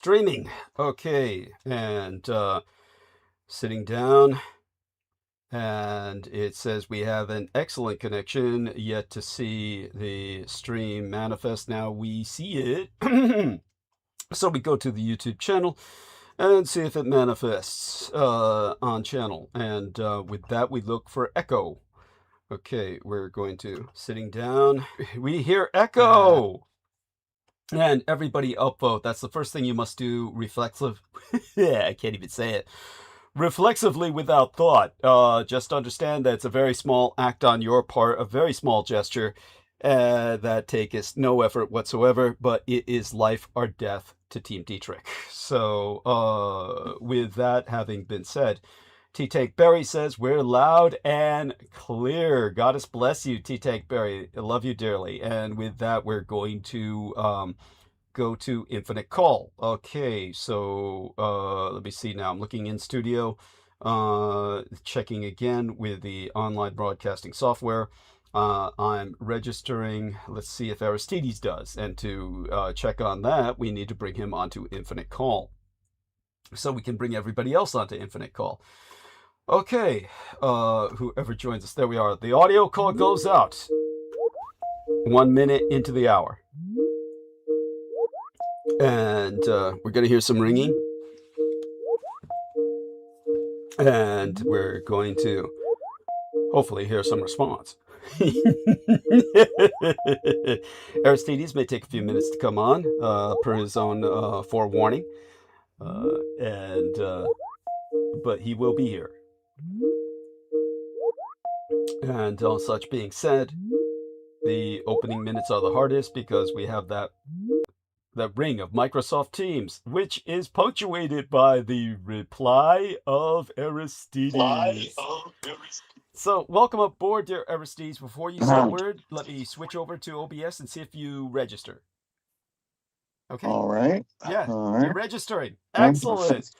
Streaming. Okay, and sitting down, and it says we have an excellent connection, yet to see the stream manifest. Now we see it. So we go to the YouTube channel and see if it manifests on channel. And with that, we look for echo. Okay, we're going to sitting down. We hear echo. And everybody upvote. That's the first thing you must do. Reflexive. Yeah, I can't even say it. Reflexively without thought. Just understand that it's a very small act on your part, a very small gesture that takes no effort whatsoever, but it is life or death to Team Dietrich. So with that having been said, T-Take Berry says, we're loud and clear. Goddess bless you, T-Take Berry. I love you dearly. And with that, we're going to go to Infinite Call. Okay, so let me see now. I'm looking in studio, checking again with the online broadcasting software. I'm registering. Let's see if Aristides does. And to check on that, we need to bring him onto Infinite Call, so we can bring everybody else onto Infinite Call. Okay, whoever joins us, there we are. The audio call goes out 1 minute into the hour. And we're going to hear some ringing. And we're going to hopefully hear some response. Aristides may take a few minutes to come on, per his own forewarning. But he will be here. And all such being said, the opening minutes are the hardest because we have that ring of Microsoft Teams, which is punctuated by the reply of Aristides. So welcome aboard, dear Aristides. Before you say a word, let me switch over to OBS and see if you register. Okay. All right. Yeah, all right. You're registering. Excellent.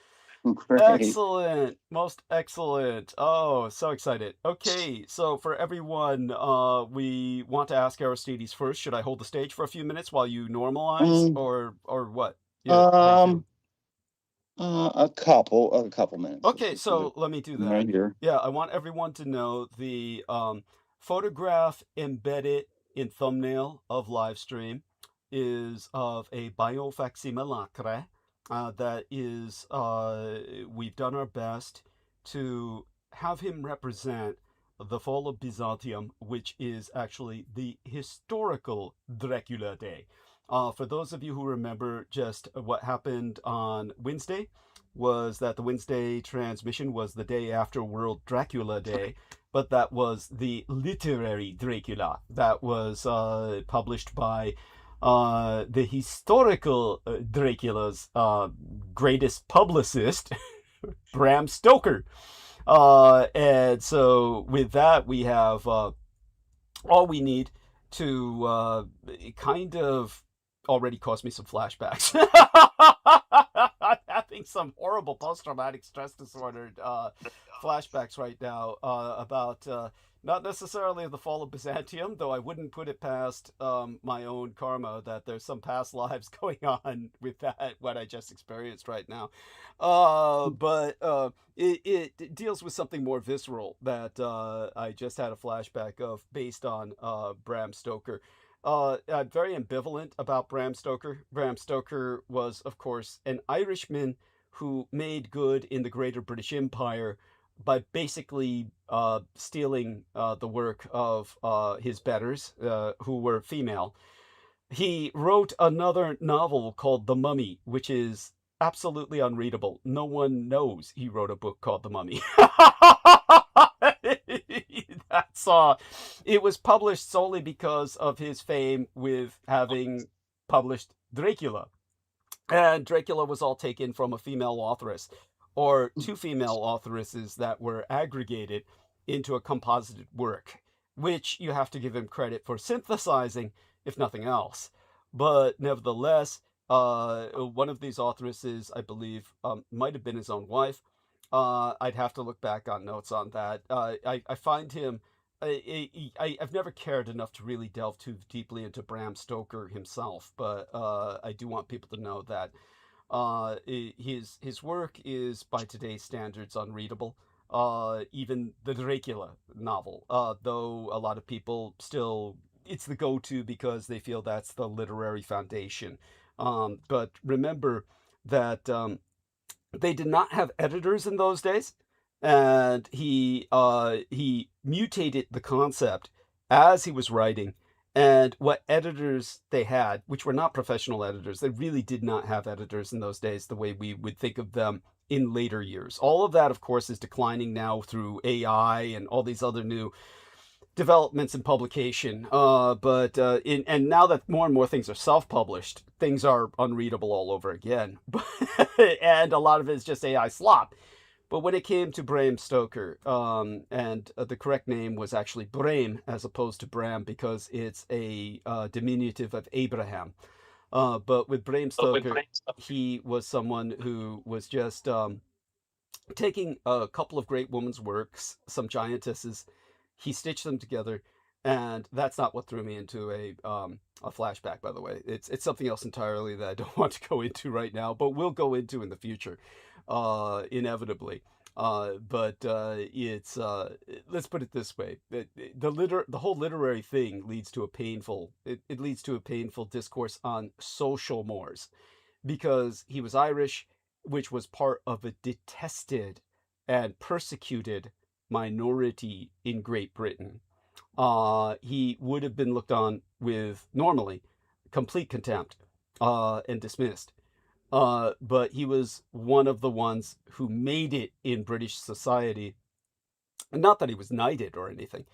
Great. Excellent. Most excellent. Oh, so excited. Okay, so for everyone, we want to ask Aristides first. Should I hold the stage for a few minutes while you normalize, or what? Yeah, a couple minutes. Okay, so let me do that. Right here. Yeah, I want everyone to know the photograph embedded in thumbnail of live stream is of a biofacsimilacre. That is, we've done our best to have him represent the fall of Byzantium, which is actually the historical Dracula Day. For those of you who remember just what happened on Wednesday, was that the Wednesday transmission was the day after World Dracula Day, but that was the literary Dracula that was published by the historical Dracula's greatest publicist, Bram Stoker. And so with that, we have all we need to kind of already caused me some flashbacks. I'm having some horrible post-traumatic stress disorder flashbacks right now about not necessarily the fall of Byzantium, though I wouldn't put it past my own karma that there's some past lives going on with that, what I just experienced right now. But it deals with something more visceral that I just had a flashback of based on Bram Stoker. I'm very ambivalent about Bram Stoker. Bram Stoker was, of course, an Irishman who made good in the Greater British Empire by basically stealing the work of his betters, who were female. He wrote another novel called The Mummy, which is absolutely unreadable. No one knows he wrote a book called The Mummy. That's it was published solely because of his fame with having published Dracula. And Dracula was all taken from a female authoress, or two female authoresses that were aggregated into a composited work, which you have to give him credit for synthesizing, if nothing else. But nevertheless, one of these authoresses, I believe, might have been his own wife. I'd have to look back on notes on that. I find him... I've never cared enough to really delve too deeply into Bram Stoker himself, but I do want people to know that His work is, by today's standards, unreadable. Even the Dracula novel, though a lot of people still, it's the go-to because they feel that's the literary foundation. But remember that they did not have editors in those days, and he mutated the concept as he was writing. And what editors they had, which were not professional editors, they really did not have editors in those days the way we would think of them in later years. All of that, of course, is declining now through AI and all these other new developments in publication. And now that more and more things are self-published, things are unreadable all over again. And a lot of it is just AI slop. But when it came to Bram Stoker, and the correct name was actually Bram as opposed to Bram because it's a diminutive of Abraham. But with Bram Stoker, he was someone who was just taking a couple of great women's works, some giantesses, he stitched them together, and that's not what threw me into a flashback, by the way. It's something else entirely that I don't want to go into right now, but we'll go into in the future, inevitably. It's let's put it this way: the whole literary thing leads to a painful it leads to a painful discourse on social mores, because he was Irish, which was part of a detested and persecuted minority in Great Britain. He would have been looked on with, normally, complete contempt and dismissed. But he was one of the ones who made it in British society. Not that he was knighted or anything,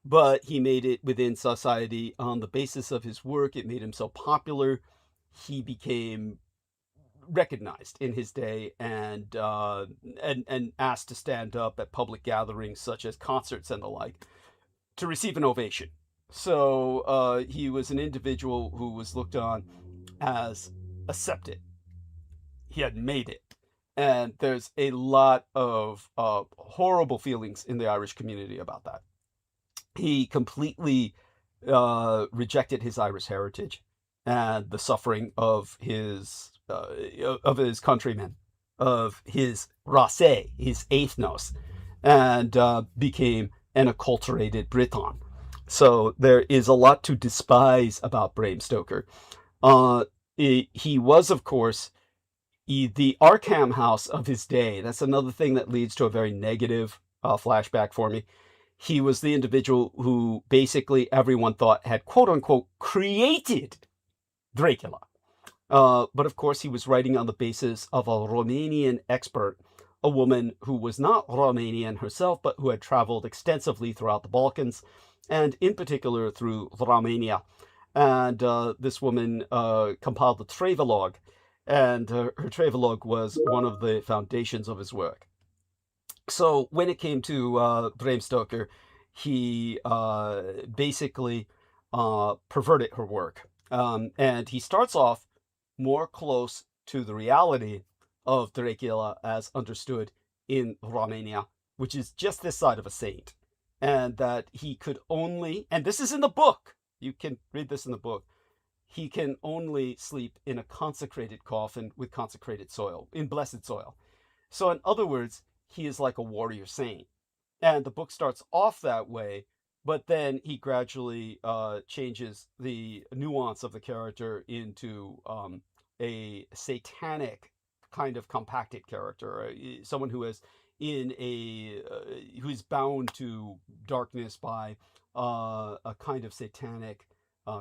but he made it within society on the basis of his work. It made him so popular. He became recognized in his day and asked to stand up at public gatherings such as concerts and the like to receive an ovation. So he was an individual who was looked on as accepted. He had made it. And there's a lot of horrible feelings in the Irish community about that. He completely rejected his Irish heritage and the suffering of his countrymen, of his race, his ethnos, and became an acculturated Briton. So there is a lot to despise about Bram Stoker. He was, of course, the Arkham house of his day. That's another thing that leads to a very negative flashback for me. He was the individual who basically everyone thought had, quote unquote, created Dracula. But of course, he was writing on the basis of a Romanian expert, a woman who was not Romanian herself, but who had traveled extensively throughout the Balkans, and in particular through Romania. And this woman compiled a travelogue, and her travelogue was one of the foundations of his work. So when it came to Bram Stoker, he basically perverted her work. And he starts off more close to the reality of Dracula as understood in Romania, which is just this side of a saint. And that he could only, and this is in the book, you can read this in the book, he can only sleep in a consecrated coffin with consecrated soil, in blessed soil. So in other words, he is like a warrior saint. And the book starts off that way, but then he gradually changes the nuance of the character into a satanic kind of compacted character, someone who is who's bound to darkness by a kind of satanic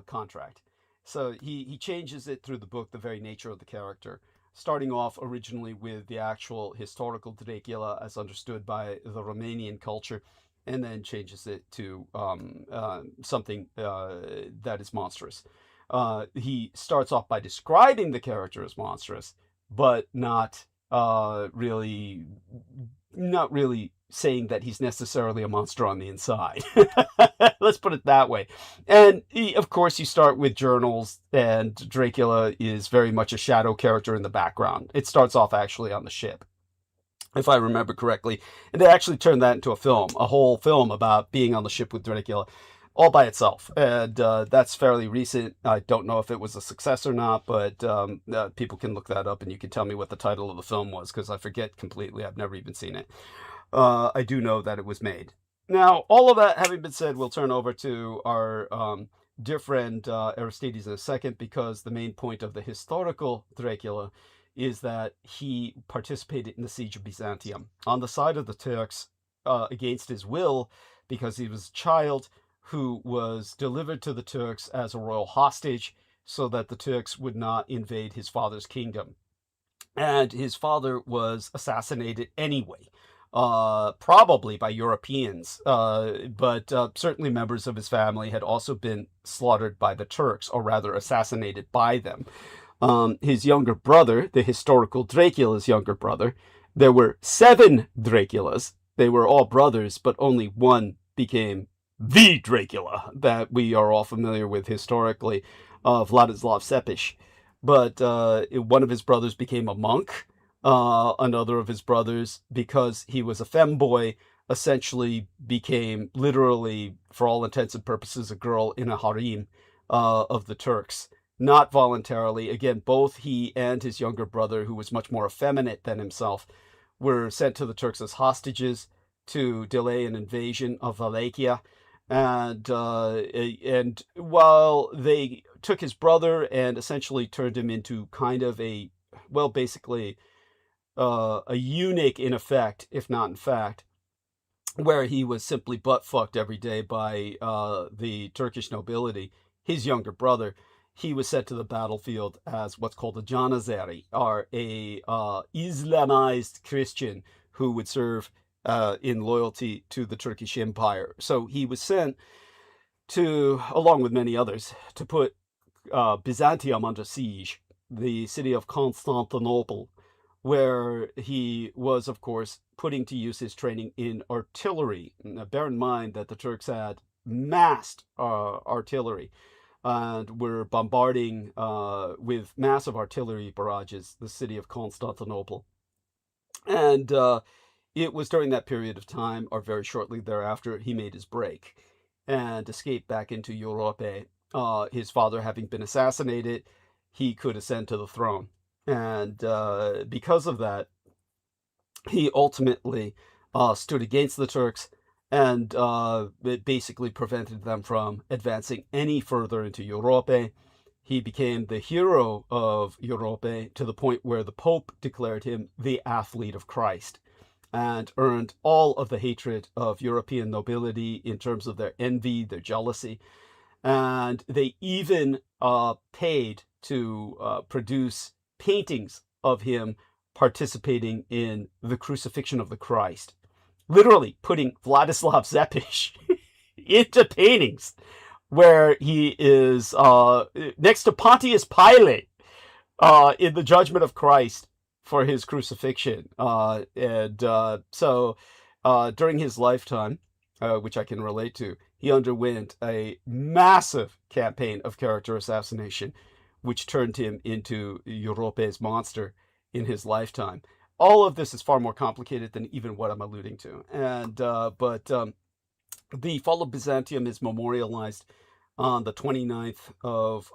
contract. So he changes it through the book, the very nature of the character, starting off originally with the actual historical Dracula as understood by the Romanian culture, and then changes it to something that is monstrous. He starts off by describing the character as monstrous, but not really saying that he's necessarily a monster on the inside. Let's put it that way. And of course, you start with journals, and Dracula is very much a shadow character in the background. It starts off actually on the ship, if I remember correctly. And they actually turned that into a film, a whole film about being on the ship with Dracula. all by itself. And that's fairly recent. I don't know if it was a success or not, but people can look that up and you can tell me what the title of the film was, because I forget completely. I've never even seen it. I do know that it was made. Now, all of that having been said, we'll turn over to our dear friend Aristides in a second, because the main point of the historical Dracula is that he participated in the siege of Byzantium on the side of the Turks against his will, because he was a child who was delivered to the Turks as a royal hostage so that the Turks would not invade his father's kingdom. And his father was assassinated anyway, probably by Europeans, but certainly members of his family had also been slaughtered by the Turks, or rather assassinated by them. His younger brother, the historical Dracula's younger brother, there were 7 Draculas. They were all brothers, but only one became the Dracula that we are all familiar with historically, Vladislav Sepish. But one of his brothers became a monk. Another of his brothers, because he was a femboy, essentially became literally, for all intents and purposes, a girl in a harem of the Turks. Not voluntarily. Again, both he and his younger brother, who was much more effeminate than himself, were sent to the Turks as hostages to delay an invasion of Wallachia. And while they took his brother and essentially turned him into kind of a, well, basically a eunuch in effect, if not in fact, where he was simply butt-fucked every day by the Turkish nobility, his younger brother, he was sent to the battlefield as what's called a janizary, or a Islamized Christian who would serve in loyalty to the Turkish Empire. So he was sent to, along with many others, to put Byzantium under siege, the city of Constantinople, where he was, of course, putting to use his training in artillery. Now, bear in mind that the Turks had massed artillery and were bombarding with massive artillery barrages the city of Constantinople. And it was during that period of time, or very shortly thereafter, he made his break and escaped back into Europe. His father having been assassinated, he could ascend to the throne. And because of that, he ultimately stood against the Turks, and it basically prevented them from advancing any further into Europe. He became the hero of Europe to the point where the Pope declared him the athlete of Christ, and earned all of the hatred of European nobility in terms of their envy, their jealousy. And they even paid to produce paintings of him participating in the crucifixion of the Christ. Literally putting Vladislav Sepish into paintings where he is next to Pontius Pilate in the judgment of Christ for his crucifixion. So during his lifetime, which I can relate to, he underwent a massive campaign of character assassination, which turned him into Europe's monster in his lifetime. All of this is far more complicated than even what I'm alluding to. And but the fall of Byzantium is memorialized on the 29th of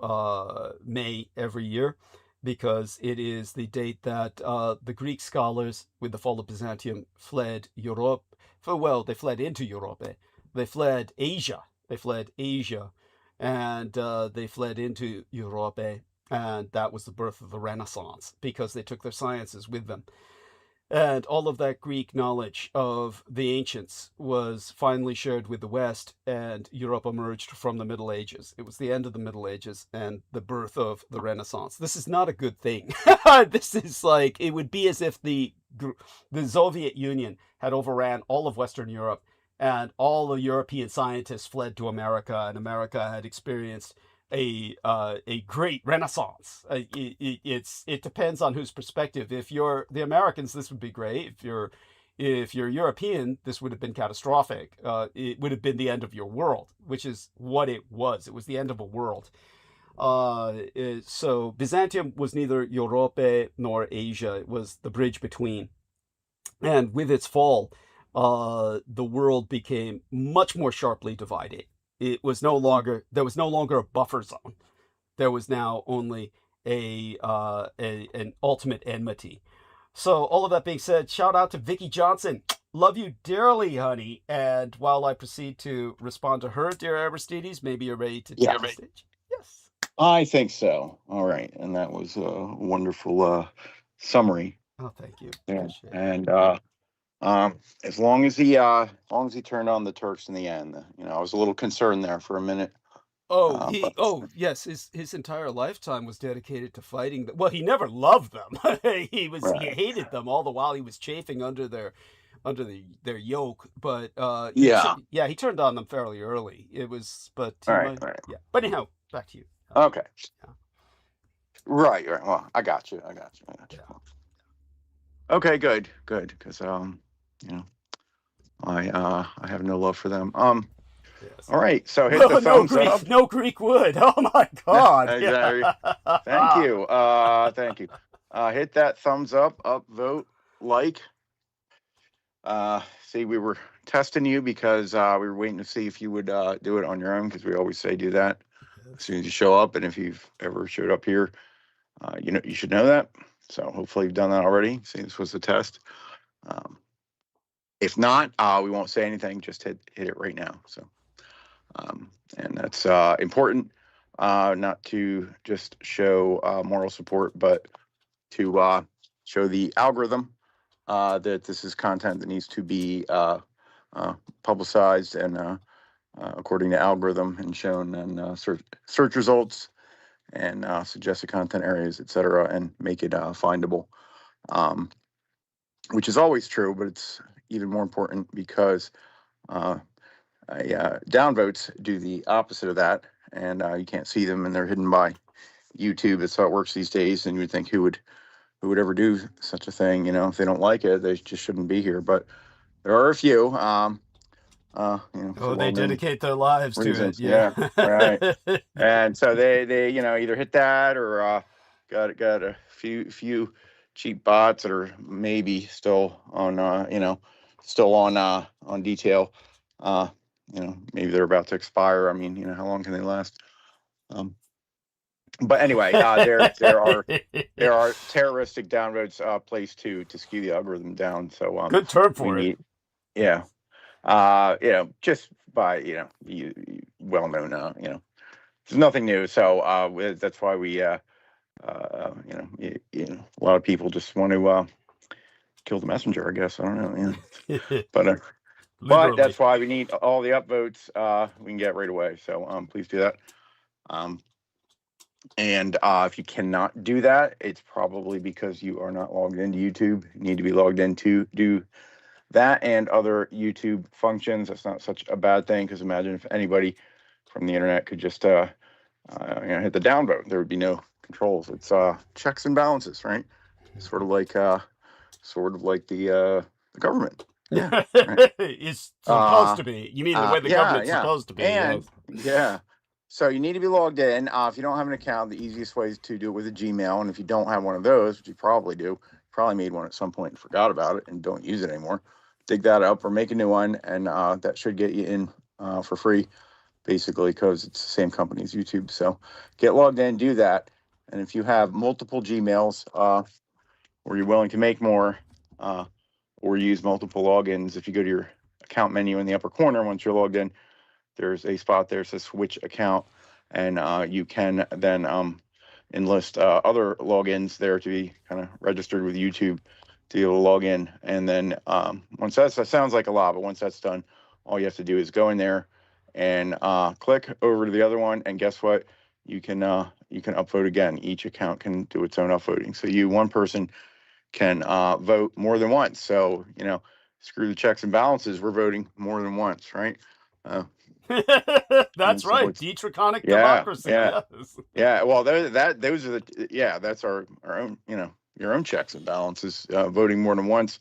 May every year, because it is the date that the Greek scholars, with the fall of Byzantium, fled Europe. Well, they fled into Europe. They fled Asia. And they fled into Europe. And that was the birth of the Renaissance, because they took their sciences with them. And all of that Greek knowledge of the ancients was finally shared with the West, and Europe emerged from the Middle Ages. It was the end of the Middle Ages and the birth of the Renaissance. This is not a good thing. This is like, it would be as if the Soviet Union had overran all of Western Europe, and all the European scientists fled to America, and America had experienced a great Renaissance. It depends on whose perspective. If you're the Americans, this would be great. If you're European, this would have been catastrophic. It would have been the end of your world, which is what it was. It was the end of a world. So Byzantium was neither Europe nor Asia. It was the bridge between. And with its fall, the world became much more sharply divided it was no longer there was no longer a buffer zone. There was now only an ultimate enmity. So all of that being said, shout out to Vicky Johnson. Love you dearly, honey. And while I proceed to respond to her, dear Aristides, maybe you're ready to take the stage. Yes. I think so. All right. And that was a wonderful summary. Oh, thank you. Yeah. And as long as he turned on the Turks in the end, I was a little concerned there for a minute. Yes, his entire lifetime was dedicated to fighting them. Well, he never loved them. He hated them all the while he was chafing under their yoke. But he turned on them fairly early. It was, but right. Yeah. But anyhow, back to you. Okay. Yeah. Right. Well, I got you. Yeah. Okay. Good. Because I have no love for them. Yes. All right, so hit the thumbs up. No Greek wood. Oh my God! Exactly. Thank you. Thank you. Hit that thumbs up, vote, like. See, we were testing you because we were waiting to see if you would do it on your own, because we always say do that as soon as you show up, and if you've ever showed up here, you should know that. So hopefully you've done that already. See, this was the test. If not, we won't say anything. Just hit it right now. So. And that's important, not to just show moral support, but to show the algorithm that this is content that needs to be publicized and according to algorithm and shown in search results and suggested content areas, etc., and make it findable, which is always true, but it's even more important because downvotes do the opposite of that, and you can't see them, and they're hidden by YouTube. That's how it works these days. And you would think who would ever do such a thing? If they don't like it, they just shouldn't be here. But there are a few. They dedicate their lives reasons. to it. Yeah, right. And so they either hit that or got a few cheap bots that are maybe still on on detail. Maybe they're about to expire. I mean, how long can they last? But anyway, there are terroristic downvotes placed to skew the algorithm down. So good term for it. Yeah. Just by well known. There's nothing new. So that's why we a lot of people just want to kill the messenger, I guess. I don't know. But that's why we need all the upvotes we can get right away. So please do that. And if you cannot do that, it's probably because you are not logged into YouTube. You need to be logged in to do that and other YouTube functions. That's not such a bad thing, because imagine if anybody from the internet could just hit the downvote. There would be no controls. It's checks and balances, right? Sort of like the government. Yeah, right. It's supposed to be. You mean the way the government's supposed to be? And so you need to be logged in. If you don't have an account, the easiest way is to do it with a Gmail. And if you don't have one of those, which you probably do, probably made one at some point and forgot about it and don't use it anymore, dig that up or make a new one, and that should get you in for free, basically, because it's the same company as YouTube. So get logged in, do that. And if you have multiple Gmails or you're willing to make more, or use multiple logins, if you go to your account menu in the upper corner, once you're logged in, there's a spot there that says switch account, and you can then enlist other logins there to be kind of registered with YouTube to be able to log in. And then once that sounds like a lot, but once that's done, all you have to do is go in there and click over to the other one, and guess what? You can upvote again. Each account can do its own upvoting. So one person can vote more than once. So, screw the checks and balances. We're voting more than once, right? That's right. Detriconic democracy. Yes. Yeah. Well, those are that's our own, your own checks and balances. Voting more than once.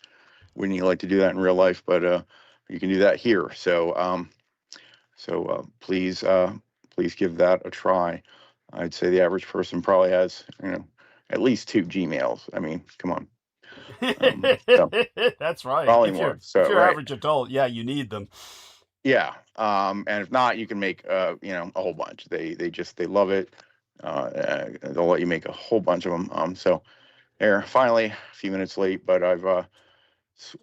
Wouldn't you like to do that in real life? But you can do that here. So, please give that a try. I'd say the average person probably has, at least 2 Gmails. I mean, come on. That's right. Probably more. So, if you're average adult, you need them. Yeah. And if not, you can make, you know, a whole bunch. They love it. They'll let you make a whole bunch of them. So here, finally, a few minutes late, but I've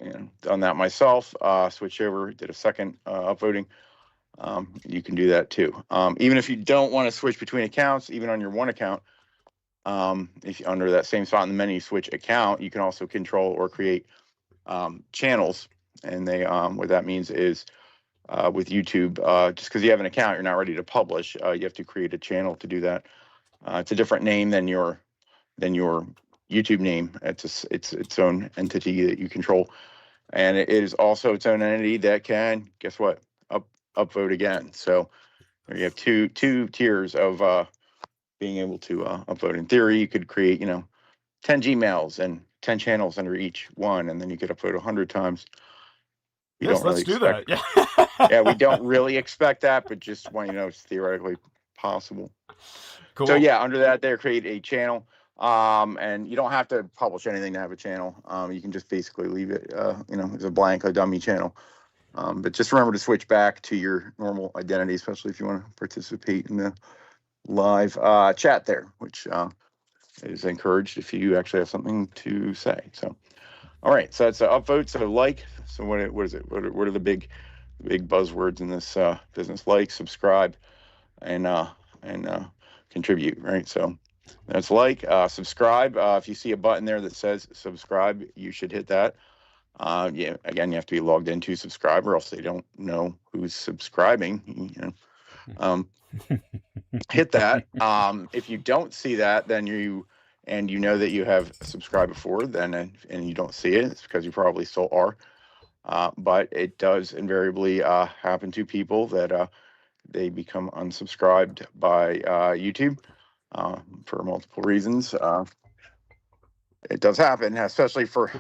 you know, done that myself. Switched over, did a second upvoting. You can do that too. Even if you don't want to switch between accounts, even on your one account, if under that same spot in the menu, switch account, you can also control or create channels. And they what that means is with YouTube, just because you have an account, you're not ready to publish. You have to create a channel to do that. It's a different name than your YouTube name. It's its own entity that you control, and it is also its own entity that can, guess what, upvote again. So you have two tiers of being able to upvote. In theory, you could create, you know, 10 Gmails and 10 channels under each one, and then you could upvote 100 times. Yes, let's do that. Yeah. Yeah, we don't really expect that, but just want you to know it's theoretically possible. Cool. So yeah, under that there, create a channel. And you don't have to publish anything to have a channel. You can just basically leave it, you know, as a blank, a dummy channel. But just remember to switch back to your normal identity, especially if you want to participate in the live chat there, which is encouraged if you actually have something to say. So, all right, so that's an upvote. So like, so what is it? What are the big buzzwords in this business? Like, subscribe, and contribute, right? So that's like, subscribe. If you see a button there that says subscribe, you should hit that. Yeah, again, you have to be logged into subscribe, or else they don't know who's subscribing. You know, hit that. If you don't see that, then you know that you have subscribed before, then and you don't see it, it's because you probably still are. But it does invariably happen to people that they become unsubscribed by YouTube for multiple reasons. It does happen, especially for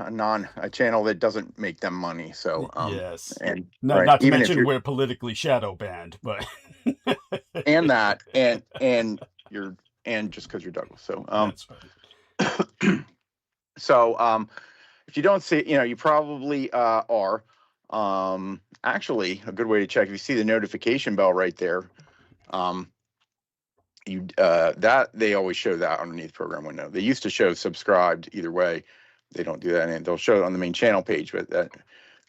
a channel that doesn't make them money. So yes, and not to mention we're politically shadow banned, but and that and just because you're Douglas. So that's right. So if you don't see, you know, you probably are. Actually, a good way to check, if you see the notification bell right there, you that they always show that underneath program window. They used to show subscribed either way. They don't do that, and they'll show it on the main channel page. But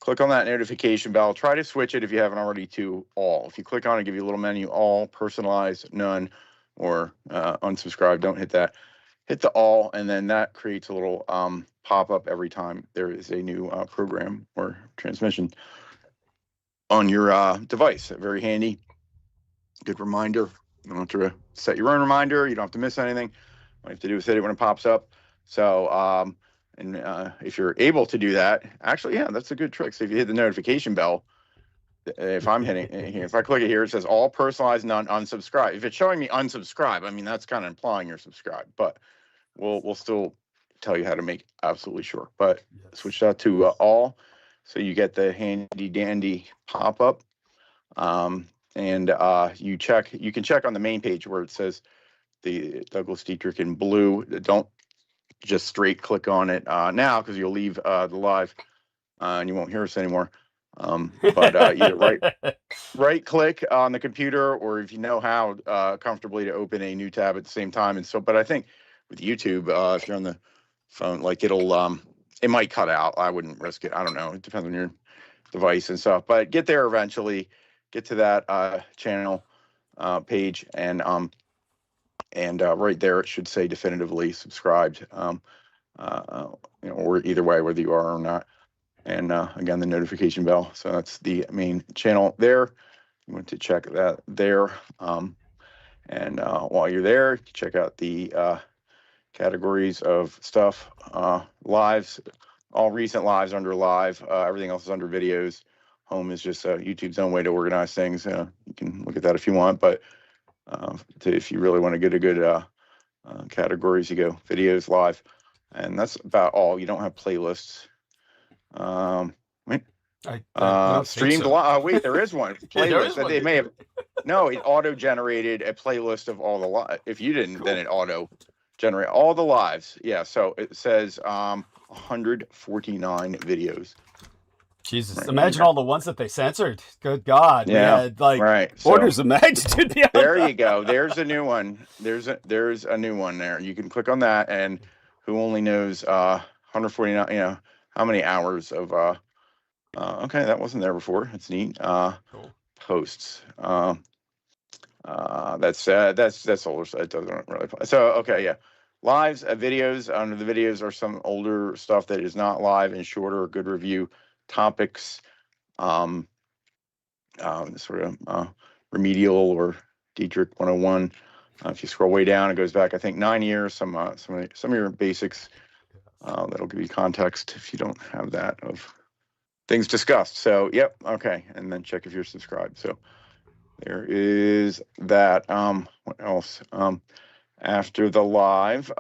click on that notification bell. Try to switch it if you haven't already to all. If you click on it, give you a little menu: all, personalized, none, or unsubscribe. Don't hit that. Hit the all, and then that creates a little pop-up every time there is a new program or transmission on your device. Very handy. Good reminder. You don't have to set your own reminder. You don't have to miss anything. All you have to do is hit it when it pops up. So, if you're able to do that, actually, yeah, that's a good trick. So if you hit the notification bell, if I'm hitting, if I click it here, it says all personalized, none, unsubscribe. If it's showing me unsubscribe, I mean, that's kind of implying you're subscribed, but we'll still tell you how to make absolutely sure. But switch that to all, so you get the handy dandy pop-up. And you can check on the main page where it says the Douglas Dietrich in blue. Don't just straight click on it now, because you'll leave the live and you won't hear us anymore. But either right click on the computer, or if you know how, comfortably to open a new tab at the same time. And so, but I think with YouTube, if you're on the phone, like it might cut out. I wouldn't risk it. I don't know. It depends on your device and stuff, but get there eventually. Get to that channel page, and right there it should say definitively subscribed, you know, or either way, whether you are or not. And again, the notification bell. So that's the main channel there. You want to check that there. And while you're there, check out the categories of stuff. Lives, all recent lives under live. Everything else is under videos. Home is just YouTube's own way to organize things. You can look at that if you want, but if you really want to get a good categories, you go videos, live, and that's about all. You don't have playlists. Streamed live. Wait, there is one playlist. That they may have. No, it auto-generated a playlist of all the live. If you didn't, then it auto-generate all the lives. Yeah, so it says 149 videos. Jesus, Right, imagine all the ones that they censored. Good God. We Yeah, had like right. So orders of magnitude beyond there that. you go. There's a new one. There's a new one there. You can click on that, and who only knows 149, how many hours of okay, that wasn't there before. That's neat. Cool. Posts. That's older, so it doesn't really apply. So okay, yeah. Lives, videos. Under the videos are some older stuff that is not live and shorter, good review topics. Sort of remedial or Dietrich 101. If you scroll way down, it goes back, I think, 9 years. Some of your basics. That'll give you context if you don't have that of things discussed. So, yep, okay, and then check if you're subscribed. So there is that. What else? After the live,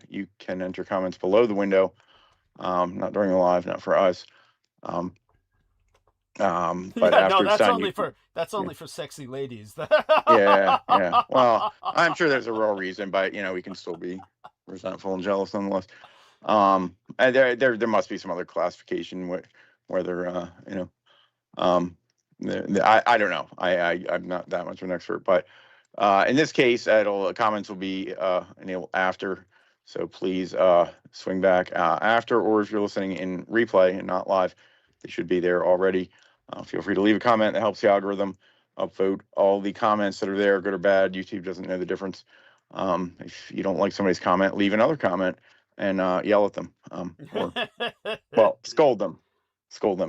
you can enter comments below the window. Not during the live, not for us. But Yeah, after no, it's that's done, only for sexy ladies. yeah. Well, I'm sure there's a real reason, but we can still be resentful and jealous nonetheless. And there must be some other classification whether I don't know. I'm not that much of an expert, but in this case, comments will be enabled after. So please swing back after, or if you're listening in replay and not live, they should be there already. Feel free to leave a comment. That helps the algorithm upvote all the comments that are there, good or bad. YouTube doesn't know the difference. If you don't like somebody's comment, leave another comment and yell at them, or scold them,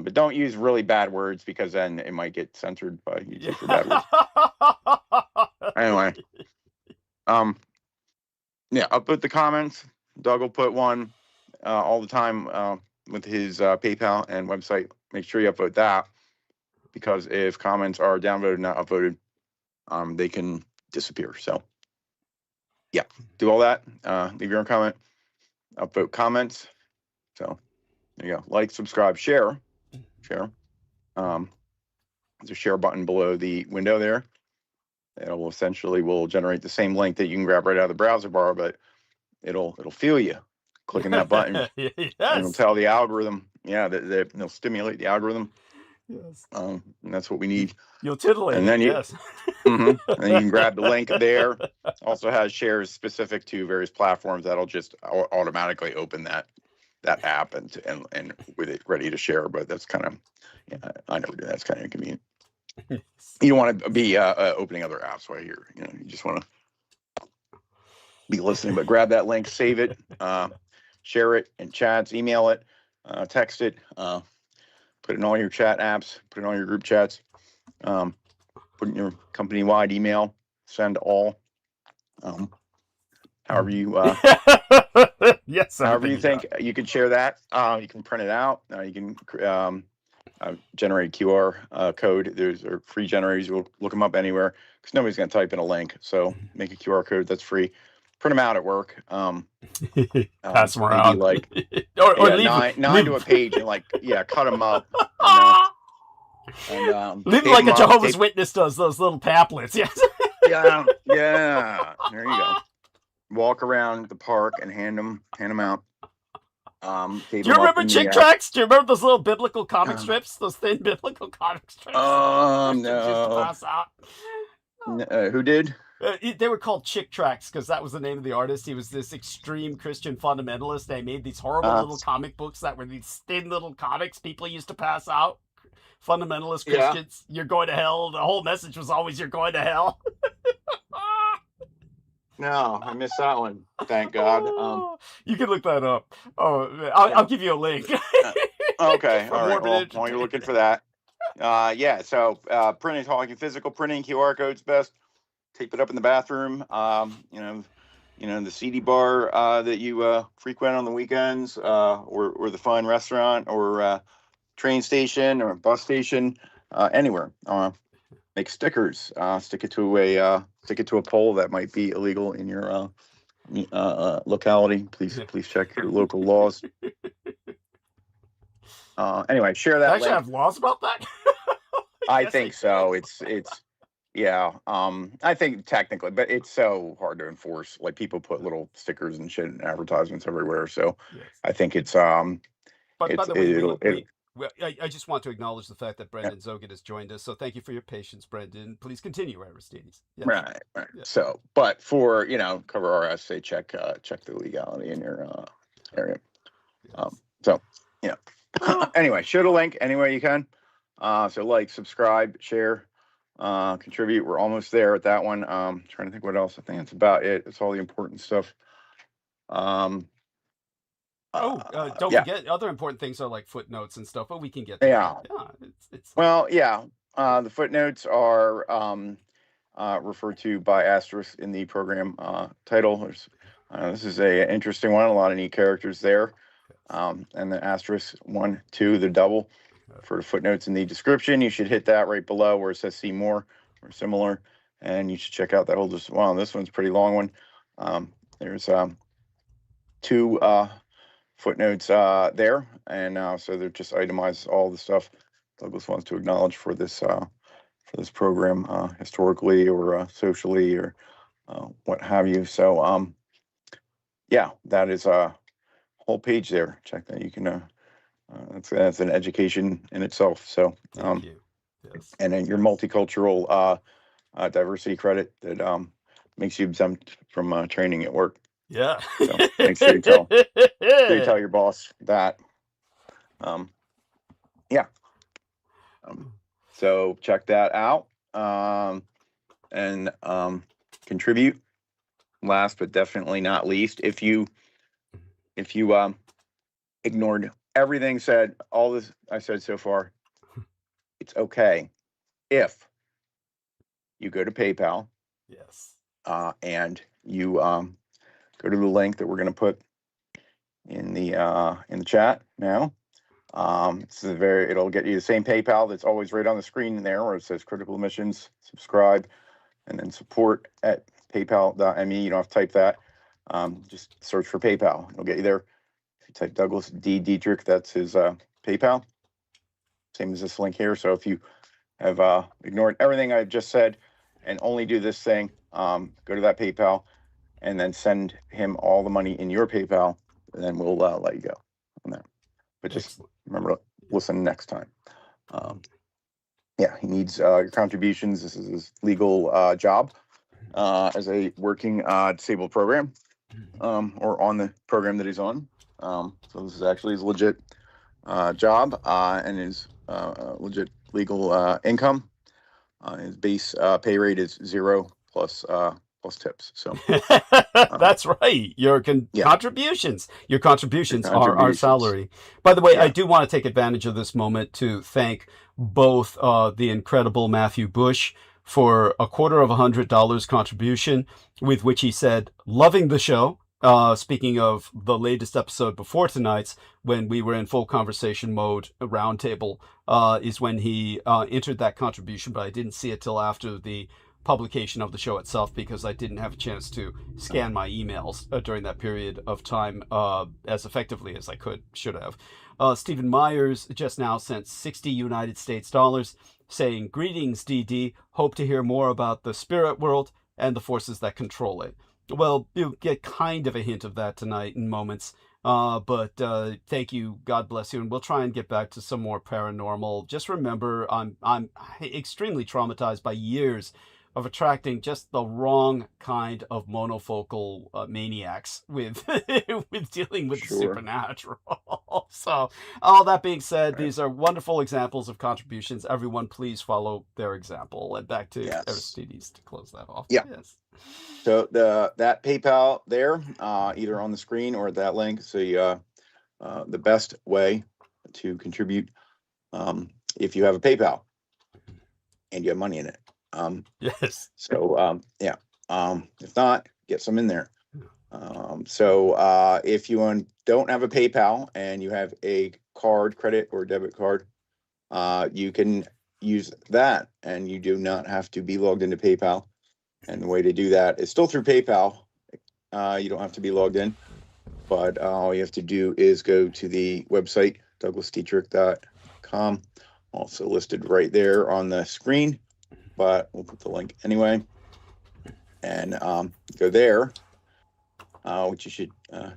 but don't use really bad words, because then it might get censored by YouTube for bad words. Anyway, yeah, upvote the comments. Doug will put one all the time with his PayPal and website. Make sure you upvote that, because if comments are downvoted, not upvoted, they can disappear. So yeah, do all that. Leave your own comment, upvote comments. So there you go. Like, subscribe, share. There's a share button below the window there. It'll essentially generate the same link that you can grab right out of the browser bar, but it'll feel you clicking that button. Yes. And it'll tell the algorithm, it'll stimulate the algorithm. Yes. And that's what we need. You'll titillate. And then yes. And then you can grab the link there. Also has shares specific to various platforms that'll just automatically open that app and with it ready to share. But that's kind of, I never do that. It's kind of inconvenient. You don't want to be opening other apps while you're, you just want to be listening. But grab that link, save it, share it in chats, email it, text it, put it in all your chat apps, put it in all your group chats, put it in your company-wide email, send all, however you yes, however you think you can share that. You can print it out. You can generate QR code. There's free generators. You'll look them up anywhere, because nobody's going to type in a link. So make a QR code that's free. Print them out at work. Pass them around. Like or nine to a page, and cut them up. And leave like a Jehovah's Witness does those little pamphlets. Yes. Yeah. There you go. Walk around the park and hand them out. Do you remember Chick Tracts? Do you remember those little biblical comic strips? Those thin biblical comic strips? Oh, no. Just to pass out. Who did? They were called Chick Tracts because that was the name of the artist. He was this extreme Christian fundamentalist. They made these horrible little comic books that were these thin little comics people used to pass out. Fundamentalist Christians, you're going to hell. The whole message was always, you're going to hell. No, I missed that one. Thank God. You can look that up. I'll give you a link. Okay, all right. Well, while you're looking for that, So printing, talking physical printing, QR codes best. Tape it up in the bathroom. The CD bar that you frequent on the weekends, or the fun restaurant, or train station, or bus station, anywhere. Make stickers. Stick it to a pole that might be illegal in your locality. Please check your local laws. Anyway, share that. They actually have laws about that. I think so. It's I think technically, but it's so hard to enforce. Like, people put little stickers and shit and advertisements everywhere. So yes. I think it's By the way, Well, I just want to acknowledge the fact that Brendan ẓOGHET has joined us. So thank you for your patience, Brendan. Please continue, Aristides. Yes. Right. Yeah. So, but for, cover our essay, check the legality in your area. Yes. So, anyway, share the link any way you can. So like, subscribe, share, contribute. We're almost there at that one. Trying to think what else. I think that's about it. It's all the important stuff. Don't forget other important things are like footnotes and stuff, but we can get to that. It's well, the footnotes are referred to by asterisk in the program title. This is a interesting one. A lot of neat characters there. And the asterisk 1, 2, the double for the footnotes in the description. You should hit that right below where it says see more or similar, and you should check out that whole. Wow, this one's a pretty long one. There's 2 footnotes there, and so they're just itemized all the stuff Douglas wants to acknowledge for this program, historically or socially or what have you. So that is a whole page there. Check that. You can that's an education in itself. So thank you. Yes. And then your multicultural diversity credit that makes you exempt from training at work. Yeah. So make sure you tell your boss that. So check that out, and contribute. Last but definitely not least, if you ignored everything said, all this I said so far, it's okay if you go to PayPal. Yes. And you go to the link that we're going to put in the chat now. It'll get you the same PayPal that's always right on the screen there where it says Critical Emissions, subscribe, and then support at paypal.me. You don't have to type that. Just search for PayPal. It'll get you there. If you type Douglas D. Dietrich, that's his PayPal. Same as this link here. So if you have ignored everything I just said and only do this thing, go to that PayPal and then send him all the money in your PayPal, and then we'll let you go on that. But just remember, listen next time. He needs your contributions. This is his legal job as a working disabled program, or on the program that he's on. So this is actually his legit job and his legit legal income. His base pay rate is 0 plus tips. So that's right. Your contributions. Your contributions are our salary. By the way, I do want to take advantage of this moment to thank both the incredible Matthew Bush for $250 contribution, with which he said, loving the show. Speaking of the latest episode before tonight's, when we were in full conversation mode, a roundtable, is when he entered that contribution, but I didn't see it till after the publication of the show itself because I didn't have a chance to scan my emails during that period of time as effectively as I should have. Stephen Myers just now sent 60 United States dollars saying, greetings, DD. Hope to hear more about the spirit world and the forces that control it. Well, you'll get kind of a hint of that tonight in moments. But thank you. God bless you. And we'll try and get back to some more paranormal. Just remember, I'm extremely traumatized by years of attracting just the wrong kind of monofocal maniacs with with dealing with the supernatural. So, all that being said, these are wonderful examples of contributions. Everyone, please follow their example. And back to Aristides to close that off. Yeah. Yes. So that PayPal there, either on the screen or that link, is the best way to contribute if you have a PayPal and you have money in it. Yes. So if not, get some in there. So if you don't have a PayPal and you have a card, credit or debit card, you can use that, and you do not have to be logged into PayPal. And the way to do that is still through PayPal. You don't have to be logged in, but all you have to do is go to the website, douglasdietrich.com, also listed right there on the screen, but we'll put the link anyway. And go there, which you should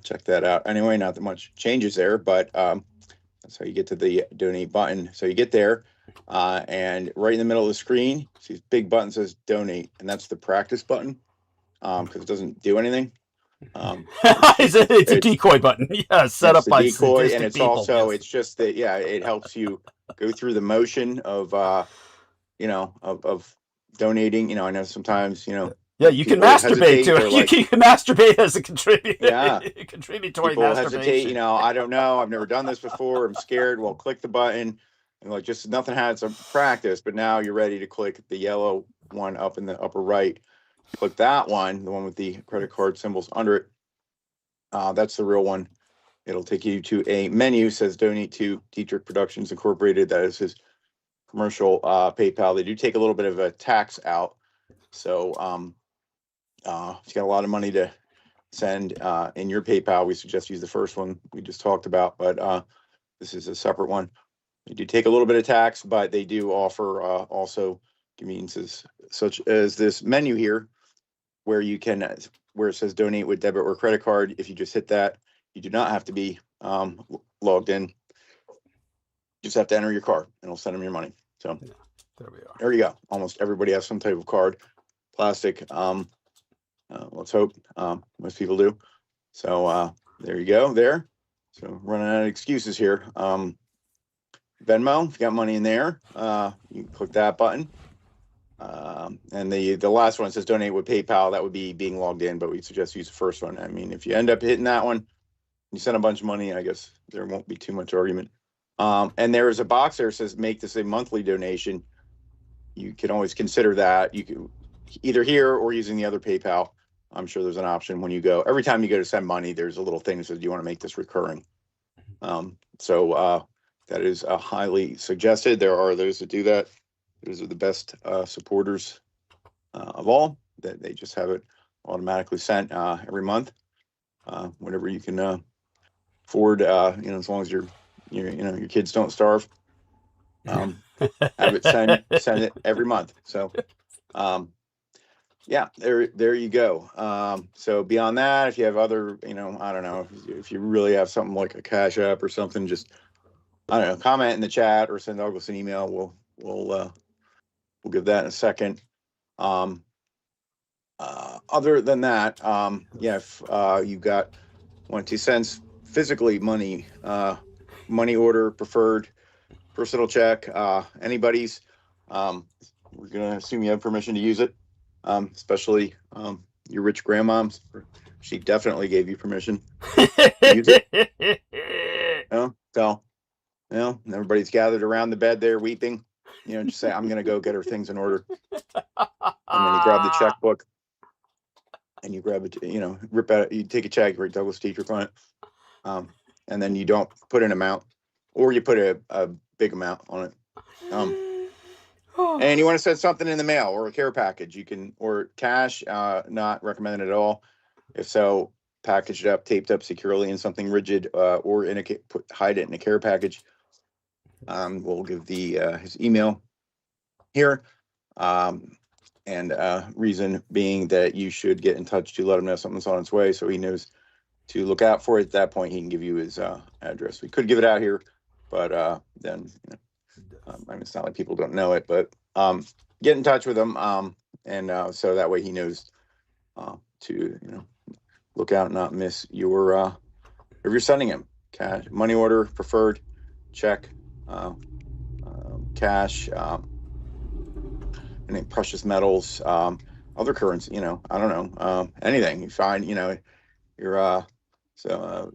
check that out anyway. Not that much changes there, but That's how you get to the donate button. So you get there, and right in the middle of the screen, see this big button says donate, and that's the practice button, because it doesn't do anything. It's a decoy button. Yeah, set up by decoy, sadistic and it's people. also Yes. it's just that it helps you go through the motion of of donating. I know sometimes Yeah, you can people masturbate hesitate to or, it. like, You can masturbate as a contributory people hesitate. masturbation. I don't know. I've never done this before. I'm scared. Well, click the button, and like just nothing had some practice, but now you're ready to click the yellow one up in the upper right. Click that one, the one with the credit card symbols under it. That's the real one. It'll take you to a menu, says donate to Dietrich Productions Incorporated. That is his commercial PayPal. They do take a little bit of a tax out. So if you got a lot of money to send in your PayPal, we suggest use the first one we just talked about, but this is a separate one. They do take a little bit of tax, but they do offer also conveniences such as this menu here, where you can, where it says donate with debit or credit card. If you just hit that, you do not have to be logged in. You just have to enter your card, and it'll send them your money. So yeah, there we are. There you go. Almost everybody has some type of card, plastic. Let's hope most people do. So there you go. There. So running out of excuses here. Venmo, if you got money in there, you can click that button. And the last one says donate with PayPal. That would be being logged in, but we suggest use the first one. I mean, if you end up hitting that one, you send a bunch of money, I guess there won't be too much argument. And there is a box there that says make this a monthly donation. You can always consider that. You can either here or using the other PayPal. I'm sure there's an option when you go. Every time you go to send money, there's a little thing that says, do you want to make this recurring? So that is highly suggested. There are those that do that. Those are the best supporters of all. That they just have it automatically sent every month. Whatever you can afford, as long as your kids don't starve. Have it send it every month. So yeah, there you go. So beyond that, if you have other, I don't know, if you really have something like a Cash App or something, just, I don't know, comment in the chat or send Douglas an email. We'll give that in a second. Other than that, if you've got 1-2 cents physically money order, preferred, personal check, anybody's, we're gonna assume you have permission to use it, especially your rich grandmom's. She definitely gave you permission to use it. So everybody's gathered around the bed there weeping. Just say, I'm gonna go get her things in order. And then you grab the checkbook and you grab it, rip out, you take a check, write Douglas Dietrich on it. And then you don't put an amount, or you put a big amount on it. And you want to send something in the mail or a care package, you can, or cash, not recommended at all. If so, package it up, taped up securely in something rigid, or hide it in a care package. We'll give his email here. And reason being that you should get in touch to let him know something's on its way, so he knows to look out for it. At that point, he can give you his address. We could give it out here, but then it's not like people don't know it. But get in touch with him, and so that way he knows to look out and not miss your if you're sending him cash, money order, preferred, check, cash. Any precious metals, other currency, I don't know, anything you find, you're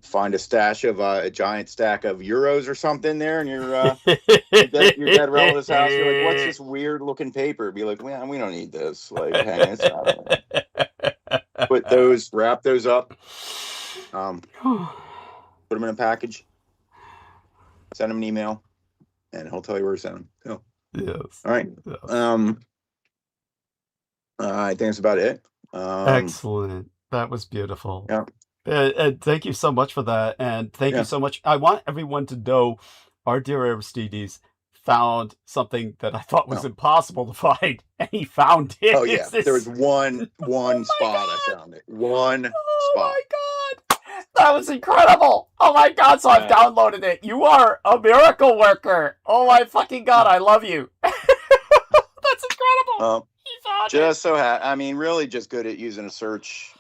find a stash of a giant stack of euros or something there, and your dead relative's house. You're like, what's this weird looking paper? Be like, we don't need this. Like, hang it, wrap those up, put them in a package, send him an email, and he'll tell you where to send them. So, yes. All right. Yes. I think that's about it. Excellent. That was beautiful. Yeah. And thank you so much for that. And thank you so much. I want everyone to know our dear Aristides found something that I thought was impossible to find, and he found it. Oh yeah, there was one spot I found it. One spot. Oh my God! That was incredible. Oh my God. So I've downloaded it. You are a miracle worker. Oh my fucking God. I love you. That's incredible. Just so I mean, really just good at using a search,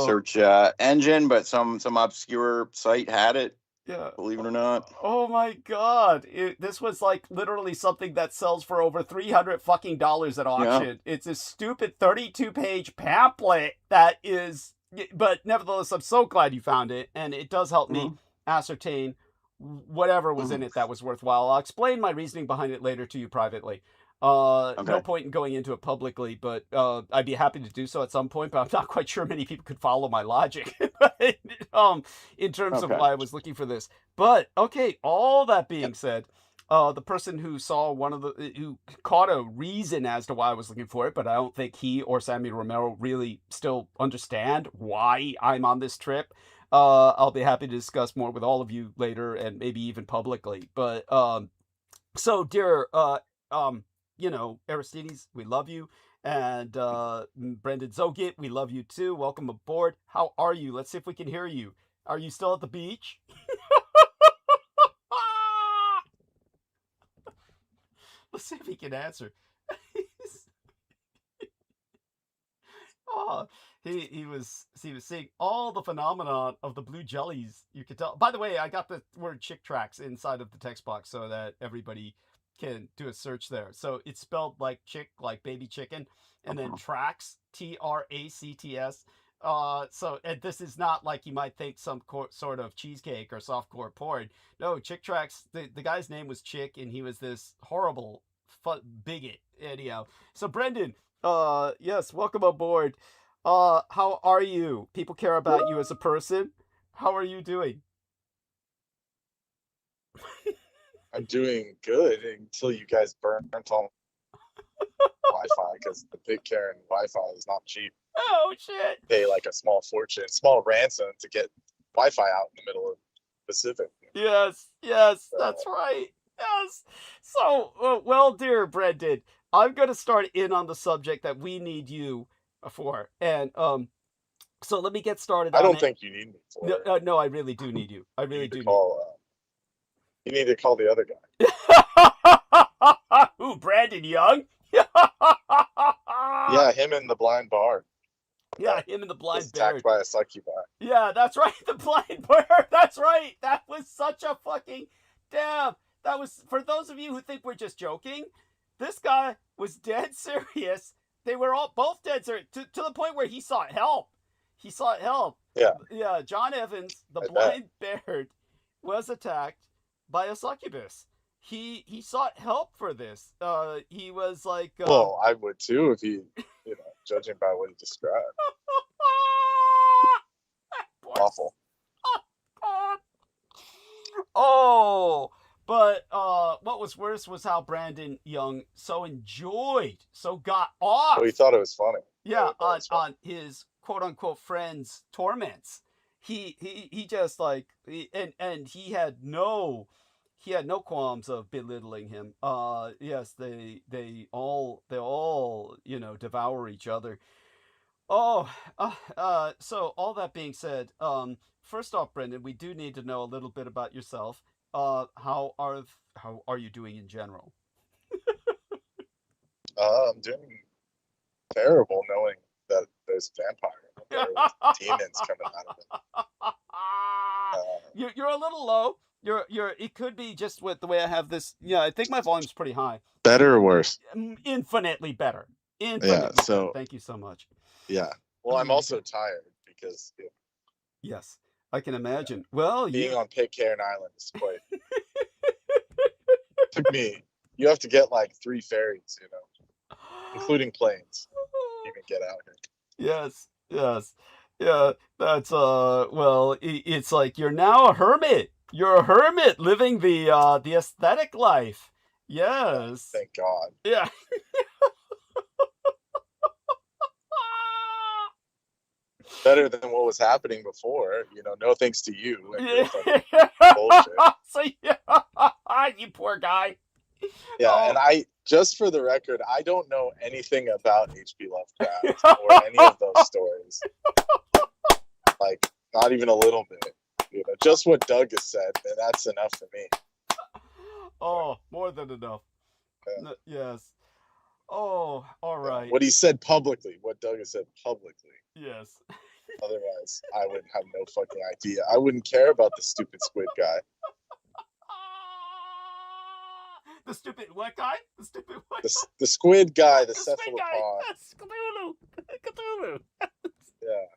search engine, but some obscure site had it. Yeah. Believe it or not. Oh my God. This was like literally something that sells for over $300 fucking at auction. Yeah. It's a stupid 32-page pamphlet that is, but nevertheless, I'm so glad you found it. And it does help me ascertain whatever was in it that was worthwhile. I'll explain my reasoning behind it later to you privately. No point in going into it publicly, but I'd be happy to do so at some point, but I'm not quite sure many people could follow my logic in terms of why I was looking for this. But okay, all that being said, the person who saw who caught a reason as to why I was looking for it, but I don't think he or Sammy Romero really still understand why I'm on this trip. I'll be happy to discuss more with all of you later and maybe even publicly. But so dear Aristides, we love you. And Brendan Ẓoghēt, we love you too. Welcome aboard. How are you? Let's see if we can hear you. Are you still at the beach? Let's see if he can answer. He was seeing all the phenomenon of the blue jellies. You could tell. By the way, I got the word chick tracks inside of the text box so that everybody can do a search there. So it's spelled like chick, like baby chicken, and then tracks, TRACTS. And this is not like you might think some sort of cheesecake or softcore porn. No, Chick Tracks, the guy's name was Chick, and he was this horrible bigot. Anyhow, so Brendan, yes, welcome aboard. How are you? People care about you as a person. How are you doing? I'm doing good until you guys burnt all Wi-Fi, because the big Karen Wi-Fi is not cheap. Oh shit! Pay like a small fortune, small ransom to get Wi-Fi out in the middle of the Pacific. Yes, that's right. Yes. So, well, dear Brendan, I'm going to start in on the subject that we need you for, and so let me get started. I don't think you need me for it. No, I really do need you. I really do. You need to call the other guy. Who, Brandon Young? Yeah, him in the blind bar. Yeah, him in the blind bear. Attacked by a succubi. Yeah, that's right, the blind bear. That's right. That was such a fucking damn. That was, for those of you who think we're just joking, this guy was dead serious. They were both dead serious to the point where he sought help. Yeah. Yeah, John Evans, the blind bear, was attacked by a succubus. He sought help for this. He was like... well, I would too if he, judging by what he described. Awful. Oh, but what was worse was how Brandon Young so got off. Well, he thought it was funny. Yeah, on his quote-unquote friends' torments. He just like, and he had no qualms of belittling him. Yes, they all devour each other. So all that being said, first off, Brendan, we do need to know a little bit about yourself. How are you doing in general? I'm doing terrible, knowing that there's a vampire. There's demons coming out of it. You're a little low. It could be just with the way I have this. Yeah, I think my volume's pretty high. Better or worse? Infinitely better. Yeah. So thank you so much. Yeah. Well, I'm also tired because. Yes, I can imagine. Well, being on Pitcairn Island is quite. Took me. You have to get like 3 ferries, including planes. You can get out here. Yes. Yeah, that's well, it's like you're now a hermit. You're a hermit living the aesthetic life. Yes. Thank God. Yeah. Better than what was happening before, no thanks to you. Bullshit. So, you poor guy. Yeah, and just for the record, I don't know anything about H.P. Lovecraft or any of those stories. Like, Not even a little bit. You know, just what Doug has said, and that's enough for me. Oh, more than enough. Yeah. Yes. Oh, all right. What he said publicly, what Doug has said publicly. Yes. Otherwise, I would have no fucking idea. I wouldn't care about the stupid squid guy. The stupid what guy? The stupid what? The squid guy, the squid guy. cephalopod. Yes, Cthulhu. Cthulhu. Yeah.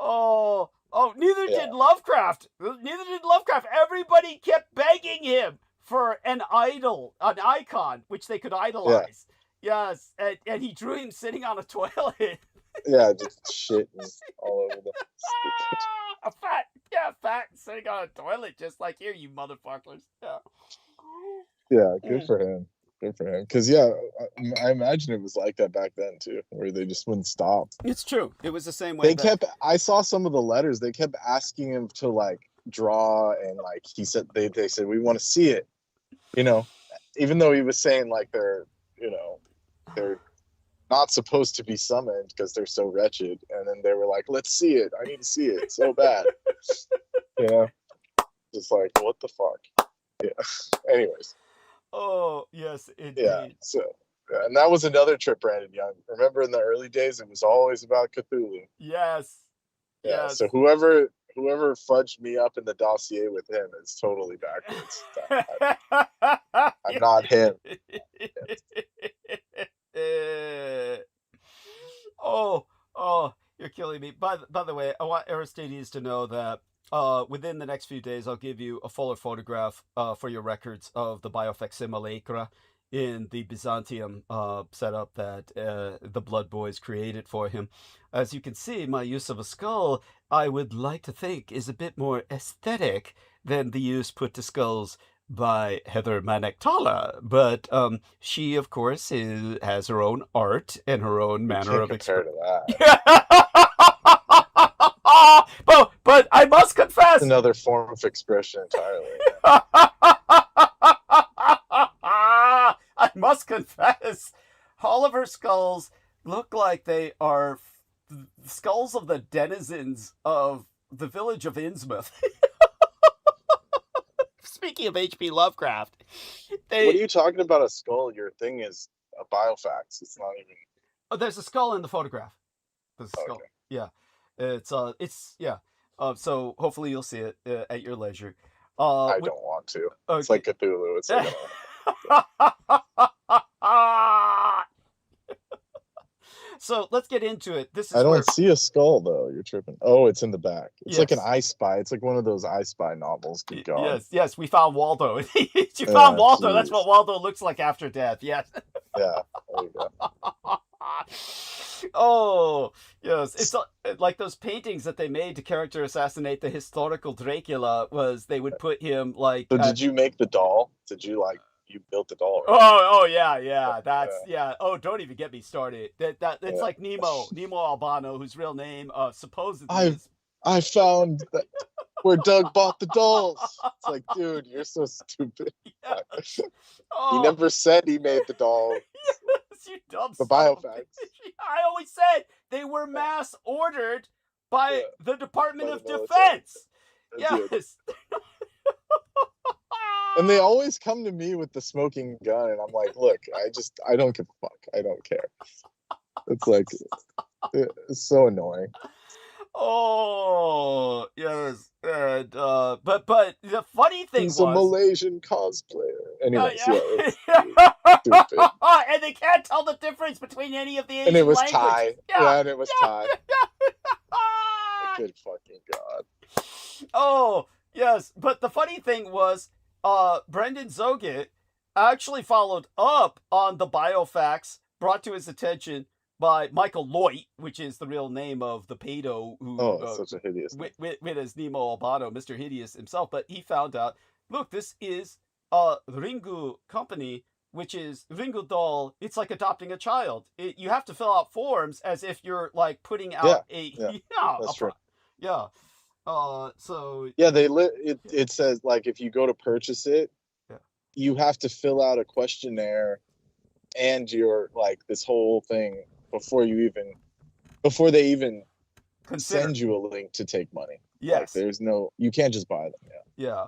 Oh, neither did Lovecraft. Neither did Lovecraft. Everybody kept begging him for an idol, an icon, which they could idolize. Yeah. Yes, and he drew him sitting on a toilet. Yeah, just shitting all over the stupid. Fat, sitting on a toilet, just like here, you motherfuckers. Yeah. Yeah, good for him. Good for him. Because, yeah, I imagine it was like that back then, too, where they just wouldn't stop. It's true. It was the same way. I saw some of the letters. They kept asking him to, like, draw, and, like, he said, they said, we want to see it. You know, even though he was saying, like, they're not supposed to be summoned because they're so wretched. And then they were like, let's see it. I need to see it so bad. You know? Just like, what the fuck? Yeah. Anyways. Oh, yes, indeed. Yeah. So, and that was another trip, Brandon Young. Remember in the early days, it was always about Cthulhu. Yes. Yeah. Yes. So whoever fudged me up in the dossier with him is totally backwards. I'm not him. Oh, you're killing me. By the way, I want Aristides to know that within the next few days, I'll give you a fuller photograph for your records of the biofacsimile in the Byzantium setup that the Blood Boys created for him. As you can see, my use of a skull, I would like to think, is a bit more aesthetic than the use put to skulls by Heather Maniktala, but she, of course, has her own art and her own manner of expression. To that. but I must confess, it's another form of expression entirely. I must confess, all of her skulls look like they are skulls of the denizens of the village of Innsmouth. Speaking of H.P. Lovecraft, what are you talking about? A skull? Your thing is a biofax. It's not even. Oh, there's a skull in the photograph. There's a skull. Okay. Yeah, it's yeah. So hopefully you'll see it at your leisure. I don't want to. Okay. It's like Cthulhu. It's like. So let's get into it. This is I don't see a skull though. You're tripping. Oh, it's in the back. It's like an I Spy. It's like one of those I Spy novels. Good God. Yes. We found Waldo. You found Waldo. Geez. That's what Waldo looks like after death. Yes. Yeah. There you go. Oh, yes. It's like those paintings that they made to character assassinate the historical Dracula. Was they would put him like. So did you make the doll? Did you like? You built the doll. Right? Oh yeah. That's yeah. Oh, don't even get me started. It's like Nemo Albano, whose real name supposedly is. I found that where Doug bought the dolls. It's like, dude, you're so stupid. Yes. He never said he made the dolls. Yes, you dumb. The biofax. I always said they were mass ordered by the Department of Defense. Yes. And they always come to me with the smoking gun, and I'm like, look, I don't give a fuck. I don't care. It's like, it's so annoying. Oh, yes. And, but the funny thing He's a Malaysian cosplayer. Anyways, stupid. And they can't tell the difference between any of the Asian languages. And it was Thai. Yeah, and it was Thai. Good fucking God. Oh, yes. But the funny thing was, Brendan ẒOGHET actually followed up on the biofax brought to his attention by Michael Loit, which is the real name of the pedo who such a hideous with his Nemo Albano, Mr. Hideous himself. But he found out, look, this is Ringu Company, which is Ringu doll. It's like adopting a child. You have to fill out forms as if you're like putting out that's true. Yeah. So yeah, it says like if you go to purchase it, you have to fill out a questionnaire and your like this whole thing before they even consider. send you a link to take money. Like, Yes. there's no, you can't just buy them. Yeah. Yeah.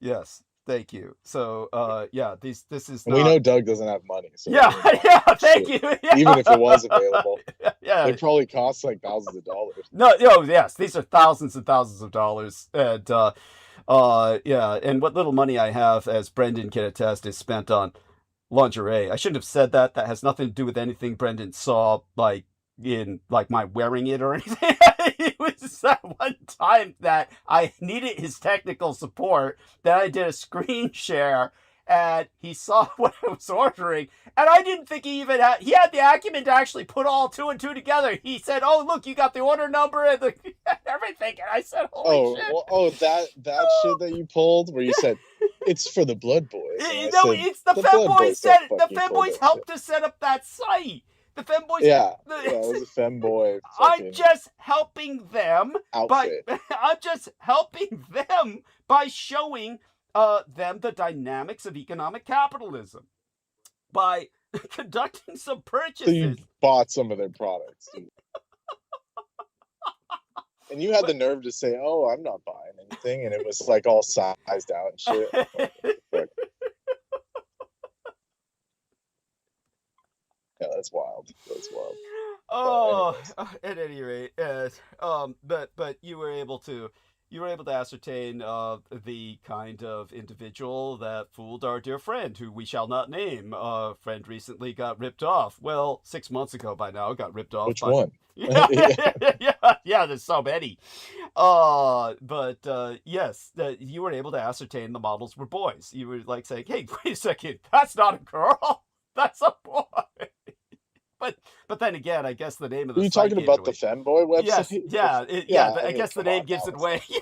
Yes. Thank you. So, yeah, this is And we not. know Doug doesn't have money. So Yeah. we don't Yeah. buy Thank shit. you. Yeah. Even if it was available, Yeah. they probably cost like thousands of dollars. No. Yes. These are thousands and thousands of dollars, and yeah. And what little money I have, as Brendan can attest, is spent on lingerie. I shouldn't have said that. That has nothing to do with anything Brendan saw, like in like my wearing it or anything. It was that one time that I needed his technical support, that I did a screen share, and he saw what I was ordering, and I didn't think he even had the acumen to actually put all 2 and 2 together. He said, "Oh, look, you got the order number and the everything," and I said, "Holy shit!" Well, that shit that you pulled where you said it's for the blood boys. And I No, said, it's the Blood femboys Boys said. don't The fucking pull femboys that helped to set up that site. The femboys. Yeah, it was a femboy I'm just helping them outfit. I'm just helping them by showing them the dynamics of economic capitalism by conducting some So you purchases. bought some of their products. Dude. And you had the nerve to say, "Oh, I'm not buying anything," and it was like all sized out and shit. Like, yeah, that's wild. That's wild. Oh, anyways. at any rate, but you were able to ascertain the kind of individual that fooled our dear friend, who we shall not name. Friend recently got ripped off. Well, 6 months ago by now, got ripped off. Which by... one? Yeah, there's so many. But yes, you were able to ascertain the models were boys. You were like saying, "Hey, wait a second, that's not a girl, that's a boy." But then again, I guess the name of the Are you site talking gave about it the away. femboy website? Yes, yeah. I mean, guess the come name on, gives it Alex. away.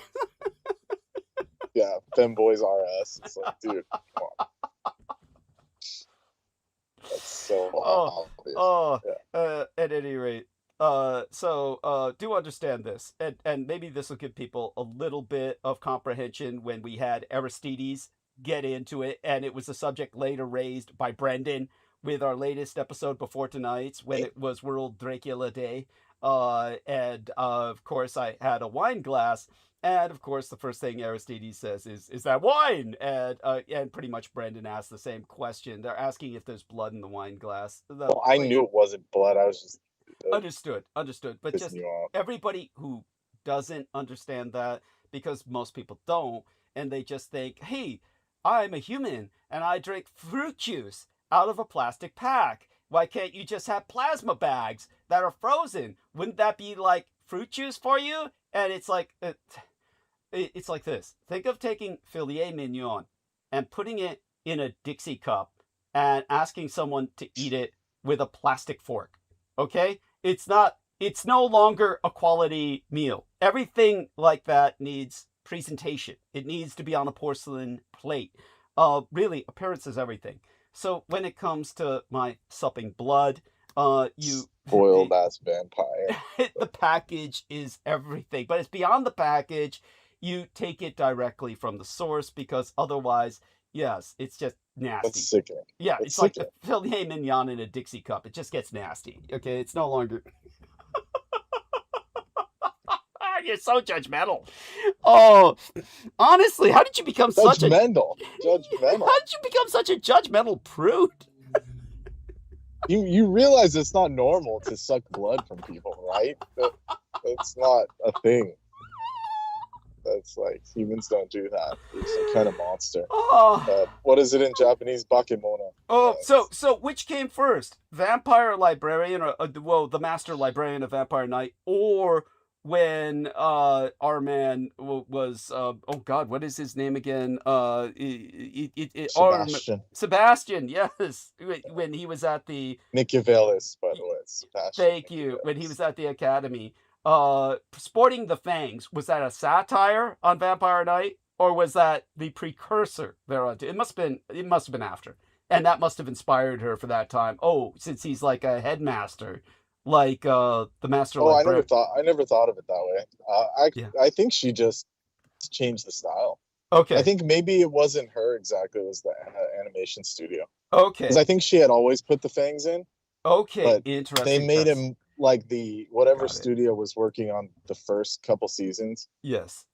Yeah, femboys RS. It's like, dude, come on. That's so obvious. At any rate, so do understand this, and maybe this will give people a little bit of comprehension when we had Aristides get into it, and it was a subject later raised by Brendan with our latest episode before tonight's, when it was World Dracula Day. And of course, I had a wine glass, and of course, the first thing Aristides says is that wine? And pretty much Brendan asked the same question. They're asking if there's blood in the wine glass. Well, I knew it wasn't blood. I was just Understood. But pissing just you off. everybody who doesn't understand that, because most people don't, and they just think, "Hey, I'm a human and I drink fruit juice out of a plastic pack. Why can't you just have plasma bags that are frozen? Wouldn't that be like fruit juice for you?" And it's like this. Think of taking filet mignon and putting it in a Dixie cup and asking someone to eat it with a plastic fork. Okay? It's no longer a quality meal. Everything like that needs presentation. It needs to be on a porcelain plate. Really, appearance is everything. So when it comes to my supping blood, Boiled ass vampire. the package is everything. But it's beyond the package. You take it directly from the source, because otherwise, yes, it's just nasty. That's sickening. Yeah, That's it's like sickening. the filet mignon in a Dixie cup. It just gets nasty. Okay, it's no longer. You're so judgmental. Oh, honestly, how did you become such a Judgmental. how did you become such a judgmental prude? You realize it's not normal to suck blood from people, right? That's not a thing. That's like, humans don't do that. You're some kind of monster. Oh, What is it in Japanese? Bakemono. so which came first, Vampire Librarian, or the Master Librarian of Vampire Knight, or when our man was oh God, what is his name again? Sebastian. Sebastian, yes, when he was at the Michievelis, by the way. It's Sebastian. thank you, when he was at the academy. Sporting the Fangs, was that a satire on Vampire Knight, or was that the precursor thereon? It must have been after, and that must have inspired her for that time. Oh, since he's like a headmaster, like the Master Librarian. I never thought of it that way. I think she just changed the style. Okay. I think maybe it wasn't her exactly. It was the animation studio. Okay. Because I think she had always put the fangs in. Okay. But Interesting. they made him like the whatever Got it. studio was working on the first couple seasons Yes.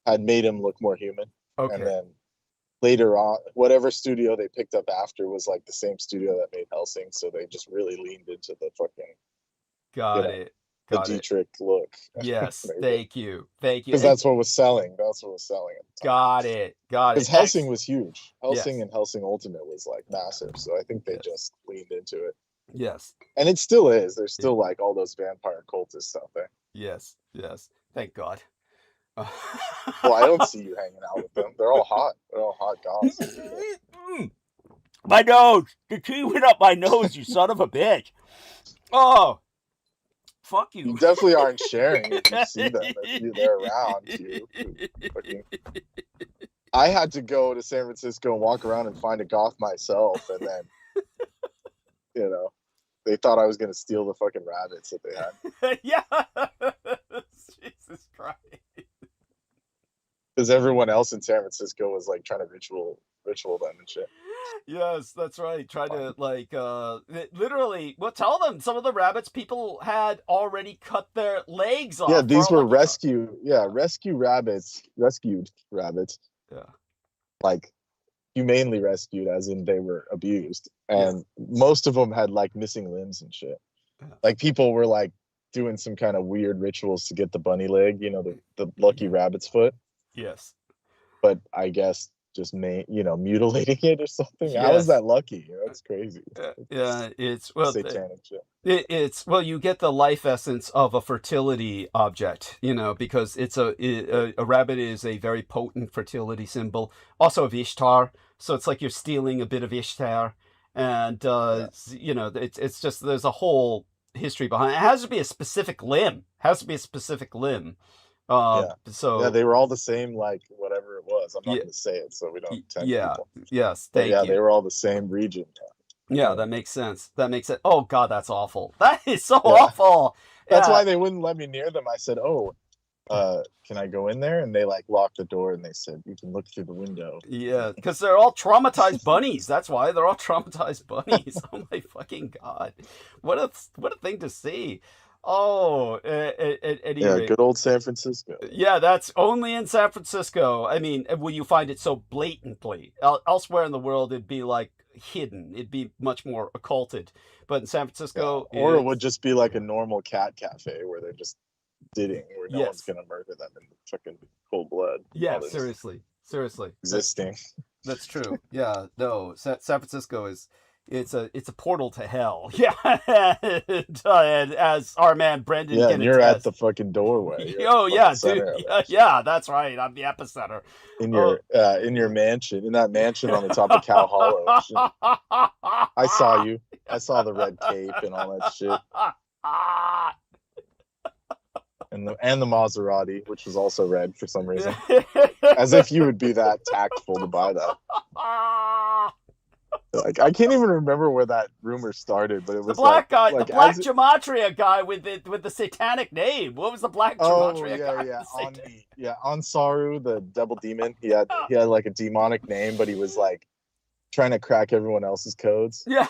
had made him look more human. Okay. And then later on, whatever studio they picked up after was like the same studio that made Helsing, so they just really leaned into the fucking Got it. the Got it. Dietrich look. Yes. Thank you. Thank you. Because that's what was selling. That's what was selling at the time. Got it. Got it. Because Helsing was huge. Yes. Helsing and Helsing Ultimate was like massive. So I think they Yes. just leaned into it. Yes. And it still is. There's still like all those vampire cultists out there. Yes. Yes. Thank God. Well, I don't see you hanging out with them. They're all hot. They're all hot goths. My nose! The tea went up my nose, you son of a bitch! Oh! Fuck you. You definitely aren't sharing if you see them. If they're around you. Fucking... I had to go to San Francisco and walk around and find a goth myself, and then, you know, they thought I was going to steal the fucking rabbits that they had. Yeah! Jesus Christ. Because everyone else in San Francisco was like trying to ritual them and shit. Yes, that's right. Try to like literally. Well, tell them some of the rabbits people had already cut their legs off. Yeah, these for a were lucky dog. rescued rabbits. Yeah. Like humanely rescued, as in they were abused, and most of them had like missing limbs and shit. Yeah. Like people were like doing some kind of weird rituals to get the bunny leg, you know, the lucky rabbit's foot. Yes. But I guess just mutilating it or something. How Yes. is that lucky? You know, it's crazy. Yeah, it's well satanic shit. It's well, you get the life essence of a fertility object, you know, because it's a rabbit is a very potent fertility symbol, also of Ishtar. So it's like you're stealing a bit of Ishtar, and you know, it's just there's a whole history behind it. It has to be a specific limb. So yeah, they were all the same, like whatever it was. I'm not going to say it, so we don't tempt people. Yes, But thank yeah, you. they were all the same region. Yeah, that makes sense. Oh God, that's awful. That is so awful. That's Yeah. why they wouldn't let me near them. I said, can I go in there? And they like locked the door and they said, you can look through the window. Yeah, because they're all traumatized bunnies. That's why they're all traumatized bunnies. Oh my fucking God, what a thing to see. Oh, at any rate. Good old San Francisco. Yeah, that's only in San Francisco. I mean, will you find it so blatantly? Elsewhere in the world, it'd be like hidden. It'd be much more occulted. But in San Francisco, Or it would just be like a normal cat cafe where they're just where no Yes. one's gonna murder them in fucking cold blood. Yeah, All this seriously. existing. That's true. Yeah, no, San Francisco is it's a portal to hell. Yeah, and as our man Brendan Yeah, can and you're attest. at the fucking doorway. You're Oh at the yeah, fucking dude. center of it. Yeah, that's right. I'm the epicenter. In your mansion, in that mansion on the top of Cow Hollow. and shit. I saw you. I saw the red cape and all that shit. And the Maserati, which was also red for some reason. As if you would be that tactful to buy that. Like, I can't even remember where that rumor started, but it was The black guy, like the black as- gematria guy with the satanic name. What was the black gematria guy? with the satanic- On Saru, the devil demon. He had like a demonic name, but he was like trying to crack everyone else's codes. Yeah.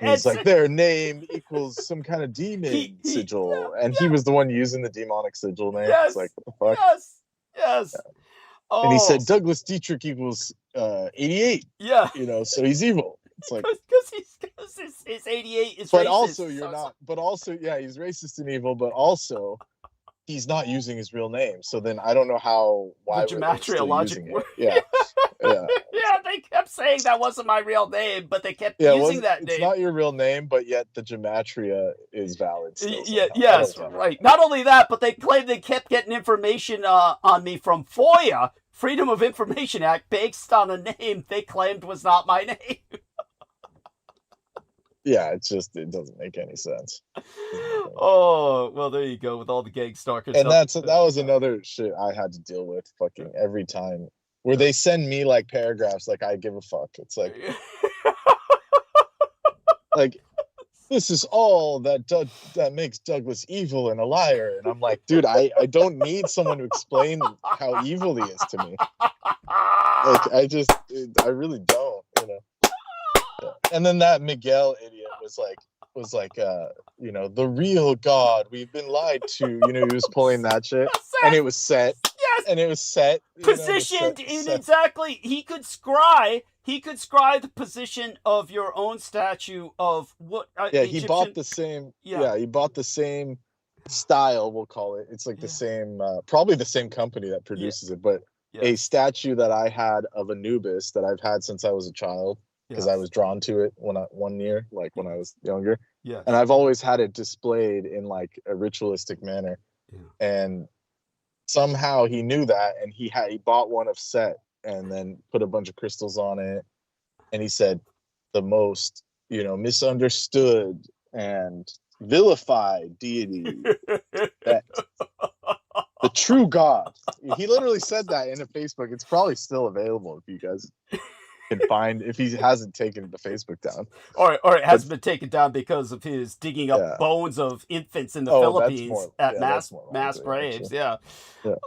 And he's like, their name equals some kind of demon sigil, and he was the one using the demonic sigil name. Yes. It's like, what the fuck? Yes. Oh. And he said Douglas Dietrich equals 88. Yeah. You know, so he's evil. It's like, because his 88 is but racist. also you're not. But also, yeah, he's racist and evil. But also, he's not using his real name. So then I don't know why the were they gematria still logic using it. works. Yeah, yeah. Yeah, they kept saying that wasn't my real name, but they kept Yeah, using that it's name. not your real name, but yet the gematria is valid still. Yeah, somehow. yes, I don't know. right. Not only that, but they claimed they kept getting information on me from FOIA, Freedom of Information Act, based on a name they claimed was not my name. Yeah, it doesn't make any sense. Oh, well, there you go with all the gang stalkers. And that was another shit I had to deal with fucking every time. Where they send me like paragraphs like I give a fuck. It's like like this is all that makes Douglas evil and a liar. And I'm like, dude, I don't need someone to explain how evil he is to me. Like I really don't, you know. Yeah. And then that Miguel idiot was like, the real God. We've been lied to. He was pulling that shit, and it was set. Yes. And it was set. Positioned in exactly. He could scry the position of your own statue of what? Yeah, Egyptian... he bought the same. Yeah. He bought the same style. We'll call it. It's like the same, probably the same company that produces it, but a statue that I had of Anubis that I've had since I was a child because I was drawn to it when I was younger. Yeah. And I've always had it displayed in like a ritualistic manner. Yeah. And somehow he knew that, and he bought one of Set and then put a bunch of crystals on it. And he said, the most, misunderstood and vilified deity, that the true God. He literally said that in a Facebook. It's probably still available if you guys can find, if he hasn't taken the Facebook down. Or it hasn't been taken down because of his digging up bones of infants in the Philippines at mass graves. Yeah.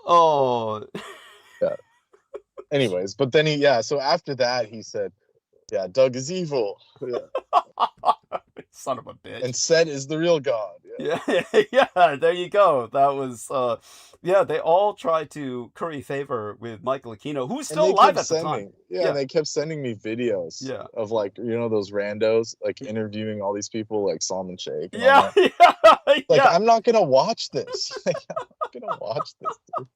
Oh. Yeah. Anyways, but then so after that he said, Doug is evil. Yeah. Son of a bitch. And Set is the real God. Yeah, there you go. That was, they all tried to curry favor with Michael Aquino, who's still alive at the time. Yeah, and they kept sending me videos of like, those randos, like interviewing all these people like Salman Sheikh. I'm not going to watch this. I'm not going to watch this, dude.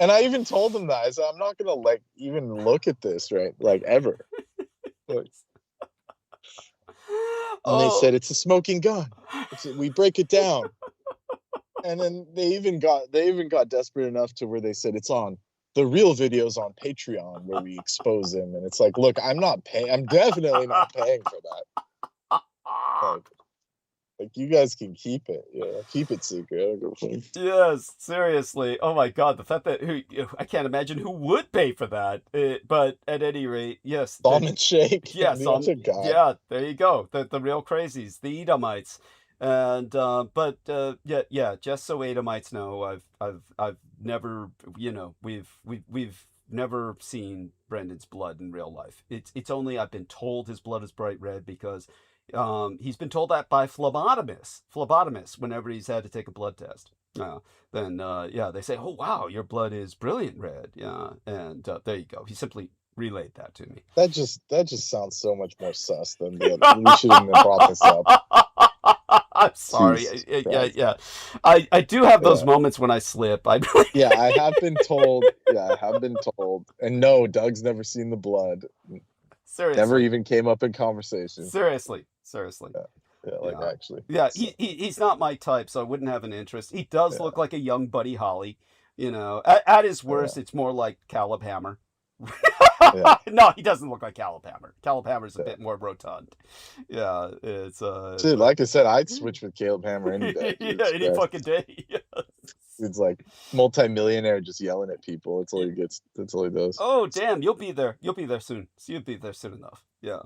And I even told them that. I said, I'm not going to like even look at this, right? Like ever. And they said, it's a smoking gun. We break it down. And then they even got desperate enough to where they said it's on the real videos on Patreon where we expose him. And it's like, look, I'm definitely not paying for that. Like you guys can keep it. Keep it secret. Yes, seriously. Oh my God, the fact that I can't imagine who would pay for that. But at any rate, yes. Salman Sheikh. Yeah, there you go. The real crazies, the Edomites. And just so Edomites know, I've never, we've never seen Brendan's blood in real life. It's only I've been told his blood is bright red because he's been told that by phlebotomists whenever he's had to take a blood test. They say, oh wow, your blood is brilliant red. And there you go. He simply relayed that to me. That just sounds so much more sus than the other. We shouldn't have brought this up. I'm sorry. I do have those moments when I slip. I have been told. And no, Doug's never seen the blood. Seriously. Never even came up in conversation. Seriously. Actually. Yeah, he's not my type, so I wouldn't have an interest. He does look like a young Buddy Holly. At his worst, it's more like Caleb Hammer. No, he doesn't look like Caleb Hammer. Caleb Hammer's a bit more rotund. Yeah, it's dude, like I said, I'd switch with Caleb Hammer any day. Any fucking day. It's like multi-millionaire just yelling at people. That's all he gets. That's all he does. Oh damn, you'll be there. You'll be there soon. So you'll be there soon enough. Yeah.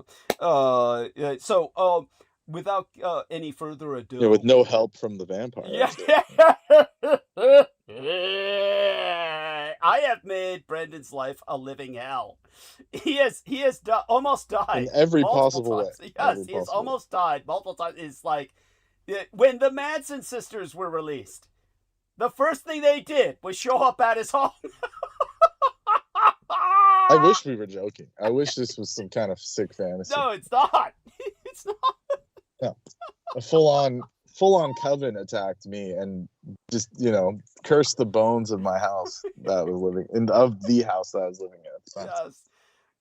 So without any further ado. With no help from the vampire. I have made Brendan's life a living hell. He has almost died in every possible times. way. Yes, he has almost died multiple times. It's like when the Manson sisters were released, the first thing they did was show up at his home. I wish we were joking. I wish this was some kind of sick fantasy. No, it's not. It's not. Yeah. A full-on coven attacked me and just, cursed the bones of my house that I was living in, of the house that I was living in.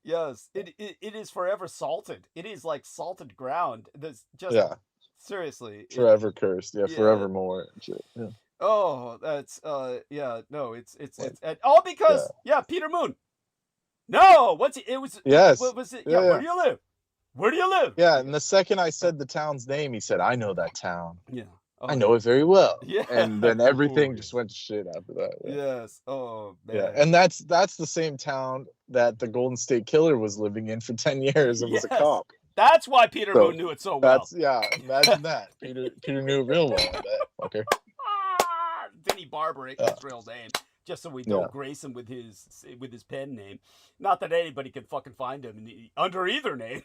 Yes. It is forever salted. It is like salted ground. That's just seriously forever cursed. Yeah, forevermore. Yeah. Oh, that's it's all because Peter Moon. No, what was it? Yeah, where do you live? Where do you live? Yeah, and the second I said the town's name, he said, I know that town. Yeah. I know it very well. Yeah. And then everything just went to shit after that. Yeah. Yes. Oh man. Yeah. And that's the same town that the Golden State Killer was living in for 10 years and was a cop. That's why Peter Moon knew it so well. Imagine that. Peter knew it real well, that fucker. Vinnie Barbaric, his real name. Just so we don't grace him with his pen name. Not that anybody can fucking find him under either name.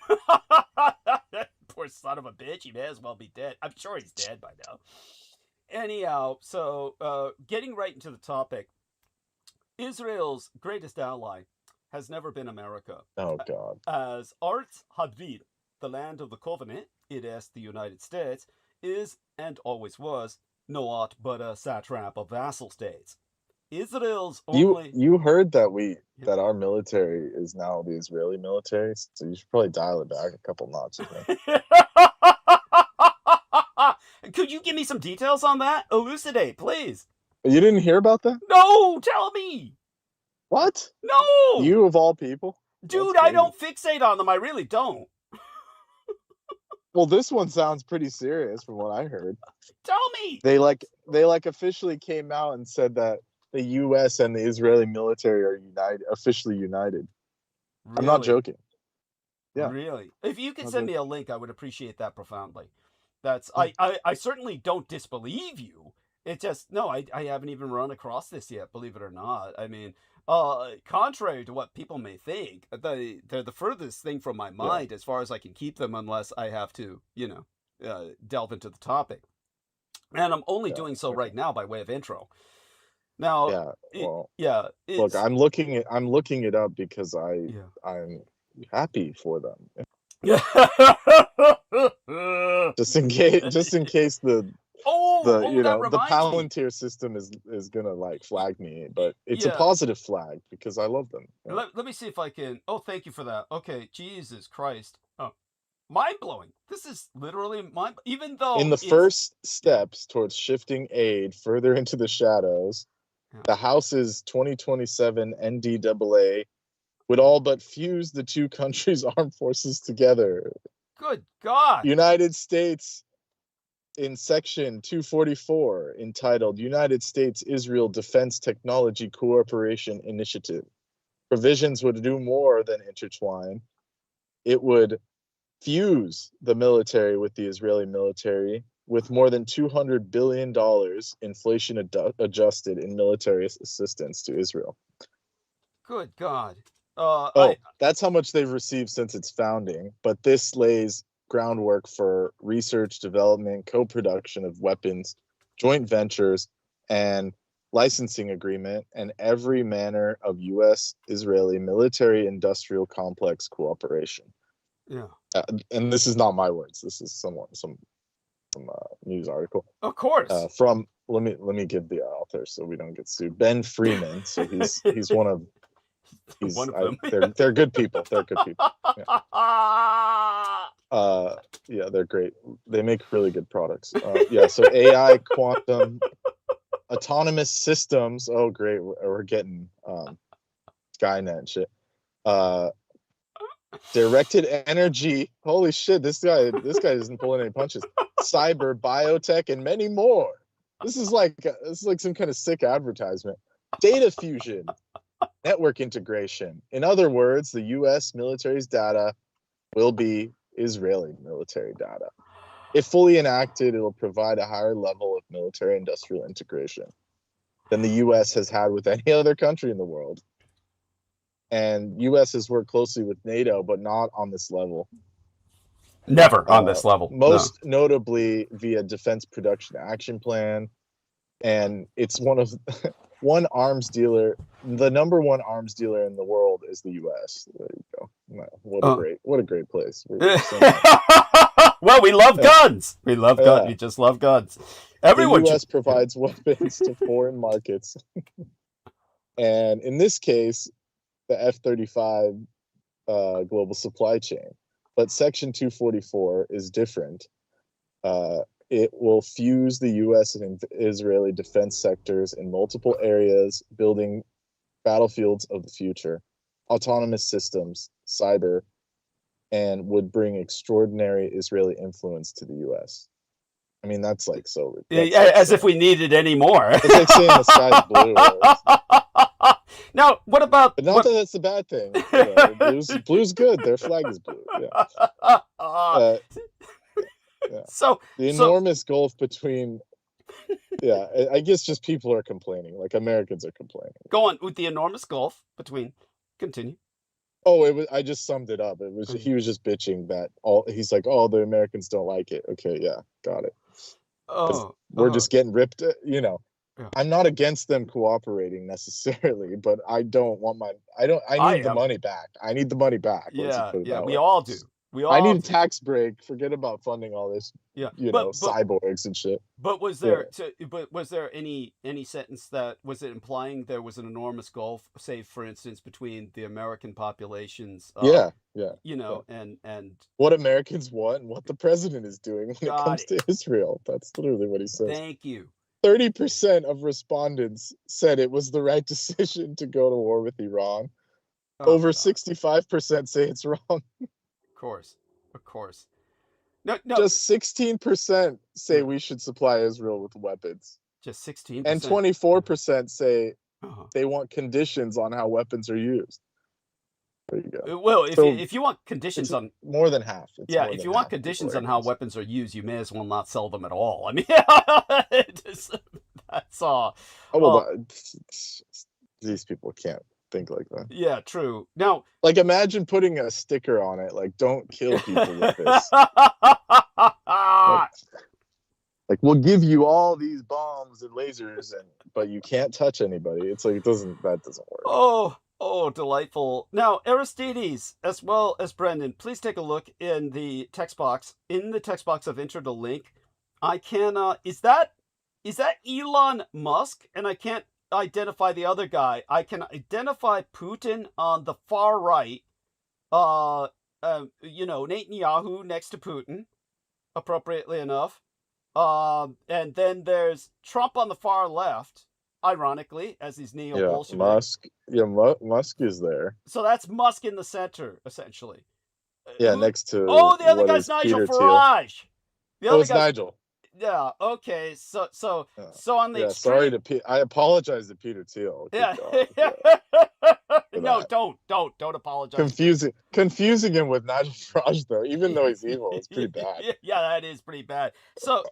Poor son of a bitch. He may as well be dead. I'm sure he's dead by now. Anyhow, so getting right into the topic, Israel's greatest ally has never been America. Oh, God. As Arts Hadvid, the land of the covenant, it is the United States, is and always was no aught but a satrap of vassal states. Israel's only... You heard that that our military is now the Israeli military, so you should probably dial it back a couple notches, man. Could you give me some details on that? Elucidate, please. You didn't hear about that? No, tell me. What? No. You of all people? Dude, I don't fixate on them. I really don't. Well, this one sounds pretty serious from what I heard. Tell me. They officially came out and said that the U.S. and the Israeli military are officially united. Really? I'm not joking. Yeah. Really? If you could send me a link, I would appreciate that profoundly. I certainly don't disbelieve you. It's just, no, I haven't even run across this yet, believe it or not. I mean, contrary to what people may think, they're the furthest thing from my mind as far as I can keep them unless I have to, delve into the topic. And I'm only doing so right now by way of intro. Now, look, I'm looking it up because I'm happy for them. just in case the Palantir system is gonna like flag me, but it's a positive flag because I love them. Yeah. Let me see if I can. Oh, thank you for that. Okay, Jesus Christ. Oh, mind blowing. This is literally even though in the first steps towards shifting aid further into the shadows, the House's 2027 NDAA would all but fuse the two countries' armed forces together. Good God. United States in Section 244, entitled United States-Israel Defense Technology Cooperation Initiative. Provisions would do more than intertwine. It would fuse the military with the Israeli military with more than $200 billion inflation adjusted in military assistance to Israel. Good God. That's how much they've received since its founding, but this lays groundwork for research, development, co-production of weapons, joint ventures, and licensing agreement, and every manner of U.S.-Israeli military-industrial complex cooperation. Yeah. And this is not my words. This is some news article. Of course. From let me give the author so we don't get sued. Ben Freeman. So he's one of them. They're good people. They're good people. Yeah. They're great. They make really good products. So AI, quantum, autonomous systems. Oh, great. We're getting Skynet and shit. Directed energy. Holy shit, this guy isn't pulling any punches. Cyber, biotech, and many more. This is like some kind of sick advertisement. Data fusion, network integration. In other words, the U.S. military's data will be Israeli military data. If fully enacted, it will provide a higher level of military industrial integration than the U.S. has had with any other country in the world. And U.S. has worked closely with NATO, but not on this level. Never on this level. Most notably via Defense Production Action Plan. And it's one arms dealer. The number one arms dealer in the world is the U.S. There you go. What a great place. Well, we love guns. We love guns. We just love guns. Everyone. The U.S. provides weapons to foreign markets. And in this case, the F-35 global supply chain. But Section 244 is different. It will fuse the U.S. and Israeli defense sectors in multiple areas, building battlefields of the future, autonomous systems, cyber, and would bring extraordinary Israeli influence to the U.S. I mean, that's like so. As if we needed any more. It's like saying the sky's blue. Now, what about? But not that that's a bad thing. Blue's good. Their flag is blue. Yeah. So the enormous gulf between. Yeah, I guess just people are complaining. Like Americans are complaining. Go on with the enormous gulf between. Continue. Oh, it was. I just summed it up. It was. He was just bitching that he's like, oh, the Americans don't like it. Okay, yeah, got it. We're just getting ripped. Yeah. I'm not against them cooperating necessarily, but I don't want I need the money back. I need the money back. Yeah, we all do. I need a tax break. Forget about funding all this. Yeah, cyborgs and shit. But was there any sentence that was it implying there was an enormous gulf, say for instance, between the American populations? And what Americans want and what the president is doing when it comes to Israel. That's literally what he says. Thank you. 30% of respondents said it was the right decision to go to war with Iran. Over 65% say it's wrong. Of course. No. Just 16% say we should supply Israel with weapons. Just 16%. And 24% say they want conditions on how weapons are used. There you go. Well, if you want conditions on more than half. If you want conditions on how weapons are used, you may as well not sell them at all. I mean, that's all. These people can't think like that. Yeah, true. Now, like, imagine putting a sticker on it, like, don't kill people with this. like, we'll give you all these bombs and lasers, but you can't touch anybody. It's like, that doesn't work. Oh, delightful. Now, Aristides, as well as Brendan, please take a look in the text box. In the text box, I've entered a link. I can, is that Elon Musk? And I can't identify the other guy. I can identify Putin on the far right. Netanyahu next to Putin, appropriately enough. And then there's Trump on the far left. Ironically, as these neo-Bolsheviks. Musk is there. So that's Musk in the center, essentially. Yeah, next to. Oh, the other guy's Nigel Farage. It's Nigel. Yeah. Okay. So on the extreme. Sorry I apologize to Peter Thiel. Yeah. No, don't apologize. Confusing him with Nigel Farage though, even though he's evil, it's pretty bad. Yeah, that is pretty bad. So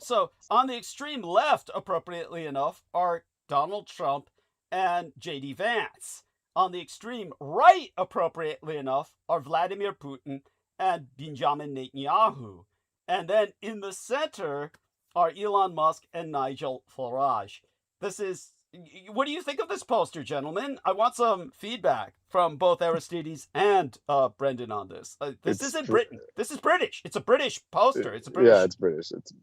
on the extreme left, appropriately enough, are Donald Trump and J.D. Vance. On the extreme right, appropriately enough, are Vladimir Putin and Benjamin Netanyahu. And then in the center are Elon Musk and Nigel Farage. What do you think of this poster, gentlemen? I want some feedback from both Aristides and Brendan on this. This isn't Britain. This is British. It's a British poster. It's British. Yeah, it's British. It's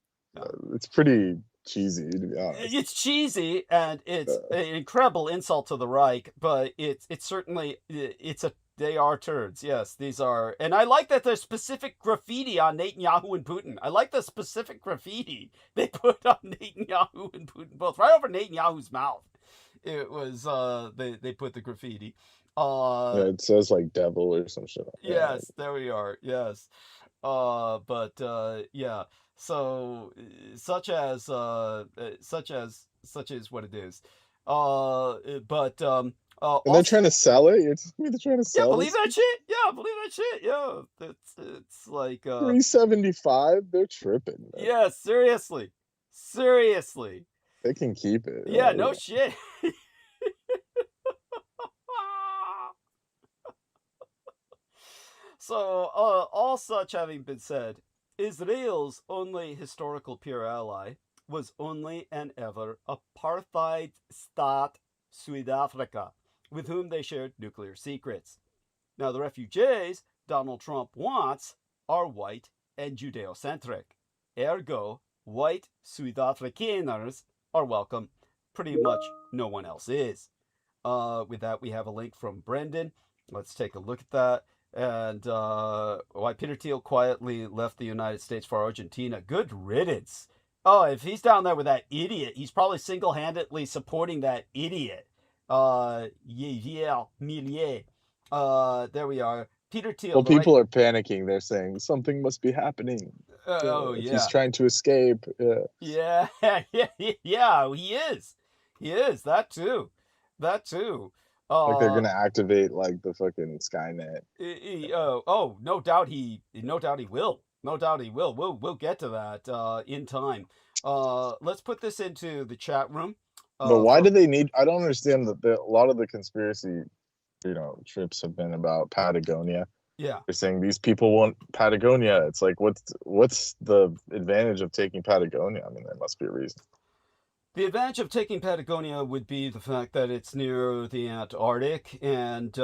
pretty cheesy, to be honest. It's cheesy, and it's an incredible insult to the Reich, but it's certainly, they are turds. Yes, these are. And I like that there's specific graffiti on Netanyahu and Putin. I like the specific graffiti they put on Netanyahu and Putin, both right over Netanyahu's mouth. It was, they put the graffiti. It says like devil or some shit. Yes, there we are. Yes. Yeah. So, such is what it is. And they're trying to sell it. You're telling me they're trying to sell it? Believe that shit. Yeah, believe that shit. Yeah, it's like $375. They're tripping. Man. Yeah, seriously. They can keep it. Yeah, no shit. So, all such having been said, Israel's only historical peer ally was only and ever apartheid state South Africa, with whom they shared nuclear secrets. Now, the refugees Donald Trump wants are white and Judeo-centric. Ergo, white South Afrikaners are welcome. Pretty much no one else is. With that, we have a link from Brendan. Let's take a look at that. And why Peter Thiel quietly left the United States for Argentina. Good riddance. Oh, if he's down there with that idiot, he's probably single-handedly supporting that idiot. There we are. Peter Thiel. Well, people are panicking. They're saying something must be happening. Yeah. He's trying to escape. Yeah, he is. He is. That too. Like they're gonna activate like the fucking Skynet. No doubt he will. We'll get to that in time. Let's put this into the chat room. But why do they need? I don't understand that a lot of the conspiracy trips have been about Patagonia. Yeah. They're saying these people want Patagonia. It's like, what's the advantage of taking Patagonia? I mean, there must be a reason. The advantage of taking Patagonia would be the fact that it's near the Antarctic, and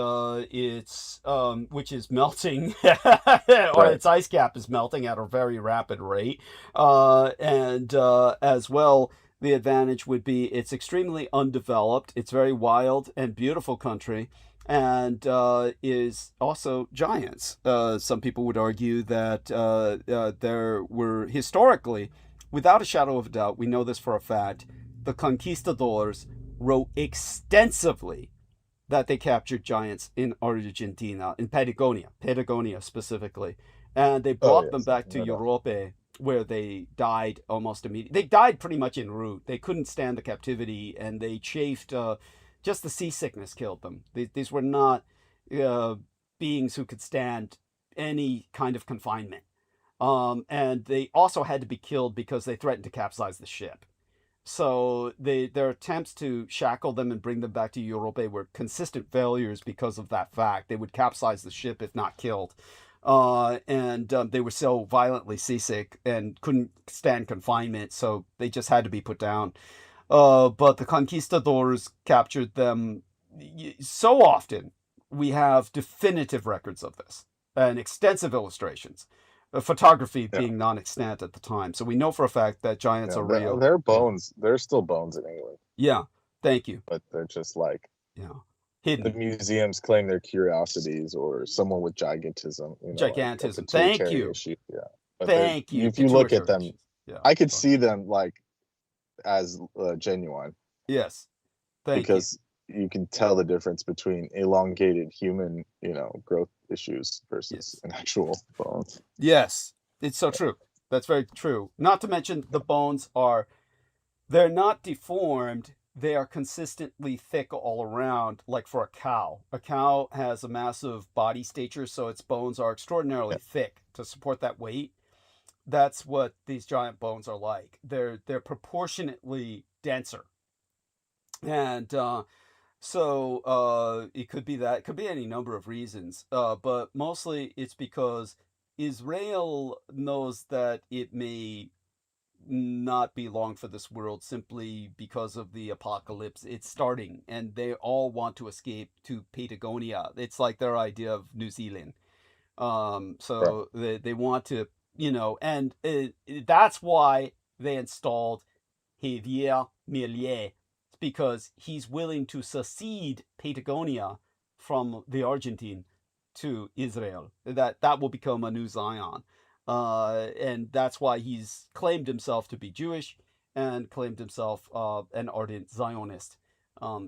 it's which is melting, or its ice cap is melting at a very rapid rate, and as well, the advantage would be it's extremely undeveloped. It's very wild and beautiful country, and is also giants. Some people would argue that there were historically, without a shadow of a doubt, we know this for a fact, the conquistadors wrote extensively that they captured giants in Argentina, in Patagonia specifically. And they brought them back to Europe, where they died almost immediately. They died pretty much en route. They couldn't stand the captivity, and they chafed, just the seasickness killed them. These were not beings who could stand any kind of confinement. And they also had to be killed because they threatened to capsize the ship. So their attempts to shackle them and bring them back to Europe were consistent failures because of that fact. They would capsize the ship if not killed. And they were so violently seasick and couldn't stand confinement, so they just had to be put down. But the conquistadors captured them so often. We have definitive records of this and extensive illustrations. Photography being non-extant at the time. So we know for a fact that giants are real. Their bones, there's still bones in England. Yeah, thank you. But they're just like, hidden. The museums claim they're curiosities, or someone with gigantism. Gigantism. Thank you. Issue. Yeah. But thank you. If you look at them, I could see them like as genuine. Yes. Because you can tell the difference between elongated human, growth issues versus an actual bone. Yes, it's so true. That's very true. Not to mention the bones they're not deformed. They are consistently thick all around, like for a cow. A cow has a massive body stature, so its bones are extraordinarily thick to support that weight. That's what these giant bones are like. They're proportionately denser. And so it could be that. It could be any number of reasons. But mostly it's because Israel knows that it may not be long for this world simply because of the apocalypse. It's starting, and they all want to escape to Patagonia. It's like their idea of New Zealand. So they want to, and that's why they installed Javier Milei, because he's willing to secede Patagonia from the Argentine to Israel. That will become a new Zion. And that's why he's claimed himself to be Jewish and claimed himself an ardent Zionist.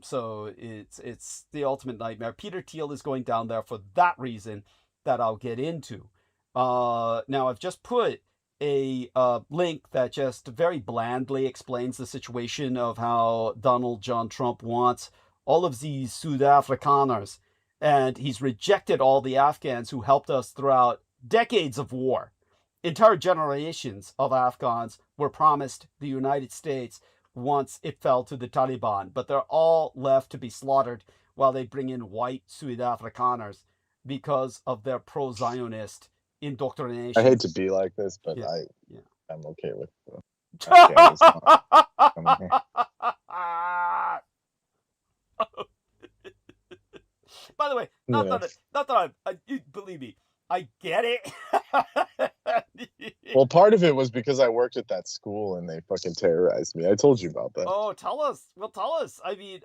So it's the ultimate nightmare. Peter Thiel is going down there for that reason that I'll get into. Now, I've just put a link that just very blandly explains the situation of how Donald John Trump wants all of these Zuid-Afrikaners, and he's rejected all the Afghans who helped us throughout decades of war. Entire generations of Afghans were promised the United States once it fell to the Taliban, but they're all left to be slaughtered while they bring in white Zuid-Afrikaners because of their pro-Zionist indoctrination. I hate to be like this, but I'm okay with By the way, not that believe me, I get it. Well, part of it was because I worked at that school and they fucking terrorized me. I told you about that. Oh, tell us. Well, tell us. I mean,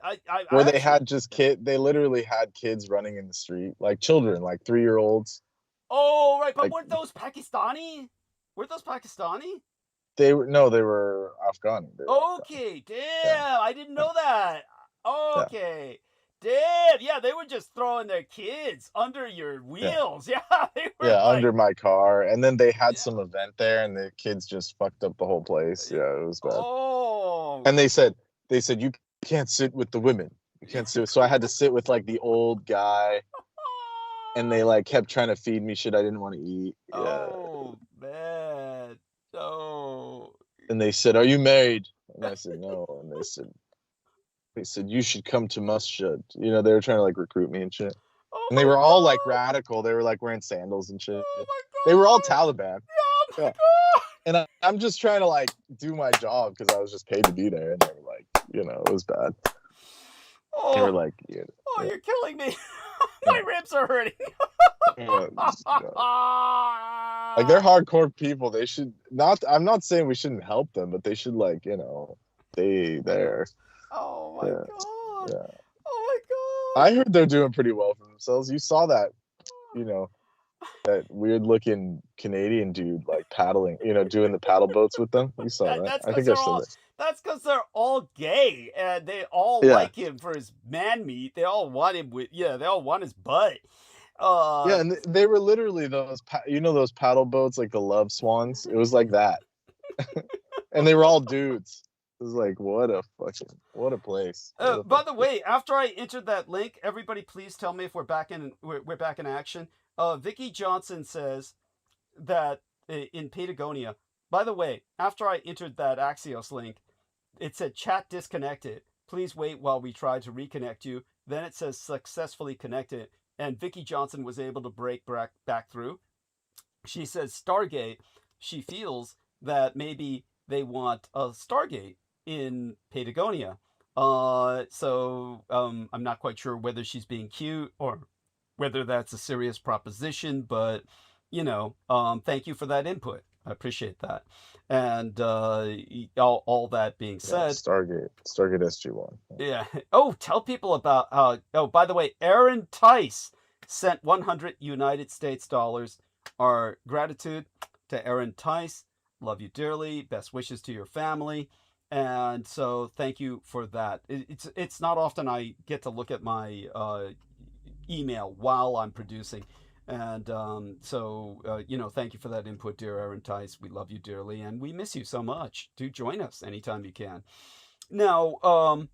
they had just they literally had kids running in the street, like children, like 3-year-olds. Oh, right. But weren't those Pakistani? Weren't those Pakistani? They were Afghani. Okay, damn. I didn't know that. Okay. Damn, yeah, they were just throwing their kids under your wheels. Yeah, they were under my car. And then they had some event there, and the kids just fucked up the whole place. Yeah, it was bad. Oh. And they said you can't sit with the women. You can't sit. So I had to sit with like the old guy, and they like kept trying to feed me shit I didn't want to eat. Yeah. Oh man. Oh. And they said, "Are you married?" And I said, "No." And they said, they said, you should come to MSJID. You know, they were trying to like recruit me and shit. Oh And they my were all like God. radical. They were like wearing sandals and shit. Oh my They were all God. Taliban. Oh my Yeah. God. And I'm just trying to like do my job because I was just paid to be there. And they were like, you know, it was bad. They were Oh, like, yeah, oh, yeah, you're killing me. My ribs are hurting. yeah, just, you know. Like they're hardcore people. They should not. I'm not saying we shouldn't help them, but they should like, you know, stay there. Oh my Yeah, God. yeah. Oh my God. I heard they're doing pretty well for themselves. You saw that, you know, that weird looking Canadian dude like paddling, you know, doing the paddle boats with them. You saw that? That's I because think I saw that. that's because they're all gay and they all Yeah. like him for his man meat. They all want him with, yeah, they all want his butt. Yeah, and they were literally those, you know, those paddle boats, like the Love Swans. It was like that, and they were all dudes. It was like, what a place. By the way, after I entered that link, everybody please tell me if we're back in action. Vicky Johnson says that in Patagonia. By the way, after I entered that Axios link, it said chat disconnected. Please wait while we try to reconnect you. Then it says successfully connected. And Vicky Johnson was able to break back through. She says Stargate. She feels that maybe they want a Stargate in Patagonia. So I'm not quite sure whether she's being cute or whether that's a serious proposition, but you know, thank you for that input. I appreciate that. And all that being Yeah, said, Stargate SG-1. yeah. Oh, tell people about how. Oh, by the way, Aaron Tice sent 100 United States dollars. Our gratitude to Aaron Tice. Love you dearly. Best wishes to your family. And so thank you for that. It's not often I get to look at my email while I'm producing. And so, you know, thank you for that input, dear Aaron Tice. We love you dearly, and we miss you so much. Do join us anytime you can. Now,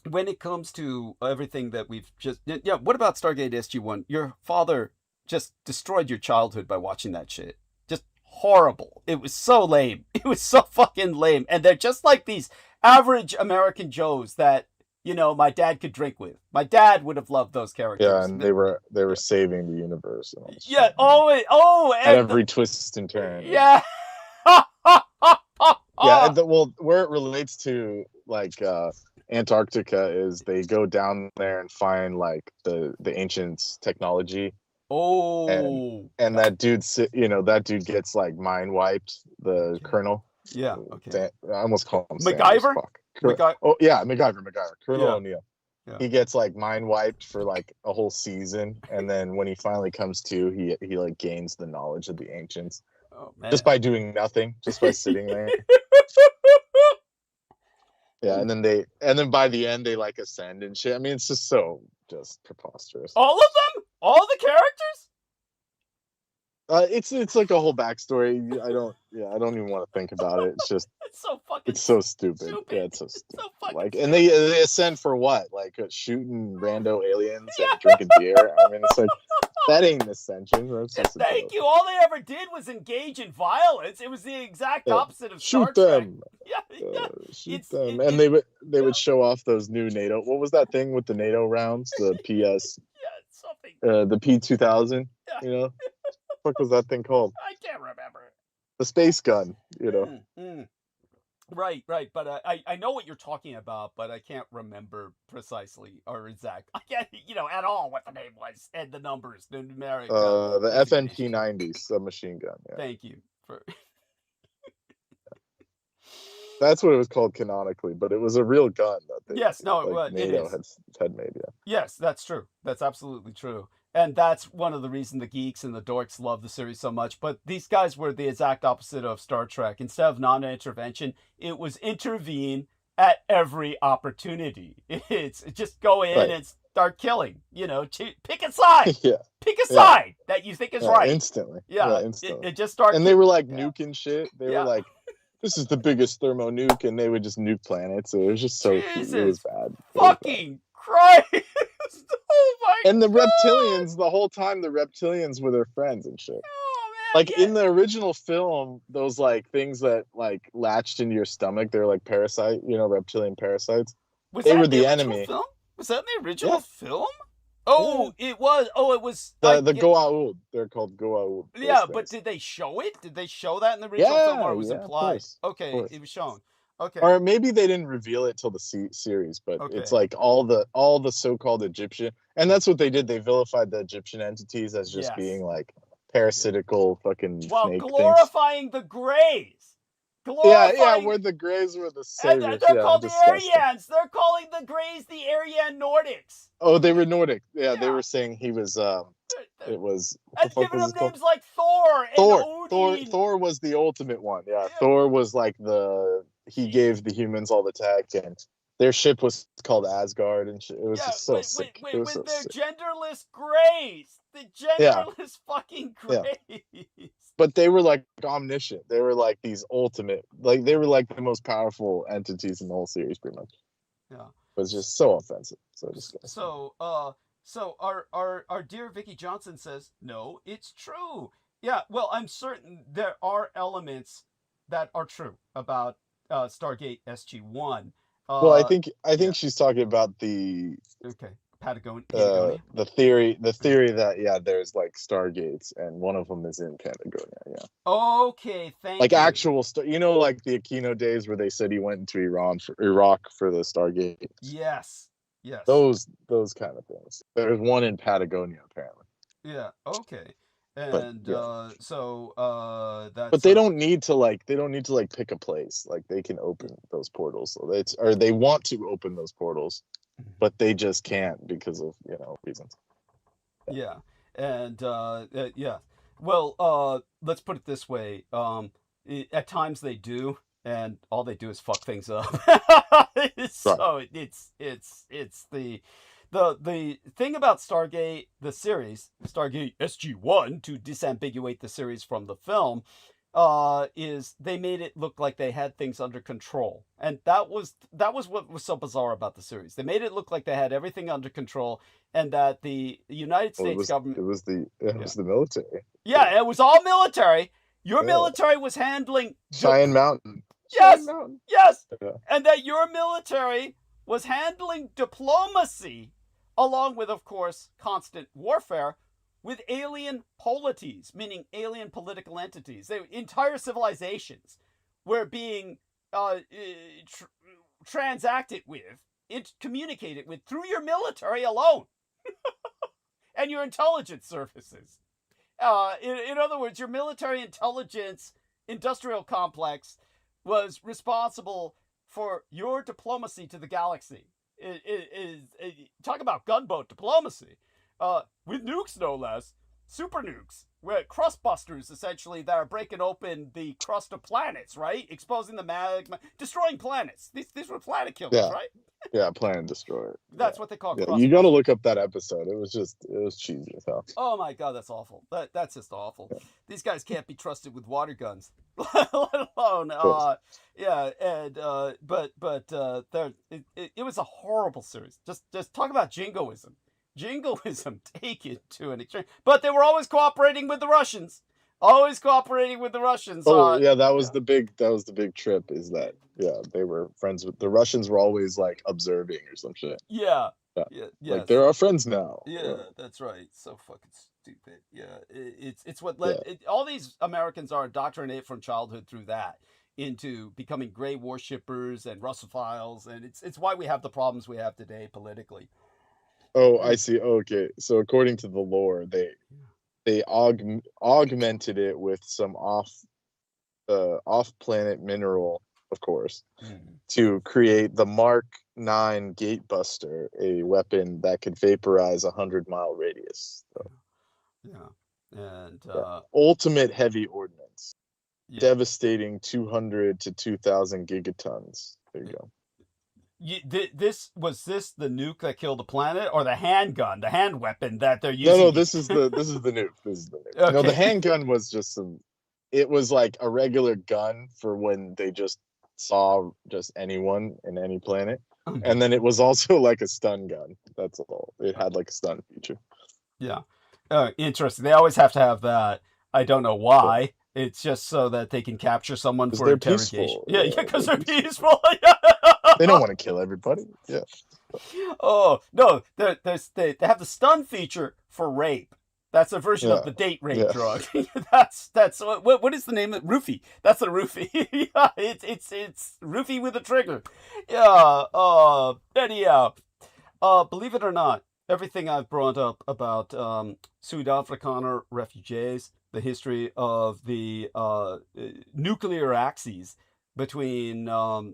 when it comes to everything that we've just... Yeah, what about Stargate SG-1? Your father just destroyed your childhood by watching that shit. Just horrible. It was so lame. It was so fucking lame. And they're just like these average American Joes that, you know, my dad could drink with. My dad would have loved those characters. Yeah, and they were saving the universe. And all this Yeah. shit. And At every twist and turn. Yeah. Yeah, well, where it relates to like Antarctica is they go down there and find like the ancients' technology. Oh. And that dude, you know, that dude gets like mind wiped. The colonel. Yeah. Okay. I almost call him MacGyver. Oh yeah, MacGyver. Colonel Yeah. O'Neill. Yeah. He gets like mind wiped for like a whole season, and then when he finally comes to, he like gains the knowledge of the ancients just by doing nothing, just by sitting there. Yeah, and then by the end they like ascend and shit. I mean, it's just preposterous. All of them? All the characters? It's like a whole backstory. I don't even want to think about it. It's just it's so stupid. Yeah, it's so stupid. So fucking like, and they ascend for what? Like shooting rando aliens and drinking beer. I mean, it's like that ain't an ascension. That's just Thank you. All they ever did was engage in violence. It was the exact opposite of Star shoot Trek. them. Yeah. Shoot them. And they would show off those new NATO. What was that thing with the NATO rounds? The PS. something. The P2000. Yeah. You know, what was that thing called? I can't remember. The space gun. You know. Right. But I know what you're talking about, but I can't remember precisely or exact. I can't, at all what the name was and the numbers, the numeric. The FNP-90 submachine gun. Yeah. Thank you for. That's what it was called canonically, but it was a real gun that NATO had made. Yeah. Yes, that's true. That's absolutely true. And that's one of the reasons the geeks and the dorks love the series so much. But these guys were the exact opposite of Star Trek. Instead of non-intervention, it was intervene at every opportunity. It's just go in and start killing. Pick a side. Yeah. Pick a side that you think is right. Instantly. Yeah. Instantly. It just started. And they were like nuking shit. They were like, this is the biggest thermo nuke, and they would just nuke planets. It was just so Jesus it was bad. Fucking Christ! Oh my! And the God. reptilians, the whole time, the reptilians were their friends and shit. Oh man! Like in the original film, those like things that like latched into your stomach, they're like reptilian parasites. Was They that were in the the original enemy. film? Was that in the original Yeah. film? Oh, it was. Oh, it was. The Goa'uld. They're called Goa'uld. Yeah, but did they show it? Did they show that in the original film, or it was Yeah, of implied? course, Okay, of course. it was shown. Okay. Or maybe they didn't reveal it till the series, but it's Okay. like all the so-called Egyptian, and that's what they did. They vilified the Egyptian entities as just Yes. being like parasitical fucking While snake glorifying the Greys. things. Yeah, Glorifying. where the Greys were the And saviors. they're Yeah, called the disgusting. Aryans. They're calling the Greys the Aryan Nordics. Oh, they were Nordic. Yeah, they Yeah. were saying he was. It was. What And the fuck giving was them it called? names like Thor and Odin. Thor was the ultimate one. Yeah, Thor was like he gave the humans all the tech, and their ship was called Asgard, and shit. It was just so sick. It was so With their sick. genderless Greys. The genderless fucking Greys. But they were like omniscient. They were like these ultimate, like they were like the most powerful entities in the whole series, pretty much. Yeah. It was just so offensive. So disgusting. So our dear Vicky Johnson says, no, it's true. Yeah, well, I'm certain there are elements that are true about Stargate SG-1. Well, I think she's talking about the Patagonia. the theory that there's like stargates, and one of them is in Patagonia. Yeah. Okay, thank you. Like actual like the Aquino days where they said he went into Iraq for the Stargate. Yes. Those kind of things. There's one in Patagonia apparently. Yeah. Okay. And that's. But they don't need to pick a place. Like they can open those portals. So they want to open those portals, but they just can't because of reasons. Yeah. And yeah. Well, let's put it this way. At times they do, and all they do is fuck things up. So it's the thing about Stargate, the series, Stargate SG-1, to disambiguate the series from the film, is they made it look like they had things under control. And that was what was so bizarre about the series. They made it look like they had everything under control, and that the United States government... It was the military. Yeah, it was all military. Your military was handling... Cheyenne Mountain. Yes! Mountain. Yes! Yeah. And that your military was handling diplomacy, along with, of course, constant warfare, with alien polities, meaning alien political entities. Entire civilizations were being transacted with, communicated with, through your military alone. And your intelligence services. In other words, your military intelligence industrial complex was responsible for your diplomacy to the galaxy. Talk about gunboat diplomacy. With nukes, no less. Super nukes. We're crust busters, essentially, that are breaking open the crust of planets, right? Exposing the magma, destroying planets. These were planet killers, right? Yeah, planet destroyer. That's what they call crust You got to busters. look up that episode. It was cheesy as hell. Oh my god, that's awful. That's just awful. Yeah. These guys can't be trusted with water guns, let alone it was a horrible series. Just talk about jingoism. Jingoism taken to an extreme. But they were always cooperating with the Russians. Always cooperating with the Russians. That was the big trip, is that they were friends with the Russians, were always like observing or some shit. Yeah. Like they're our friends now. Yeah, that's right. So fucking stupid. Yeah. It's what led all these Americans are indoctrinated from childhood through that into becoming gray worshippers and Russophiles, and it's why we have the problems we have today politically. Oh, I see. Okay. So according to the lore, they augmented it with some off-planet mineral, of course, to create the Mark 9 Gatebuster, a weapon that could vaporize 100-mile radius. So. Yeah. And ultimate heavy ordnance, devastating 200 to 2,000 gigatons. There you go. Was this the nuke that killed the planet, or the handgun, the hand weapon that they're using? No, this is the nuke. This is the nuke. Okay. No, the handgun was just it was like a regular gun for when they just saw just anyone in any planet. And then it was also like a stun gun. That's all. It had like a stun feature. Yeah. Interesting. They always have to have that. I don't know why. It's just so that they can capture someone 'Cause for they're interrogation. peaceful. Yeah, Yeah, because they're they're peaceful. They don't want to kill everybody. Yeah. Oh no, they have the stun feature for rape. That's a version of Yeah. the date rape Yeah. drug. that's what is the name of roofie? That's a roofie. Yeah, it's roofie with a trigger. Yeah. Anyhow, believe it or not, everything I've brought up about Zuid-Afrikaner refugees, the history of the nuclear axes between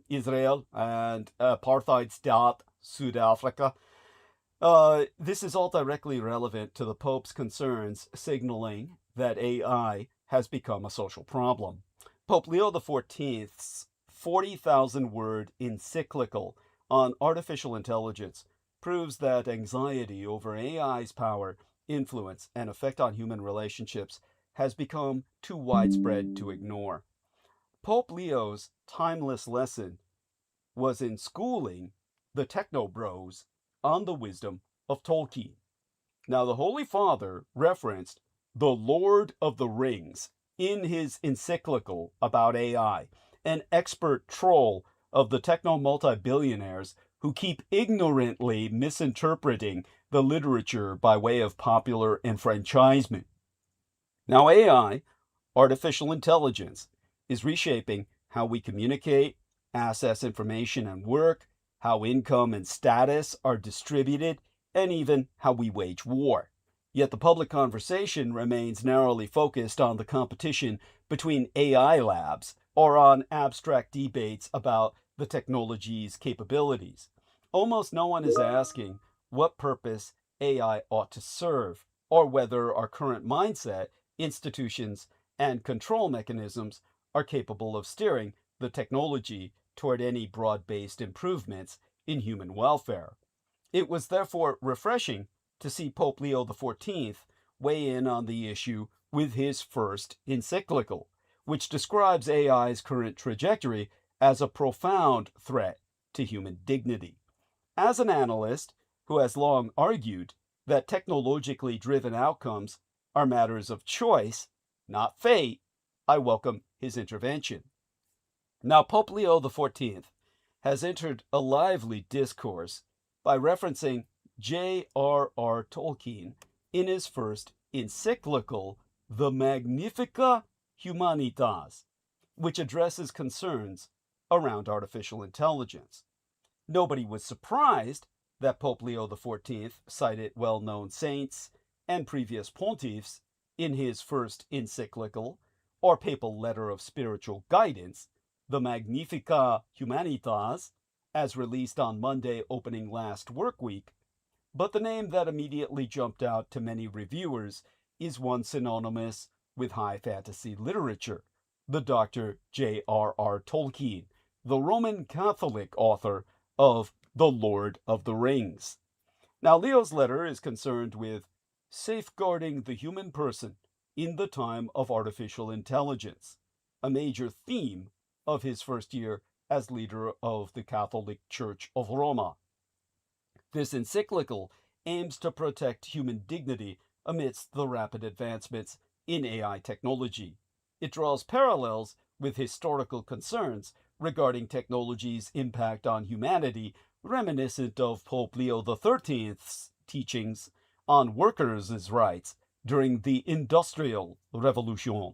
Israel and apartheid state South Africa. This is all directly relevant to the Pope's concerns, signaling that AI has become a social problem. Pope Leo XIV's 40,000-word encyclical on artificial intelligence proves that anxiety over AI's power, influence, and effect on human relationships has become too widespread to ignore. Pope Leo's timeless lesson was in schooling the techno bros on the wisdom of Tolkien. Now, the Holy Father referenced the Lord of the Rings in his encyclical about AI, an expert troll of the techno multi-billionaires who keep ignorantly misinterpreting the literature by way of popular enfranchisement. Now, AI, artificial intelligence, is reshaping how we communicate, access information and work, how income and status are distributed, and even how we wage war. Yet the public conversation remains narrowly focused on the competition between AI labs or on abstract debates about the technology's capabilities. Almost no one is asking what purpose AI ought to serve, or whether our current mindset, institutions, and control mechanisms are capable of steering the technology toward any broad-based improvements in human welfare. It was therefore refreshing to see Pope Leo XIV weigh in on the issue with his first encyclical, which describes AI's current trajectory as a profound threat to human dignity. As an analyst who has long argued that technologically driven outcomes are matters of choice, not fate, I welcome his intervention. Now, Pope Leo XIV has entered a lively discourse by referencing J.R.R. Tolkien in his first encyclical, the Magnificat Humanitas, which addresses concerns around artificial intelligence. Nobody was surprised that Pope Leo XIV cited well-known saints and previous pontiffs in his first encyclical, or papal letter of spiritual guidance, the Magnificat Humanitas, as released on Monday opening last work week, but the name that immediately jumped out to many reviewers is one synonymous with high fantasy literature, the Dr. J.R.R. Tolkien, the Roman Catholic author of The Lord of the Rings. Now, Leo's letter is concerned with safeguarding the human person in the time of artificial intelligence, a major theme of his first year as leader of the Catholic Church of Roma. This encyclical aims to protect human dignity amidst the rapid advancements in AI technology. It draws parallels with historical concerns regarding technology's impact on humanity, reminiscent of Pope Leo XIII's teachings on workers' rights during the Industrial Revolution.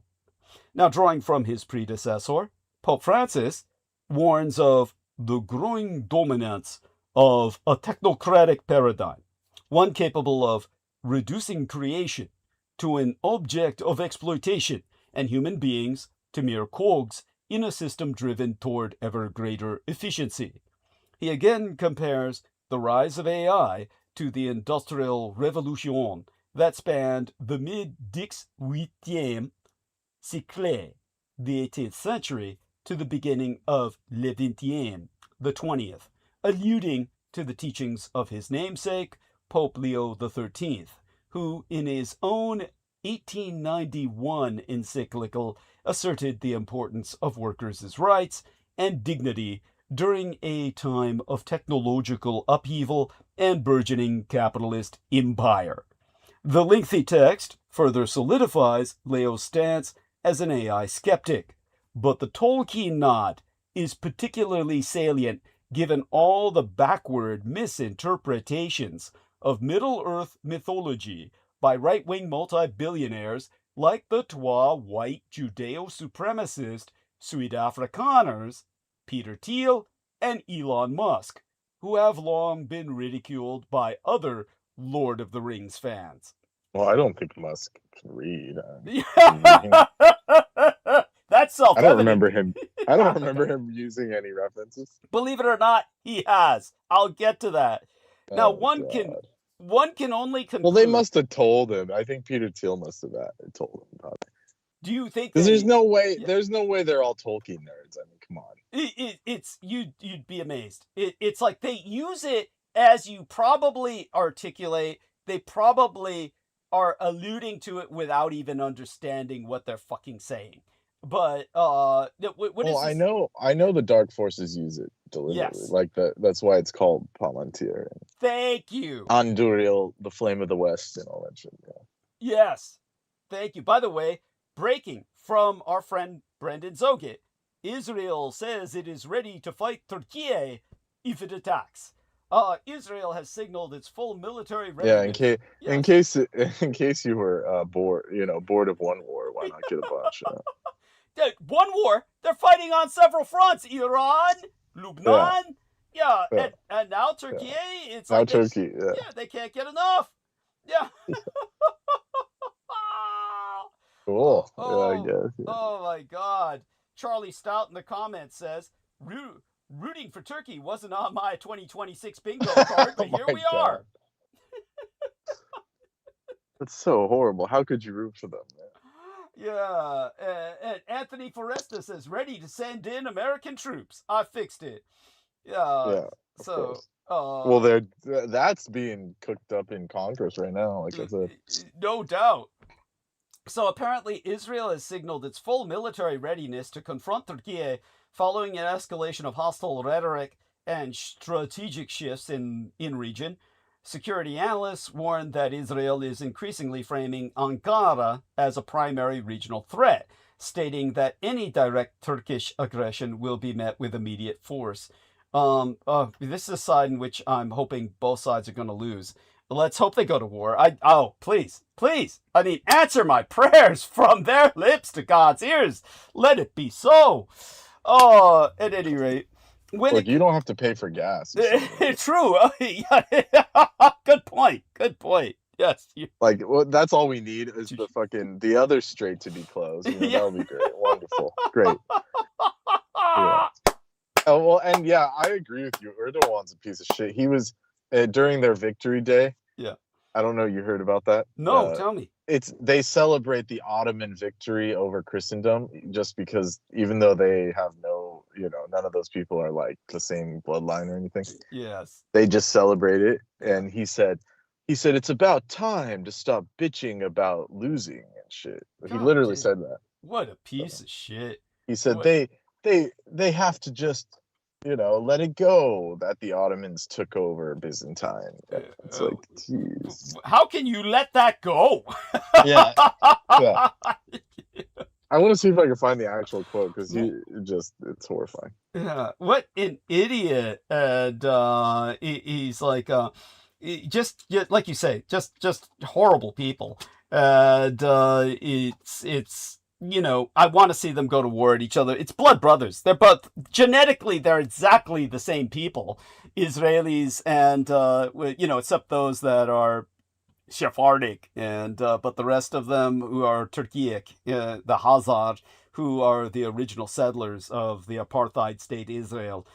Now, drawing from his predecessor, Pope Francis warns of the growing dominance of a technocratic paradigm, one capable of reducing creation to an object of exploitation and human beings to mere cogs in a system driven toward ever greater efficiency. He again compares the rise of AI to the Industrial Revolution that spanned the mid-18e siècle, the 18th century, to the beginning of le 20e, the 20th, alluding to the teachings of his namesake, Pope Leo XIII, who in his own 1891 encyclical asserted the importance of workers' rights and dignity during a time of technological upheaval and burgeoning capitalist empire. The lengthy text further solidifies Leo's stance as an AI skeptic, but the Tolkien nod is particularly salient given all the backward misinterpretations of Middle-earth mythology by right-wing multi-billionaires like the trois white Judeo-supremacist Zuid-Afrikaners, Peter Thiel and Elon Musk, who have long been ridiculed by other Lord of the Rings fans. Well, I don't think Musk can read. That's self-evident. I don't remember him using any references. Believe it or not, he has. I'll get to that. Now, one can only conclude. Well, they must have told him. I think Peter Thiel must have told him probably. Do you think? Because there's no way. Yeah. There's no way they're all Tolkien nerds. I mean, come on. It's you'd be amazed. It's like they use it as you probably articulate. They probably are alluding to it without even understanding what they're fucking saying. But I know the dark forces use it deliberately. Yes. Like that's why it's called Palantir. Thank you. Andúril, the flame of the West, and all that shit. Yeah. Yes. Thank you. By the way, breaking from our friend Brendan ẒOGHET, Israel says it is ready to fight Turkey if it attacks. Israel has signaled its full military readiness. Yeah, in case you were bored of one war, why not get a bunch? One war, they're fighting on several fronts. Iran, Lebanon, and now Turkey. Yeah. It's now like Turkey. They can't get enough. Yeah. Cool. I guess. Yeah. Oh my God. Charlie Stout in the comments says, rooting for Turkey wasn't on my 2026 bingo card, but here we are. That's so horrible. How could you root for them, man? Yeah. And Anthony Foresta says, ready to send in American troops. I fixed it. Yeah. So. Well, that's being cooked up in Congress right now, like I said. No doubt. So apparently Israel has signaled its full military readiness to confront Turkey following an escalation of hostile rhetoric and strategic shifts in region. Security analysts warned that Israel is increasingly framing Ankara as a primary regional threat, stating that any direct Turkish aggression will be met with immediate force. This is a side in which I'm hoping both sides are going to lose. Let's hope they go to war. Please. I mean, answer my prayers from their lips to God's ears. Let it be so. At any rate. Look, you don't have to pay for gas. True. Good point. Yes. That's all we need is the other strait to be closed. That would be great. Wonderful. Great. Yeah. Oh, well, and yeah, I agree with you. Erdogan's a piece of shit. He was during their victory day. Yeah. I don't know. You heard about that? No, tell me. They celebrate the Ottoman victory over Christendom just because even though they have none of those people are like the same bloodline or anything. Yes. They just celebrate it. And he said it's about time to stop bitching about losing and shit. He literally said that. What a piece of shit. He said they have to just let it go that the Ottomans took over Byzantine. It's like, jeez. How can you let that go? Yeah. I want to see if I can find the actual quote because it's horrifying. Yeah, what an idiot! And he's like, just like you say, just horrible people. And it's. I want to see them go to war at each other. It's blood brothers. They're both genetically, they're exactly the same people, Israelis and except those that are Sephardic and but the rest of them who are Turkic, the Hazar, who are the original settlers of the apartheid state Israel.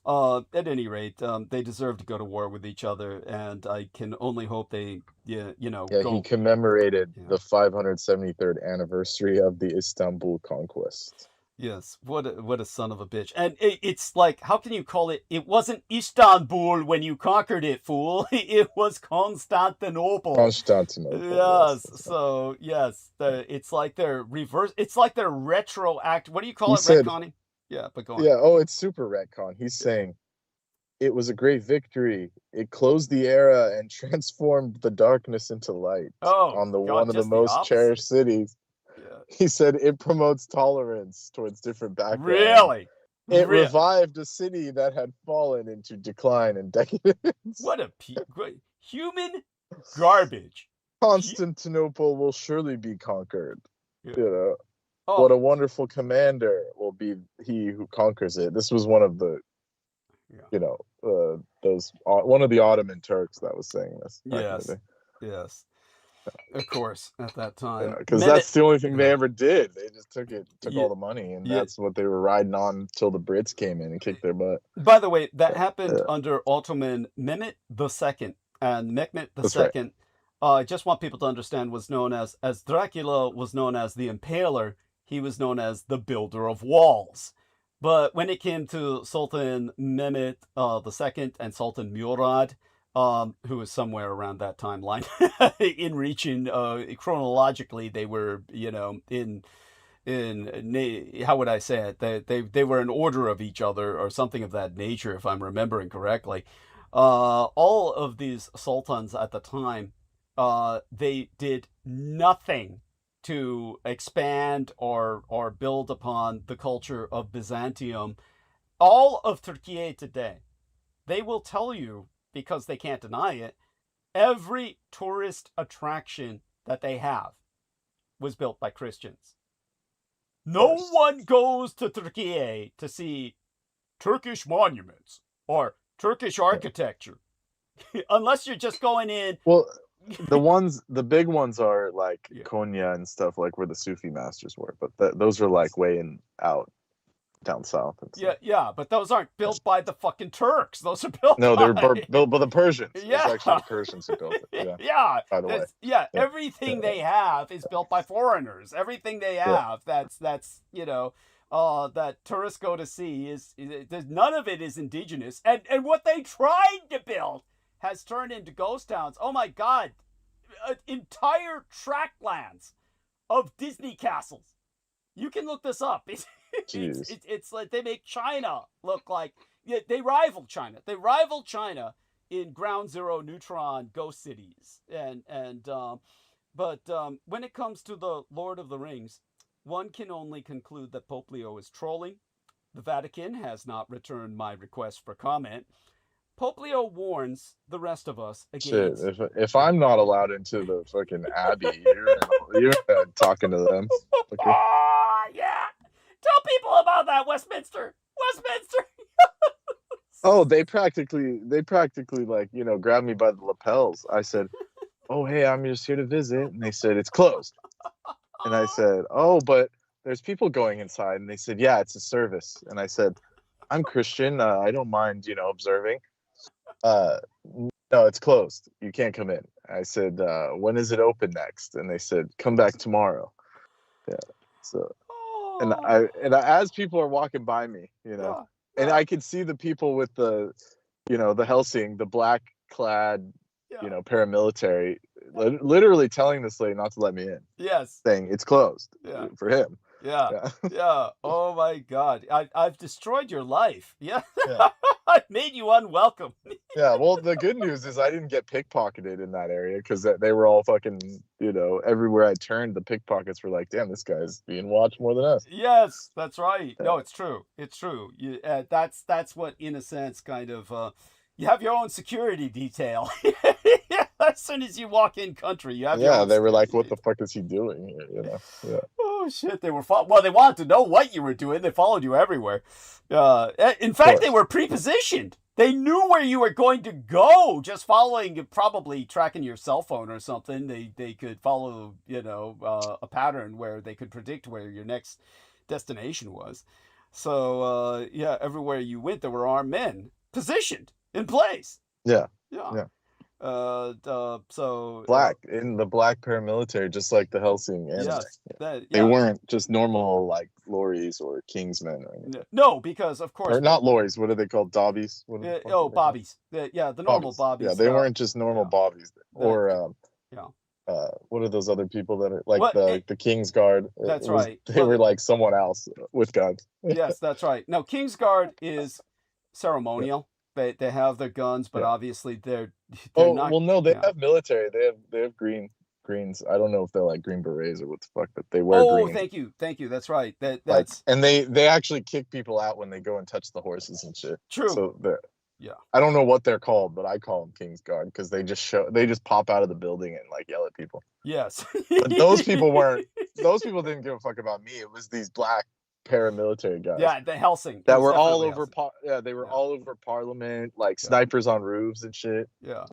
At any rate, they deserve to go to war with each other, and I can only hope they, go. He commemorated the 573rd anniversary of the Istanbul conquest. Yes, what a son of a bitch. And it's like, how can you call it? It wasn't Istanbul when you conquered it, fool. It was Constantinople. Yes. So yes, it's like they're reverse. It's like they're retroact. What do you call it? Retconning. Yeah, but go on. Yeah, it's super retcon. He's saying it was a great victory. It closed the era and transformed the darkness into light on one of the most cherished cities. He said it promotes tolerance towards different backgrounds. Really? It Really? revived a city that had fallen into decline and decadence. What a human garbage. Constantinople will surely be conquered. Yeah. You know, Oh, what a wonderful commander will be he who conquers it. This was one of the, Yeah. you know, one of the Ottoman Turks that was saying this. back in the yes. day. Yes. Of course, at that time. Because that's the only thing they Yeah. ever did. They just took Yeah. all the money, and Yeah. that's what they were riding on until the Brits came in and kicked their butt. By the way, that happened Yeah. under Ottoman Mehmet II. And Mehmet That's right. II, I just want people to understand, was known as Dracula was known as the Impaler, he was known as the Builder of Walls. But when it came to Sultan Mehmet II and Sultan Murad, who was somewhere around that timeline in region, chronologically, they were, you know, in how would I say it? They were in order of each other or something of that nature, if I'm remembering correctly. All of these sultans at the time, they did nothing to expand or build upon the culture of Byzantium. All of Turkey today, they will tell you, because they can't deny it, every tourist attraction that they have was built by Christians. No one goes to Turkey to see Turkish monuments or Turkish architecture, unless you're just going in. Well, the big ones are like Yeah. Konya and stuff, like where the Sufi masters were, but those are like way out down south. And stuff. Yeah, but those aren't built by the fucking Turks. Those are built No, they're by... built by the Persians. Yeah. It's actually the Persians who built it. Yeah. Yeah, By the way. yeah, Yeah. everything they have is built by foreigners. Everything they have, that's you know, that tourists go to see is none of it is indigenous. And what they tried to build has turned into ghost towns. Oh my God, entire tracklands of Disney castles. You can look this up. It's like they make China look like, they rival China. They rival China in ground zero neutron ghost cities. But when it comes to the Lord of the Rings, one can only conclude that Pope Leo is trolling. The Vatican has not returned my request for comment. Pope Leo warns the rest of us against... Shit, if I'm not allowed into the fucking abbey, you're talking to them. Okay. Yeah. Tell people about that, Westminster. Oh, they practically like, you know, grabbed me by the lapels. I said, "Oh, hey, I'm just here to visit," and they said it's closed. And I said, "Oh, but there's people going inside," and they said, "Yeah, it's a service." And I said, "I'm Christian. I don't mind, you know, observing." No, it's closed. You can't come in. I said, "When is it open next?" And they said, "Come back tomorrow." Yeah. So, and as people are walking by me, you know, and I could see the people with the, you know, the Helsing, the black clad, you know, paramilitary, literally telling this lady not to let me in. Yes. Saying it's closed for him. Yeah. Oh my God. I've destroyed your life. Yeah. I've made you unwelcome. Yeah. Well, the good news is I didn't get pickpocketed in that area, because they were all fucking, you know, everywhere I turned, the pickpockets were like, "Damn, this guy's being watched more than us." Yes, that's right. No, it's true. It's true. That's what, in a sense, kind of, you have your own security detail. As soon as you walk in country, you have your own they were like, security "What the fuck is he doing here?" You know. Yeah. Oh shit! They were well. They wanted to know what you were doing. They followed you everywhere. In fact, they were pre-positioned. They knew where you were going to go. Just following, probably tracking your cell phone or something. They could follow, you know, a pattern where they could predict where your next destination was. So yeah, everywhere you went, there were armed men positioned in place. Yeah. So black in the black paramilitary, just like the Helsing. Yes, they weren't just normal like lorries or Kingsmen or anything. No, because of course, or not lorries. What are they called? Dobbies. Bobbies. The normal bobbies. Yeah, they weren't just normal bobbies. Or what are those other people that are like the King's Guard? That's right. They were like someone else with guns. Yes, that's right. No, King's Guard is ceremonial. Yeah. They have their guns, but obviously they're not. Well, no, they have military. They have green. greens. I don't know if they're like Green Berets or what the fuck, but they wear Oh, green. thank you. That's right. Like, That's and they actually kick people out when they go and touch the horses and shit. true. So Yeah. I don't know what they're called, but I call them King's Guard because they just pop out of the building and like yell at people. Yes. But those people didn't give a fuck about me. It was these black paramilitary guys. Yeah, the Helsing. That It was were all definitely over Helsing. they were Yeah. all over Parliament, like Yeah. snipers on roofs and shit. Yeah.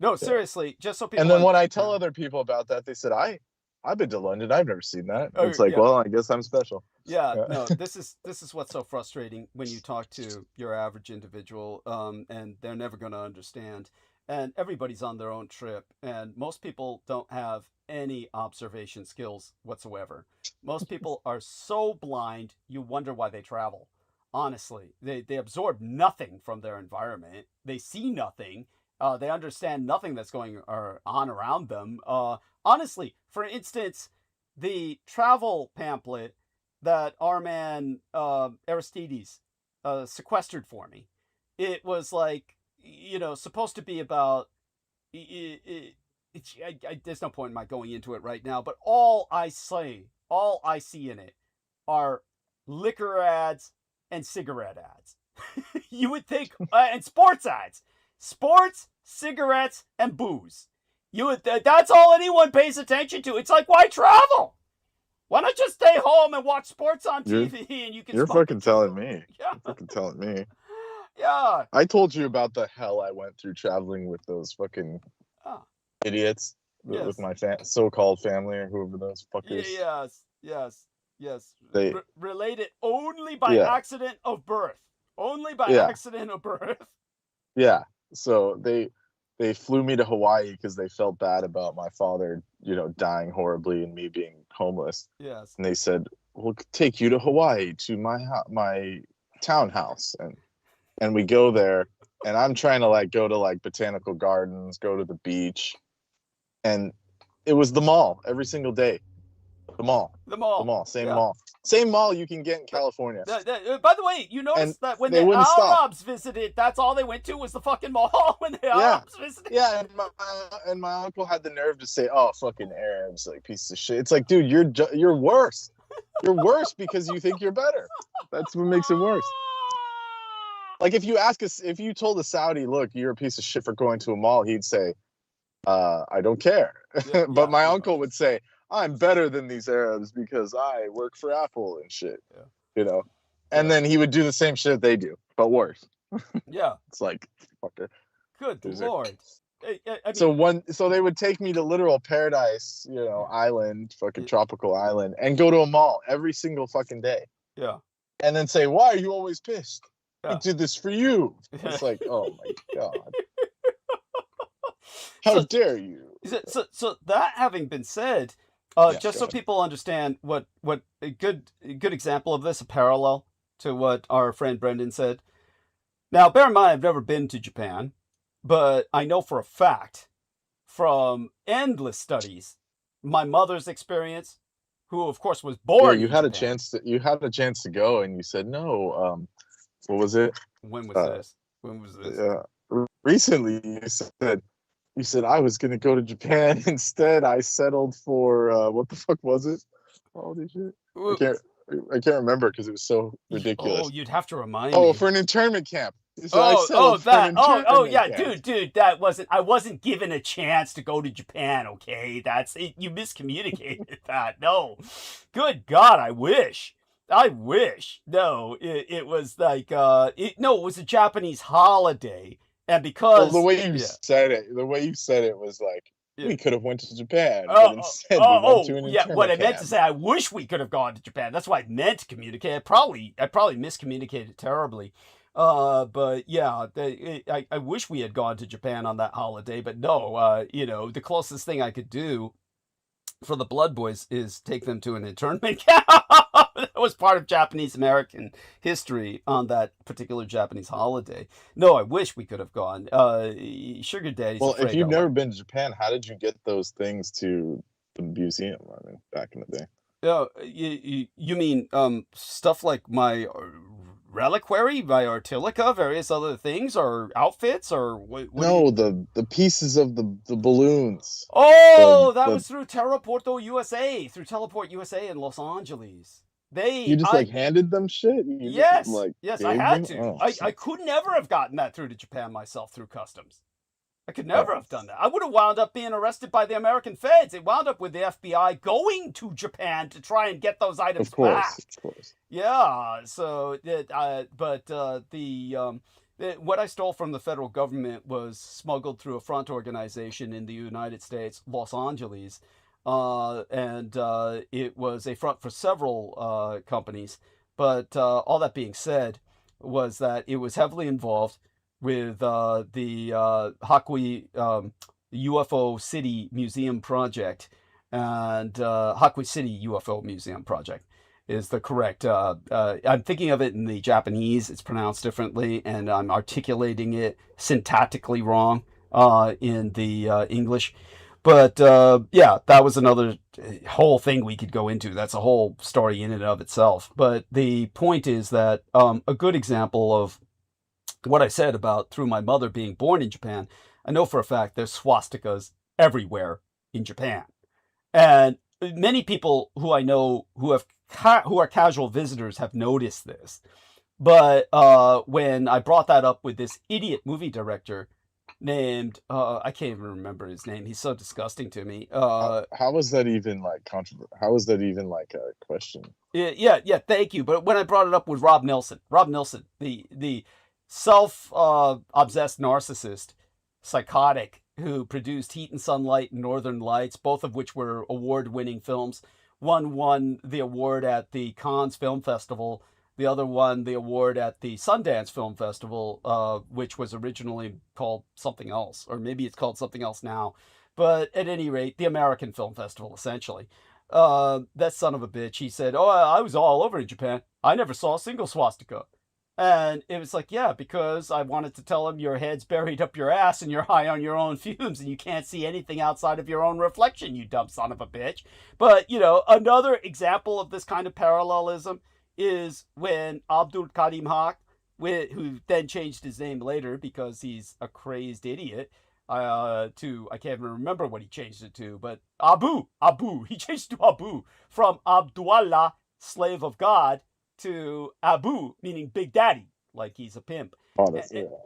No, seriously, just so people. And then when I tell other people about that, they said, I've been to London. I've never seen that. Oh, It's like, yeah. well, I guess I'm special. Yeah, no, this is what's so frustrating when you talk to your average individual, and they're never going to understand. And everybody's on their own trip, and most people don't have any observation skills whatsoever. Most people are so blind, you wonder why they travel. Honestly, they absorb nothing from their environment. They see nothing. They understand nothing that's going on around them. Honestly, for instance, the travel pamphlet that our man Aristides sequestered for me, it was like, supposed to be about. There's no point in my going into it right now, but all I see in it are liquor ads and cigarette ads. You would think, and sports ads. Sports, cigarettes, and booze. That's all anyone pays attention to. It's like, why travel? Why not just stay home and watch sports on TV and you can. You're fucking telling me. Yeah. You're fucking telling me. Yeah. I told you about the hell I went through traveling with those fucking idiots with my so-called family or whoever those fuckers. Yes. They related only by accident of birth. Only by accident of birth. Yeah. So they flew me to Hawaii because they felt bad about my father, dying horribly and me being homeless. Yes. And they said, "We'll take you to Hawaii to my townhouse." And we go there, and I'm trying to like go to like botanical gardens, go to the beach, and it was the mall every single day. The mall. Same mall you can get in California. By the way, you noticed that when the Arabs visited, that's all they went to was the fucking mall when the Arabs visited. Yeah, and my uncle had the nerve to say, "Oh, fucking Arabs, like pieces of shit." It's like, dude, you're worse. You're worse because you think you're better. That's what makes it worse. Like if you told a Saudi, "Look, you're a piece of shit for going to a mall," he'd say, "I don't care." But my uncle would say, "I'm better than these Arabs because I work for Apple and shit." Yeah. And then he would do the same shit they do, but worse. Yeah. It's like, fucker. Good Lord. I mean, so they would take me to literal paradise, island, fucking tropical island, and go to a mall every single fucking day. Yeah. And then say, "Why are you always pissed? I did this for you." It's like, oh my God. How dare you? So that having been said, just so people understand what a good example of this, a parallel to what our friend Brendan said. Now, bear in mind, I've never been to Japan, but I know for a fact from endless studies, my mother's experience, who of course was born. Yeah, you had a chance to go, and you said no. What was it? When was this? Yeah, recently you said I was gonna go to Japan. Instead, I settled for what the fuck was it? Holy shit! I can't remember because it was so ridiculous. Oh, you'd have to remind me. Oh, for an internment camp. So dude, that wasn't. I wasn't given a chance to go to Japan. Okay, that's it. You miscommunicated that. No, good God, I wish. No, it was like it was a Japanese holiday. And because the way you said it was like we could have went to Japan, but instead we went to an internment what I meant camp. to say, I wish we could have gone to Japan. That's what I meant to communicate. I probably miscommunicated terribly. But yeah, I wish we had gone to Japan on that holiday. But no, the closest thing I could do for the Blood Boys is take them to an internment camp. That was part of Japanese American history on that particular Japanese holiday. No, I wish we could have gone. Sugar Daddy's. Well, if you've never been to Japan, how did you get those things to the museum? I mean, back in the day. You mean stuff like my reliquary by Artilica, various other things or outfits, or what? No, the pieces of the balloons. Oh, that was through Teleport USA in Los Angeles. You just like handed them shit? Yes, like, yes, I had to. Oh, I could never have gotten that through to Japan myself through customs. I could never have done that. I would have wound up being arrested by the American feds. It wound up with the FBI going to Japan to try and get those items back. Of course. Yeah. So, what I stole from the federal government was smuggled through a front organization in the United States, Los Angeles, and it was a front for several companies. But all that being said, was that it was heavily involved with the Hakui UFO City Museum Project, and Hakui City UFO Museum Project is the correct. I'm thinking of it in the Japanese. It's pronounced differently, and I'm articulating it syntactically wrong in the English. But yeah, that was another whole thing we could go into. That's a whole story in and of itself. But the point is that a good example of what I said about through my mother being born in Japan, I know for a fact there's swastikas everywhere in Japan. And many people who I know who are casual visitors have noticed this. But when I brought that up with this idiot movie director named, I can't even remember his name. He's so disgusting to me. How was that even like controversial? How was that even like a question? Yeah, thank you. But when I brought it up with Rob Nelson, the self-obsessed narcissist, psychotic, who produced Heat and Sunlight and Northern Lights, both of which were award-winning films. One won the award at the Cannes Film Festival. The other won the award at the Sundance Film Festival, which was originally called something else, or maybe it's called something else now. But at any rate, the American Film Festival, essentially. That son of a bitch, he said, "Oh, I was all over in Japan. I never saw a single swastika." And it was like, yeah, because I wanted to tell him your head's buried up your ass and you're high on your own fumes and you can't see anything outside of your own reflection, you dumb son of a bitch. But, another example of this kind of parallelism is when Abdul Karim Haq, who then changed his name later because he's a crazed idiot, I can't even remember what he changed it to, but Abu, he changed it to Abu, from Abdullah, slave of God, to Abu, meaning Big Daddy, like he's a pimp.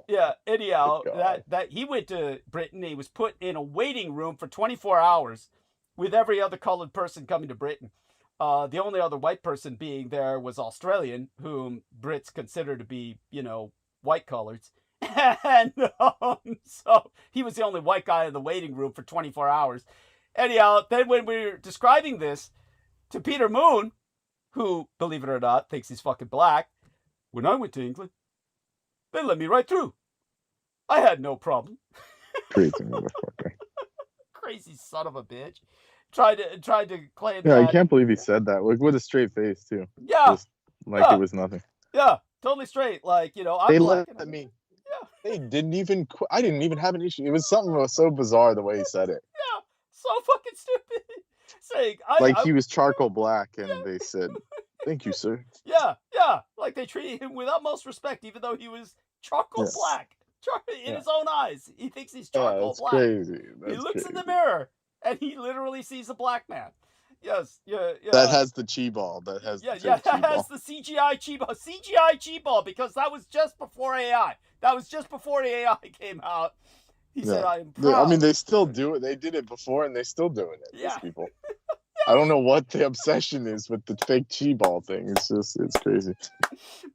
Yeah, anyhow, that he went to Britain. He was put in a waiting room for 24 hours with every other colored person coming to Britain. The only other white person being there was Australian, whom Brits consider to be, white coloreds. And so he was the only white guy in the waiting room for 24 hours. Anyhow, then when we were describing this to Peter Moon, who, believe it or not, thinks he's fucking black, when I went to England, they let me right through. I had no problem. Crazy motherfucker. Crazy son of a bitch. Tried to claim that. Yeah, I can't believe he said that. Like, with a straight face, too. Yeah. Just like it was nothing. Yeah, totally straight. Like, I'm they black. Let me. Yeah. They didn't even. I didn't even have an issue. It was something that was so bizarre the way he said it. Yeah, so fucking stupid. Saying, he was charcoal black, and they said, "Thank you, sir." Yeah. Like they treated him with utmost respect, even though he was charcoal black. In his own eyes, he thinks he's charcoal black. Crazy. He looks in the mirror, and he literally sees a black man. Yes, yeah. That has the chi ball. That has that has the CGI chi ball. CGI chi ball, because that was just before AI. That was just before the AI came out. He said, "I'm proud." I mean, they still do it. They did it before, and they're still doing it. Yeah. These people. I don't know what the obsession is with the fake chi ball thing. It's crazy.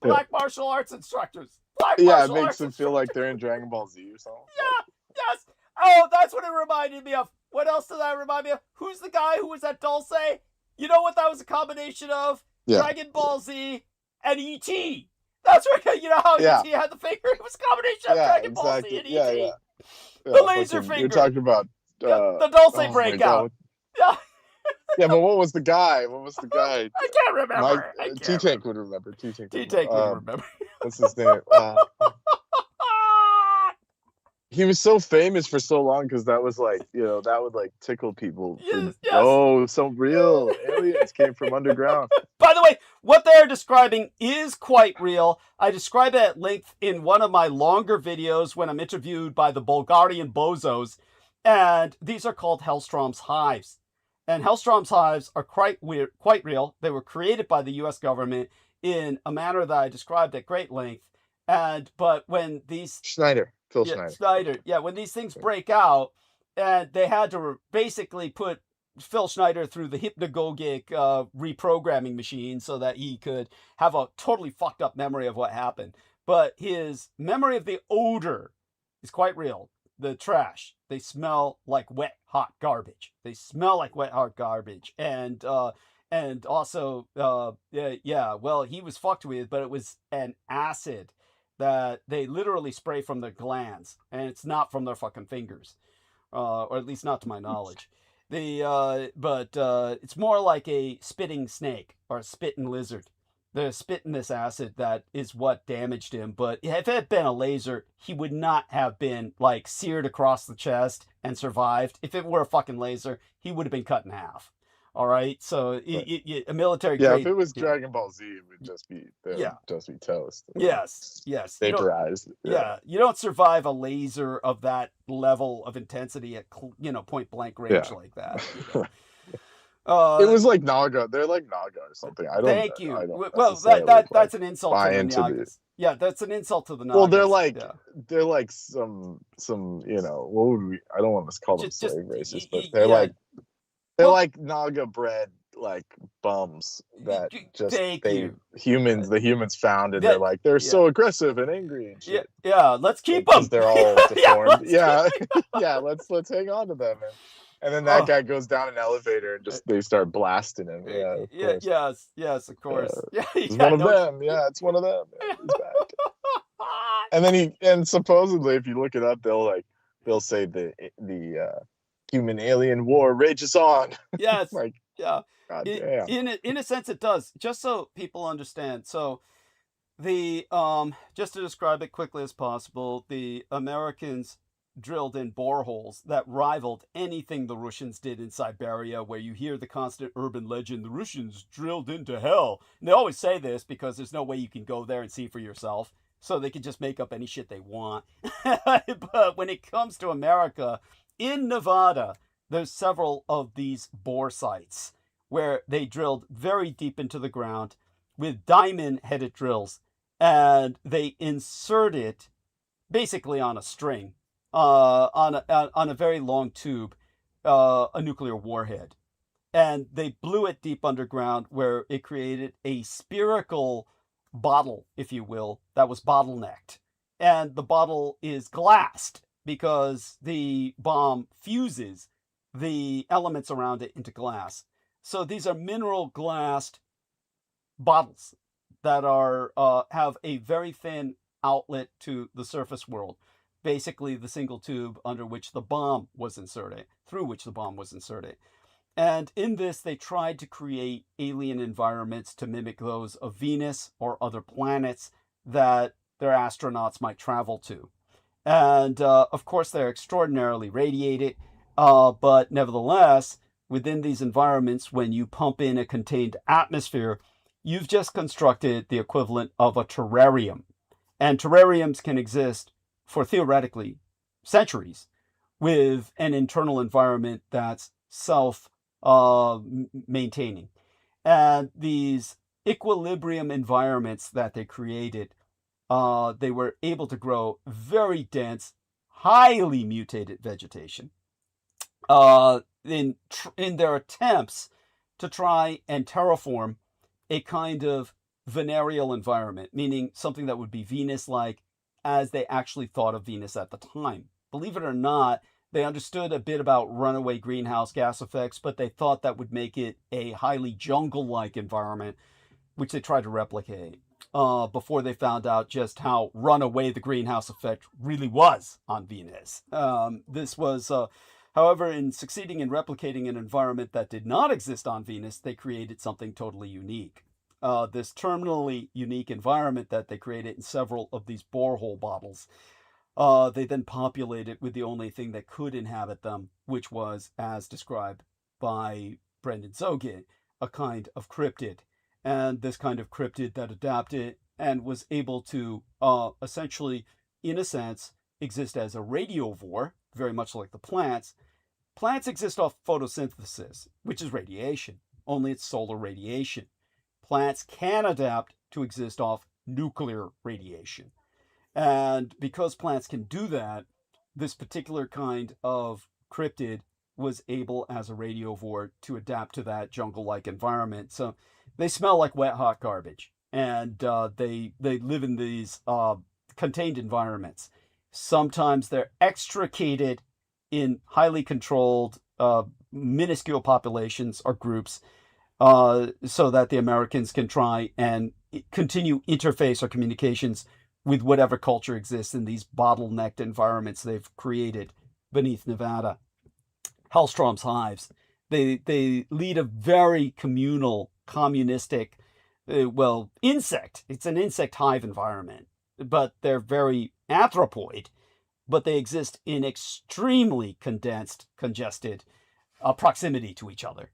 Black martial arts instructors. It makes them feel like they're in Dragon Ball Z or something. Yeah, yes. Oh, that's what it reminded me of. What else did that remind me of? Who's the guy who was at Dulce? You know what that was a combination of? Yeah. Dragon Ball Z and E.T. That's right. You know how E.T. had the finger? It was a combination of Dragon Ball Z and E.T. Yeah. The laser finger. You're talking about the Dulce breakout. Yeah. Yeah, but what was the guy? I can't remember. T-Tank would remember. T-Tank would remember. What's his name? He was so famous for so long because that was like, that would like tickle people. Yes. Oh, some real aliens came from underground. By the way, what they're describing is quite real. I describe it at length in one of my longer videos when I'm interviewed by the Bulgarian bozos, and these are called Hellstrom's hives. And Hellstrom's hives are quite real. They were created by the U.S. government in a manner that I described at great length. But when these Phil Schneider, when these things break out, and they had to basically put Phil Schneider through the hypnagogic reprogramming machine so that he could have a totally fucked up memory of what happened. But his memory of the odor is quite real. The trash, they smell like wet, hot garbage. They smell like wet, hot garbage. And also, well, he was fucked with, but it was an acid that they literally spray from their glands, and it's not from their fucking fingers, or at least not to my knowledge. But it's more like a spitting snake or a spitting lizard. They're spitting this acid that is what damaged him. But if it had been a laser, he would not have been like seared across the chest and survived. If it were a fucking laser, he would have been cut in half. All right, so a military grade. If it was Dragon Ball Z, it would just be just be toast. Yes. Vaporized. You don't survive a laser of that level of intensity at point blank range like that. It was like Naga. They're like Naga or something. I don't. Thank you. I don't well, that's an insult to the Nagas. Yeah, that's an insult to the Nagas. Well, they're like some what would we? I don't want to call them slave races, but they're like Naga bred like bums that just the humans found, and they're so aggressive and angry and shit. Let's keep them. They're all deformed. Let's hang on to them. And then that guy goes down an elevator and they start blasting him. Yes, of course. It's one of them. Yeah, it's one of them. Yeah, he's back. And then supposedly, if you look it up, they'll say the human alien war rages on. Yes. God damn. In a sense, it does. Just so people understand. So the just to describe it quickly as possible, the Americans drilled in boreholes that rivaled anything the Russians did in Siberia, where you hear the constant urban legend, the Russians drilled into hell. And they always say this because there's no way you can go there and see for yourself, so they can just make up any shit they want. But when it comes to America, in Nevada, there's several of these bore sites where they drilled very deep into the ground with diamond-headed drills, and they insert it basically on a string, on a very long tube, a nuclear warhead. And they blew it deep underground where it created a spherical bottle, if you will, that was bottlenecked. And the bottle is glassed because the bomb fuses the elements around it into glass. So these are mineral glassed bottles that are have a very thin outlet to the surface world. Basically the single tube under which the bomb was inserted, through which the bomb was inserted. And in this, they tried to create alien environments to mimic those of Venus or other planets that their astronauts might travel to. And of course, they're extraordinarily radiated, but nevertheless, within these environments, when you pump in a contained atmosphere, you've just constructed the equivalent of a terrarium. And terrariums can exist for theoretically centuries with an internal environment that's self-maintaining. And these equilibrium environments that they created, they were able to grow very dense, highly mutated vegetation in their attempts to try and terraform a kind of venereal environment, meaning something that would be Venus-like as they actually thought of Venus at the time. Believe it or not, they understood a bit about runaway greenhouse gas effects, but they thought that would make it a highly jungle-like environment, which they tried to replicate before they found out just how runaway the greenhouse effect really was on Venus. This was, however, in succeeding in replicating an environment that did not exist on Venus, they created something totally unique. This terminally unique environment that they created in several of these borehole bottles, they then populated with the only thing that could inhabit them, which was, as described by Brendan ̔oghet, a kind of cryptid. and this kind of cryptid that adapted and was able to essentially, in a sense, exist as a radiovore, very much like the plants. Plants exist off photosynthesis, which is radiation, only it's solar radiation. Plants can adapt to exist off nuclear radiation. And because plants can do that, this particular kind of cryptid was able as a radiovore to adapt to that jungle-like environment. So they smell like wet, hot garbage, and they live in these contained environments. Sometimes they're extricated in highly controlled, minuscule populations or groups, so that the Americans can try and continue interface or communications with whatever culture exists in these bottlenecked environments they've created beneath Nevada. Hellstrom's hives. They lead a very communal, communistic, insect. It's an insect hive environment, but they're very anthropoid, but they exist in extremely congested proximity to each other.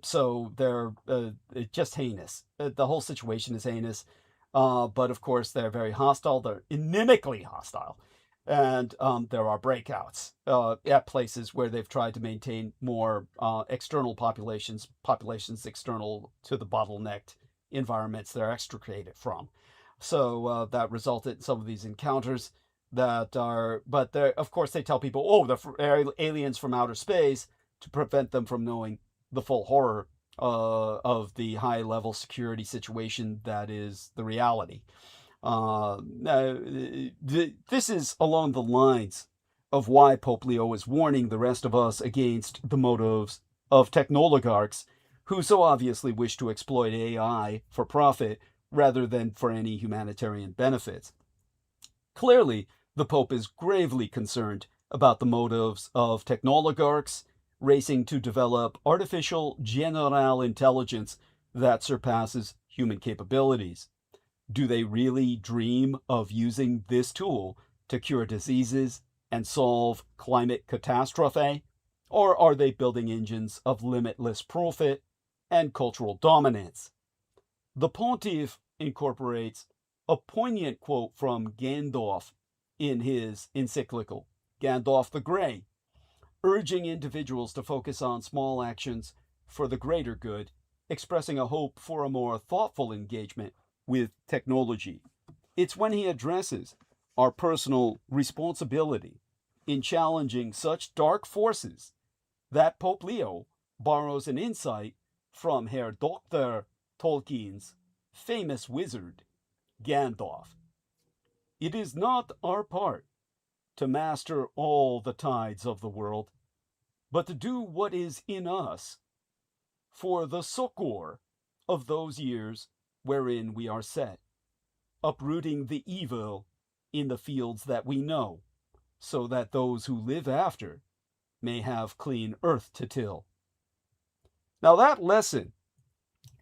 So they're just heinous. The whole situation is heinous. But of course, they're very hostile. They're inimically hostile. And there are breakouts at places where they've tried to maintain more external populations external to the bottlenecked environments they're extricated from. So that resulted in some of these encounters that are, but of course they tell people, oh, they're aliens from outer space, to prevent them from knowing the full horror of the high-level security situation that is the reality. This is along the lines of why Pope Leo is warning the rest of us against the motives of technoligarchs who so obviously wish to exploit AI for profit rather than for any humanitarian benefits. Clearly, the Pope is gravely concerned about the motives of technoligarchs racing to develop artificial general intelligence that surpasses human capabilities. Do they really dream of using this tool to cure diseases and solve climate catastrophe? Or are they building engines of limitless profit and cultural dominance? The Pontiff incorporates a poignant quote from Gandalf in his encyclical, Gandalf the Grey, urging individuals to focus on small actions for the greater good, expressing a hope for a more thoughtful engagement with technology. It's when he addresses our personal responsibility in challenging such dark forces that Pope Leo borrows an insight from Herr Dr. Tolkien's famous wizard, Gandalf. It is not our part to master all the tides of the world, but to do what is in us for the succor of those years wherein we are set, uprooting the evil in the fields that we know, so that those who live after may have clean earth to till. Now that lesson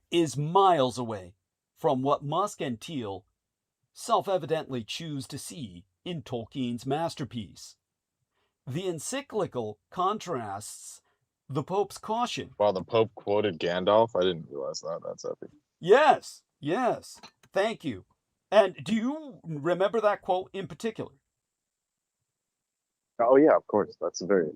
is miles away from what Musk and Thiel self-evidently choose to see in Tolkien's masterpiece. The encyclical contrasts the Pope's caution. Wow, the Pope quoted Gandalf? I didn't realize that. That's epic. Yes. Thank you. And do you remember that quote in particular? Oh, yeah, of course. That's a very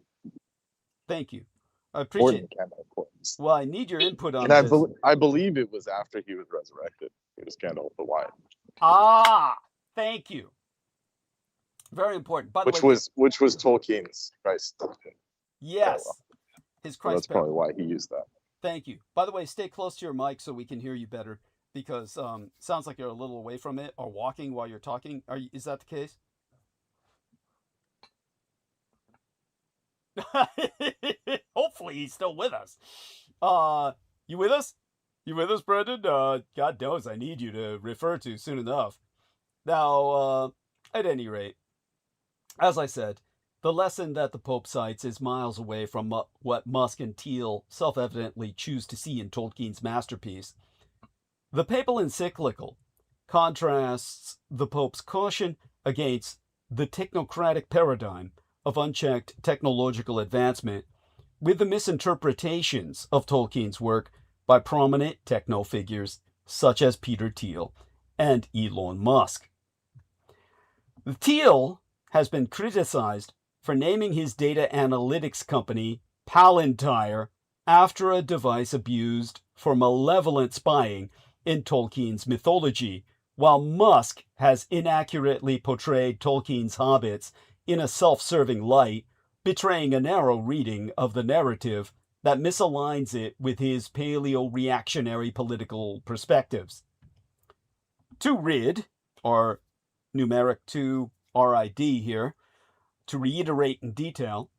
Thank you. I appreciate it. Gandalf quote. Well, I need your input on And this. I believe it was after he was resurrected. It was Gandalf the White. Thank you. Very important. By the Which way, was Tolkien's Christ. yes, his So Christ. that's probably why he used that. Thank you. By the way, stay close to your mic so we can hear you better, because sounds like you're a little away from it or walking while you're talking. Is that the case? Hopefully he's still with us. You with us? You with us, Brendan? God knows I need you to refer to soon enough. Now, at any rate, as I said, the lesson that the Pope cites is miles away from what Musk and Thiel self-evidently choose to see in Tolkien's masterpiece. The papal encyclical contrasts the Pope's caution against the technocratic paradigm of unchecked technological advancement with the misinterpretations of Tolkien's work by prominent techno figures such as Peter Thiel and Elon Musk. Thiel has been criticized for naming his data analytics company Palantir after a device abused for malevolent spying in Tolkien's mythology, while Musk has inaccurately portrayed Tolkien's hobbits in a self-serving light, betraying a narrow reading of the narrative that misaligns it with his paleo-reactionary political perspectives. To rid, or numeric 2 RID here, to reiterate in detail,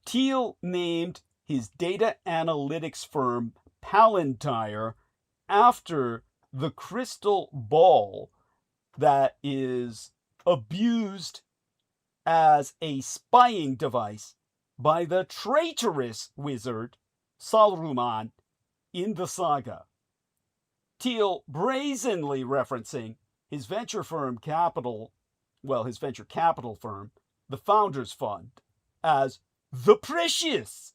Thiel named his data analytics firm Palantir after the crystal ball that is abused as a spying device by the traitorous wizard Saruman in the saga. Thiel brazenly referencing his venture capital firm, the Founders Fund, as the Precious,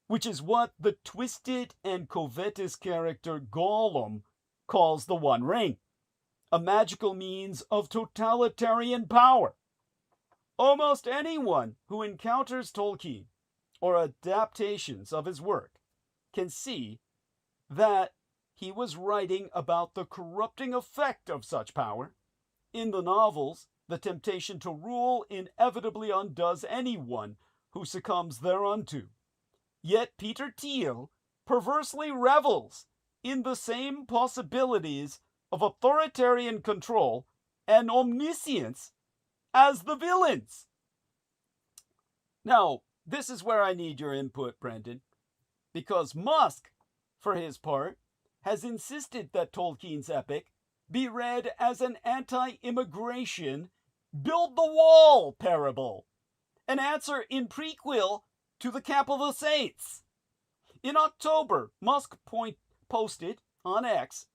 which is what the twisted and covetous character Gollum calls the One Ring, a magical means of totalitarian power. Almost anyone who encounters Tolkien or adaptations of his work can see that he was writing about the corrupting effect of such power. In the novels, the temptation to rule inevitably undoes anyone who succumbs thereunto. Yet Peter Thiel perversely revels in the same possibilities of authoritarian control and omniscience as the villains. Now, this is where I need your input, Brendan, because Musk, for his part, has insisted that Tolkien's epic be read as an anti-immigration build the wall parable, an answer in prequel to the Camp of the Saints. In October, Musk posted on X,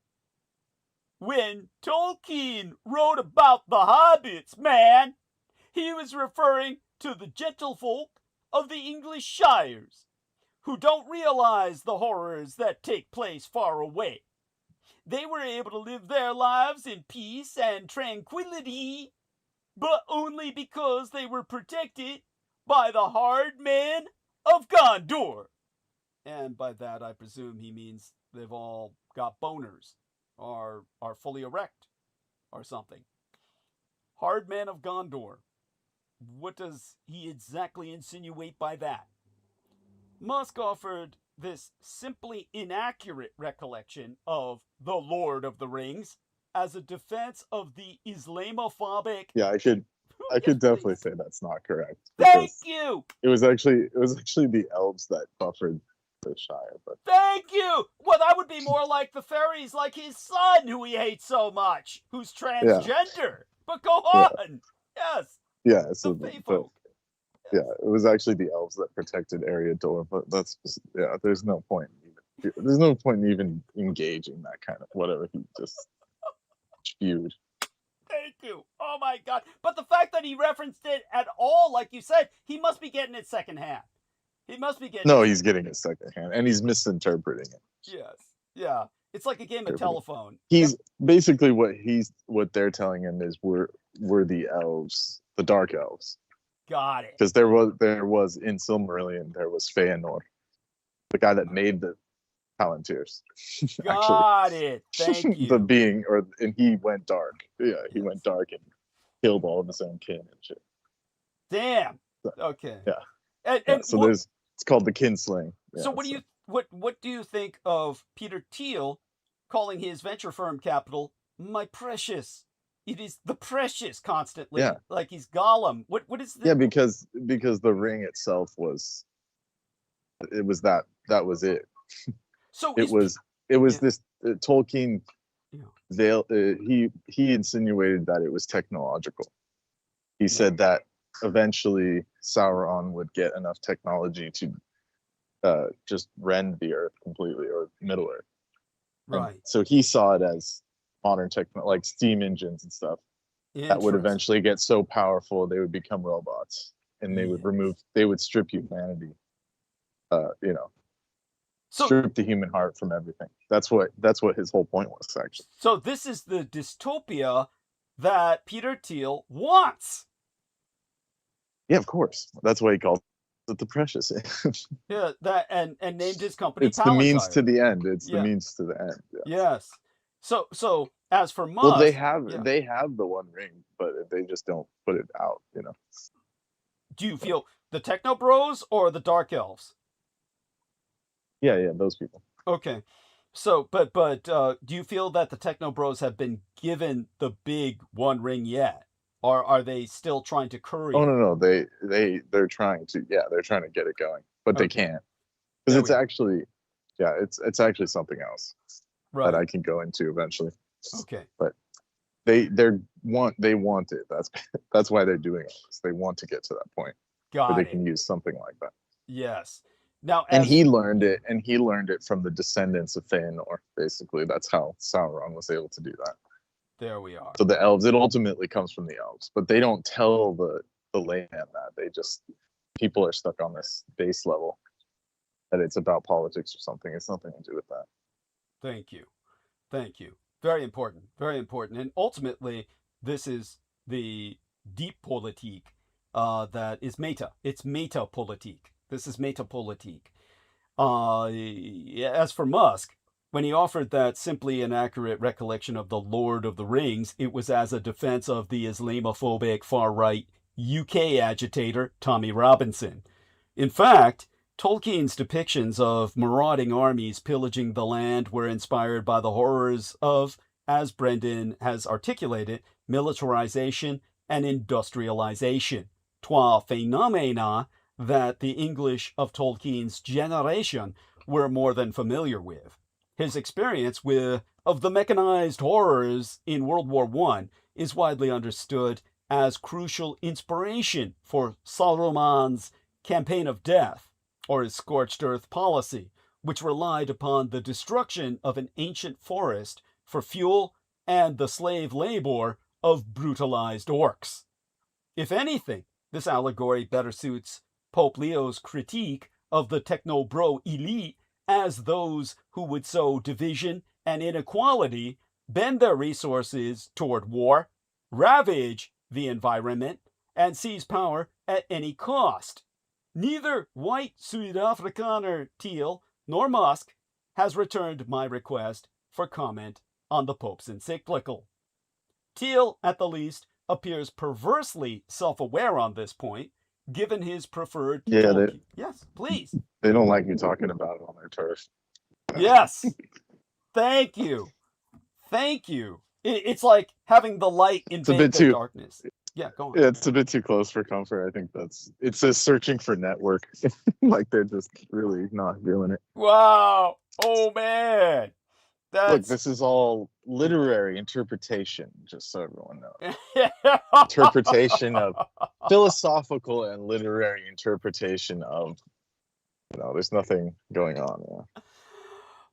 "When Tolkien wrote about the hobbits, man, he was referring to the gentlefolk of the English shires, who don't realize the horrors that take place far away. They were able to live their lives in peace and tranquility, but only because they were protected by the hard men of Gondor." And by that, I presume he means they've all got boners, or are fully erect, or something. Hard men of Gondor. What does he exactly insinuate by that? Musk offered this simply inaccurate recollection of the Lord of the Rings as a defense of the Islamophobic. Yeah, I could definitely say that's not correct. Thank you. It was actually the elves that buffered the Shire, but Thank you. Well, that would be more like the fairies, like his son, who he hates so much, who's transgender. But go on. Yes. Yeah, so The Fae folk. yeah, it was actually the elves that protected Eriador, but that's just, there's no point in even engaging that kind of whatever he just spewed. Thank you. Oh my God. But the fact that he referenced it at all, like you said, he must be getting it secondhand. He must be getting No, it. he's getting it secondhand, and he's misinterpreting it. Yes. Yeah. It's like a game of telephone. He's basically what they're telling him is we're the elves, the dark elves. Got it. Because there was in Silmarillion, there was Fëanor, the guy that made the Palantirs. Got it. Thank you. The being, and he went dark. Yeah, he went dark and killed all of his own kin and shit. Damn. So, Okay. Yeah. And so it's called the kinslaying. Yeah, so what do you think of Peter Thiel calling his venture firm capital my precious? It is the precious constantly. Yeah. Like he's Gollum. What is this? Yeah, because the ring itself was that was it. So it was this Tolkien veil. He insinuated that it was technological. He said that eventually Sauron would get enough technology to just rend the earth completely, or Middle Earth. Right. And so he saw it as modern technology, like steam engines and stuff, that would eventually get so powerful they would become robots, and they would strip humanity. So, strip the human heart from everything. That's what his whole point was, actually. so this is the dystopia that Peter Thiel wants. Yeah, of course. That's why he called it the precious. Yeah, that and named his company It's the means Palantir. to the end. It's Yeah. the means to the end. Yeah. Yes. So as for Musk, Well, they have yeah. the One Ring, but they just don't put it out. Do you feel the Techno Bros or the Dark Elves? Yeah, those people. Okay. So, but do you feel that the Techno Bros have been given the big One Ring yet? Or are they still trying to curry? Oh no, they're trying to. Yeah, they're trying to get it going, but they can't, because it's actually, it's actually something else that I can go into eventually. Okay. But they want it. That's why they're doing this. They want to get to that point where they can use something like that. Yes. Now, and he learned it from the descendants of Fëanor. Basically, that's how Sauron was able to do that. There we are. So the elves, it ultimately comes from the elves, but they don't tell the layman that. They just, people are stuck on this base level that it's about politics or something. It's nothing to do with that. Thank you. Very important. Very important. And ultimately, this is the deep politik that is meta. It's meta-politik. This is meta-politik. As for Musk, when he offered that simply inaccurate recollection of the Lord of the Rings, it was as a defense of the Islamophobic far-right UK agitator Tommy Robinson. In fact, Tolkien's depictions of marauding armies pillaging the land were inspired by the horrors of, as Brendan has articulated, militarization and industrialization, trois phenomena that the English of Tolkien's generation were more than familiar with. His experience of the mechanized horrors in World War I is widely understood as crucial inspiration for Saruman's campaign of death, or his scorched earth policy, which relied upon the destruction of an ancient forest for fuel and the slave labor of brutalized orcs. If anything, this allegory better suits Pope Leo's critique of the techno-bro elite as those who would sow division and inequality, bend their resources toward war, ravage the environment, and seize power at any cost. Neither white Zuid-Afrikaner Thiel nor Musk has returned my request for comment on the Pope's encyclical. Thiel, at the least, appears perversely self-aware on this point, given his preferred... Yes, please. They don't like you talking about it on their turf. Yes. Thank you. It's like having the light invade the darkness. Yeah, go on. Yeah, it's a bit too close for comfort. I think it says searching for network. Like they're just really not doing it. Wow. Oh, man. Look, this is all literary interpretation, just so everyone knows. Interpretation of philosophical and literary interpretation of, there's nothing going on.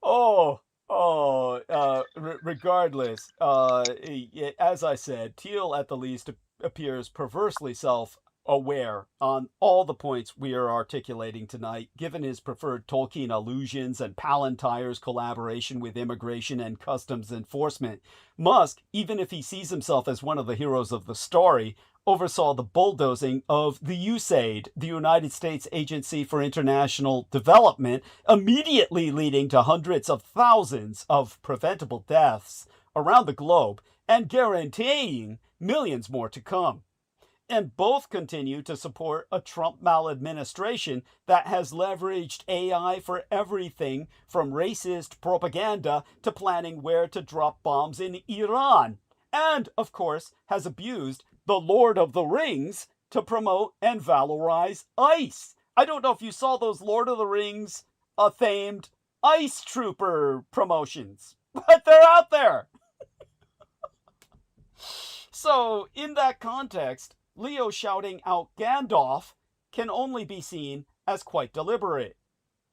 Yeah. Regardless, as I said, Thiel at the least appears perversely self-aware on all the points we are articulating tonight, given his preferred Tolkien allusions and Palantir's collaboration with immigration and customs enforcement. Musk, even if he sees himself as one of the heroes of the story, oversaw the bulldozing of the USAID, the United States Agency for International Development, immediately leading to hundreds of thousands of preventable deaths around the globe and guaranteeing millions more to come. And both continue to support a Trump maladministration that has leveraged AI for everything from racist propaganda to planning where to drop bombs in Iran. And, of course, has abused the Lord of the Rings to promote and valorize ICE. I don't know if you saw those Lord of the Rings themed ICE trooper promotions, but they're out there. So, in that context, Leo shouting out Gandalf can only be seen as quite deliberate.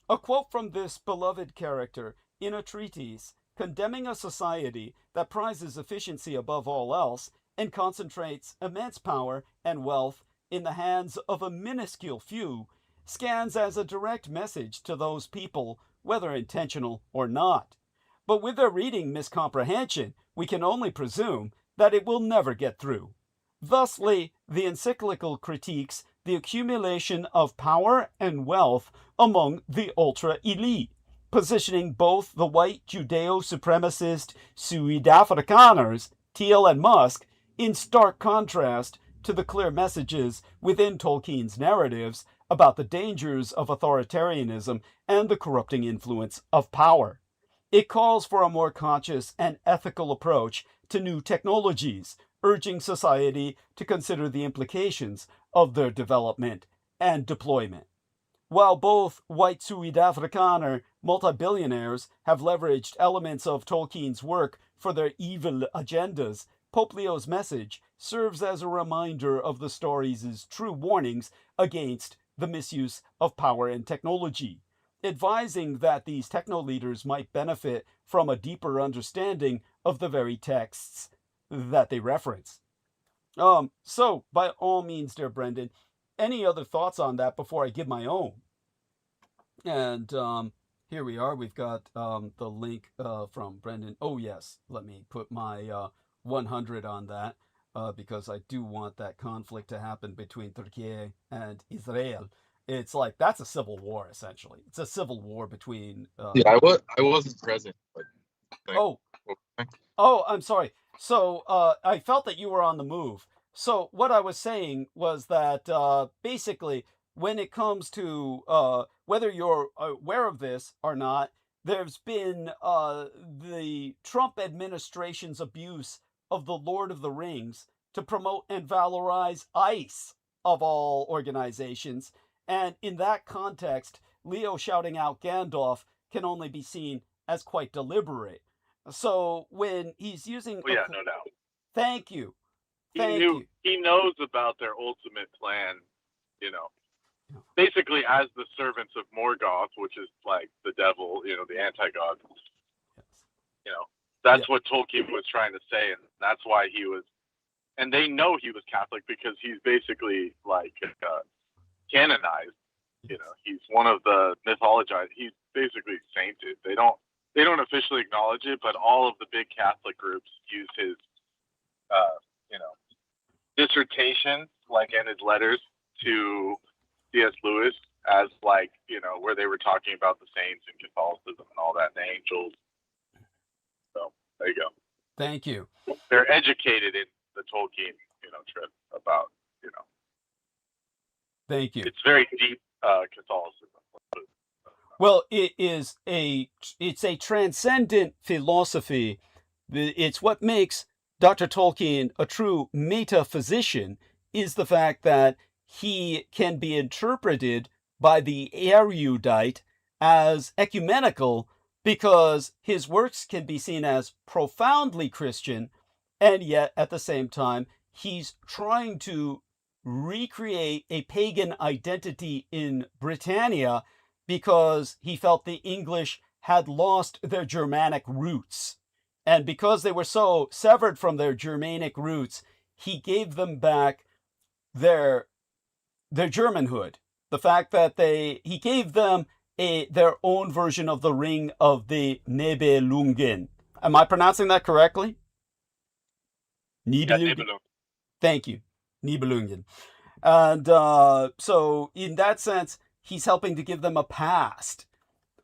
A quote from this beloved character in a treatise condemning a society that prizes efficiency above all else and concentrates immense power and wealth in the hands of a minuscule few, scans as a direct message to those people whether intentional or not. But with their reading miscomprehension, we can only presume that it will never get through. Thusly, the encyclical critiques the accumulation of power and wealth among the ultra-elite, positioning both the white Judeo-supremacist Zuid-Afrikaners, Thiel and Musk, in stark contrast to the clear messages within Tolkien's narratives about the dangers of authoritarianism and the corrupting influence of power. It calls for a more conscious and ethical approach to new technologies, urging society to consider the implications of their development and deployment. While both white Zuid-Afrikaner multi-billionaires have leveraged elements of Tolkien's work for their evil agendas, Pope Leo's message serves as a reminder of the stories' true warnings against the misuse of power and technology, advising that these techno-leaders might benefit from a deeper understanding of the very texts that they reference. So, by all means, dear Brendan, any other thoughts on that before I give my own? And here we are. We've got the link from Brendan. Oh, yes. Let me put my 100 on that because I do want that conflict to happen between Turkey and Israel. It's like, that's a civil war, essentially. It's a civil war between... Yeah, I wasn't present. But I'm sorry. So I felt that you were on the move. So what I was saying was that basically, when it comes to whether you're aware of this or not, there's been the Trump administration's abuse of the Lord of the Rings to promote and valorize ICE, of all organizations. And in that context, Leo shouting out Gandalf can only be seen as quite deliberate. So when he's using... Well, yeah, no doubt. Thank you. He knows about their ultimate plan, basically as the servants of Morgoth, which is like the devil, the anti-god. Yes. That's what Tolkien was trying to say, and that's why he was... And they know he was Catholic because he's basically like canonized. He's one of the mythologized. He's basically sainted. They don't officially acknowledge it, but all of the big Catholic groups use his, dissertation, and his letters to C.S. Lewis as where they were talking about the saints and Catholicism and all that, and the angels. So there you go. Thank you. They're educated in the Tolkien, trip about, Thank you. It's very deep Catholicism. Well, it's a transcendent philosophy. It's what makes Dr. Tolkien a true metaphysician, is the fact that he can be interpreted by the erudite as ecumenical because his works can be seen as profoundly Christian, and yet at the same time he's trying to recreate a pagan identity in Britannia because he felt the English had lost their Germanic roots. And because they were so severed from their Germanic roots, he gave them back their Germanhood. The fact that he gave them their own version of the Ring of the Nibelungen. Am I pronouncing that correctly? Nibelungen. Thank you. Nibelungen. And so in that sense, he's helping to give them a past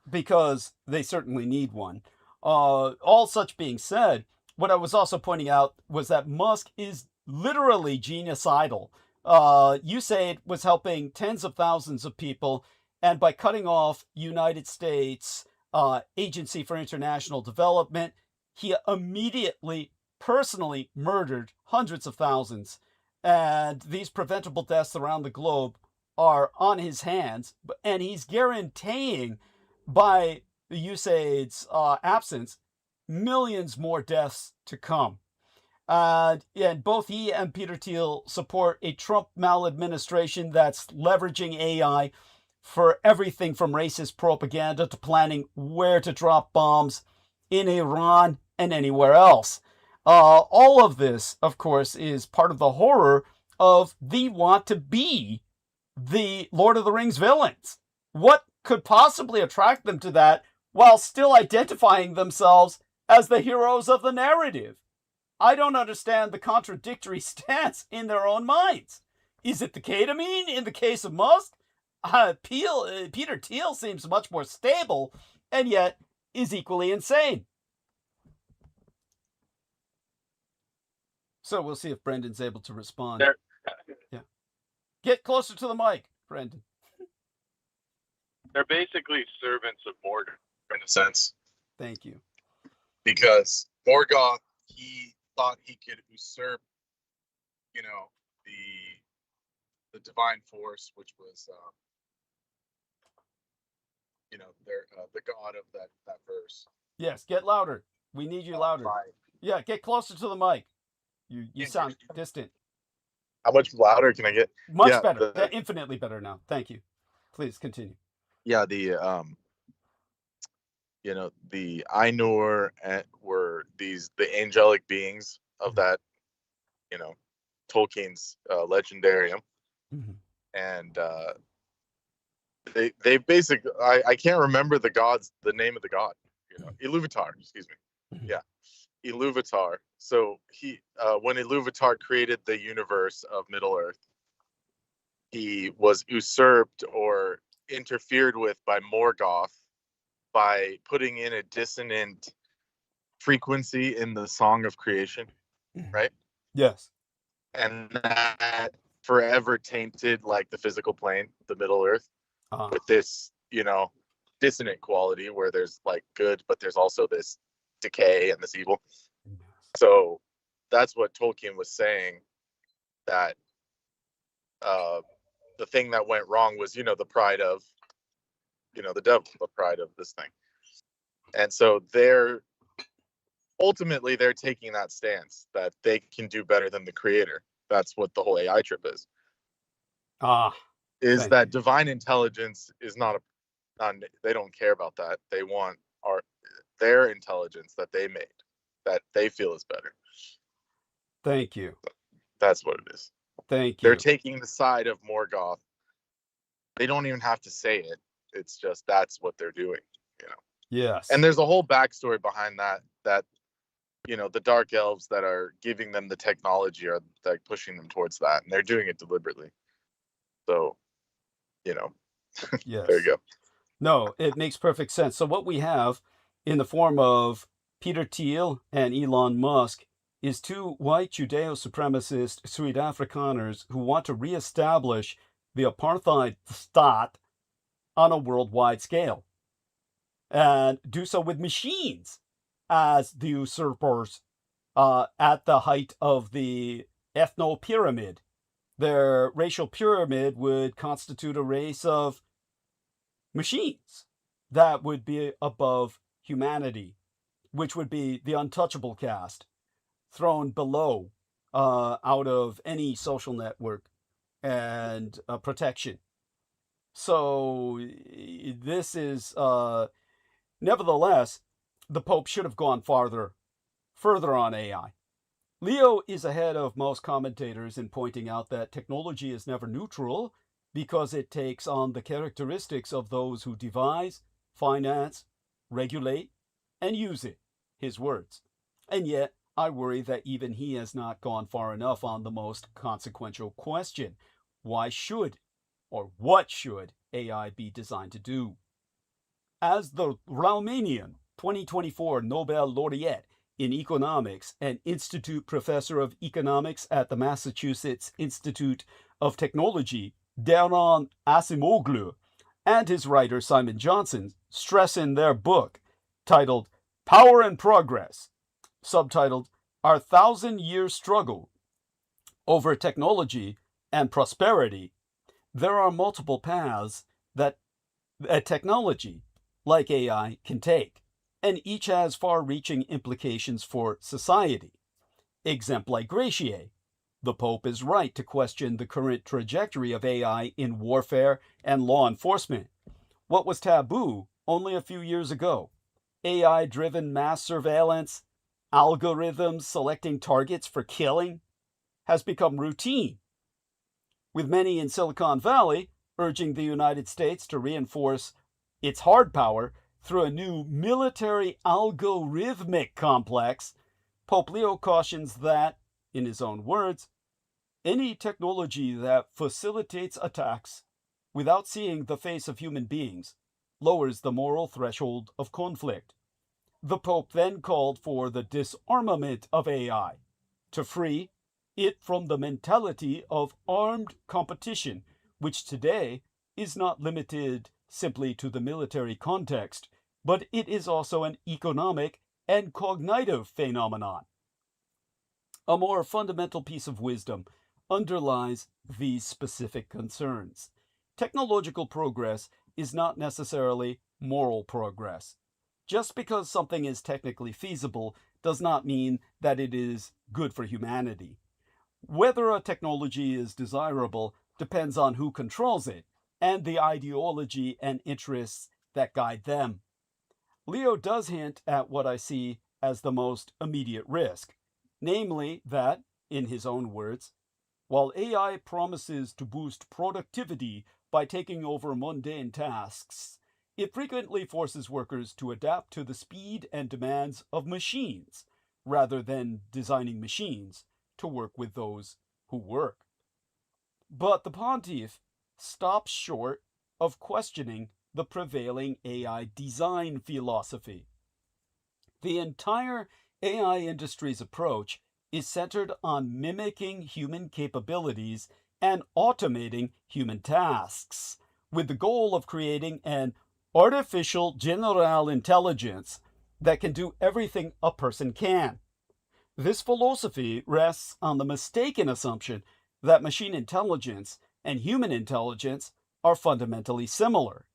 because they certainly need one. All such being said, what I was also pointing out was that Musk is literally genocidal. USAID was helping tens of thousands of people, and by cutting off United States Agency for International Development, he immediately, personally murdered hundreds of thousands. And these preventable deaths around the globe are on his hands, and he's guaranteeing by the USAID's absence millions more deaths to come. And both he and Peter Thiel support a Trump maladministration that's leveraging AI for everything from racist propaganda to planning where to drop bombs in Iran and anywhere else. All of this, of course, is part of the horror of the want to be the Lord of the Rings villains. What could possibly attract them to that while still identifying themselves as the heroes of the narrative. I don't understand the contradictory stance in their own minds. Is it the ketamine in the case of Musk? Peter Thiel seems much more stable, and yet is equally insane. So we'll see if Brendan's able to respond. Yeah. Get closer to the mic, Brendan. They're basically servants of Morgoth In a sense, Thank you. because Morgoth, he thought he could usurp, you know, the divine force, which was, you know, the god of that verse. Yes, get louder. We need you louder. Yeah, get closer to the mic. You sound distant. How much louder can I get? Much Yeah, better. Infinitely better now. Thank you. Please continue. Yeah, you know, the Ainur were the angelic beings of that, you know, Tolkien's legendarium, and they basically, I can't remember the name of the god, you know, Ilúvatar, excuse me. Yeah, Ilúvatar. So he, when Ilúvatar created the universe of Middle Earth, he was usurped or interfered with by Morgoth by putting in a dissonant frequency in the song of creation, right? Yes. And that forever tainted like the physical plane, the Middle Earth, with this, you know, dissonant quality where there's like good, but there's also this decay and this evil. So that's what Tolkien was saying, that the thing that went wrong was, you know, the pride of, you know, the devil, the pride of this thing. And so ultimately they're taking that stance that they can do better than the creator. That's what the whole AI trip is. Is that divine intelligence is not they don't care about that. They want their intelligence that they made, that they feel is better. Thank you. That's what it is. Thank you. They're taking the side of Morgoth. They don't even have to say it. It's just that's what they're doing, you know. Yes. And there's a whole backstory behind that, you know, the dark elves that are giving them the technology are like pushing them towards that, and they're doing it deliberately. So, you know, yes. There you go. No, it makes perfect sense. So what we have in the form of Peter Thiel and Elon Musk is two white Judeo-supremacist Zuid-Afrikaners who want to reestablish the apartheid state on a worldwide scale, and do so with machines as the usurpers at the height of the ethno-pyramid. Their racial pyramid would constitute a race of machines that would be above humanity, which would be the untouchable caste, thrown below out of any social network and protection. So this is, nevertheless, the Pope should have gone further on AI. Leo is ahead of most commentators in pointing out that technology is never neutral because it takes on the characteristics of those who devise, finance, regulate, and use it, his words. And yet, I worry that even he has not gone far enough on the most consequential question. Why should, or what should, AI be designed to do? As the Romanian 2024 Nobel laureate in economics and Institute Professor of Economics at the Massachusetts Institute of Technology, Daron Acemoglu, and his writer Simon Johnson stress in their book titled Power and Progress, subtitled Our 1,000-Year Struggle Over Technology and Prosperity, there are multiple paths that a technology like AI can take, and each has far-reaching implications for society. Exempli gratiae. The Pope is right to question the current trajectory of AI in warfare and law enforcement. What was taboo only a few years ago, AI-driven mass surveillance, algorithms selecting targets for killing, has become routine, with many in Silicon Valley urging the United States to reinforce its hard power through a new military algorithmic complex, Pope Leo cautions that, in his own words, any technology that facilitates attacks without seeing the face of human beings lowers the moral threshold of conflict. The Pope then called for the disarmament of AI to free it from the mentality of armed competition, which today is not limited simply to the military context, but it is also an economic and cognitive phenomenon. A more fundamental piece of wisdom underlies these specific concerns. Technological progress is not necessarily moral progress. Just because something is technically feasible does not mean that it is good for humanity. Whether a technology is desirable depends on who controls it and the ideology and interests that guide them. Leo does hint at what I see as the most immediate risk, namely that, in his own words, while AI promises to boost productivity by taking over mundane tasks, it frequently forces workers to adapt to the speed and demands of machines, rather than designing machines to work with those who work. But the pontiff stops short of questioning the prevailing AI design philosophy. The entire AI industry's approach is centered on mimicking human capabilities and automating human tasks, with the goal of creating an artificial general intelligence that can do everything a person can. This philosophy rests on the mistaken assumption that machine intelligence and human intelligence are fundamentally similar.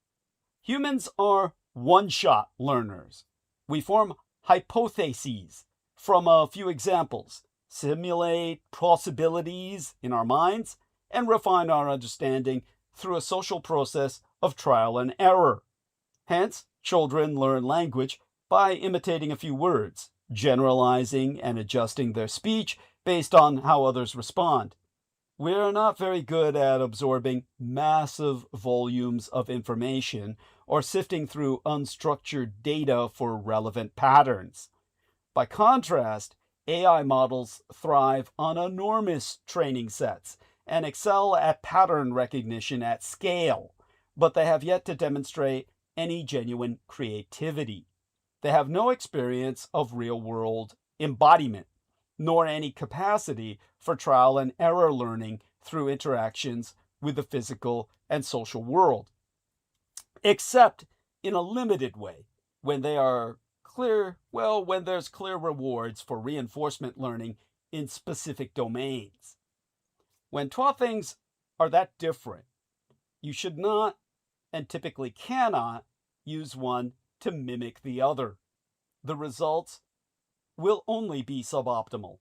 Humans are one-shot learners. We form hypotheses from a few examples, simulate possibilities in our minds, and refine our understanding through a social process of trial and error. Hence, children learn language by imitating a few words, generalizing and adjusting their speech based on how others respond. We are not very good at absorbing massive volumes of information or sifting through unstructured data for relevant patterns. By contrast, AI models thrive on enormous training sets and excel at pattern recognition at scale, but they have yet to demonstrate any genuine creativity. They have no experience of real-world embodiment, nor any capacity for trial and error learning through interactions with the physical and social world, except in a limited way when there's clear rewards for reinforcement learning in specific domains. When taught things are that different, you should not, and typically cannot, use one to mimic the other. The results will only be suboptimal.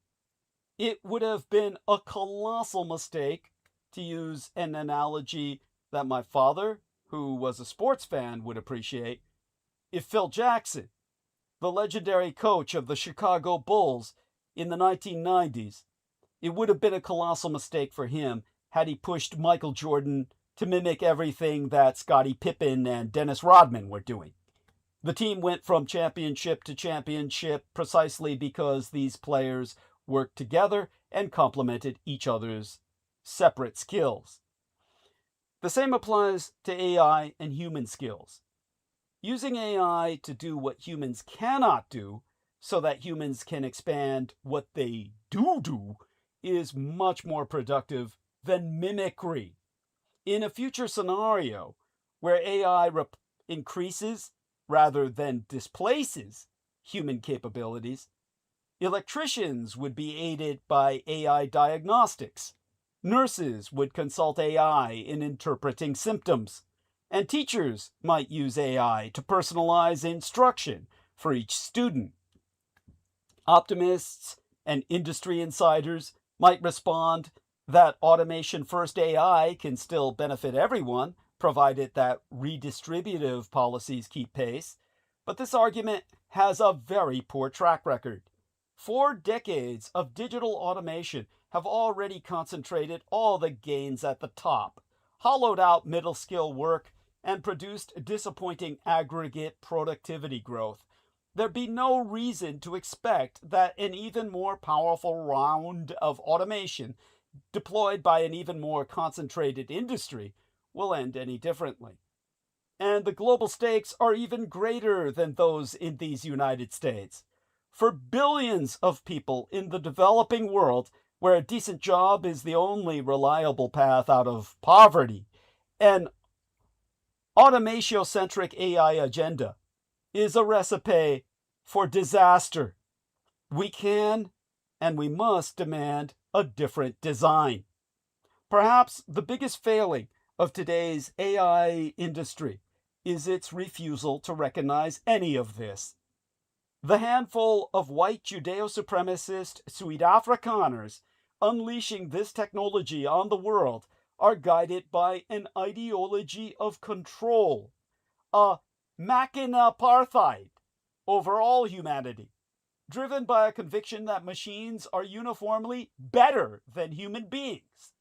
It would have been a colossal mistake, to use an analogy that my father, who was a sports fan, would appreciate, if Phil Jackson, the legendary coach of the Chicago Bulls in the 1990s, it would have been a colossal mistake for him had he pushed Michael Jordan to mimic everything that Scottie Pippen and Dennis Rodman were doing. The team went from championship to championship precisely because these players worked together and complemented each other's separate skills. The same applies to AI and human skills. Using AI to do what humans cannot do so that humans can expand what they do is much more productive than mimicry. In a future scenario where AI increases rather than displaces human capabilities, electricians would be aided by AI diagnostics, nurses would consult AI in interpreting symptoms, and teachers might use AI to personalize instruction for each student. Optimists and industry insiders might respond that automation-first AI can still benefit everyone, provided that redistributive policies keep pace. But this argument has a very poor track record. 4 decades of digital automation have already concentrated all the gains at the top, hollowed out middle skill work, and produced disappointing aggregate productivity growth, there'd be no reason to expect that an even more powerful round of automation deployed by an even more concentrated industry will end any differently. And the global stakes are even greater than those in these United States. For billions of people in the developing world, where a decent job is the only reliable path out of poverty, an automation-centric AI agenda is a recipe for disaster. We can and we must demand a different design. Perhaps the biggest failing of today's AI industry is its refusal to recognize any of this. The handful of white Judeo-supremacist Zuid-Afrikaners unleashing this technology on the world are guided by an ideology of control, a machina-apartheid over all humanity, driven by a conviction that machines are uniformly better than human beings.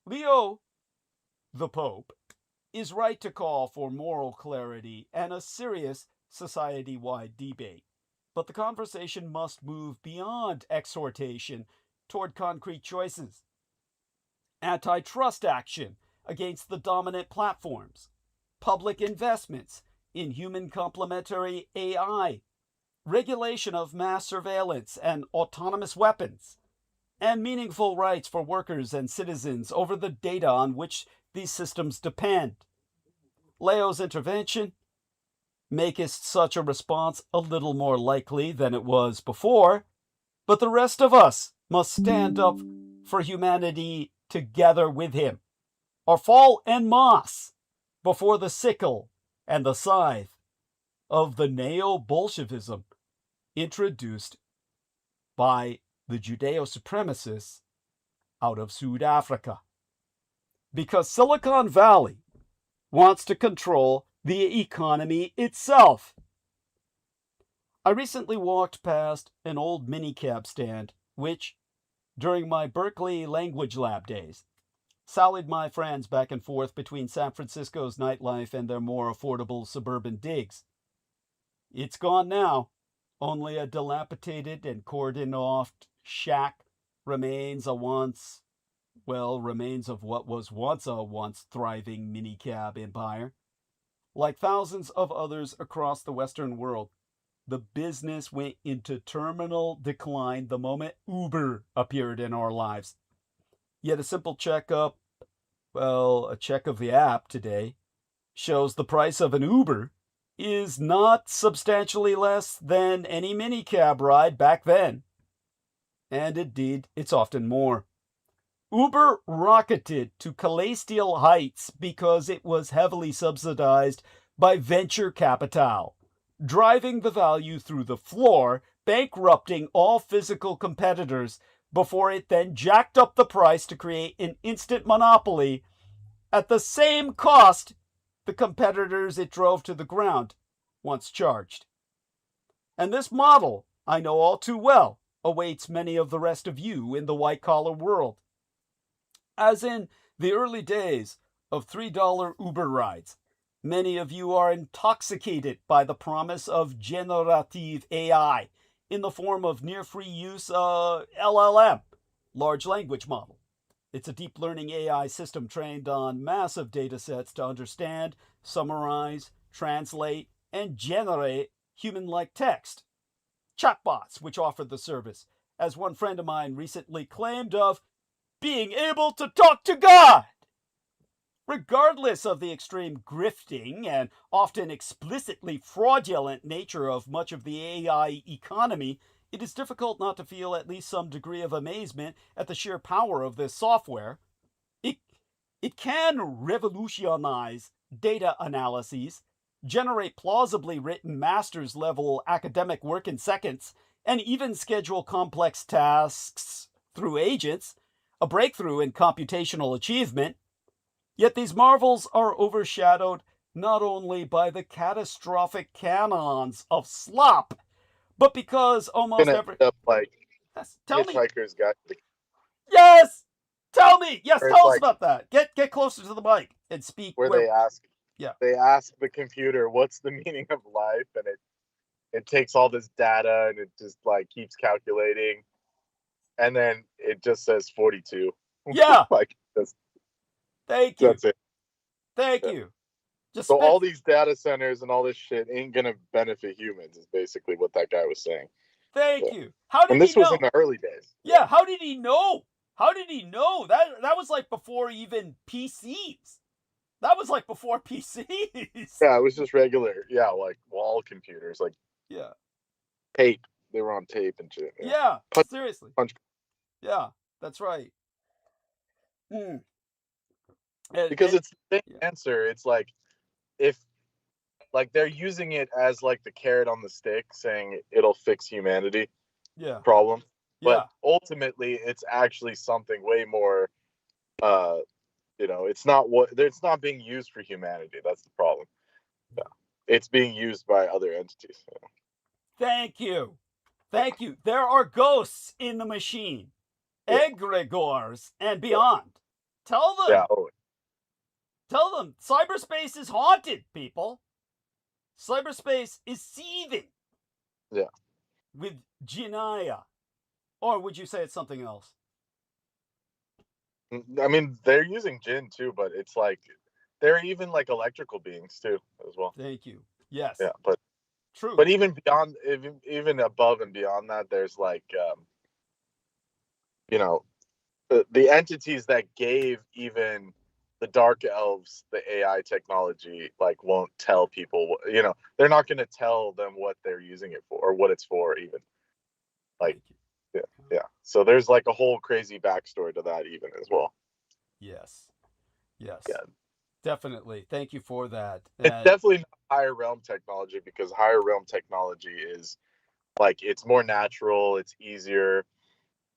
Leo, the Pope, is right to call for moral clarity and a serious society-wide debate. But the conversation must move beyond exhortation toward concrete choices. Antitrust action against the dominant platforms, public investments in human complementary AI, regulation of mass surveillance and autonomous weapons, and meaningful rights for workers and citizens over the data on which these systems depend. Leo's intervention maketh such a response a little more likely than it was before, but the rest of us must stand up for humanity together with him, or fall en masse before the sickle and the scythe of the neo-Bolshevism introduced by the Judeo-supremacists out of South Africa. Because Silicon Valley wants to control the economy itself. I recently walked past an old minicab stand, which, during my Berkeley language lab days, sallied my friends back and forth between San Francisco's nightlife and their more affordable suburban digs. It's gone now. Only a dilapidated and cordoned-off shack remains of what was once a once thriving minicab empire. Like thousands of others across the Western world, the business went into terminal decline the moment Uber appeared in our lives. Yet a simple check of the app today shows the price of an Uber is not substantially less than any minicab ride back then. And indeed, it's often more. Uber rocketed to celestial heights because it was heavily subsidized by venture capital, driving the value through the floor, bankrupting all physical competitors before it then jacked up the price to create an instant monopoly at the same cost the competitors it drove to the ground once charged. And this model, I know all too well, awaits many of the rest of you in the white-collar world. As in the early days of $3 Uber rides, many of you are intoxicated by the promise of generative AI in the form of near-free use LLM, large language model. It's a deep learning AI system trained on massive data sets to understand, summarize, translate, and generate human-like text. Chatbots, which offer the service, as one friend of mine recently claimed of being able to talk to God. Regardless of the extreme grifting and often explicitly fraudulent nature of much of the AI economy, it is difficult not to feel at least some degree of amazement at the sheer power of this software. It can revolutionize data analyses, generate plausibly written master's level academic work in seconds, and even schedule complex tasks through agents, a breakthrough in computational achievement. Yet these marvels are overshadowed not only by the catastrophic canons of slop, but because almost every... Yes, Tell me. Hitchhiker's Guide to the Yes! Tell me! Yes, Where tell it's us about that. Get closer to the mic and speak. where they ask Yeah. They ask the computer, "What's the meaning of life?" And it takes all this data and it just like keeps calculating, and then it just says 42. Yeah. Like Thank you. that's it. Thank Yeah. you. Just So spent- all these data centers and all this shit ain't gonna benefit humans. Is basically what that guy was saying. Thank Yeah. you. How did And this he was know? in the early days. Yeah, how did he know? How did he know? That was like before even PCs. That was like before PCs. Yeah, it was just regular, like wall computers, like Yeah. tape. They were on tape and shit. Yeah. Punch- Seriously. punch. Yeah, that's right. Because it's the same yeah. answer. It's like if like they're using it as like the carrot on the stick, saying it'll fix humanity Yeah. problem. Yeah. But ultimately it's actually something way more it's not being used for humanity. That's the problem. Yeah. It's being used by other entities. Yeah. Thank you. Thank you. There are ghosts in the machine. Yeah. Egregores and beyond. Tell them. Yeah. Tell them. Cyberspace is haunted, people. Cyberspace is seething. Yeah. With Jinaya. Or would you say it's something else? I mean, they're using Jinn too, but it's like they're even like electrical beings too as well. Thank you. Yes. Yeah, but true. But even beyond, even above and beyond that, there's like, the entities that gave even the dark elves the AI technology, like, won't tell people. They're not going to tell them what they're using it for or what it's for, even. Like, yeah. So there's like a whole crazy backstory to that, even as well. Yes. Yeah. Definitely. Thank you for that. It's definitely not higher realm technology, because higher realm technology is like, it's more natural, it's easier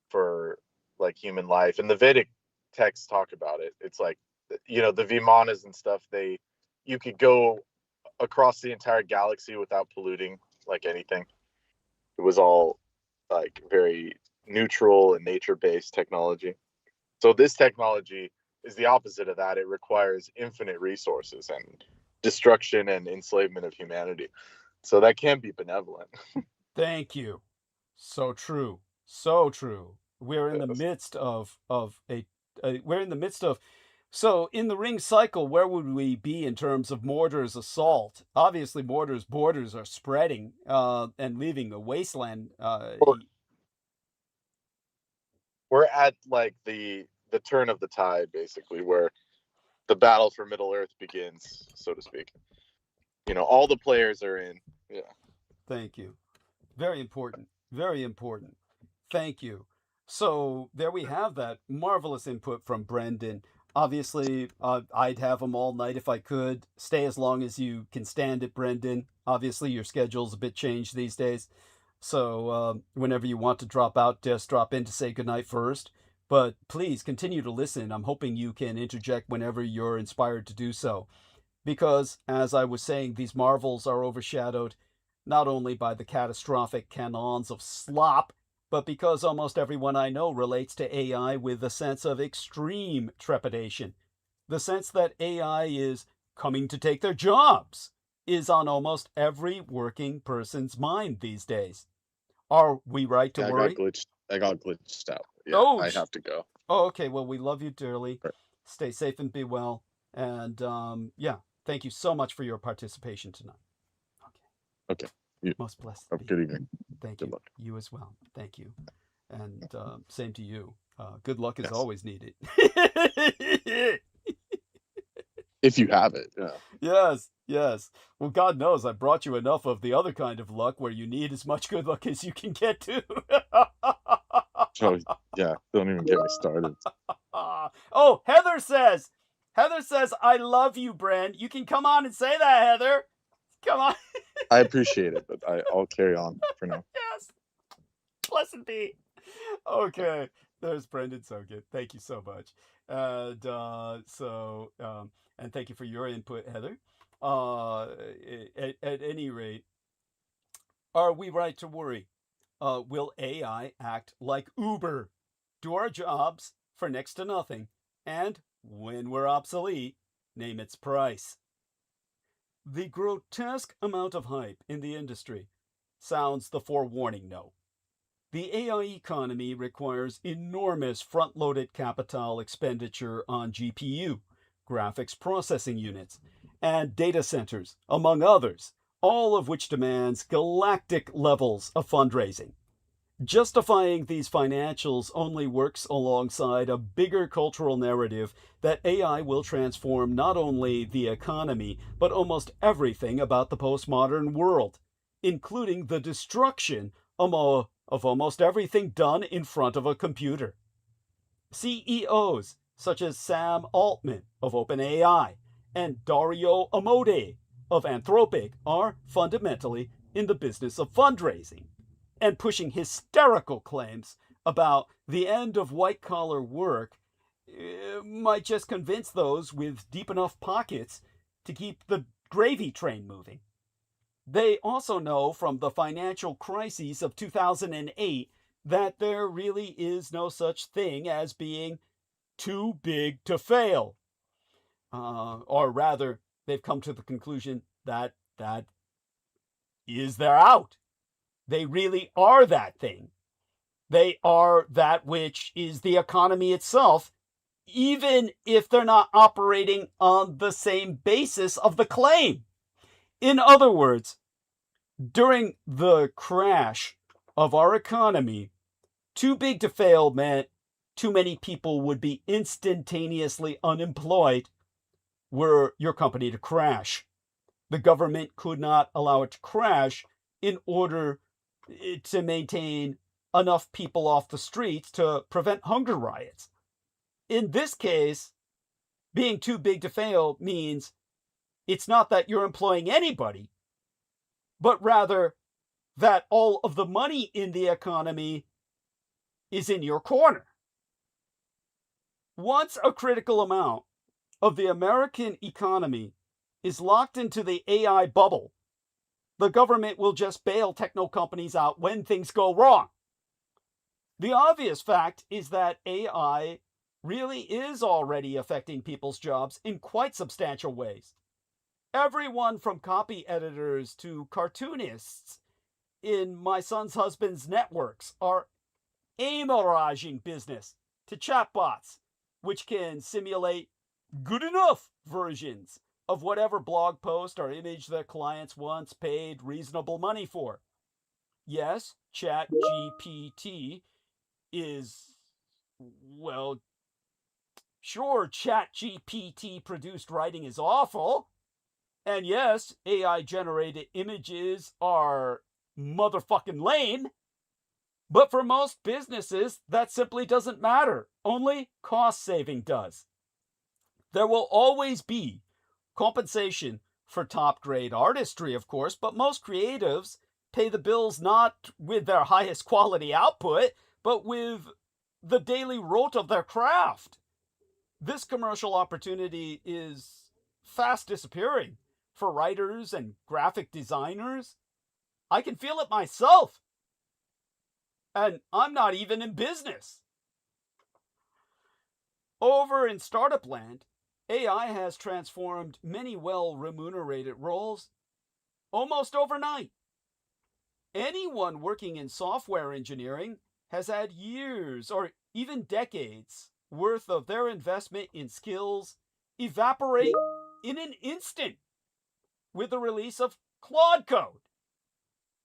for like human life, and the Vedic texts talk about it. It's like, the Vimanas and stuff, you could go across the entire galaxy without polluting like anything. It was all like very neutral and nature-based technology. So this technology is the opposite of that. It requires infinite resources and destruction and enslavement of humanity. So that can be benevolent. Thank you. So true. So true. We're in the midst of so in the ring cycle, where would we be in terms of Mordor's assault? Obviously, Mordor's borders are spreading and leaving a wasteland. We're at like the turn of the tide, basically, where the battle for Middle Earth begins, so to speak. All the players are in. Yeah. Thank you. Very important. Very important. Thank you. So there we have that marvelous input from Brendan. Obviously, I'd have him all night if I could. Stay as long as you can stand it, Brendan. Obviously, your schedule's a bit changed these days. So whenever you want to drop out, just drop in to say goodnight first. But please continue to listen. I'm hoping you can interject whenever you're inspired to do so. Because, as I was saying, these marvels are overshadowed not only by the catastrophic canons of slop, but because almost everyone I know relates to AI with a sense of extreme trepidation. The sense that AI is coming to take their jobs is on almost every working person's mind these days. Are we right to worry? I got glitched out. Yeah, Oh, I have to go. Oh, okay. Well, we love you dearly. Right. Stay safe and be well. And thank you so much for your participation tonight. Okay. Most blessed. Have a good evening. Thank Good you. luck. You as well. Thank you. And same to you. Good luck is Yes. always needed. If you have it. Yeah. Yes. Well, God knows I brought you enough of the other kind of luck where you need as much good luck as you can get to. So, yeah, don't even get me started. Oh, Heather says, I love you, Bren. You can come on and say that, Heather. Come on. I appreciate it, but I'll carry on for now. Yes. Blessed be. Okay. There's Brendan Sogan. Thank you so much. And and thank you for your input, Heather. At any rate, are we right to worry? Will AI act like Uber? Do our jobs for next to nothing, and when we're obsolete, name its price? The grotesque amount of hype in the industry sounds the forewarning note. The AI economy requires enormous front-loaded capital expenditure on GPU, graphics processing units, and data centers, among others, all of which demands galactic levels of fundraising. Justifying these financials only works alongside a bigger cultural narrative that AI will transform not only the economy, but almost everything about the postmodern world, including the destruction of almost everything done in front of a computer. CEOs such as Sam Altman of OpenAI and Dario Amodei of Anthropic are fundamentally in the business of fundraising and pushing hysterical claims about the end of white-collar work might just convince those with deep enough pockets to keep the gravy train moving. They also know from the financial crises of 2008 that there really is no such thing as being too big to fail. Or rather, they've come to the conclusion that that is their out. They really are that thing. They are that which is the economy itself, even if they're not operating on the same basis of the claim. In other words, during the crash of our economy, too big to fail meant too many people would be instantaneously unemployed were your company to crash. The government could not allow it to crash in order to maintain enough people off the streets to prevent hunger riots. In this case, being too big to fail means it's not that you're employing anybody, but rather that all of the money in the economy is in your corner. Once a critical amount of the American economy is locked into the AI bubble, the government will just bail techno companies out when things go wrong. The obvious fact is that AI really is already affecting people's jobs in quite substantial ways. Everyone from copy editors to cartoonists in my son's husband's networks are amoraging business to chatbots, which can simulate good enough versions of whatever blog post or image their clients once paid reasonable money for. Yes, ChatGPT is, well, sure, ChatGPT produced writing is awful. And yes, AI generated images are motherfucking lame. But for most businesses, that simply doesn't matter. Only cost saving does. There will always be compensation for top grade artistry, of course, but most creatives pay the bills not with their highest quality output, but with the daily rote of their craft. This commercial opportunity is fast disappearing for writers and graphic designers. I can feel it myself. And I'm not even in business. Over in startup land, AI has transformed many well-remunerated roles almost overnight. Anyone working in software engineering has had years or even decades worth of their investment in skills evaporate in an instant with the release of Claude Code,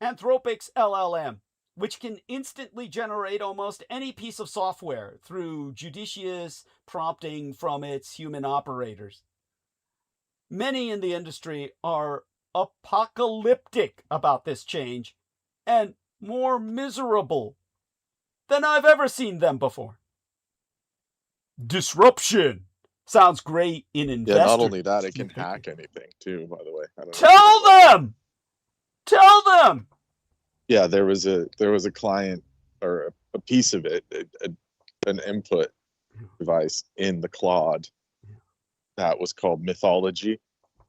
Anthropic's LLM, which can instantly generate almost any piece of software through judicious prompting from its human operators. Many in the industry are apocalyptic about this change and more miserable than I've ever seen them before. Disruption sounds great in investors. Yeah, not only that, it can hack anything too, by the way. I don't know Tell them! Tell them! Yeah, there was a client or a piece of it, an input device in the Claude that was called Mythology.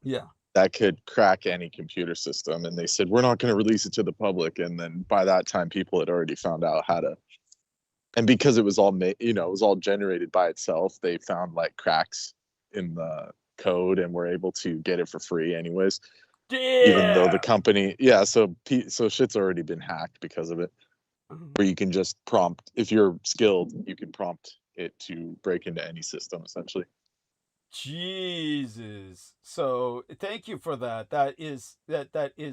Yeah. That could crack any computer system, and they said we're not going to release it to the public. And then by that time, people had already found out how to. And because it was all it was all generated by itself, they found like cracks in the code and we're able to get it for free anyways. Even though the company, so shit's already been hacked because of it. Where you can just prompt, if you're skilled, you can prompt it to break into any system essentially. Jesus. So thank you for that. That is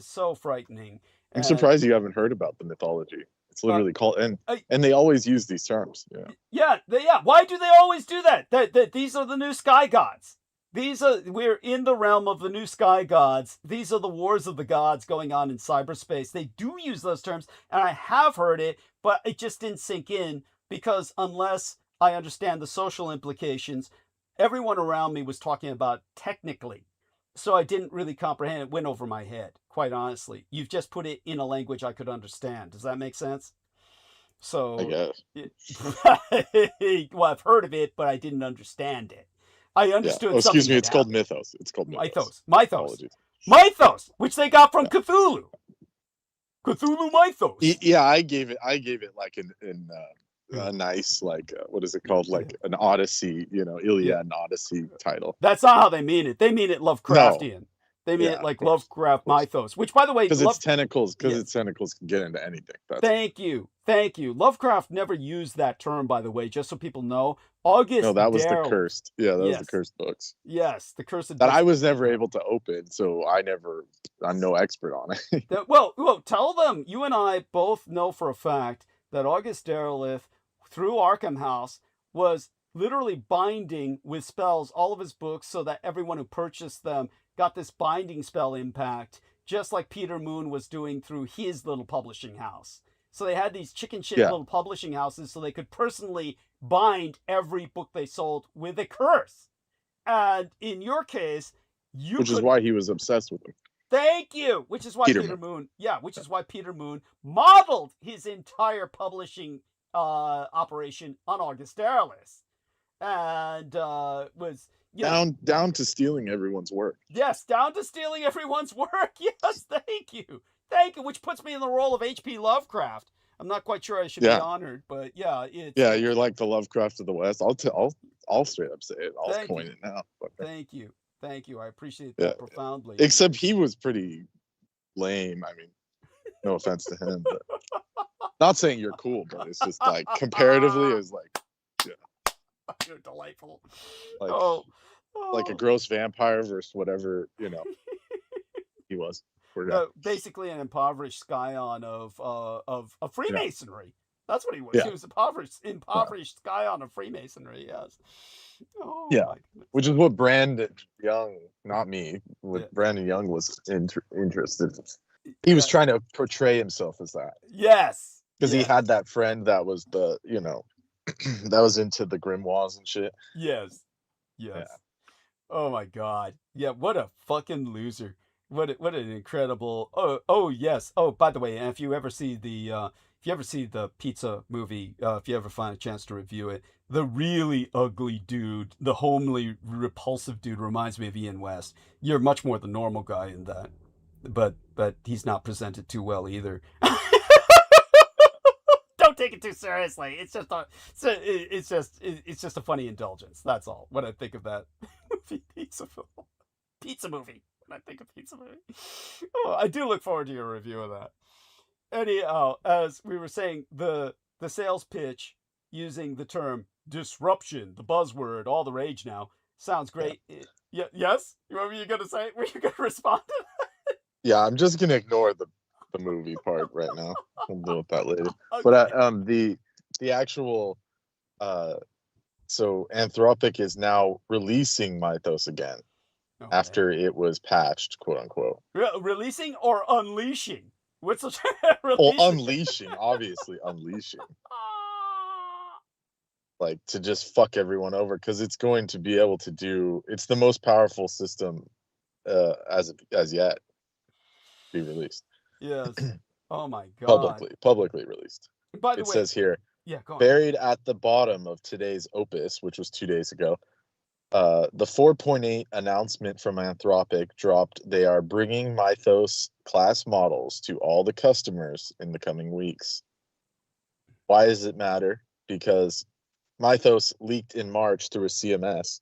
so frightening. I'm surprised you haven't heard about the mythology. It's literally called, and they always use these terms. Yeah. Why do they always do that? That these are the new sky gods. We're in the realm of the new sky gods. These are the wars of the gods going on in cyberspace. They do use those terms, and I have heard it, but it just didn't sink in because unless I understand the social implications, everyone around me was talking about technically. So I didn't really comprehend it. It went over my head, quite honestly. You've just put it in a language I could understand. Does that make sense? So, I guess. Well, I've heard of it, but I didn't understand it. I understood. Oh, excuse me. It's called mythos. It's called mythos. Mythos, which they got from Cthulhu. Cthulhu mythos. Yeah, I gave it like in a nice, like, what is it called? Like an Odyssey, Iliad and Odyssey title. That's not how they mean it. They mean it Lovecraftian. No. They mean it like Lovecraft mythos, which, by the way, because its tentacles can get into anything. Thank you. Lovecraft never used that term, by the way, just so people know. No, that was the cursed. Yeah, that was the cursed books. Yes, the cursed. That I was never able to open, so I'm no expert on it. Well, tell them. You and I both know for a fact that August Derleth, through Arkham House, was literally binding with spells all of his books so that everyone who purchased them got this binding spell impact, just like Peter Moon was doing through his little publishing house. So they had these chicken shit little publishing houses so they could personally bind every book they sold with a curse. And in your case, which is why he was obsessed with them. Thank you. Which is why Peter Moon. Yeah, which is why Peter Moon modeled his entire publishing operation on August Derleth. And was down to stealing everyone's work. Yes, down to stealing everyone's work. Yes, thank you, which puts me in the role of H.P. Lovecraft. I'm not quite sure I should be honored, but you're like the Lovecraft of the West. I'll straight up say it. I'll coin it now. But... Thank you. I appreciate that profoundly. Except he was pretty lame. I mean, no offense to him, but not saying you're cool, but it's just like comparatively, it's like. You're delightful. Like, like a gross vampire versus whatever, he was. Basically an impoverished scion of Freemasonry. That's what he was. Yeah. He was impoverished scion of Freemasonry, yes. Oh, yeah. Which is what Brandon Young, not me, Brandon Young was interested in. He was trying to portray himself as that. Yes. Because he had that friend that was that was into the grimoires and shit. Yes. Yeah. Oh my God. Yeah. What a fucking loser. What an incredible. Oh yes. Oh, by the way, if you ever see the pizza movie, if you ever find a chance to review it, the really ugly dude, the homely, repulsive dude reminds me of Ian West. You're much more the normal guy in that, but he's not presented too well either. Don't take it too seriously. It's just a funny indulgence. That's all. When I think of that pizza movie. When I think of pizza movie, I do look forward to your review of that. Anyhow, as we were saying, the sales pitch using the term disruption, the buzzword, all the rage now, sounds great. Yes. What were you gonna say? Were you gonna respond to that? Yeah, I'm just gonna ignore the movie part right now. We'll deal with that later. Okay. But the actual so Anthropic is now releasing Mythos again after it was patched, quote unquote. Releasing or unleashing? What's the releasing? Oh, unleashing, obviously unleashing. Like to just fuck everyone over because it's going to be able to do. It's the most powerful system as yet be released. Yes. Oh my God. Publicly released. By the way, it says here, go on. Buried at the bottom of today's opus, which was 2 days ago, the 4.8 announcement from Anthropic dropped. They are bringing Mythos class models to all the customers in the coming weeks. Why does it matter? Because Mythos leaked in March through a CMS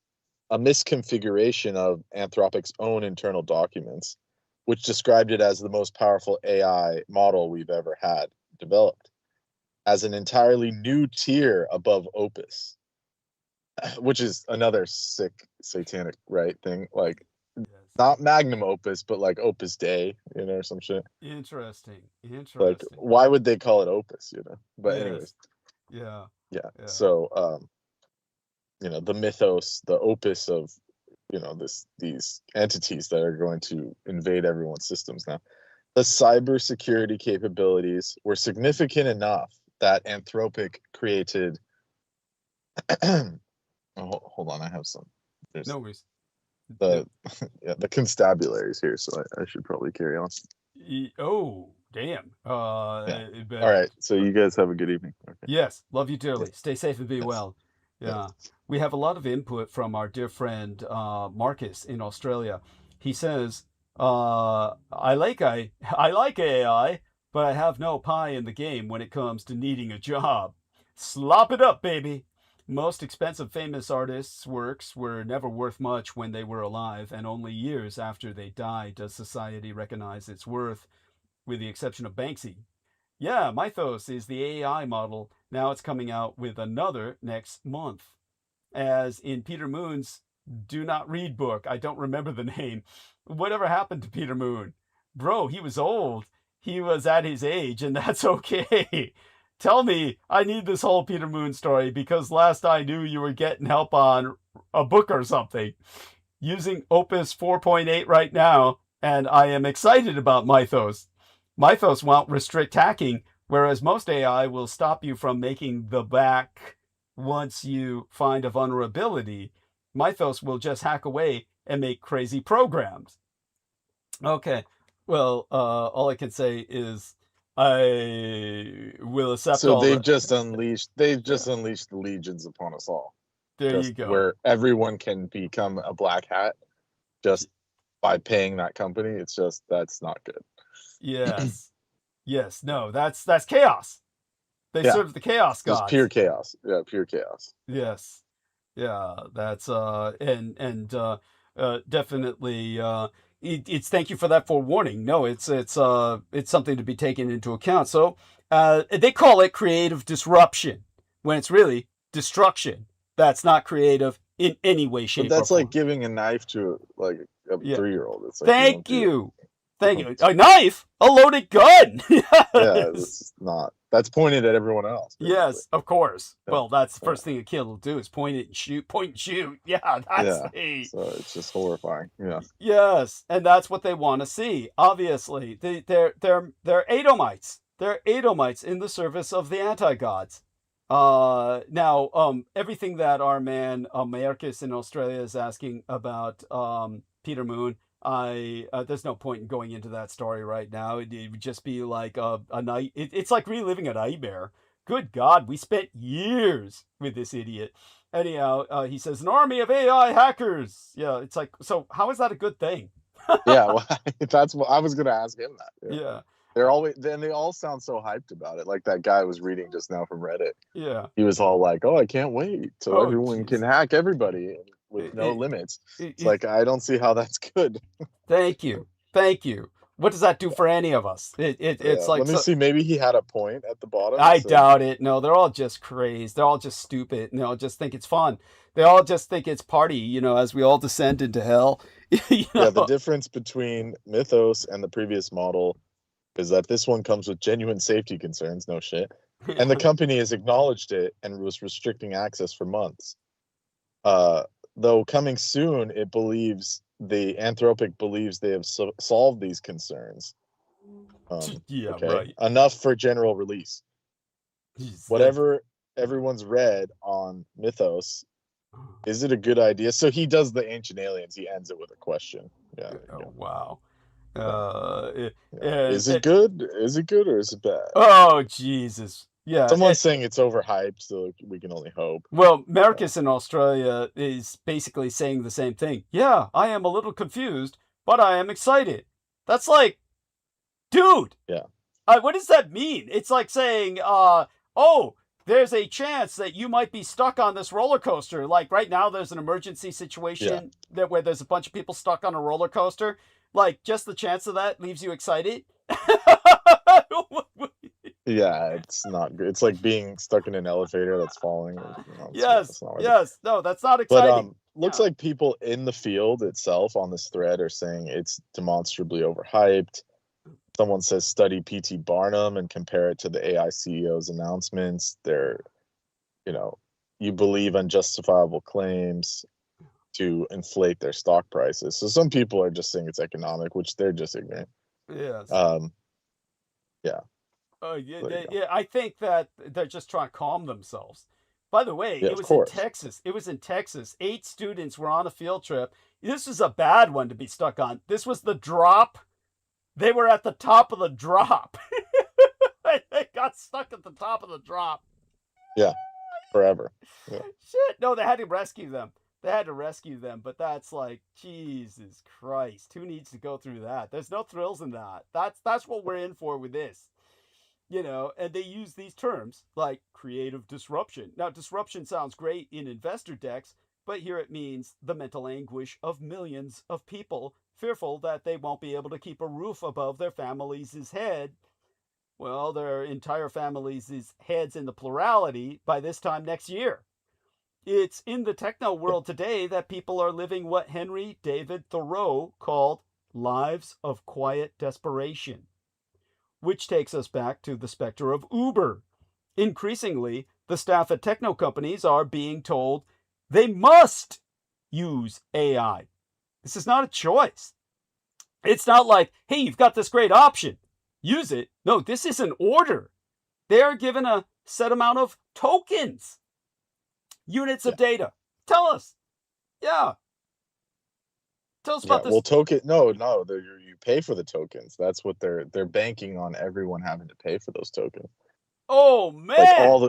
a misconfiguration of Anthropic's own internal documents, which described it as the most powerful AI model we've ever had developed, as an entirely new tier above Opus, which is another sick satanic right thing, like Yes. not magnum opus, but like Opus Dei, you know, or some shit. Interesting. Like, why would they call it Opus, you know? But Yes. anyways, Yeah. yeah. Yeah. So, you know, the mythos, the opus of, you know, these entities that are going to invade everyone's systems now. The cybersecurity capabilities were significant enough that Anthropic created. Oh, hold on, I have some. There's No worries. the yeah, the constabularies here, so I should probably carry on. Oh, damn. All right, so you guys have a good evening. Okay. Yes, love you dearly. Yes. Stay safe and be Yes. well. Yeah. Yes. We have a lot of input from our dear friend Marcus in Australia. He says, I like AI, but I have no pie in the game when it comes to needing a job. Slop it up, baby. Most expensive famous artists' works were never worth much when they were alive, and only years after they die does society recognize its worth, with the exception of Banksy. Yeah, Mythos is the AI model. Now it's coming out with another next month. As in Peter Moon's Do Not Read book. I don't remember the name. Whatever happened to Peter Moon? Bro, he was old. He was at his age, and that's okay. Tell me, I need this whole Peter Moon story, because last I knew you were getting help on a book or something. Using Opus 4.8 right now, and I am excited about Mythos. Mythos won't restrict hacking, whereas most AI will stop you from making the back once you find a vulnerability. Mythos will just hack away and make crazy programs. Okay, well, all I can say is I will accept So all they've the... just unleashed the legions upon us all. There Just you go. where everyone can become a black hat just by paying that company. It's just, that's not good. Yes. Yes, no, that's chaos. They Yeah. serve the chaos gods. Just pure chaos. Yeah, pure chaos. Yes. Yeah, that's definitely it's thank you for that forewarning. No, it's something to be taken into account. So, they call it creative disruption when it's really destruction. That's not creative in any way, shape, But that's or form. like giving a knife to like a Yeah. 3-year-old. It's like, Thank you. Thank you. A knife? A loaded gun. Yes. Yeah, it's not. That's pointed at everyone else. Basically. Yes, of course. Yeah. Well, that's the first thing a kid will do is point it and shoot. Point and shoot. Yeah, that's the... So it's just horrifying. Yeah. Yes, and that's what they want to see. Obviously, they're Edomites. They're Edomites in the service of the anti-gods. Now, everything that our man Marcus in Australia is asking about Peter Moon, there's no point in going into that story right now. It would just be like a night. It's like reliving a nightmare. Good God, we spent years with this idiot. Anyhow, he says an army of AI hackers. Yeah, it's like, so how is that a good thing? Yeah, well, that's what I was gonna ask him that. Yeah. They're always, then they all sound so hyped about it. Like that guy I was reading just now from Reddit. Yeah. He was all like, "Oh, I can't wait till everyone geez. can hack everybody with no limits." It's like, I don't see how that's good. Thank you. What does that do for any of us? It's like, let me see. Maybe he had a point at the bottom. I doubt it. No, they're all just crazed. They're all just stupid. They all just think it's fun. They all just think it's party, as we all descend into hell. Yeah, the difference between Mythos and the previous model is that this one comes with genuine safety concerns. No shit. And the company has acknowledged it and was restricting access for months. Though coming soon, it believes the Anthropic believes they have solved these concerns. Right. Enough for general release. Whatever everyone's read on Mythos, is it a good idea? So he does the Ancient Aliens. He ends it with a question. Yeah. Oh, wow. Is it good? Is it good or is it bad? Oh, Jesus. Yeah. Someone's saying it's overhyped, so we can only hope. Well, Marcus in Australia is basically saying the same thing. Yeah, I am a little confused, but I am excited. That's like, dude. Yeah. What does that mean? It's like saying, oh, there's a chance that you might be stuck on this roller coaster. Like right now, there's an emergency situation where there's a bunch of people stuck on a roller coaster. Like just the chance of that leaves you excited. Yeah, it's not good. It's like being stuck in an elevator that's falling. Yes. No, that's not But exciting. looks like people in the field itself on this thread are saying it's demonstrably overhyped. Someone says study P.T. Barnum and compare it to the AI CEO's announcements. They're, you believe unjustifiable claims to inflate their stock prices. So some people are just saying it's economic, which they're just ignorant. Yes. Yeah. Oh, yeah. I think that they're just trying to calm themselves. By the way, it was in Texas. It was in Texas. 8 students were on a field trip. This was a bad one to be stuck on. This was the drop. They were at the top of the drop. They got stuck at the top of the drop. Yeah, forever. Yeah. Shit. No, they had to rescue them. But that's like, Jesus Christ. Who needs to go through that? There's no thrills in that. That's what we're in for with this. And they use these terms like creative disruption. Now, disruption sounds great in investor decks, but here it means the mental anguish of millions of people fearful that they won't be able to keep a roof above their family's head. Well, their entire family's heads in the plurality by this time next year. It's in the techno world today that people are living what Henry David Thoreau called lives of quiet desperation, which takes us back to the specter of Uber. Increasingly, the staff at techno companies are being told they must use AI. This is not a choice. It's not like, hey, you've got this great option. Use it. No, this is an order. They are given a set amount of tokens, units of data. Tell us. Yeah. Tell us about this. Well, you pay for the tokens. That's what they're banking on, everyone having to pay for those tokens. Oh man.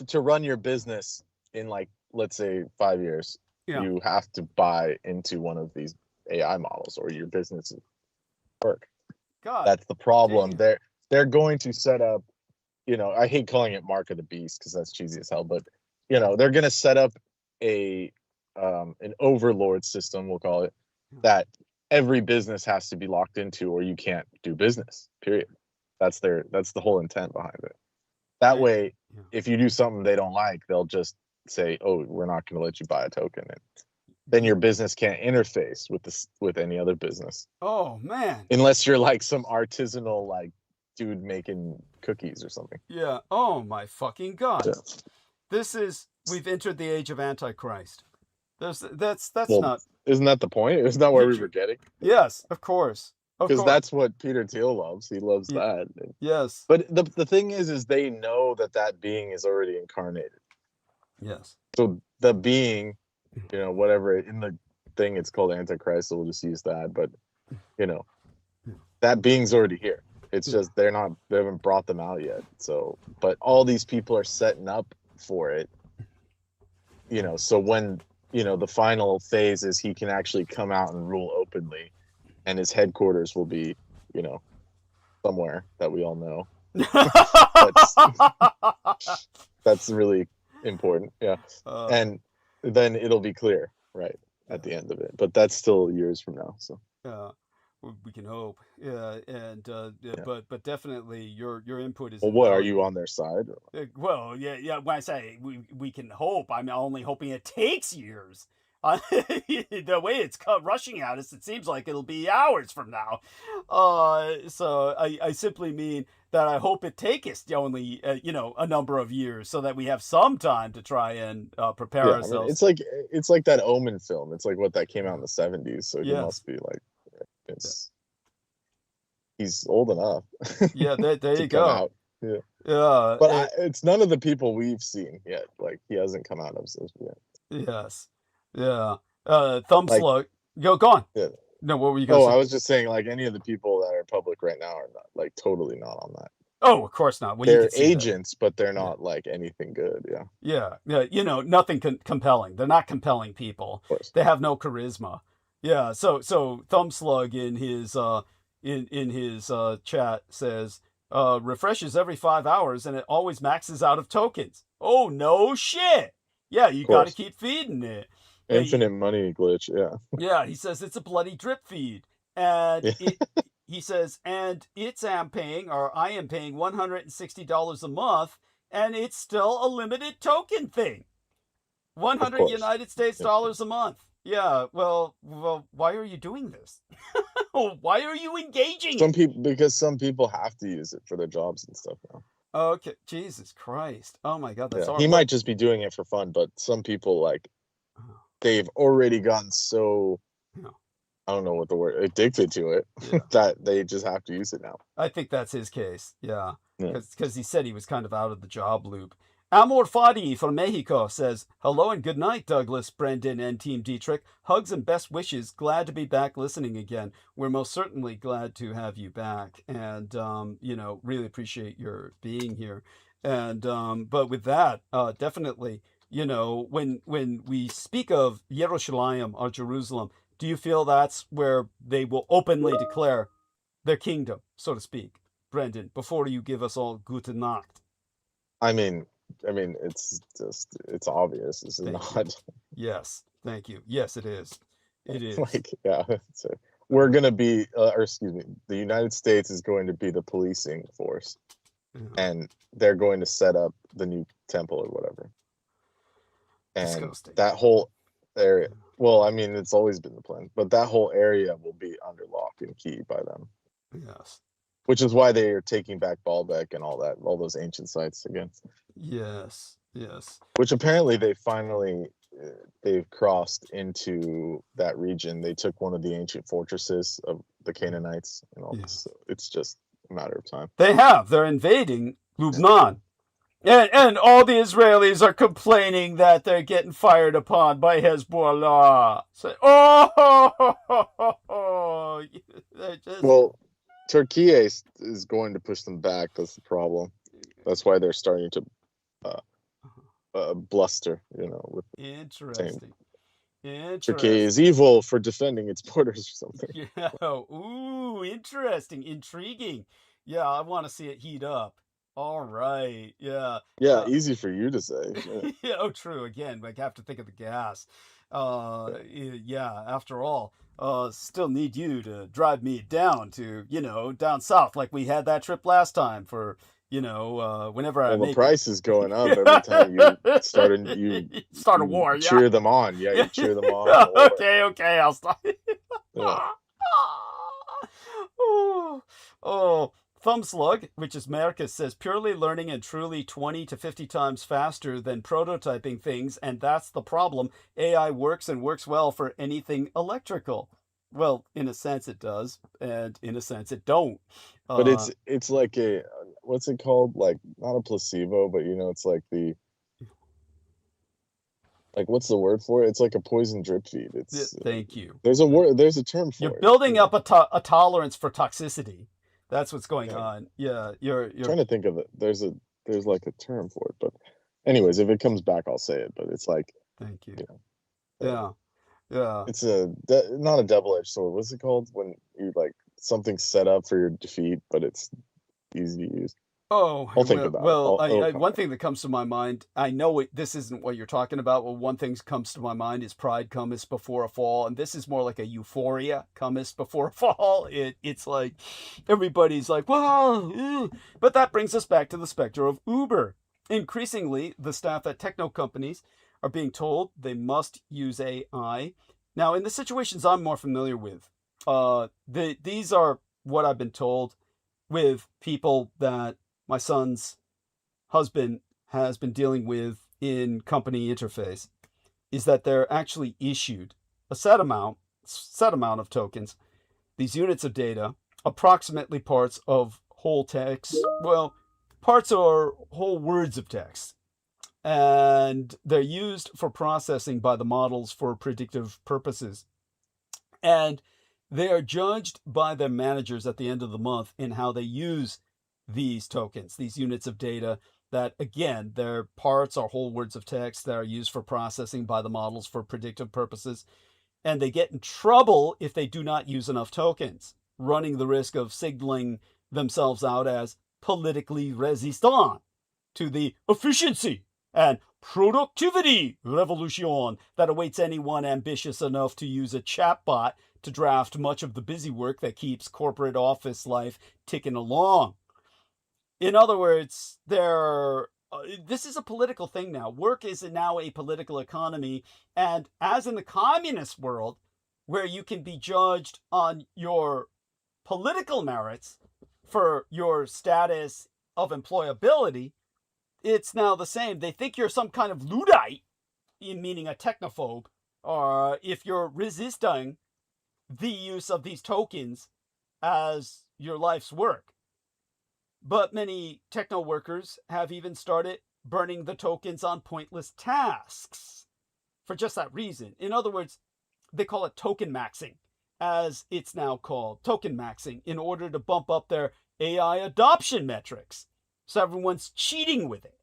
To run your business in let's say 5 years, you have to buy into one of these AI models or your business work. God. That's the problem. Damn. They're going to set up, I hate calling it Mark of the Beast because that's cheesy as hell, but they're going to set up an overlord system, we'll call it, that every business has to be locked into or you can't do business, period. That's the whole intent behind it. That way, if you do something they don't like, they'll just say, oh, we're not going to let you buy a token. And then your business can't interface with any other business. Oh, man. Unless you're like some artisanal dude making cookies or something. Yeah. Oh, my fucking God. Yeah. We've entered the age of Antichrist. That's well, not. Isn't that the point? Isn't that where we were getting? Yes, of course. Because that's what Peter Thiel loves. He loves that. Yes. But the thing is they know that being is already incarnated. Yes. So the being, whatever in the thing it's called Antichrist, so we'll just use that. But that being's already here. It's just they haven't brought them out yet. So, but all these people are setting up for it. So when the final phase is he can actually come out and rule openly, and his headquarters will be, somewhere that we all know. That's really important. Yeah. And then it'll be clear, right, at the end of it. But that's still years from now. So. Yeah. We can hope. Yeah. And but definitely your input is. Well, what are you on their side? Well, yeah. When I say we can hope, I'm only hoping it takes years. The way it's rushing at us, it seems like it'll be hours from now. So I simply mean that I hope it takes only a number of years, so that we have some time to try and prepare ourselves. I mean, it's like that Omen film. It's like what that came out in the 70s. So he must be like, he's old enough. Yeah, there you go. Out. Yeah. Yeah. But it's none of the people we've seen yet. Like he hasn't come out of this yet. Yes. Yeah. Thumbslug. Go on. Yeah. No, what were you going to say? I was just saying, any of the people that are public right now are not, totally not on that. Oh, of course not. Well, they're agents, but they're not, anything good, Yeah. Yeah, nothing compelling. They're not compelling people. Of course. They have no charisma. Yeah, so Thumbslug in his chat says, refreshes every 5 hours and it always maxes out of tokens. Oh, no shit. Yeah, you got to keep feeding it. Infinite money glitch, yeah. Yeah, he says it's a bloody drip feed. And he says, and I am paying $160 a month, and it's still a limited token thing. 100 United States dollars a month. Yeah, well, why are you doing this? Why are you engaging? Because some people have to use it for their jobs and stuff now. Okay, Jesus Christ. Oh my God, that's horrible. He might just be doing it for fun, but some people, like, they've already gotten so, I don't know what the word, addicted to it, that they just have to use it now. I think that's his case, yeah. Because he said he was kind of out of the job loop. Amor Fadi from Mexico says, hello and good night, Douglas, Brendan, and Team Dietrich. Hugs and best wishes. Glad to be back listening again. We're most certainly glad to have you back. And, really appreciate your being here. And, but with that, definitely, when we speak of Yerushalayim or Jerusalem, do you feel that's where they will openly declare their kingdom, so to speak? Brendan, before you give us all gute Nacht. I mean, it's obvious. This is not. Yes, thank you. Yes, it is. It is. We're going to be, the United States is going to be the policing force, and they're going to set up the new temple or whatever. And Disgusting. That whole area, well, I mean, it's always been the plan, but that whole area will be under lock and key by them. Yes. Which is why they are taking back Baalbek and all those ancient sites again. Yes, yes. Which apparently they've crossed into that region. They took one of the ancient fortresses of the Canaanites and all this. So it's just a matter of time. They're invading Lebanon. And all the Israelis are complaining that they're getting fired upon by Hezbollah. So, well, Turkey is going to push them back. That's the problem. That's why they're starting to bluster, with Interesting. Turkey is evil for defending its borders or something. Yeah. Ooh, interesting. Intriguing. Yeah, I want to see it heat up. All right. Yeah. Yeah, easy for you to say. Yeah. Oh, true. Again, I have to think of the gas. Yeah, after all, still need you to drive me down to, down south like we had that trip last time for, whenever I make the price is going up every time you start a war. Yeah. Cheer them on. Yeah, you cheer them on. Okay, I'll stop. Yeah. Oh, Thumbslug, which is Mercus, says purely learning and truly 20 to 50 times faster than prototyping things, and that's the problem. AI works and works well for anything electrical. Well, in a sense it does, and in a sense it don't. But it's like a, what's it called? Like, not a placebo, but it's like what's the word for it? It's like a poison drip feed. Thank you. There's a term for it. You're building up a tolerance for toxicity. That's what's going on. Yeah, you're trying to think of it. There's like a term for it, but anyways, if it comes back, I'll say it. But it's like, thank you. Yeah. It's not a double-edged sword. What's it called when you something's set up for your defeat, but it's easy to use? Oh, I'll think about it. One thing that comes to my mind, I know this isn't what you're talking about, but one thing that comes to my mind is pride cometh before a fall, and this is more like a euphoria cometh before a fall. It's like everybody's like, wow, but that brings us back to the specter of Uber. Increasingly, the staff at techno companies are being told they must use AI. Now, in the situations I'm more familiar with, these are what I've been told with people that my son's husband has been dealing with in company interface, is that they're actually issued a set amount of tokens, these units of data, approximately parts of whole text, parts or whole words of text. And they're used for processing by the models for predictive purposes. And they are judged by their managers at the end of the month in how they use these tokens, these units of data that, again, they're parts or whole words of text that are used for processing by the models for predictive purposes. And they get in trouble if they do not use enough tokens, running the risk of signaling themselves out as politically resistant to the efficiency and productivity revolution that awaits anyone ambitious enough to use a chatbot to draft much of the busy work that keeps corporate office life ticking along. In other words, this is a political thing now. Work is now a political economy, and as in the communist world, where you can be judged on your political merits for your status of employability, it's now the same. They think you're some kind of Luddite, meaning a technophobe, or if you're resisting the use of these tokens as your life's work. But many techno workers have even started burning the tokens on pointless tasks for just that reason. In other words, they call it token maxing, as it's now called, token maxing, in order to bump up their AI adoption metrics. So everyone's cheating with it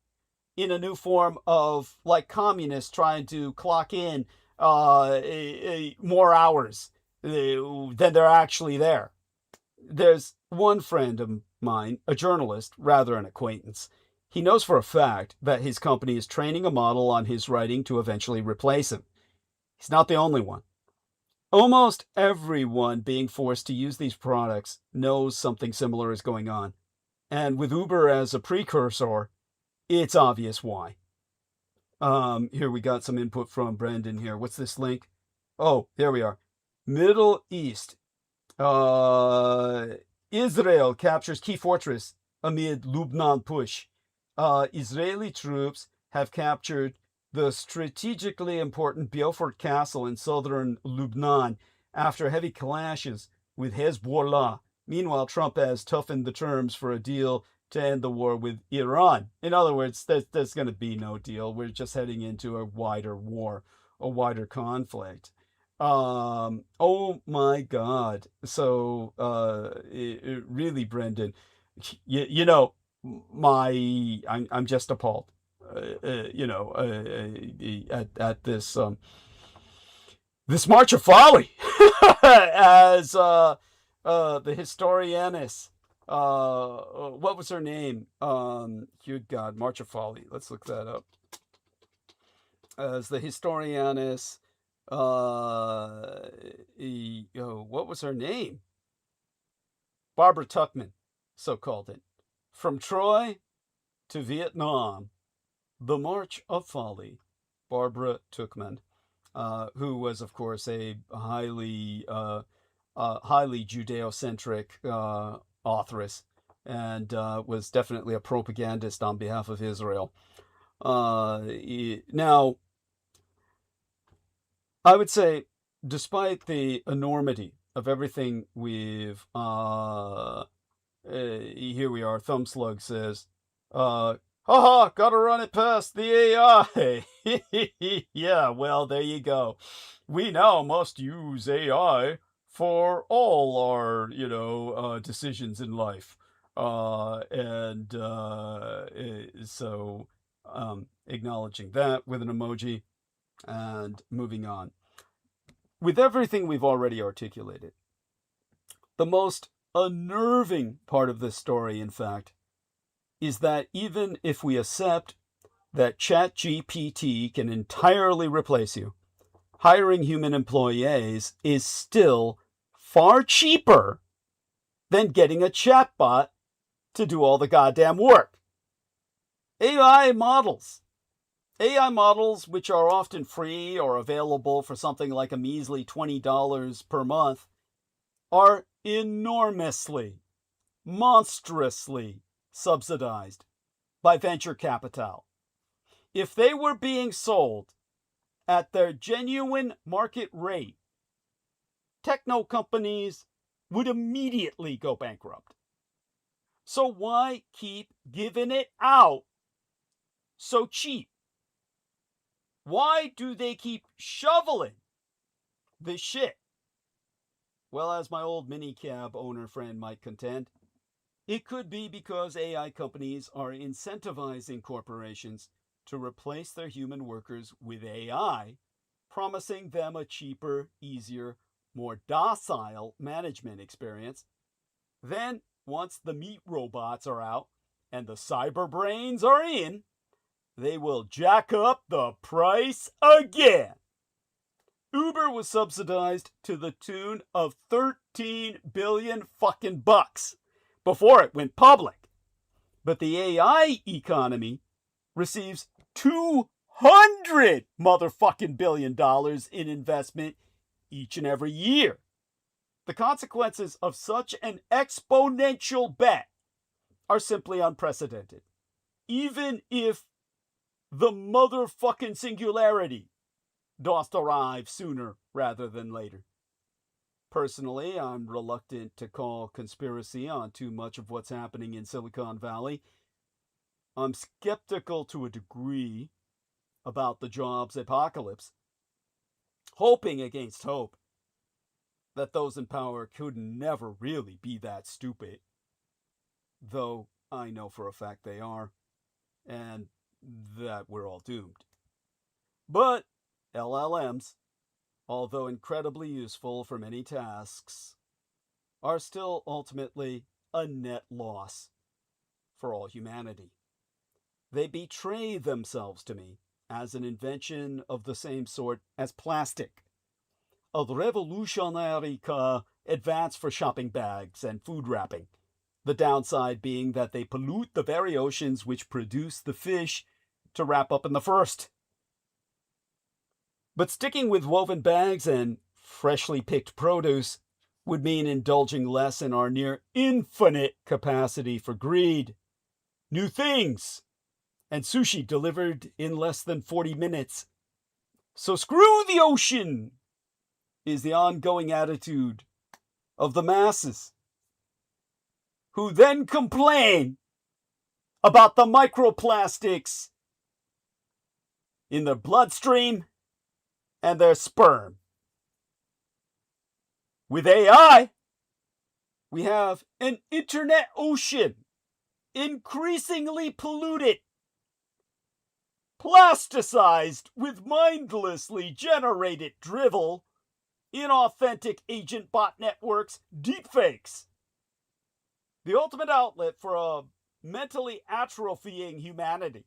in a new form of, like, communists trying to clock in more hours than they're actually there. There's one friend of mine, a journalist, rather an acquaintance. He knows for a fact that his company is training a model on his writing to eventually replace him. He's not the only one. Almost everyone being forced to use these products knows something similar is going on. And with Uber as a precursor, it's obvious why. Here we got some input from Brendan here. What's this link? Oh, there we are. Middle East. Israel captures key fortress amid Lebanon push. Israeli troops have captured the strategically important Beaufort Castle in southern Lebanon after heavy clashes with Hezbollah. Meanwhile, Trump has toughened the terms for a deal to end the war with Iran. In other words, there's going to be no deal. We're just heading into a wider war, a wider conflict. Oh my God. So, really, Brendan, you know, I'm just appalled, at this, this March of Folly, as, the historianess, what was her name? Good God, March of Folly. Let's look that up. As the historianess, what was her name? Barbara Tuchman, so called it. From Troy to Vietnam, the March of Folly, Barbara Tuchman, who was, of course, a highly Judeo-centric authoress, and was definitely a propagandist on behalf of Israel. Now, I would say, despite the enormity of everything we've, here we are, Thumbslug says, haha, gotta run it past the AI. Yeah, well, there you go. We now must use AI for all our, decisions in life. So acknowledging that with an emoji and moving on. With everything we've already articulated, the most unnerving part of this story, in fact, is that even if we accept that ChatGPT can entirely replace you, hiring human employees is still far cheaper than getting a chatbot to do all the goddamn work. AI models, which are often free or available for something like a measly $20 per month, are enormously, monstrously subsidized by venture capital. If they were being sold at their genuine market rate, techno companies would immediately go bankrupt. So why keep giving it out so cheap? Why do they keep shoveling this shit? Well, as my old minicab owner friend might contend, it could be because AI companies are incentivizing corporations to replace their human workers with AI, promising them a cheaper, easier, more docile management experience, then once the meat robots are out and the cyber brains are in, they will jack up the price again. Uber was subsidized to the tune of 13 billion fucking bucks before it went public. But the AI economy receives $200 motherfucking billion in investment each and every year. The consequences of such an exponential bet are simply unprecedented. Even if the motherfucking singularity does arrive sooner rather than later. Personally, I'm reluctant to call conspiracy on too much of what's happening in Silicon Valley. I'm skeptical to a degree about the jobs apocalypse, hoping against hope that those in power could never really be that stupid, though I know for a fact they are, and that we're all doomed. But LLMs, although incredibly useful for many tasks, are still ultimately a net loss for all humanity. They betray themselves to me as an invention of the same sort as plastic, a revolutionary advance for shopping bags and food wrapping, the downside being that they pollute the very oceans which produce the fish to wrap up in the first. But sticking with woven bags and freshly picked produce would mean indulging less in our near infinite capacity for greed, new things, and sushi delivered in less than 40 minutes. So screw the ocean is the ongoing attitude of the masses, who then complain about the microplastics in their bloodstream and their sperm. With AI, we have an internet ocean, increasingly polluted, plasticized with mindlessly generated drivel, inauthentic agent bot networks, deepfakes. The ultimate outlet for a mentally atrophying humanity.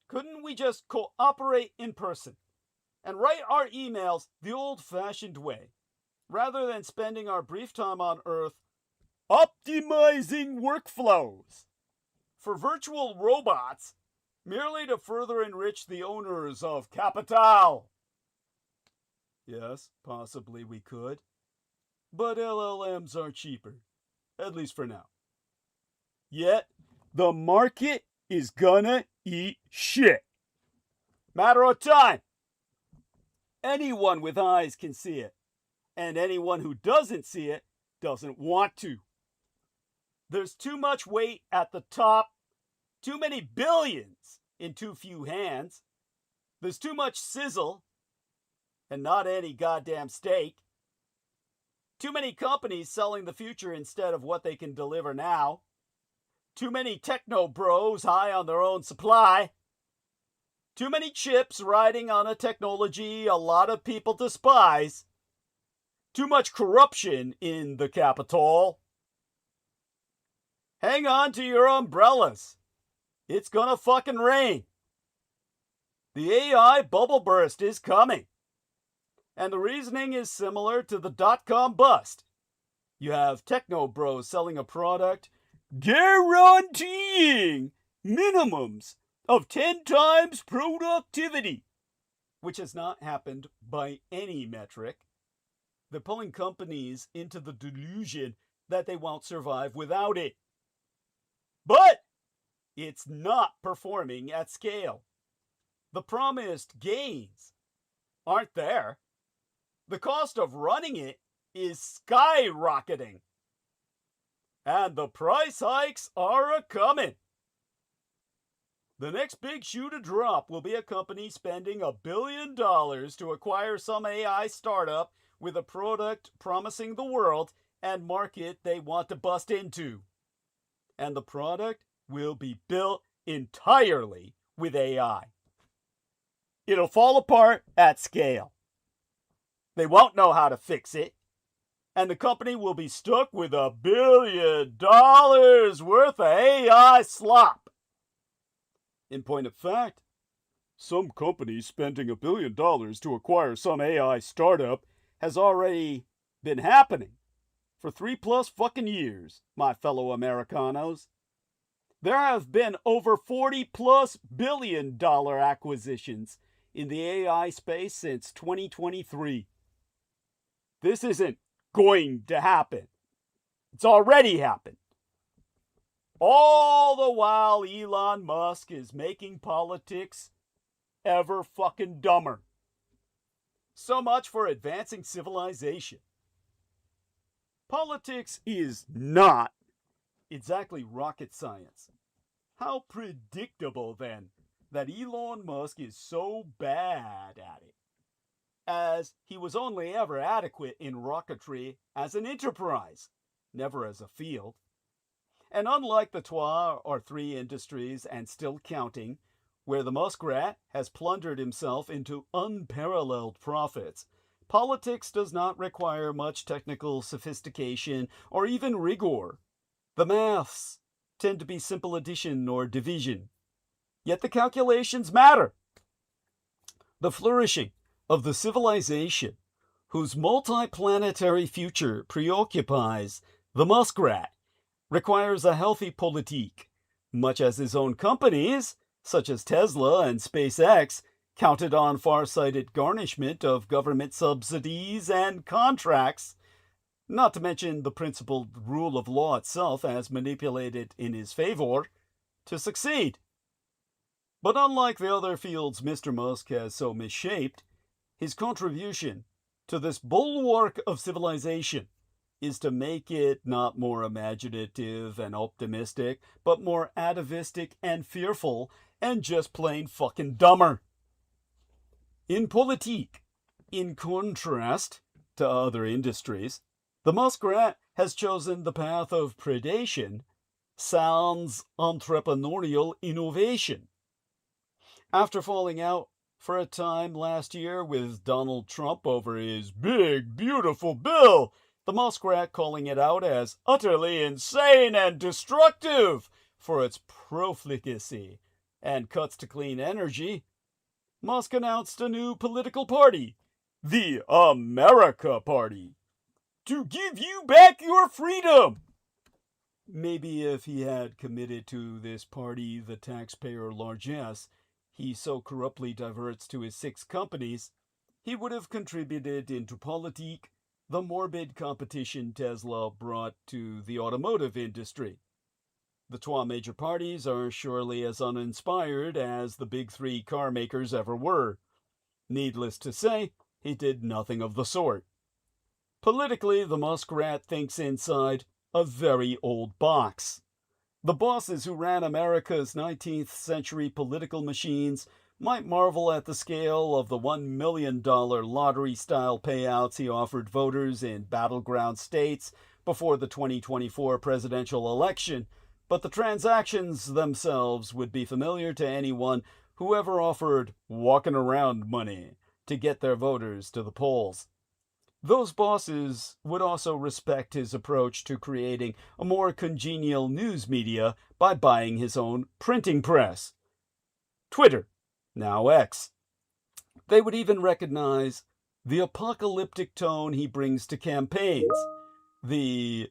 Couldn't we just cooperate in person and write our emails the old-fashioned way, rather than spending our brief time on Earth optimizing workflows for virtual robots merely to further enrich the owners of capital? Yes, possibly we could, but LLMs are cheaper, at least for now. Yet, the market is gonna eat shit. Matter of time. Anyone with eyes can see it, and anyone who doesn't see it doesn't want to. There's too much weight at the top, too many billions in too few hands. There's too much sizzle, and not any goddamn steak. Too many companies selling the future instead of what they can deliver now. Too many techno bros high on their own supply. Too many chips riding on a technology a lot of people despise. Too much corruption in the capital. Hang on to your umbrellas. It's gonna fucking rain. The AI bubble burst is coming. And the reasoning is similar to the dot-com bust. You have techno bros selling a product guaranteeing minimums of 10 times productivity, which has not happened by any metric. They're pulling companies into the delusion that they won't survive without it. But it's not performing at scale. The promised gains aren't there. The cost of running it is skyrocketing. And the price hikes are a-coming. The next big shoe to drop will be a company spending $1 billion to acquire some AI startup with a product promising the world and market they want to bust into. And the product will be built entirely with AI. It'll fall apart at scale. They won't know how to fix it. and the company will be stuck with $1 billion worth of AI slop. In point of fact, some company spending $1 billion to acquire some AI startup has already been happening for 3+ fucking years, my fellow Americanos. There have been over $40+ billion acquisitions in the AI space since 2023. This isn't going to happen. It's already happened. All the while Elon Musk is making politics ever fucking dumber. So much for advancing civilization. Politics is not exactly rocket science. How predictable, then, that Elon Musk is so bad at it, as he was only ever adequate in rocketry as an enterprise, never as a field. And unlike the 2 or 3 industries, and still counting, where the muskrat has plundered himself into unparalleled profits, politics does not require much technical sophistication or even rigor. The maths tend to be simple addition or division. Yet the calculations matter. The flourishing of the civilization whose multi-planetary future preoccupies the muskrat requires a healthy politik, much as his own companies, such as Tesla and SpaceX, counted on far-sighted garnishment of government subsidies and contracts, not to mention the principled rule of law itself as manipulated in his favor, to succeed. But unlike the other fields Mr. Musk has so misshaped, his contribution to this bulwark of civilization is to make it not more imaginative and optimistic, but more atavistic and fearful and just plain fucking dumber. In politik, in contrast to other industries, the muskrat has chosen the path of predation, sans entrepreneurial innovation. After falling out for a time last year with Donald Trump over his big, beautiful bill, the muskrat calling it out as utterly insane and destructive for its profligacy and cuts to clean energy, Musk announced a new political party, the America Party, to give you back your freedom. Maybe if he had committed to this party the taxpayer largesse he so corruptly diverts to his 6 companies, he would have contributed into politik the morbid competition Tesla brought to the automotive industry. The 2 major parties are surely as uninspired as the big 3 car makers ever were. Needless to say, he did nothing of the sort. Politically, the muskrat thinks inside a very old box. The bosses who ran America's 19th century political machines might marvel at the scale of the $1 million lottery-style payouts he offered voters in battleground states before the 2024 presidential election, but the transactions themselves would be familiar to anyone who ever offered walking around money to get their voters to the polls. Those bosses would also respect his approach to creating a more congenial news media by buying his own printing press. Twitter, now X. They would even recognize the apocalyptic tone he brings to campaigns, the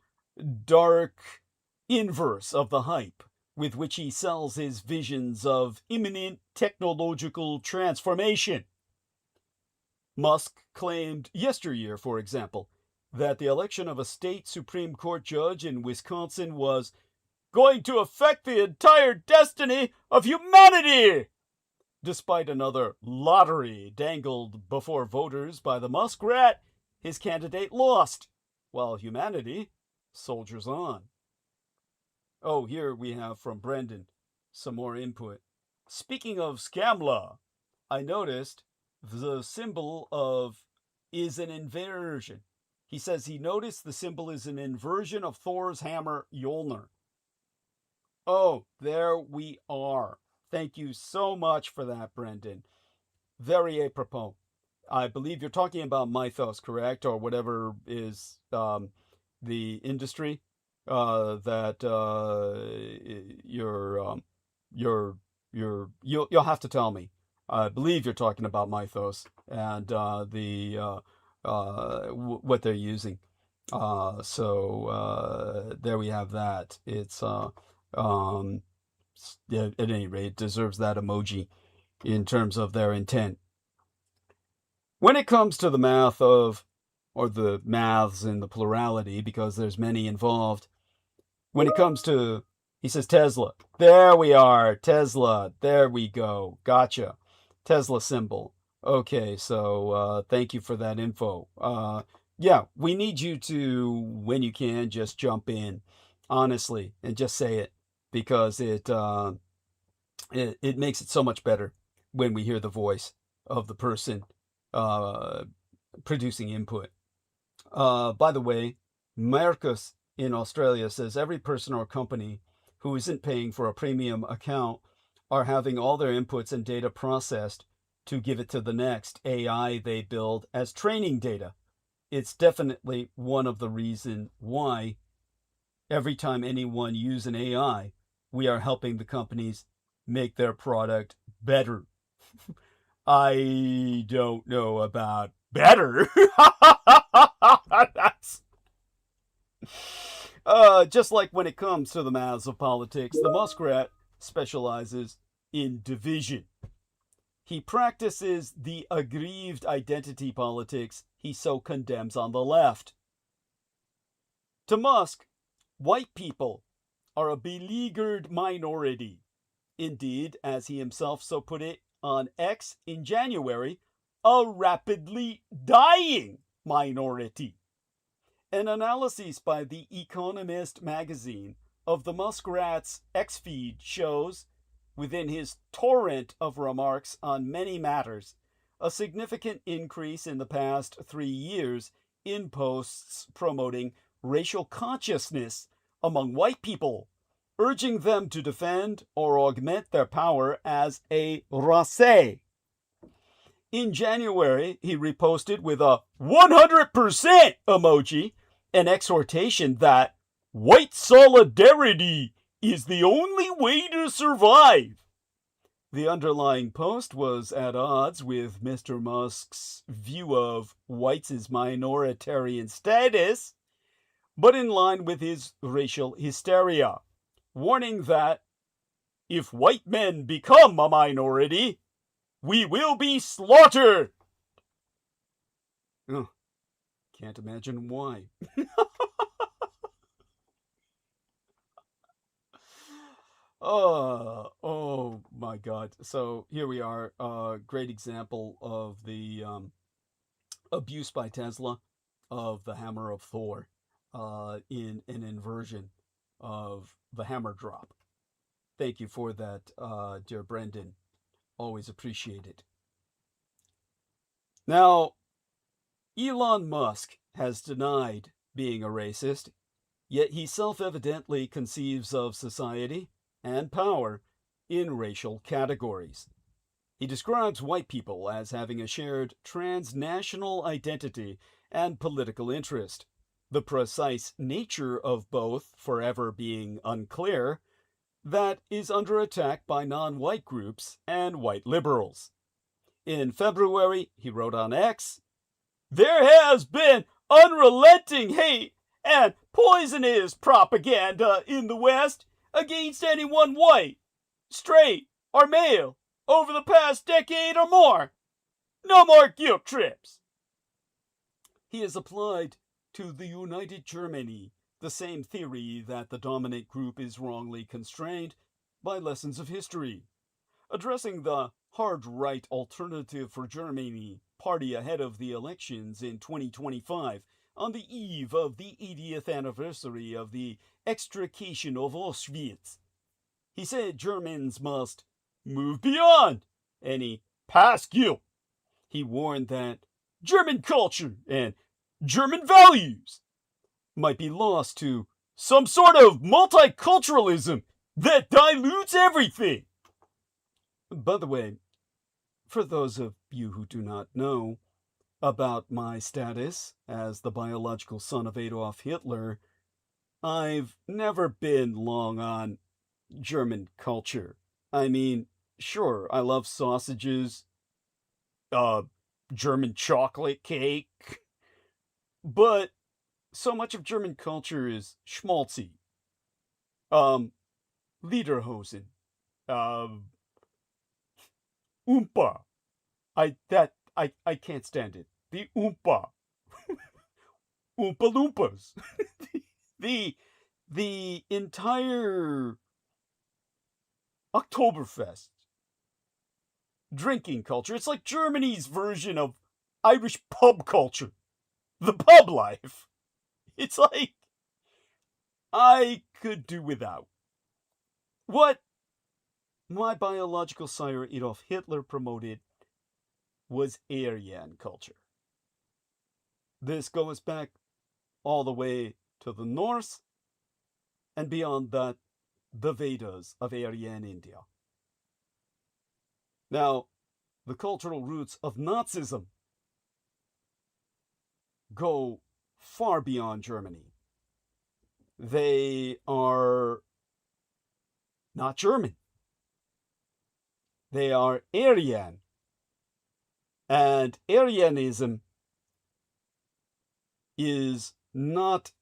dark inverse of the hype with which he sells his visions of imminent technological transformation. Musk claimed yesteryear, for example, that the election of a state Supreme Court judge in Wisconsin was going to affect the entire destiny of humanity, despite another lottery dangled before voters by the muskrat. His candidate lost, while humanity soldiers on. Oh, here we have from Brendan some more input. Speaking of Scamla, I noticed the symbol is an inversion. He says he noticed the symbol is an inversion of Thor's hammer Mjolnir. Oh, there we are. Thank you so much for that, Brendan. Very apropos. I believe you're talking about mythos, correct? Or whatever is the industry that you'll have to tell me. I believe you're talking about mythos and what they're using. So there we have that. It's at any rate, deserves that emoji in terms of their intent. When it comes to the math of, or the maths in the plurality, because there's many involved, when it comes to, he says Tesla. There we are, Tesla. There we go. Gotcha. Tesla symbol. Okay, so thank you for that info. Yeah, we need you to, when you can, just jump in, honestly, and just say it, because it makes it so much better when we hear the voice of the person producing input. By the way, Marcus in Australia says every person or company who isn't paying for a premium account are having all their inputs and data processed to give it to the next AI they build as training data. It's definitely one of the reasons why every time anyone uses an AI, we are helping the companies make their product better. I don't know about better. That's just like when it comes to the maths of politics, the muskrat specializes in division. He practices the aggrieved identity politics he so condemns on the left. To Musk, white people are a beleaguered minority. Indeed, as he himself so put it on X in January, a rapidly dying minority. An analysis by The Economist magazine of the Muskrat's X feed shows, within his torrent of remarks on many matters, a significant increase in the past 3 years in posts promoting racial consciousness among white people, urging them to defend or augment their power as a race. In January, he reposted with a 100% emoji an exhortation that white solidarity is the only way to survive. The underlying post was at odds with Mr. Musk's view of whites' minoritarian status, but in line with his racial hysteria, warning that if white men become a minority, we will be slaughtered. Oh, can't imagine why. Oh my God. So here we are, a great example of the abuse by Tesla of the hammer of Thor in an inversion of the hammer drop. Thank you for that, dear Brendan. Always appreciate it. Now, Elon Musk has denied being a racist, yet he self-evidently conceives of society and power in racial categories. He describes white people as having a shared transnational identity and political interest, the precise nature of both forever being unclear, that is under attack by non-white groups and white liberals. In February, he wrote on X, "There has been unrelenting hate and poisonous propaganda in the West against anyone white, straight, or male over the past decade or more. No more guilt trips." He has applied to the United Germany the same theory that the dominant group is wrongly constrained by lessons of history. Addressing the hard-right Alternative for Germany party ahead of the elections in 2025, on the eve of the 80th anniversary of the extrication of Auschwitz, he said Germans must move beyond any past guilt. He warned that German culture and German values might be lost to some sort of multiculturalism that dilutes everything. By the way, for those of you who do not know, about my status as the biological son of Adolf Hitler, I've never been long on German culture. I mean, sure, I love sausages, German chocolate cake, but so much of German culture is schmaltzy. Lederhosen, Oompa. I can't stand it. The Oompa. Oompa Loompas. the entire Oktoberfest drinking culture. It's like Germany's version of Irish pub culture. The pub life. It's like I could do without. What my biological sire Adolf Hitler promoted was Aryan culture. This goes back all the way to the Norse, and beyond that, the Vedas of Aryan India. Now, the cultural roots of Nazism go far beyond Germany. They are not German. They are Aryan. And Aryanism is not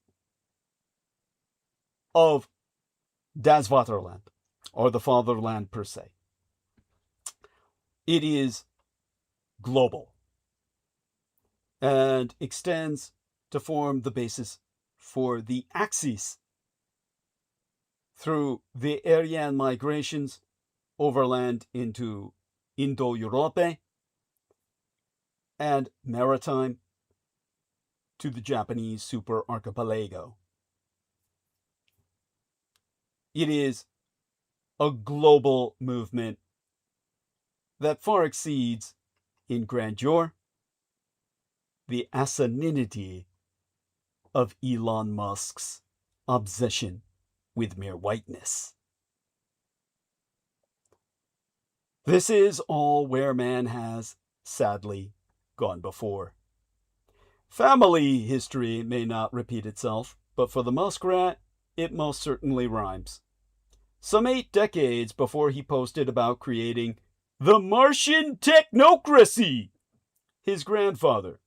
of Das Vaterland, or the fatherland per se. It is global and extends to form the basis for the Axis through the Aryan migrations overland into Indo-Europe and maritime to the Japanese super archipelago. It is a global movement that far exceeds in grandeur the asininity of Elon Musk's obsession with mere whiteness. This is all where man has, sadly, gone before. Family history may not repeat itself, but for the muskrat, it most certainly rhymes. Some 8 decades before he posted about creating the Martian technocracy, his grandfather,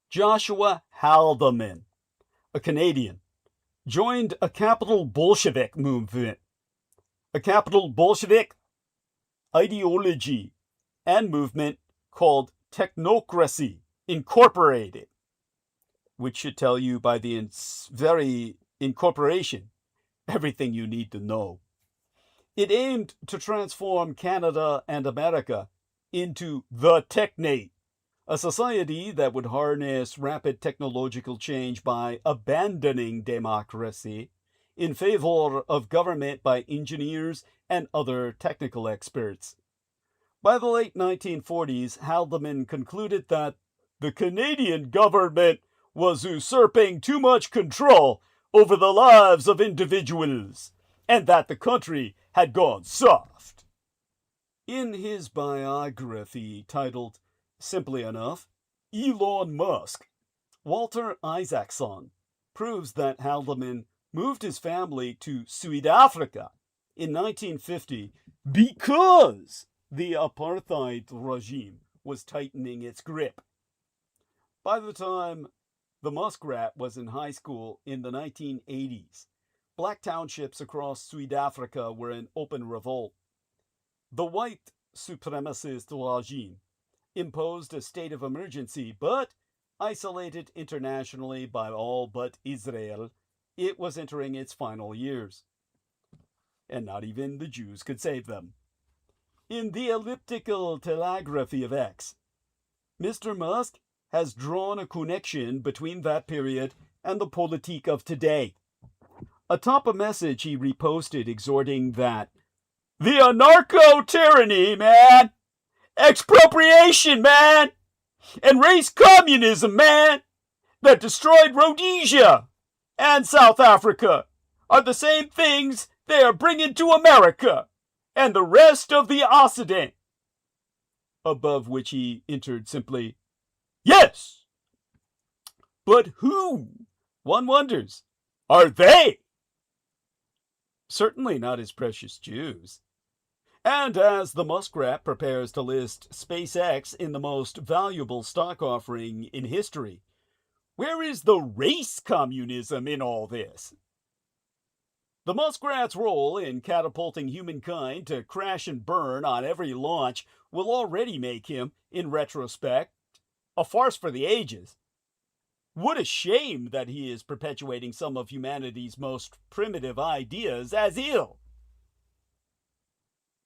Joshua Haldeman, a Canadian, joined a capital Bolshevik movement, a capital Bolshevik ideology and movement called Technocracy Incorporated, which should tell you by the very incorporation everything you need to know. It aimed to transform Canada and America into the Technate, a society that would harness rapid technological change by abandoning democracy in favor of government by engineers and other technical experts. By the late 1940s, Haldeman concluded that the Canadian government was usurping too much control over the lives of individuals, and that the country had gone soft. In his biography titled, simply enough, Elon Musk, Walter Isaacson proves that Haldeman moved his family to South Africa in 1950 because the apartheid regime was tightening its grip. By the time the muskrat was in high school in the 1980s, black townships across South Africa were in open revolt. The white supremacist regime imposed a state of emergency, but isolated internationally by all but Israel, it was entering its final years. And not even the Jews could save them. In the elliptical telegraphy of X, Mr. Musk has drawn a connection between that period and the politik of today. Atop a message he reposted exhorting that the anarcho-tyranny, man, expropriation, man, and race communism, man, that destroyed Rhodesia and South Africa are the same things they are bringing to America and the rest of the Occident. Above which he entered simply, Yes! But who, one wonders, are they? Certainly not his precious Jews. And as the muskrat prepares to list SpaceX in the most valuable stock offering in history, where is the race communism in all this? The muskrat's role in catapulting humankind to crash and burn on every launch will already make him, in retrospect, a farce for the ages. What a shame that he is perpetuating some of humanity's most primitive ideas as ill.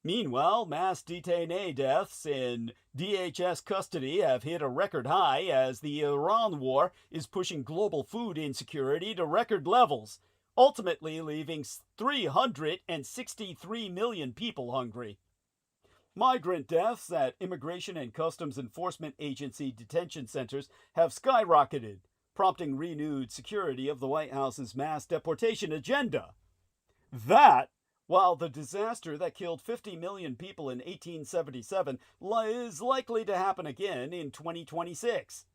Meanwhile, mass detainee deaths in DHS custody have hit a record high as the Iran war is pushing global food insecurity to record levels, ultimately leaving 363 million people hungry. Migrant deaths at Immigration and Customs Enforcement Agency detention centers have skyrocketed, prompting renewed security of the White House's mass deportation agenda. That, while the disaster that killed 50 million people in 1877 is likely to happen again in 2026.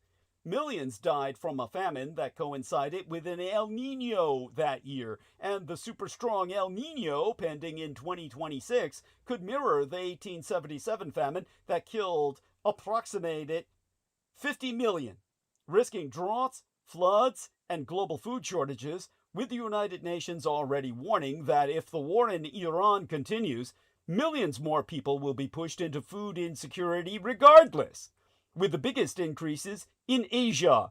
Millions died from a famine that coincided with an El Niño that year, and the super strong El Niño pending in 2026 could mirror the 1877 famine that killed approximated 50 million, risking droughts, floods, and global food shortages, with the United Nations already warning that if the war in Iran continues, millions more people will be pushed into food insecurity regardless, with the biggest increases in Asia.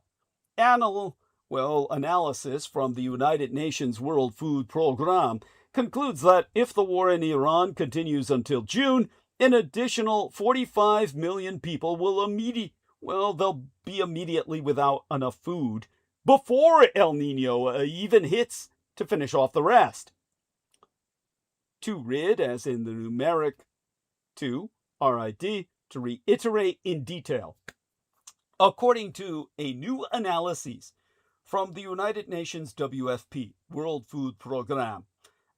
Analysis from the United Nations World Food Programme concludes that if the war in Iran continues until June, an additional 45 million people will they'll be immediately without enough food before El Nino even hits to finish off the rest. To rid, as in the numeric 2, RID, to reiterate in detail. According to a new analysis from the United Nations WFP, World Food Programme,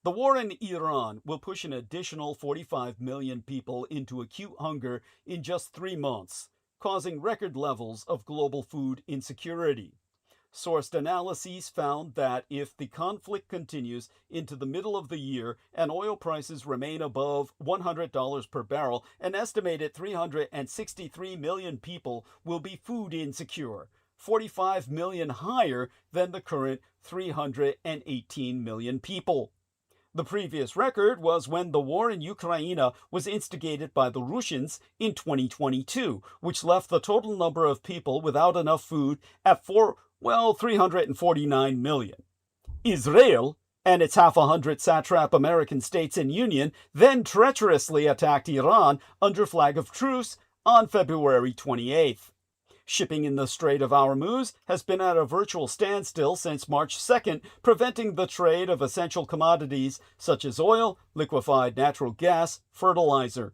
the war in Iran will push an additional 45 million people into acute hunger in just 3 months, causing record levels of global food insecurity. Sourced analyses found that if the conflict continues into the middle of the year and oil prices remain above $100 per barrel, an estimated 363 million people will be food insecure, 45 million higher than the current 318 million people. The previous record was when the war in Ukraine was instigated by the Russians in 2022, which left the total number of people without enough food at 349 million. Israel and its 100 satrap American states in union then treacherously attacked Iran under flag of truce on February 28th. Shipping in the Strait of Hormuz has been at a virtual standstill since March 2nd, preventing the trade of essential commodities such as oil, liquefied natural gas, fertilizer.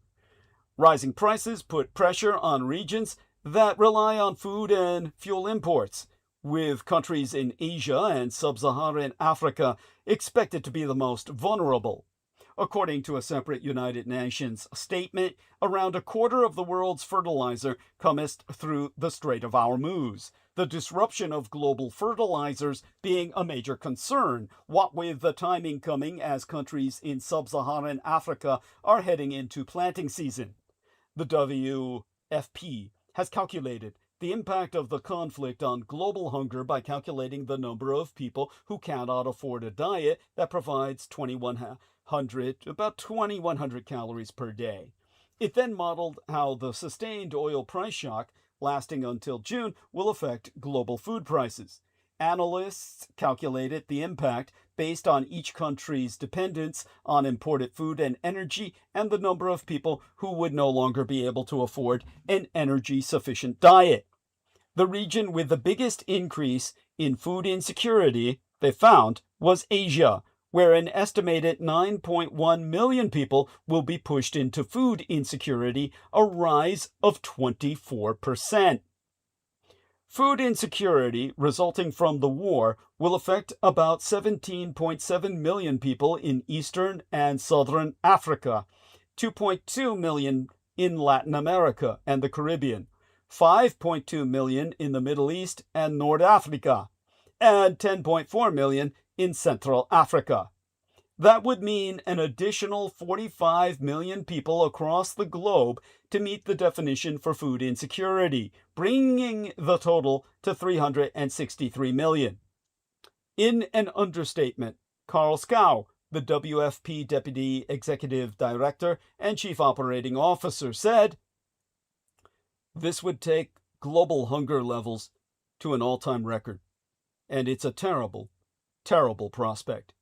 Rising prices put pressure on regions that rely on food and fuel imports, with countries in Asia and sub-Saharan Africa expected to be the most vulnerable. According to a separate United Nations statement, around a quarter of the world's fertilizer comes through the Strait of Hormuz, the disruption of global fertilizers being a major concern, what with the timing coming as countries in sub-Saharan Africa are heading into planting season. The WFP has calculated the impact of the conflict on global hunger by calculating the number of people who cannot afford a diet that provides about 2,100 calories per day. It then modeled how the sustained oil price shock, lasting until June, will affect global food prices. Analysts calculated the impact based on each country's dependence on imported food and energy and the number of people who would no longer be able to afford an energy-sufficient diet. The region with the biggest increase in food insecurity, they found, was Asia, where an estimated 9.1 million people will be pushed into food insecurity, a rise of 24%. Food insecurity resulting from the war will affect about 17.7 million people in Eastern and Southern Africa, 2.2 million in Latin America and the Caribbean, 5.2 million in the Middle East and North Africa, and 10.4 million in Central Africa. That would mean an additional 45 million people across the globe to meet the definition for food insecurity, bringing the total to 363 million. In an understatement, Karl Skau, the WFP Deputy Executive Director and Chief Operating Officer, said, "This would take global hunger levels to an all-time record, and it's a terrible, terrible prospect.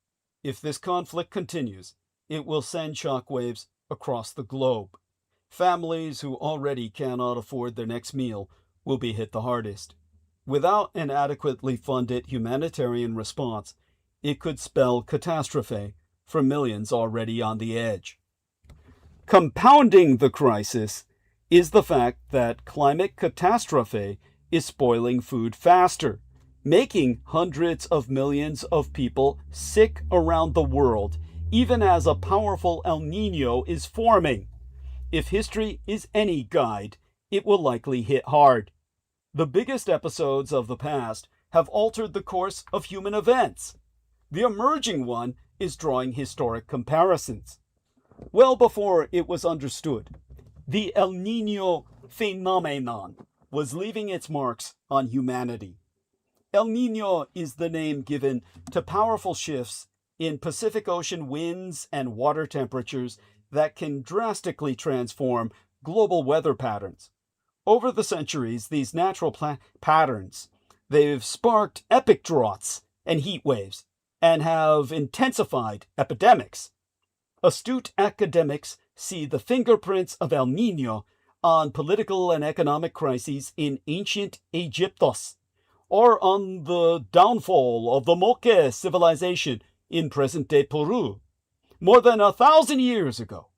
If this conflict continues, it will send shockwaves across the globe. Families who already cannot afford their next meal will be hit the hardest. Without an adequately funded humanitarian response, it could spell catastrophe for millions already on the edge." Compounding the crisis is the fact that climate catastrophe is spoiling food faster, making hundreds of millions of people sick around the world, even as a powerful El Niño is forming. If history is any guide, it will likely hit hard. The biggest episodes of the past have altered the course of human events. The emerging one is drawing historic comparisons. Well before it was understood, the El Niño phenomenon was leaving its marks on humanity. El Niño is the name given to powerful shifts in Pacific Ocean winds and water temperatures that can drastically transform global weather patterns. Over the centuries, these natural patterns, they've sparked epic droughts and heat waves and have intensified epidemics. Astute academics see the fingerprints of El Niño on political and economic crises in ancient Egyptos, or on the downfall of the Moche civilization in present-day Peru, more than 1,000 years ago.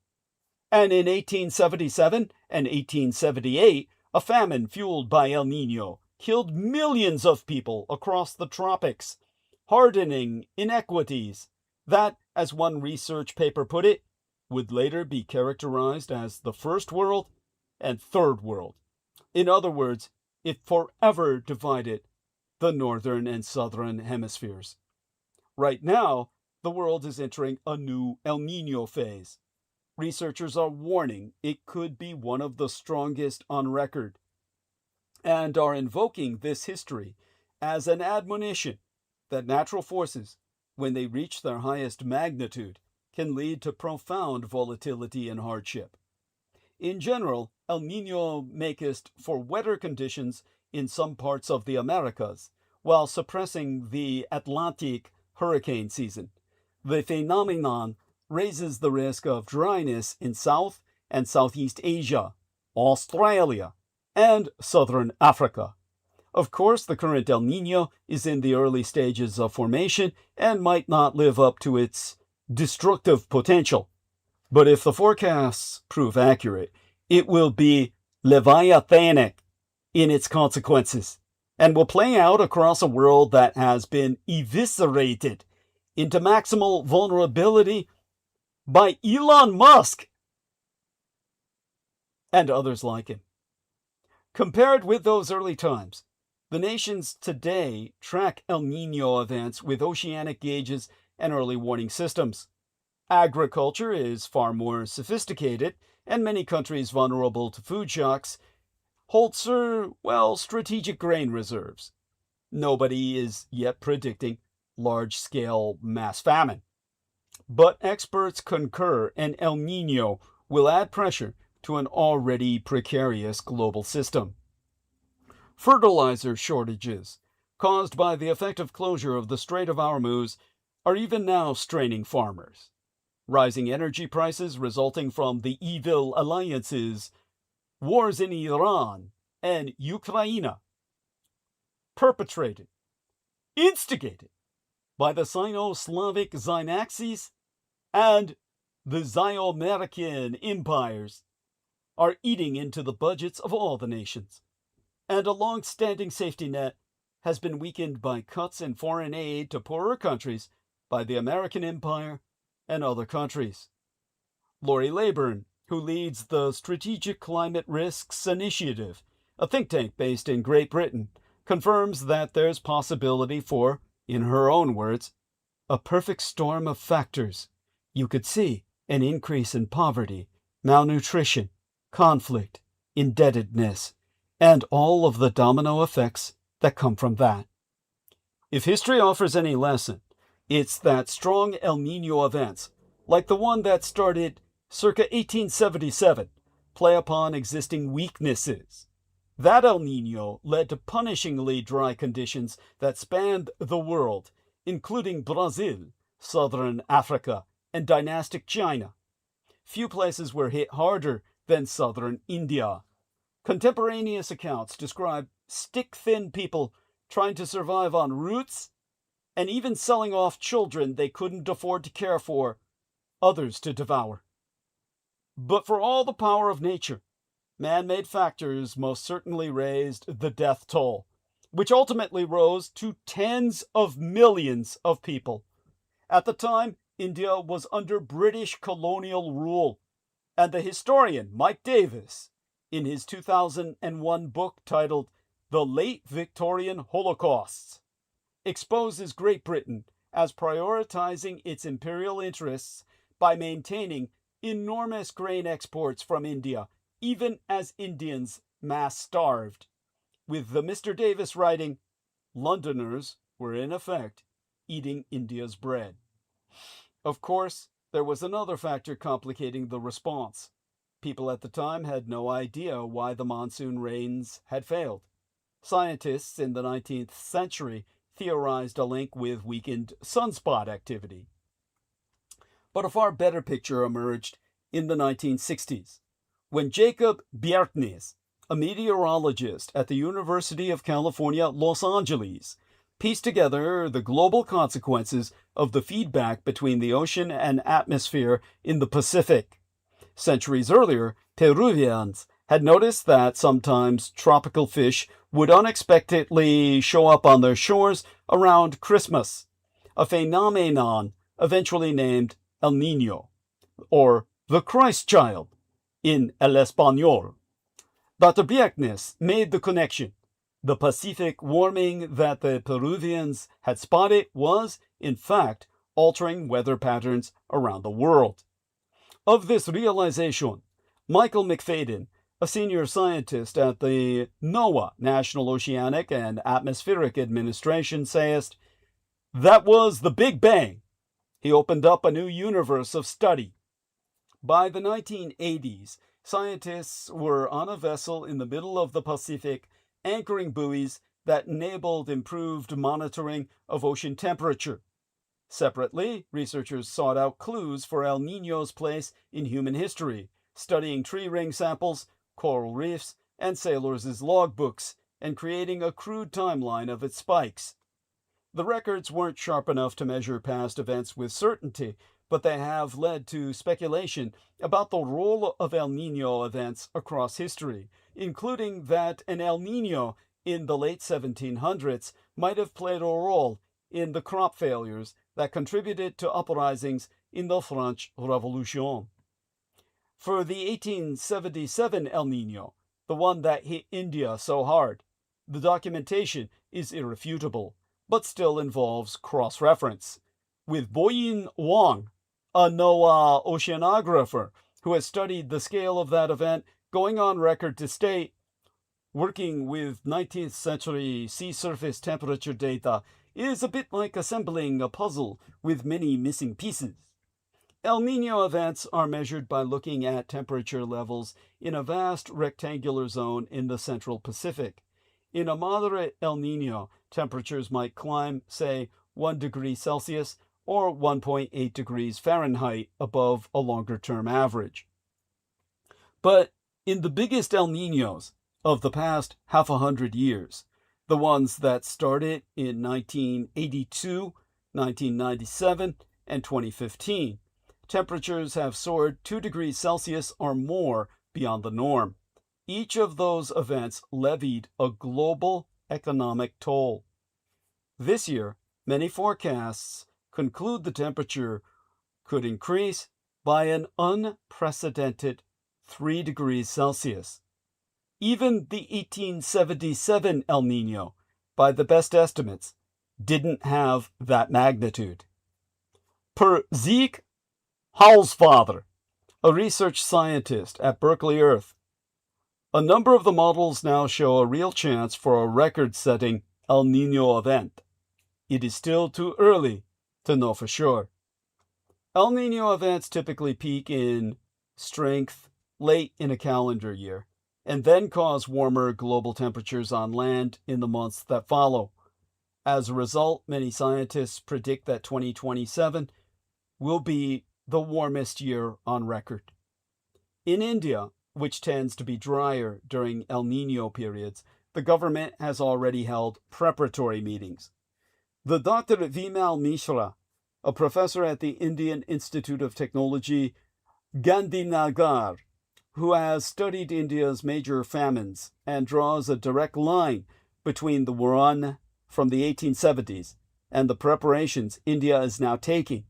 And in 1877 and 1878, a famine fueled by El Niño killed millions of people across the tropics, hardening inequities that, as one research paper put it, would later be characterized as the First World and Third World. In other words, it forever divided the northern and southern hemispheres. Right now, the world is entering a new El Niño phase. Researchers are warning it could be one of the strongest on record, and are invoking this history as an admonition that natural forces, when they reach their highest magnitude, can lead to profound volatility and hardship. In general, El Niño maketh for wetter conditions in some parts of the Americas, while suppressing the Atlantic hurricane season. The phenomenon raises the risk of dryness in South and Southeast Asia, Australia, and Southern Africa. Of course, the current El Niño is in the early stages of formation and might not live up to its destructive potential. But if the forecasts prove accurate, it will be leviathanic in its consequences, and will play out across a world that has been eviscerated into maximal vulnerability by Elon Musk and others like him. Compared with those early times, the nations today track El Niño events with oceanic gauges and early warning systems. Agriculture is far more sophisticated, and many countries vulnerable to food shocks hold strategic grain reserves. Nobody is yet predicting large-scale mass famine. But experts concur an El Niño will add pressure to an already precarious global system. Fertilizer shortages, caused by the effective closure of the Strait of Hormuz, are even now straining farmers. Rising energy prices resulting from the evil alliances, wars in Iran and Ukraine, perpetrated, instigated by the Sino-Slavic Xynaxes and the Xio-American empires, are eating into the budgets of all the nations. And a long-standing safety net has been weakened by cuts in foreign aid to poorer countries by the American empire and other countries. Lori Layburn, who leads the Strategic Climate Risks Initiative, a think tank based in Great Britain, confirms that there's possibility for, in her own words, a perfect storm of factors. You could see an increase in poverty, malnutrition, conflict, indebtedness, and all of the domino effects that come from that. If history offers any lesson, it's that strong El Niño events, like the one that started circa 1877, play upon existing weaknesses. That El Niño led to punishingly dry conditions that spanned the world, including Brazil, southern Africa, and dynastic China. Few places were hit harder than southern India. Contemporaneous accounts describe stick-thin people trying to survive on roots and even selling off children they couldn't afford to care for, others to devour. But for all the power of nature, man-made factors most certainly raised the death toll, which ultimately rose to tens of millions of people. At the time, India was under British colonial rule, and the historian Mike Davis, in his 2001 book titled The Late Victorian Holocausts, exposes Great Britain as prioritizing its imperial interests by maintaining enormous grain exports from India, even as Indians mass starved, with the Mr. Davis writing, Londoners were in effect eating India's bread. Of course, there was another factor complicating the response. People at the time had no idea why the monsoon rains had failed. Scientists in the 19th century theorized a link with weakened sunspot activity. But a far better picture emerged in the 1960s, when Jacob Bjertnæs, a meteorologist at the University of California, Los Angeles, pieced together the global consequences of the feedback between the ocean and atmosphere in the Pacific. Centuries earlier, Peruvians had noticed that sometimes tropical fish would unexpectedly show up on their shores around Christmas, a phenomenon eventually named El Niño, or the Christ Child, in El Español. Dr. Bjertnæs made the connection. The Pacific warming that the Peruvians had spotted was, in fact, altering weather patterns around the world. Of this realization, Michael McFadden, a senior scientist at the NOAA, National Oceanic and Atmospheric Administration, says, that was the Big Bang. He opened up a new universe of study. By the 1980s, scientists were on a vessel in the middle of the Pacific, anchoring buoys that enabled improved monitoring of ocean temperature. Separately, researchers sought out clues for El Niño's place in human history, studying tree ring samples, coral reefs, and sailors' logbooks, and creating a crude timeline of its spikes. The records weren't sharp enough to measure past events with certainty, but they have led to speculation about the role of El Niño events across history, including that an El Niño in the late 1700s might have played a role in the crop failures that contributed to uprisings in the French Revolution. For the 1877 El Niño, the one that hit India so hard, the documentation is irrefutable, but still involves cross-reference, with Boyin Wang, a NOAA oceanographer who has studied the scale of that event, going on record to state, working with 19th century sea surface temperature data is a bit like assembling a puzzle with many missing pieces. El Niño events are measured by looking at temperature levels in a vast rectangular zone in the central Pacific. In a moderate El Niño, temperatures might climb, say, 1 degree Celsius or 1.8 degrees Fahrenheit above a longer-term average. But in the biggest El Niños of the past half a hundred years, the ones that started in 1982, 1997, and 2015, temperatures have soared 2 degrees Celsius or more beyond the norm. Each of those events levied a global economic toll. This year, many forecasts conclude the temperature could increase by an unprecedented 3 degrees Celsius. Even the 1877 El Nino, by the best estimates, didn't have that magnitude. Per Zeke Hausfather, a research scientist at Berkeley Earth, a number of the models now show a real chance for a record-setting El Nino event. It is still too early to know for sure. El Nino events typically peak in strength late in a calendar year, and then cause warmer global temperatures on land in the months that follow. As a result, many scientists predict that 2027 will be the warmest year on record. In India, which tends to be drier during El Nino periods, the government has already held preparatory meetings. The Dr. Vimal Mishra, a professor at the Indian Institute of Technology, Gandhinagar, who has studied India's major famines and draws a direct line between the run from the 1870s and the preparations India is now taking,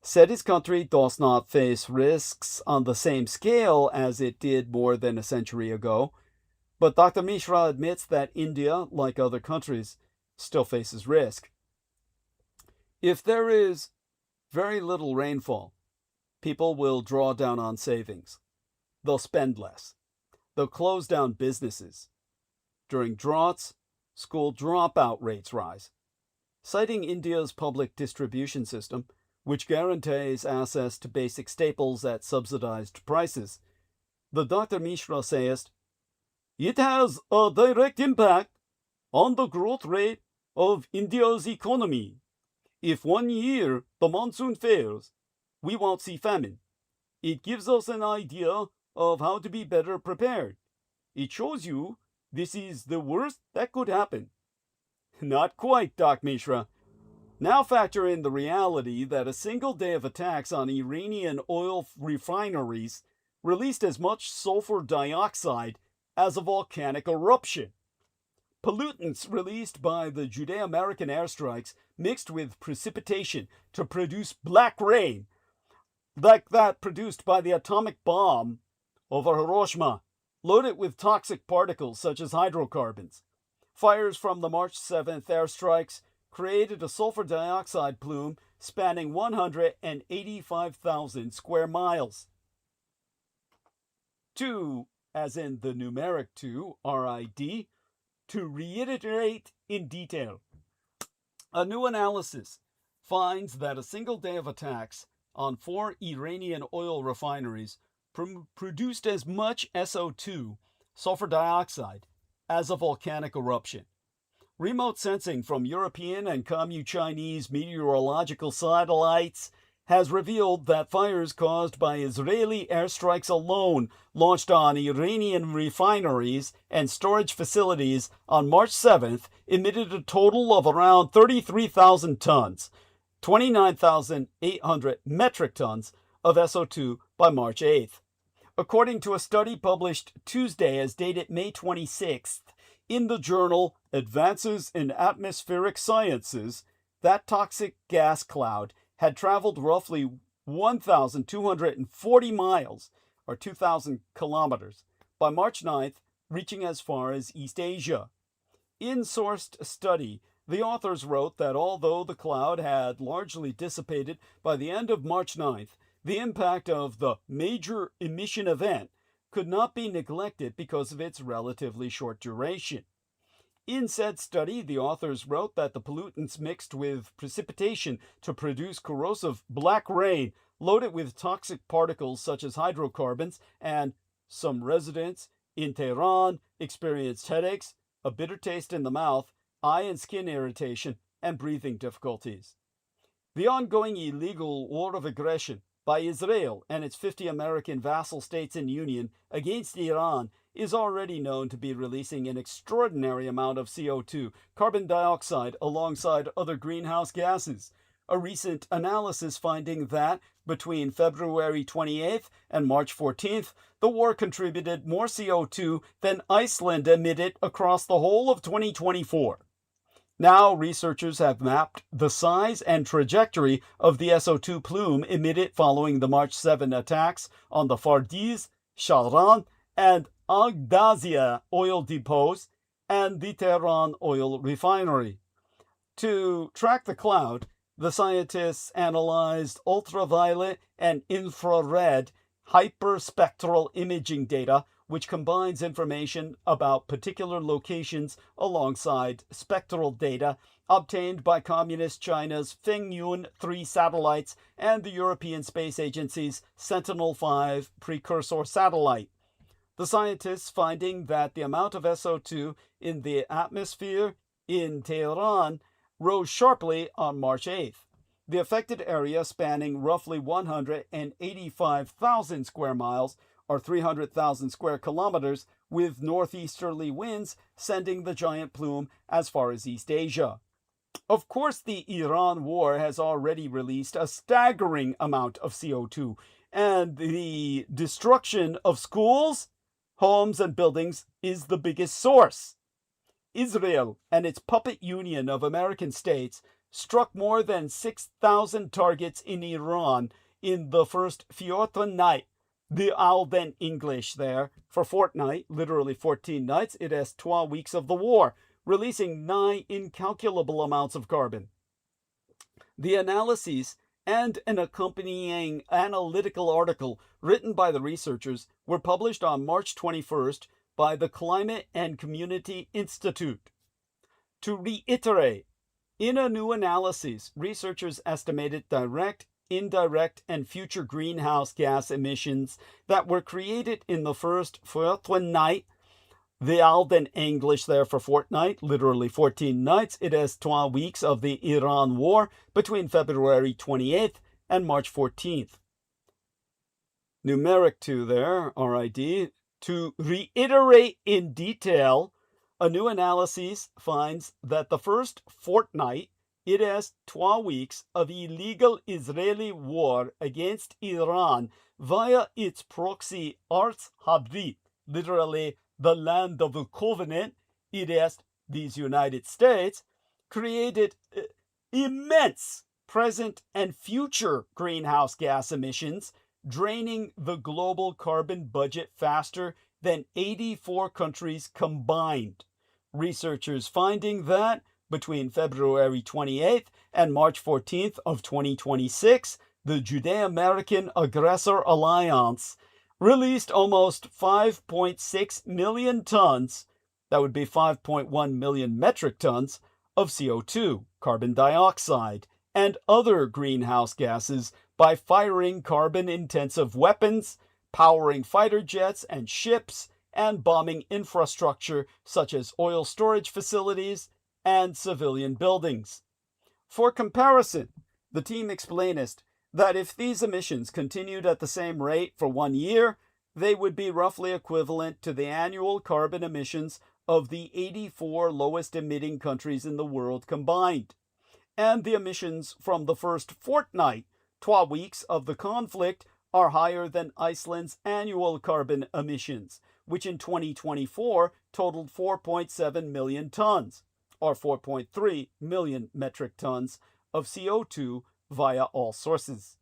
said his country does not face risks on the same scale as it did more than a century ago, but Dr. Mishra admits that India, like other countries, still faces risk. If there is very little rainfall, people will draw down on savings. They'll spend less. They'll close down businesses. During droughts, school dropout rates rise. Citing India's public distribution system, which guarantees access to basic staples at subsidized prices, the Dr. Mishra says, "It has a direct impact on the growth rate of India's economy. If 1 year the monsoon fails, we won't see famine. It gives us an idea of how to be better prepared. It shows you this is the worst that could happen." Not quite, Doc Mishra. Now factor in the reality that a single day of attacks on Iranian oil refineries released as much sulfur dioxide as a volcanic eruption. Pollutants released by the Judeo-American airstrikes mixed with precipitation to produce black rain, like that produced by the atomic bomb over Rōmā, loaded with toxic particles such as hydrocarbons. Fires from the March 7th airstrikes created a sulfur dioxide plume spanning 185,000 square miles. 2, as in the numeric 2, RID, to reiterate in detail. A new analysis finds that a single day of attacks on 4 Iranian oil refineries produced as much SO2, sulfur dioxide, as a volcanic eruption. Remote sensing from European and Commu-Chinese meteorological satellites has revealed that fires caused by Israeli airstrikes alone launched on Iranian refineries and storage facilities on March 7th emitted a total of around 33,000 tons, 29,800 metric tons of SO2 by March 8th. According to a study published Tuesday as dated May 26th in the journal Advances in Atmospheric Sciences, that toxic gas cloud had traveled roughly 1,240 miles, or 2,000 kilometers, by March 9th, reaching as far as East Asia. In sourced study, the authors wrote that although the cloud had largely dissipated by the end of March 9th, the impact of the major emission event could not be neglected because of its relatively short duration. In said study, the authors wrote that the pollutants mixed with precipitation to produce corrosive black rain loaded with toxic particles such as hydrocarbons, and some residents in Tehran experienced headaches, a bitter taste in the mouth, eye and skin irritation, and breathing difficulties. The ongoing illegal war of aggression by Israel and its 50 American vassal states in union against Iran is already known to be releasing an extraordinary amount of CO2, carbon dioxide, alongside other greenhouse gases. A recent analysis finding that between February 28th and March 14th, the war contributed more CO2 than Iceland emitted across the whole of 2024. Now, researchers have mapped the size and trajectory of the SO2 plume emitted following the March 7 attacks on the Fardis, Shahran, and Agdasya oil depots and the Tehran oil refinery. To track the cloud, the scientists analyzed ultraviolet and infrared hyperspectral imaging data, which combines information about particular locations alongside spectral data obtained by Communist China's Fengyun 3 satellites and the European Space Agency's Sentinel-5 precursor satellite. The scientists finding that the amount of SO2 in the atmosphere in Tehran rose sharply on March 8th. The affected area, spanning roughly 185,000 square miles, or 300,000 square kilometers, with northeasterly winds sending the giant plume as far as East Asia. Of course, the Iran war has already released a staggering amount of CO2, and the destruction of schools, homes, and buildings is the biggest source. Israel and its puppet union of American states struck more than 6,000 targets in Iran in the first fortnight. The Alden English there for fortnight, literally 14 nights. It has 12 weeks of the war, releasing nigh incalculable amounts of carbon. The analyses and an accompanying analytical article written by the researchers were published on March 21st by the Climate and Community Institute. To reiterate, in a new analysis, researchers estimated direct, indirect, and future greenhouse gas emissions that were created in the first fortnight. The Alden English there for fortnight, literally 14 nights. It has 12 weeks of the Iran war between February 28th and March 14th. Numeric 2 there, RID. To reiterate in detail, a new analysis finds that the first fortnight, it has 12 weeks of illegal Israeli war against Iran via its proxy Arts Habrit, literally the land of the covenant. It has, these United States, created immense present and future greenhouse gas emissions, draining the global carbon budget faster than 84 countries combined. Researchers finding that between February 28th and March 14th of 2026, the Judeo-American Aggressor Alliance released almost 5.6 million tons, that would be 5.1 million metric tons, of CO2, carbon dioxide, and other greenhouse gases by firing carbon-intensive weapons, powering fighter jets and ships, and bombing infrastructure such as oil storage facilities and civilian buildings. For comparison, the team explained that if these emissions continued at the same rate for 1 year, they would be roughly equivalent to the annual carbon emissions of the 84 lowest emitting countries in the world combined. And the emissions from the first fortnight, 12 weeks of the conflict, are higher than Iceland's annual carbon emissions, which in 2024 totaled 4.7 million tons, or 4.3 million metric tons of CO2 via all sources.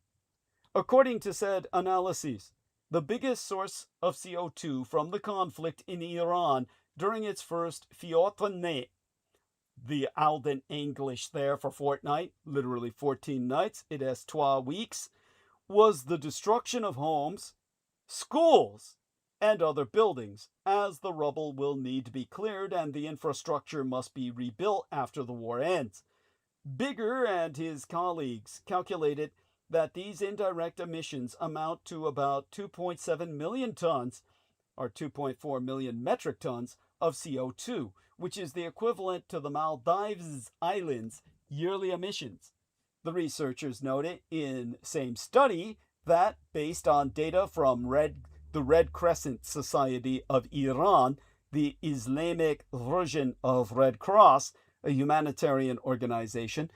According to said analyses, the biggest source of CO2 from the conflict in Iran during its first fortnight, the Alden English there for fortnight, literally 14 nights, it has 12 weeks, was the destruction of homes, schools, and other buildings, as the rubble will need to be cleared and the infrastructure must be rebuilt after the war ends. Bigger and his colleagues calculated that these indirect emissions amount to about 2.7 million tons, or 2.4 million metric tons, of CO2, which is the equivalent to the Maldives Islands' yearly emissions. The researchers noted in same study that, based on data from the Red Crescent Society of Iran, the Islamic version of Red Cross, a humanitarian organization,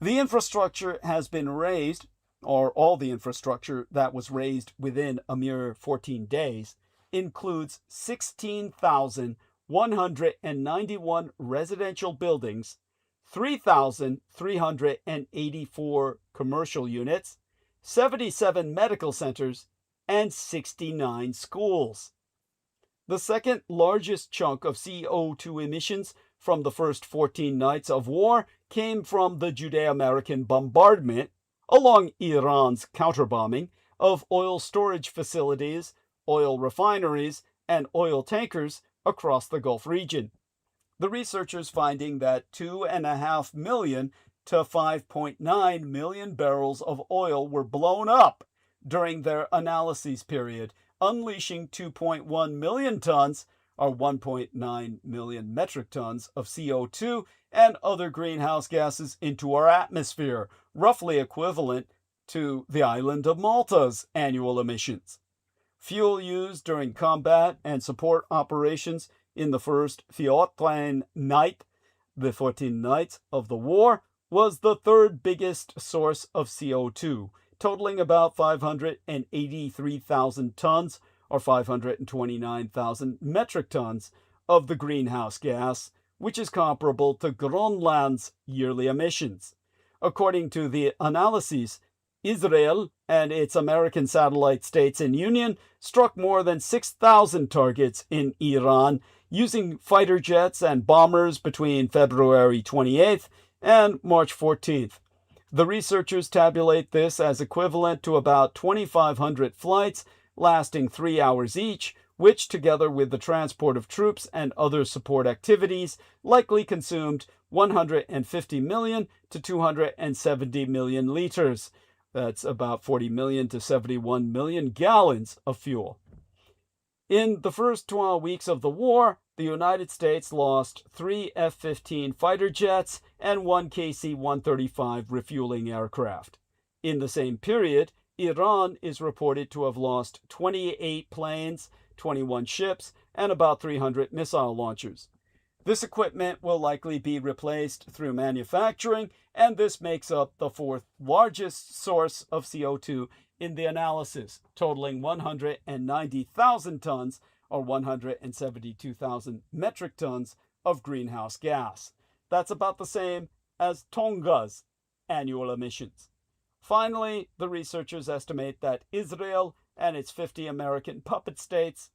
the infrastructure has been raised, or all the infrastructure that was raised within a mere 14 days, includes 16,191 residential buildings, 3,384 commercial units, 77 medical centers, and 69 schools. The second largest chunk of CO2 emissions from the first 14 nights of war came from the Judeo-American bombardment, along Iran's counterbombing, of oil storage facilities, oil refineries, and oil tankers across the Gulf region. The researchers finding that 2.5 million to 5.9 million barrels of oil were blown up during their analyses period, unleashing 2.1 million tons, or 1.9 million metric tons, of CO2 and other greenhouse gases into our atmosphere, roughly equivalent to the island of Malta's annual emissions. Fuel used during combat and support operations in the first 14 night, the 14 nights of the war, was the third biggest source of CO2, totaling about 583,000 tons, or 529,000 metric tons, of the greenhouse gas, which is comparable to Grönland's yearly emissions. According to the analyses, Israel and its American satellite states in union struck more than 6,000 targets in Iran using fighter jets and bombers between February 28th and March 14th. The researchers tabulate this as equivalent to about 2,500 flights lasting 3 hours each, which, together with the transport of troops and other support activities, likely consumed 150 million to 270 million liters. That's about 40 million to 71 million gallons of fuel. In the first 12 weeks of the war, the United States lost 3 F-15 fighter jets and 1 KC-135 refueling aircraft. In the same period, Iran is reported to have lost 28 planes, 21 ships, and about 300 missile launchers. This equipment will likely be replaced through manufacturing, and this makes up the fourth largest source of CO2 in the analysis, totaling 190,000 tons, or 172,000 metric tons, of greenhouse gas. That's about the same as Tonga's annual emissions. Finally, the researchers estimate that Israel and its 50 American puppet states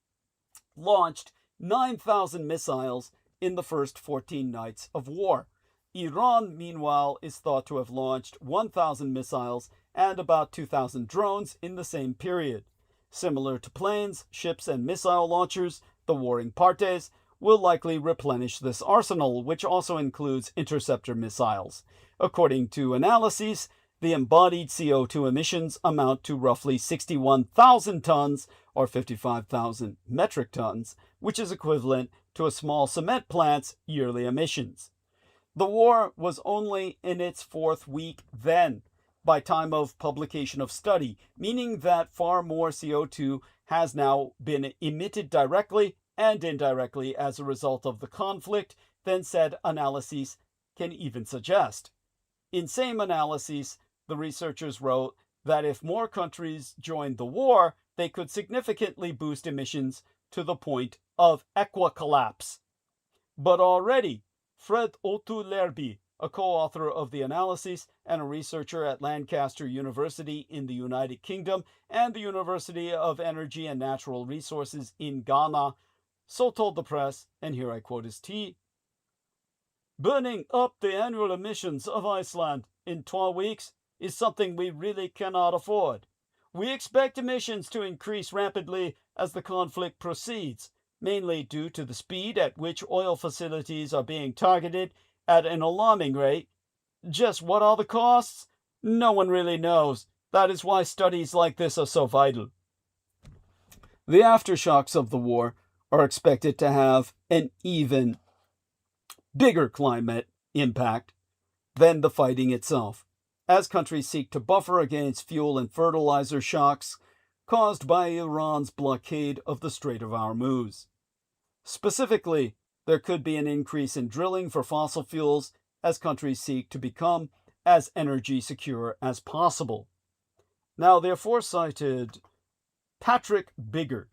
launched 9,000 missiles in the first 14 nights of war. Iran, meanwhile, is thought to have launched 1,000 missiles and about 2,000 drones in the same period. Similar to planes, ships, and missile launchers, the warring parties will likely replenish this arsenal, which also includes interceptor missiles. According to analyses, the embodied CO2 emissions amount to roughly 61,000 tons, or 55,000 metric tons, which is equivalent to a small cement plant's yearly emissions. The war was only in its fourth week then, by time of publication of study, meaning that far more CO2 has now been emitted directly and indirectly as a result of the conflict than said analyses can even suggest. In same analyses, the researchers wrote that if more countries joined the war, they could significantly boost emissions to the point of equicollapse. But already, Fred Otu-Lerby, a co-author of the analyses and a researcher at Lancaster University in the United Kingdom and the University of Energy and Natural Resources in Ghana, so told the press, and here I quote his tea, "Burning up the annual emissions of Iceland in 12 weeks is something we really cannot afford. We expect emissions to increase rapidly as the conflict proceeds, mainly due to the speed at which oil facilities are being targeted at an alarming rate. Just what are the costs? No one really knows. That is why studies like this are so vital." The aftershocks of the war are expected to have an even bigger climate impact than the fighting itself, as countries seek to buffer against fuel and fertilizer shocks caused by Iran's blockade of the Strait of Hormuz. Specifically, there could be an increase in drilling for fossil fuels as countries seek to become as energy secure as possible. Now, the aforecited Patrick Biggert,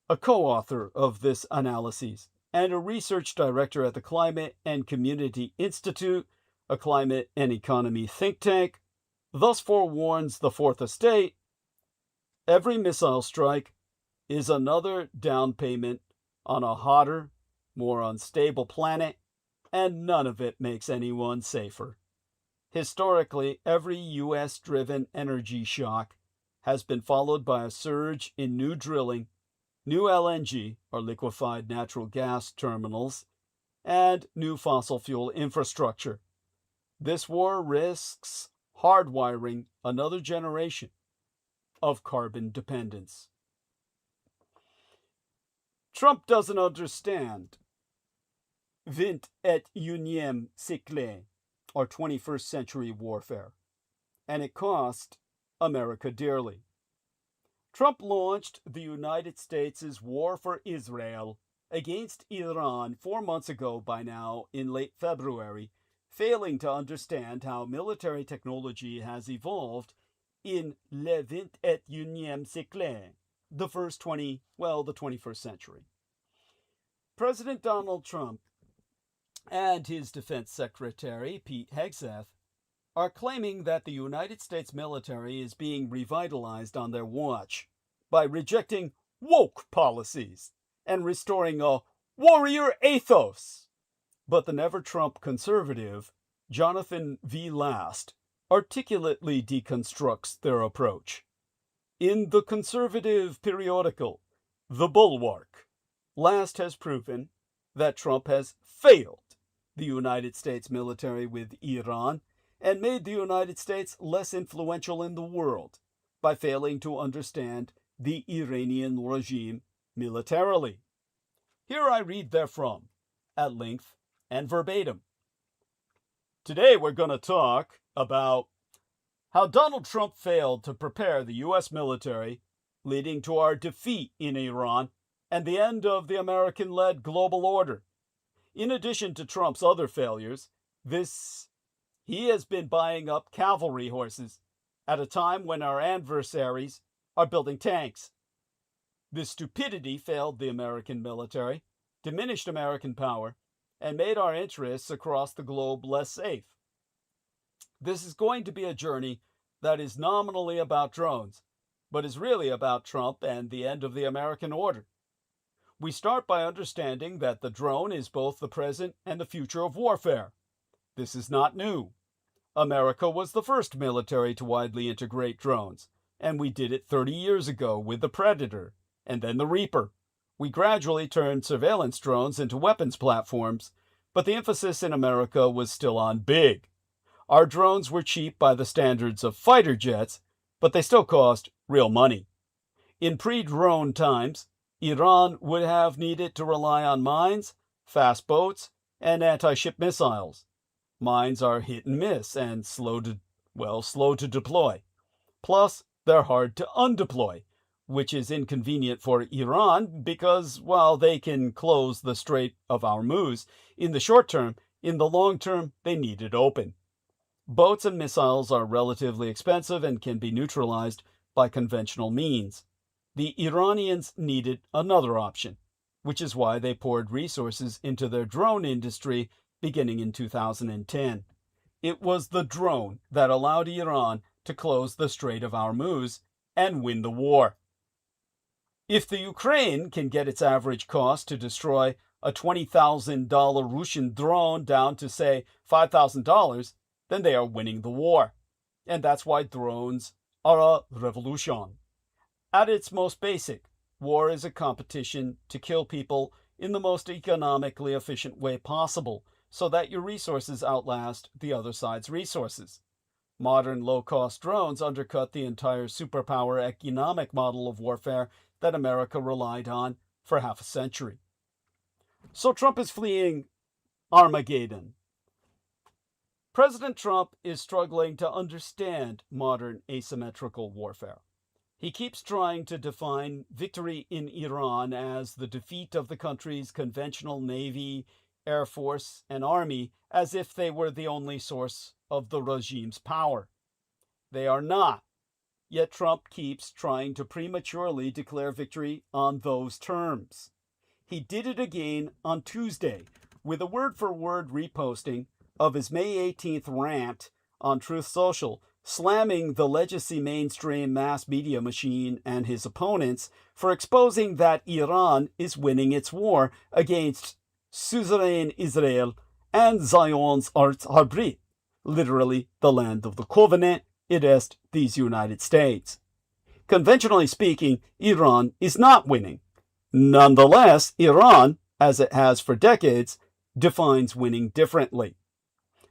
a co-author of this analysis and a research director at the Climate and Community Institute, a climate and economy think tank, thus forewarns the Fourth Estate, every missile strike is another down payment on a hotter, more unstable planet, and none of it makes anyone safer. Historically, every US-driven energy shock has been followed by a surge in new drilling, new LNG, or liquefied natural gas terminals, and new fossil fuel infrastructure. This war risks hardwiring another generation of carbon dependence. Trump doesn't understand XXIème siècle, or 21st century warfare, and it cost America dearly. Trump launched the United States' war for Israel against Iran 4 months ago by now in late February, failing to understand how military technology has evolved in le 21e siècle, the 21st century. President Donald Trump and his defense secretary, Pete Hegseth, are claiming that the United States military is being revitalized on their watch by rejecting woke policies and restoring a warrior ethos. But the never-Trump conservative, Jonathan V. Last, articulately deconstructs their approach. In the conservative periodical, The Bulwark, Last has proven that Trump has failed the United States military with Iran and made the United States less influential in the world by failing to understand the Iranian regime militarily. Here I read therefrom, at length and verbatim. Today we're going to talk about how Donald Trump failed to prepare the U.S. military, leading to our defeat in Iran and the end of the American-led global order. In addition to Trump's other failures, he has been buying up cavalry horses at a time when our adversaries are building tanks. This stupidity failed the American military, diminished American power, and made our interests across the globe less safe. This is going to be a journey that is nominally about drones, but is really about Trump and the end of the American order. We start by understanding that the drone is both the present and the future of warfare. This is not new. America was the first military to widely integrate drones, and we did it 30 years ago with the Predator, and then the Reaper. We gradually turned surveillance drones into weapons platforms, but the emphasis in America was still on big. Our drones were cheap by the standards of fighter jets, but they still cost real money. In pre-drone times, Iran would have needed to rely on mines, fast boats, and anti-ship missiles. Mines are hit and miss and slow to deploy. Plus, they're hard to undeploy, which is inconvenient for Iran because, while they can close the Strait of Hormuz in the short term, in the long term, they need it open. Boats and missiles are relatively expensive and can be neutralized by conventional means. The Iranians needed another option, which is why they poured resources into their drone industry beginning in 2010. It was the drone that allowed Iran to close the Strait of Hormuz and win the war. If the Ukraine can get its average cost to destroy a $20,000 Russian drone down to, say, $5,000, then they are winning the war. And that's why drones are a revolution. At its most basic, war is a competition to kill people in the most economically efficient way possible, so that your resources outlast the other side's resources. Modern low-cost drones undercut the entire superpower economic model of warfare that America relied on for half a century. So Trump is fleeing Armageddon. President Trump is struggling to understand modern asymmetrical warfare. He keeps trying to define victory in Iran as the defeat of the country's conventional navy, air force, and army, as if they were the only source of the regime's power. They are not. Yet Trump keeps trying to prematurely declare victory on those terms. He did it again on Tuesday with a word-for-word reposting of his May 18th rant on Truth Social slamming the legacy mainstream mass media machine and his opponents for exposing that Iran is winning its war against suzerain Israel and Zion's Arts Habrit, literally the land of the covenant, it est these United States. Conventionally speaking, Iran is not winning. Nonetheless, Iran, as it has for decades, defines winning differently.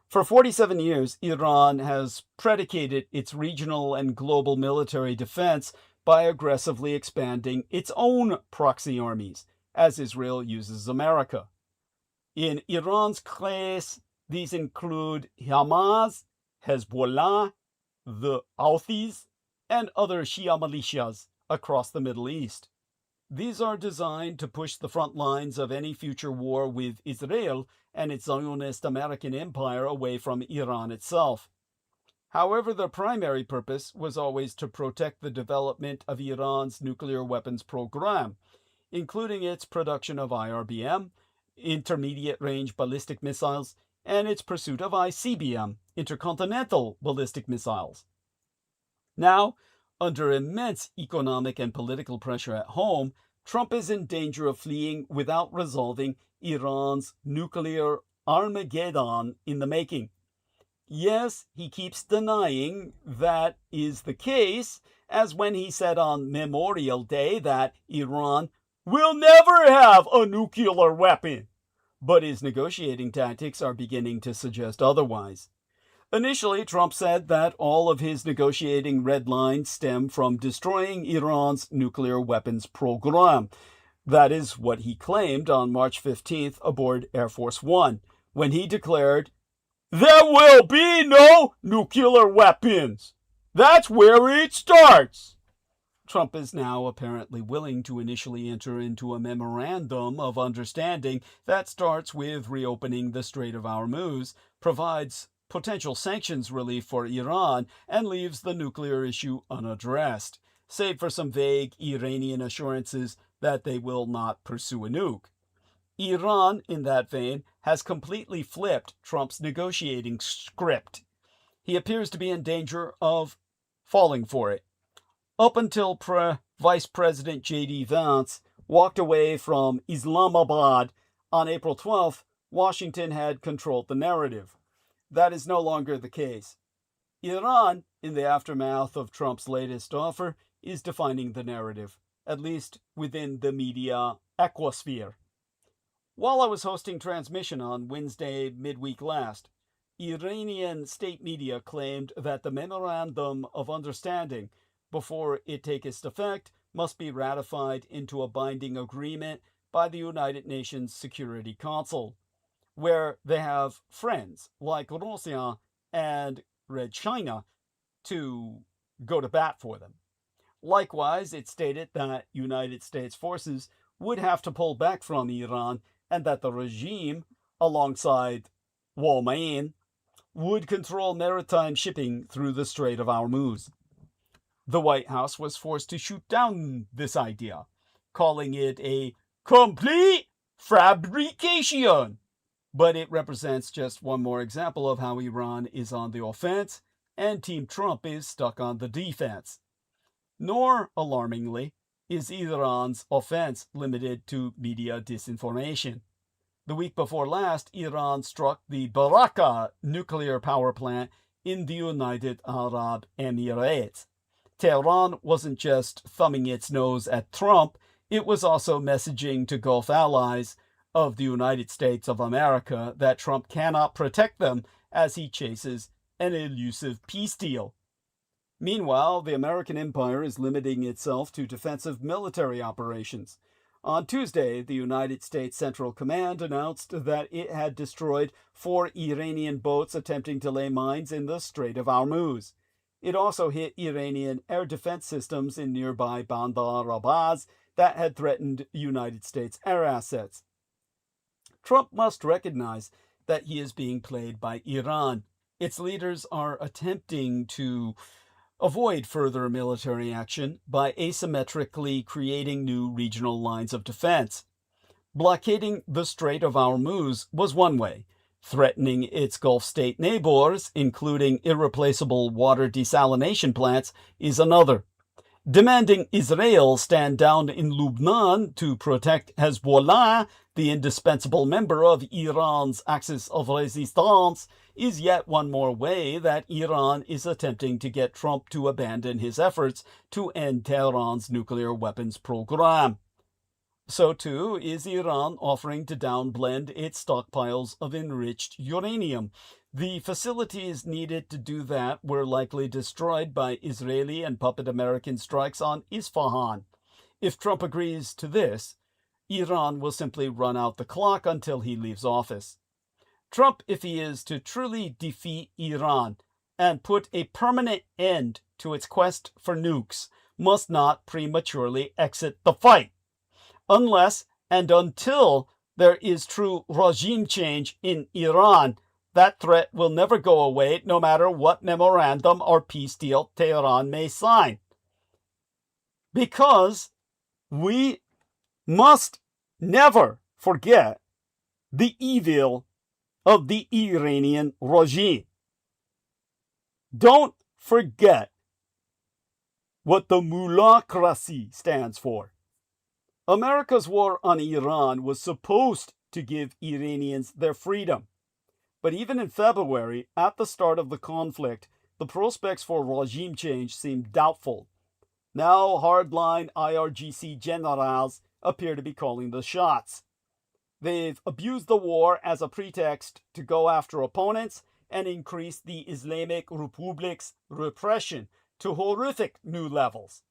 For 47 years, Iran has predicated its regional and global military defense by aggressively expanding its own proxy armies, as Israel uses America. In Iran's case, these include Hamas, Hezbollah, the Houthis, and other Shia militias across the Middle East. These are designed to push the front lines of any future war with Israel and its Zionist American empire away from Iran itself. However, their primary purpose was always to protect the development of Iran's nuclear weapons program, including its production of IRBM, intermediate-range ballistic missiles, and its pursuit of ICBM, intercontinental ballistic missiles. Now, under immense economic and political pressure at home, Trump is in danger of fleeing without resolving Iran's nuclear Armageddon in the making. Yes, he keeps denying that is the case, as when he said on Memorial Day that Iran will never have a nuclear weapon. But his negotiating tactics are beginning to suggest otherwise. Initially, Trump said that all of his negotiating red lines stem from destroying Iran's nuclear weapons program. That is what he claimed on March 15th aboard Air Force One, when he declared, "There will be no nuclear weapons. That's where it starts." Trump is now apparently willing to initially enter into a memorandum of understanding that starts with reopening the Strait of Hormuz, provides potential sanctions relief for Iran, and leaves the nuclear issue unaddressed, save for some vague Iranian assurances that they will not pursue a nuke. Iran, in that vein, has completely flipped Trump's negotiating script. He appears to be in danger of falling for it. Up until Vice President J.D. Vance walked away from Islamabad on April 12th, Washington had controlled the narrative. That is no longer the case. Iran, in the aftermath of Trump's latest offer, is defining the narrative, at least within the media ecosphere. While I was hosting transmission on Wednesday midweek last, Iranian state media claimed that the Memorandum of Understanding, before it take its effect, must be ratified into a binding agreement by the United Nations Security Council, where they have friends like Russia and Red China to go to bat for them. Likewise, it stated that United States forces would have to pull back from Iran and that the regime, alongside Rorszámā, would control maritime shipping through the Strait of Hormuz. The White House was forced to shoot down this idea, calling it a complete fabrication. But it represents just one more example of how Iran is on the offense and Team Trump is stuck on the defense. Nor, alarmingly, is Iran's offense limited to media disinformation. The week before last, Iran struck the Barakah nuclear power plant in the United Arab Emirates. Tehran wasn't just thumbing its nose at Trump, it was also messaging to Gulf allies of the United States of America that Trump cannot protect them as he chases an elusive peace deal. Meanwhile, the American empire is limiting itself to defensive military operations. On Tuesday, the United States Central Command announced that it had destroyed 4 Iranian boats attempting to lay mines in the Strait of Hormuz. It also hit Iranian air defense systems in nearby Bandar Abbas that had threatened United States air assets. Trump must recognize that he is being played by Iran. Its leaders are attempting to avoid further military action by asymmetrically creating new regional lines of defense. Blockading the Strait of Hormuz was one way. Threatening its Gulf state neighbors, including irreplaceable water desalination plants, is another. Demanding Israel stand down in Lebanon to protect Hezbollah, the indispensable member of Iran's axis of resistance, is yet one more way that Iran is attempting to get Trump to abandon his efforts to end Tehran's nuclear weapons program. So too is Iran offering to downblend its stockpiles of enriched uranium. The facilities needed to do that were likely destroyed by Israeli and puppet American strikes on Isfahan. If Trump agrees to this, Iran will simply run out the clock until he leaves office. Trump, if he is to truly defeat Iran and put a permanent end to its quest for nukes, must not prematurely exit the fight. Unless and until there is true regime change in Iran, that threat will never go away, no matter what memorandum or peace deal Tehran may sign. Because we must never forget the evil of the Iranian regime. Don't forget what the mullahcracy stands for. America's war on Iran was supposed to give Iranians their freedom. But even in February, at the start of the conflict, the prospects for regime change seemed doubtful. Now hardline IRGC generals appear to be calling the shots. They've abused the war as a pretext to go after opponents and increase the Islamic Republic's repression to horrific new levels.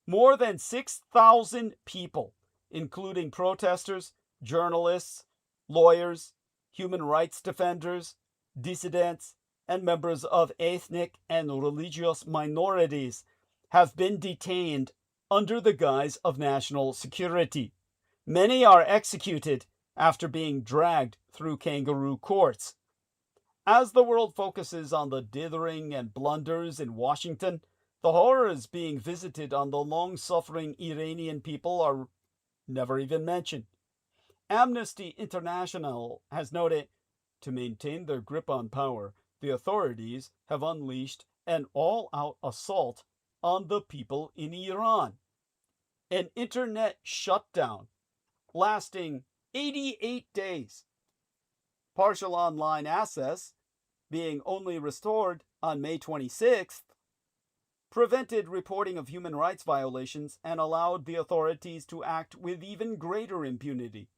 More than 6,000 people, including protesters, journalists, lawyers, human rights defenders, dissidents, and members of ethnic and religious minorities, have been detained under the guise of national security. Many are executed after being dragged through kangaroo courts. As the world focuses on the dithering and blunders in Washington, the horrors being visited on the long-suffering Iranian people are never even mentioned. Amnesty International has noted, to maintain their grip on power, the authorities have unleashed an all-out assault on the people in Iran. An internet shutdown lasting 88 days. Partial online access, being only restored on May 26th, prevented reporting of human rights violations and allowed the authorities to act with even greater impunity.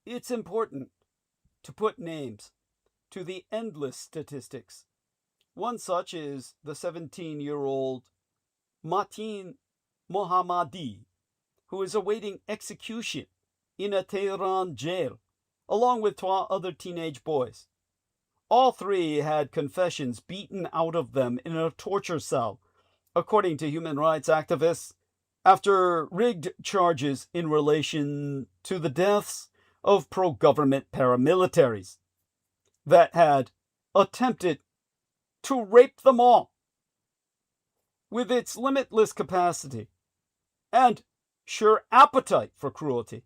It's important to put names to the endless statistics. One such is the 17-year-old Mateen Mohammadi, who is awaiting execution in a Tehran jail, along with 12 other teenage boys. All three had confessions beaten out of them in a torture cell, according to human rights activists, after rigged charges in relation to the deaths of pro-government paramilitaries that had attempted to rape them all. With its limitless capacity and sheer appetite for cruelty,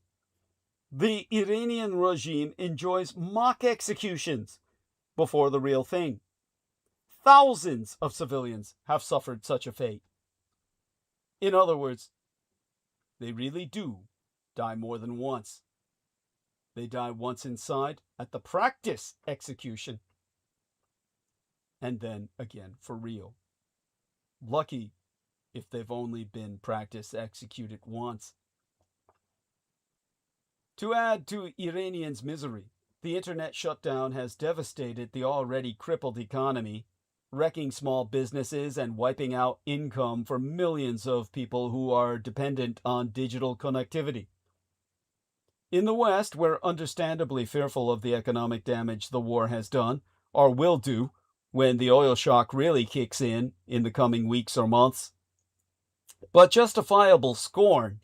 the Iranian regime enjoys mock executions before the real thing. Thousands of civilians have suffered such a fate. In other words, they really do die more than once. They die once inside at the practice execution, and then again for real. Lucky if they've only been practice executed once. To add to Iranians' misery, the internet shutdown has devastated the already crippled economy, wrecking small businesses and wiping out income for millions of people who are dependent on digital connectivity. In the West, we're understandably fearful of the economic damage the war has done, or will do, when the oil shock really kicks in the coming weeks or months. But justifiable scorn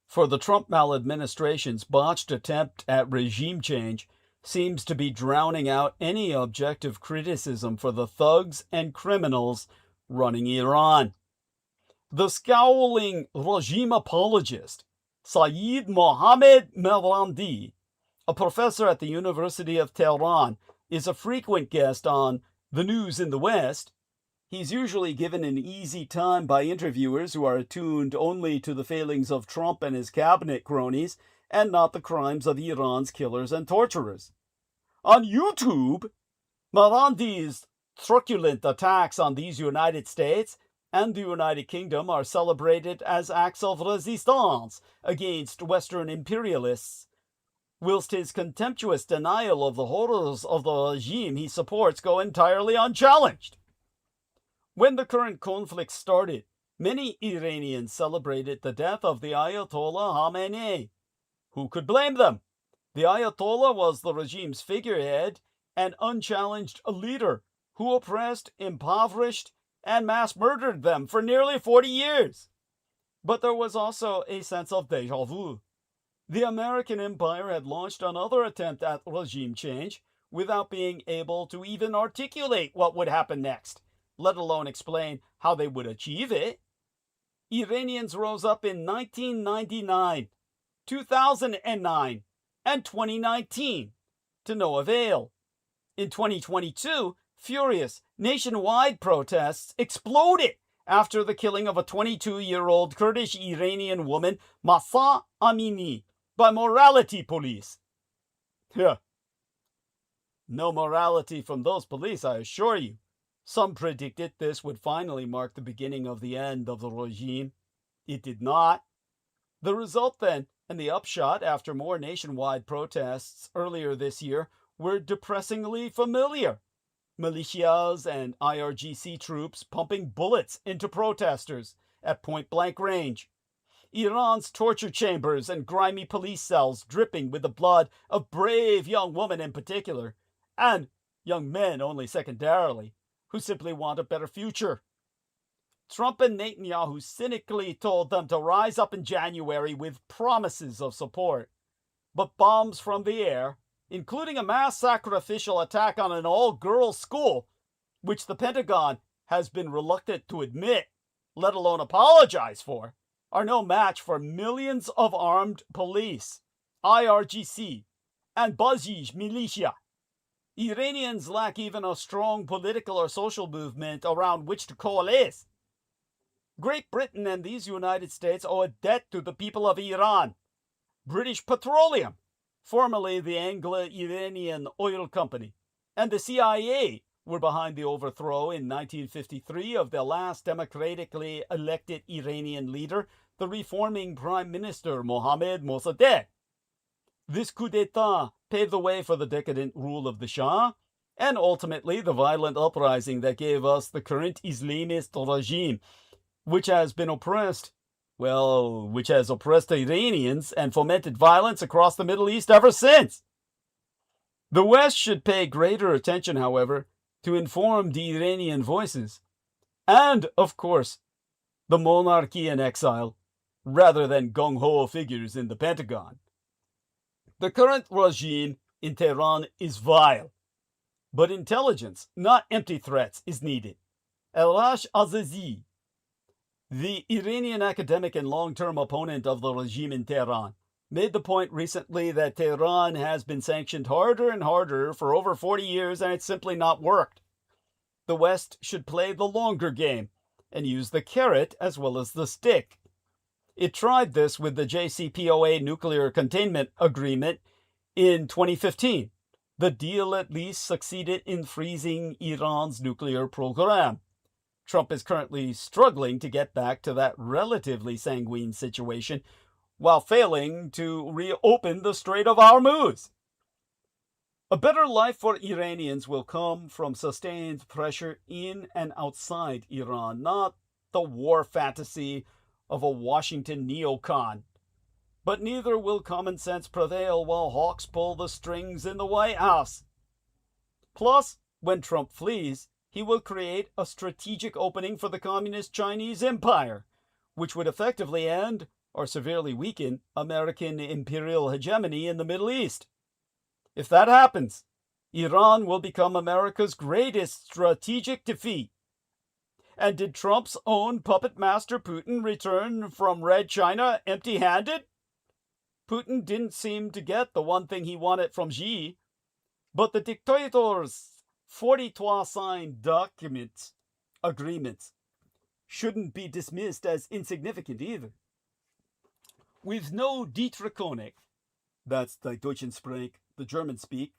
for the Trump maladministration's botched attempt at regime change seems to be drowning out any objective criticism for the thugs and criminals running Iran. The scowling regime apologist, Sayyid Mohammed Mehrdadi, a professor at the University of Tehran, is a frequent guest on The News in the West. He's usually given an easy time by interviewers who are attuned only to the failings of Trump and his cabinet cronies, and not the crimes of Iran's killers and torturers. On YouTube, MｈΜģDy's truculent attacks on these United States and the United Kingdom are celebrated as acts of resistance against Western imperialists, whilst his contemptuous denial of the horrors of the regime he supports go entirely unchallenged. When the current conflict started, many Iranians celebrated the death of the Ayatollah Khamenei. Who could blame them? The Ayatollah was the regime's figurehead and unchallenged leader who oppressed, impoverished, and mass murdered them for nearly 40 years. But there was also a sense of déjà vu. The American empire had launched another attempt at regime change without being able to even articulate what would happen next, let alone explain how they would achieve it. Iranians rose up in 1999, 2009, and 2019, to no avail. In 2022, furious nationwide protests exploded after the killing of a 22-year-old Kurdish Iranian woman, Mahsa Amini, by morality police. No morality from those police, I assure you. Some predicted this would finally mark the beginning of the end of the regime. It did not. The result then, and the upshot after more nationwide protests earlier this year, were depressingly familiar. Militias and IRGC troops pumping bullets into protesters at point-blank range. Iran's torture chambers and grimy police cells dripping with the blood of brave young women in particular, and young men only secondarily, who simply want a better future. Trump and Netanyahu cynically told them to rise up in January with promises of support. But bombs from the air, including a mass sacrificial attack on an all-girls school, which the Pentagon has been reluctant to admit, let alone apologize for, are no match for millions of armed police, IRGC, and Basij militia. Iranians lack even a strong political or social movement around which to coalesce. Great Britain and these United States owe a debt to the people of Iran. British Petroleum, formerly the Anglo-Iranian Oil Company, and the CIA were behind the overthrow in 1953 of the last democratically elected Iranian leader, the reforming Prime Minister Mohammad Mossadegh. This coup d'etat paved the way for the decadent rule of the Shah, and ultimately the violent uprising that gave us the current Islamist regime, which has oppressed Iranians and fomented violence across the Middle East ever since. The West should pay greater attention, however, to informed Iranian voices, and, of course, the monarchy in exile, rather than gung-ho figures in the Pentagon. The current regime in Tehran is vile, but intelligence, not empty threats, is needed. Arash Azizi, the Iranian academic and long-term opponent of the regime in Tehran, made the point recently that Tehran has been sanctioned harder and harder for over 40 years and it's simply not worked. The West should play the longer game and use the carrot as well as the stick. It tried this with the JCPOA nuclear containment agreement in 2015. The deal at least succeeded in freezing Iran's nuclear program. Trump is currently struggling to get back to that relatively sanguine situation while failing to reopen the Strait of Hormuz. A better life for Iranians will come from sustained pressure in and outside Iran, not the war fantasy of a Washington neocon. But neither will common sense prevail while hawks pull the strings in the White House. Plus, when Trump flees, he will create a strategic opening for the communist Chinese empire, which would effectively end or severely weaken American imperial hegemony in the Middle East. If that happens, Iran will become America's greatest strategic defeat. And did Trump's own puppet master Putin return from Red China empty-handed? Putin didn't seem to get the one thing he wanted from Xi, but the dictator's 42 signed agreements, shouldn't be dismissed as insignificant either. With no Die Drakonik, that's die Deutschen Sprech, the German speak,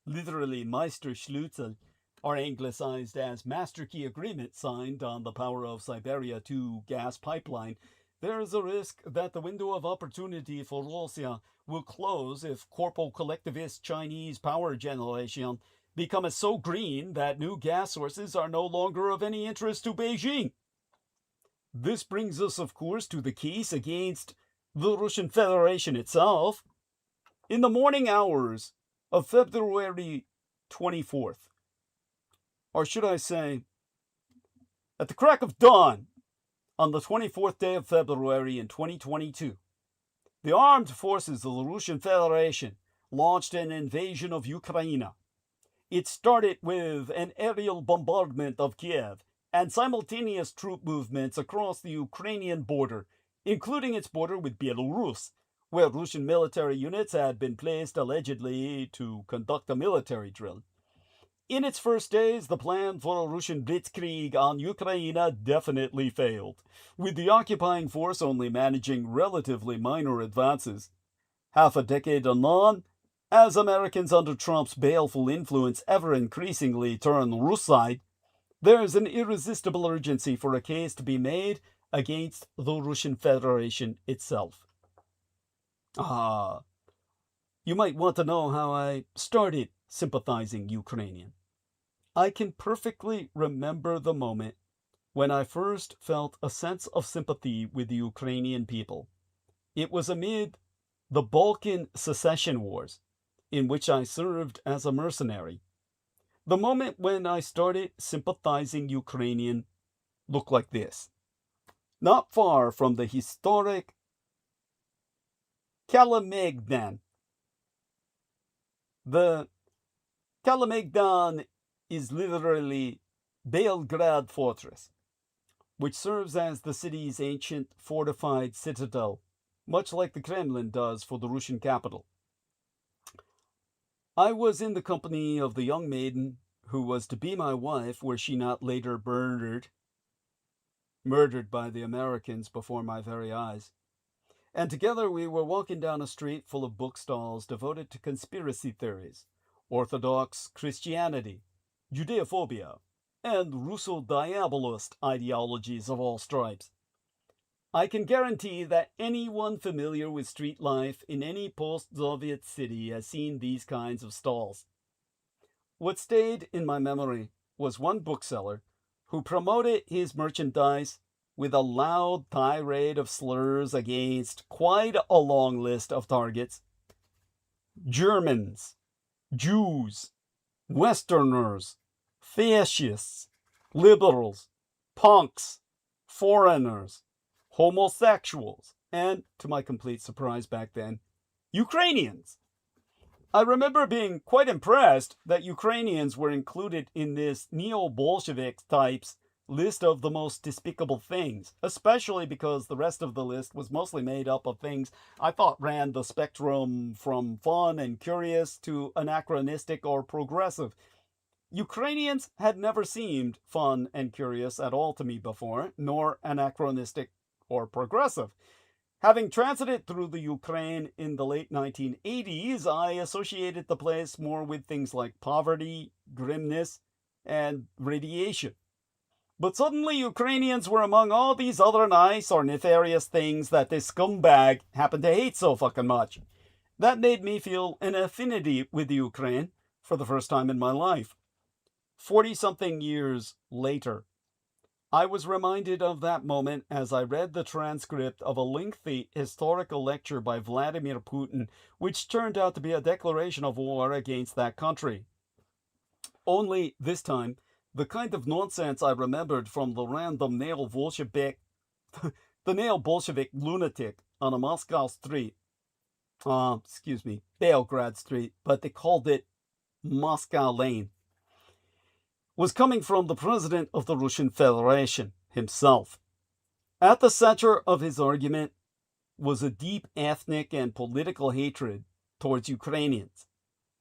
literally Meisterschlüssel, are anglicized as Master Key Agreement signed on the Power of Siberia 2 gas pipeline, there is a risk that the window of opportunity for Russia will close if corpo collectivist Chinese power generation becomes so green that new gas sources are no longer of any interest to Beijing. This brings us, of course, to the case against the Russian Federation itself. In the morning hours of February 24th, or should I say, at the crack of dawn, on the 24th day of February in 2022, the armed forces of the Russian Federation launched an invasion of Ukraine. It started with an aerial bombardment of Kiev and simultaneous troop movements across the Ukrainian border, including its border with Belarus, where Russian military units had been placed allegedly to conduct a military drill. In its first days, the plan for a Russian blitzkrieg on Ukraine definitely failed, with the occupying force only managing relatively minor advances. Half a decade on, as Americans under Trump's baleful influence ever increasingly turn Russ-side, there is an irresistible urgency for a case to be made against the Russian Federation itself. You might want to know how I started sympathizing Ukrainian. I can perfectly remember the moment when I first felt a sense of sympathy with the Ukrainian people. It was amid the Balkan secession wars, in which I served as a mercenary. The moment when I started sympathizing Ukrainian looked like this. Not far from the historic Kalemegdan. The Kalemegdan is literally Belgrade Fortress, which serves as the city's ancient fortified citadel, much like the Kremlin does for the Russian capital. I was in the company of the young maiden who was to be my wife, were she not later murdered by the Americans before my very eyes. And together we were walking down a street full of bookstalls devoted to conspiracy theories, Orthodox Christianity, Judeophobia, and Russo-diabolist ideologies of all stripes. I can guarantee that anyone familiar with street life in any post-Soviet city has seen these kinds of stalls. What stayed in my memory was one bookseller who promoted his merchandise with a loud tirade of slurs against quite a long list of targets. Germans, Jews, Westerners, fascists, liberals, punks, foreigners, homosexuals, and, to my complete surprise back then, Ukrainians. I remember being quite impressed that Ukrainians were included in this neo-Bolshevik type's list of the most despicable things, especially because the rest of the list was mostly made up of things I thought ran the spectrum from fun and curious to anachronistic or progressive. Ukrainians had never seemed fun and curious at all to me before, nor anachronistic or progressive. Having transited through the Ukraine in the late 1980s, I associated the place more with things like poverty, grimness, and radiation. But suddenly Ukrainians were among all these other nice or nefarious things that this scumbag happened to hate so fucking much. That made me feel an affinity with the Ukraine for the first time in my life. 40-something years later, I was reminded of that moment as I read the transcript of a lengthy historical lecture by Vladimir Putin, which turned out to be a declaration of war against that country. Only this time, the kind of nonsense I remembered from the random neo-Bolshevik lunatic on a Moscow street, Belgrade Street, but they called it Moscow Lane, was coming from the president of the Russian Federation himself. At the center of his argument was a deep ethnic and political hatred towards Ukrainians.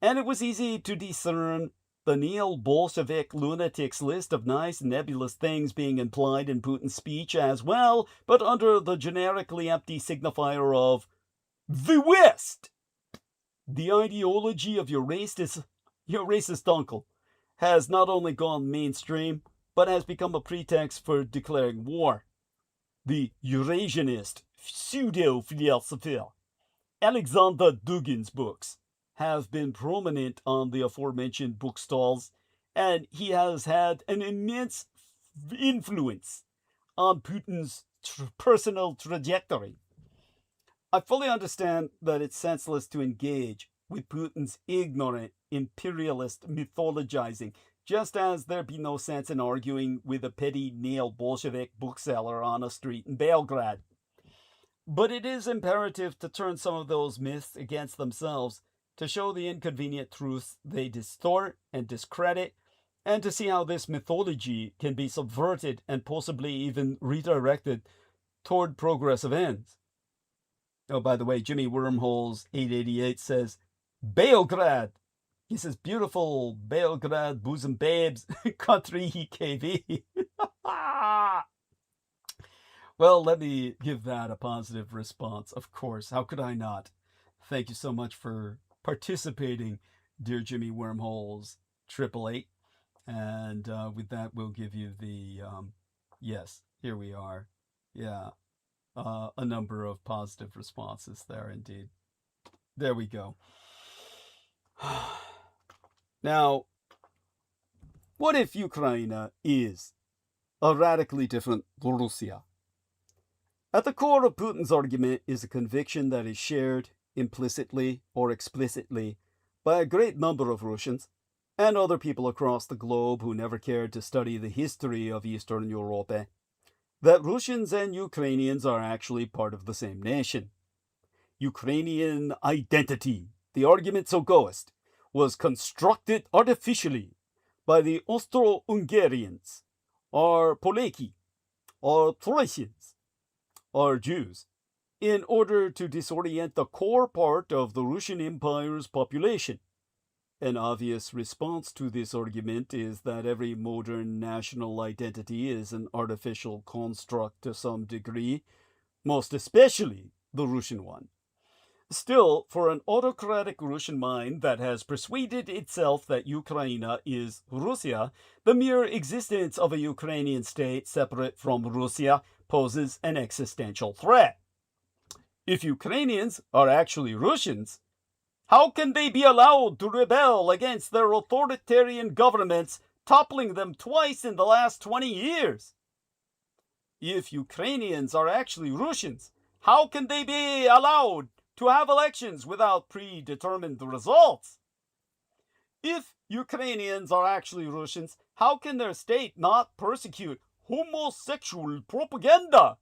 And it was easy to discern the neo-Bolshevik lunatic's list of nice nebulous things being implied in Putin's speech as well, but under the generically empty signifier of the West. The ideology of your racist uncle has not only gone mainstream, but has become a pretext for declaring war. The Eurasianist pseudo-philosopher Alexander Dugin's books have been prominent on the aforementioned bookstalls, and he has had an immense influence on Putin's personal trajectory. I fully understand that it's senseless to engage with Putin's ignorant imperialist mythologizing, just as there'd be no sense in arguing with a petty neo-Bolshevik bookseller on a street in Belgrade. But it is imperative to turn some of those myths against themselves, to show the inconvenient truths they distort and discredit, and to see how this mythology can be subverted and possibly even redirected toward progressive ends. Oh, by the way, Jimmy Wormholes 888 says, Belgrade! He says, beautiful Belgrade bosom babes, country KV. Well, let me give that a positive response. Of course, how could I not? Thank you so much for participating, dear Jimmy Wormholes 888. And with that, we'll give you the, yes, here we are. Yeah, a number of positive responses there indeed. There we go. Now, what if Ukraine is a radically different Russia? At the core of Putin's argument is a conviction that is shared implicitly or explicitly by a great number of Russians and other people across the globe who never cared to study the history of Eastern Europe, that Russians and Ukrainians are actually part of the same nation. Ukrainian identity, the argument so goest, was constructed artificially by the Austro-Hungarians, or Polaki, or Thracians, or Jews, in order to disorient the core part of the Russian Empire's population. An obvious response to this argument is that every modern national identity is an artificial construct to some degree, most especially the Russian one. Still, for an autocratic Russian mind that has persuaded itself that Ukraine is Russia, the mere existence of a Ukrainian state separate from Russia poses an existential threat. If Ukrainians are actually Russians, how can they be allowed to rebel against their authoritarian governments, toppling them twice in the last 20 years? If Ukrainians are actually Russians, how can they be allowed to have elections without predetermined results? If Ukrainians are actually Russians, how can their state not persecute homosexual propaganda?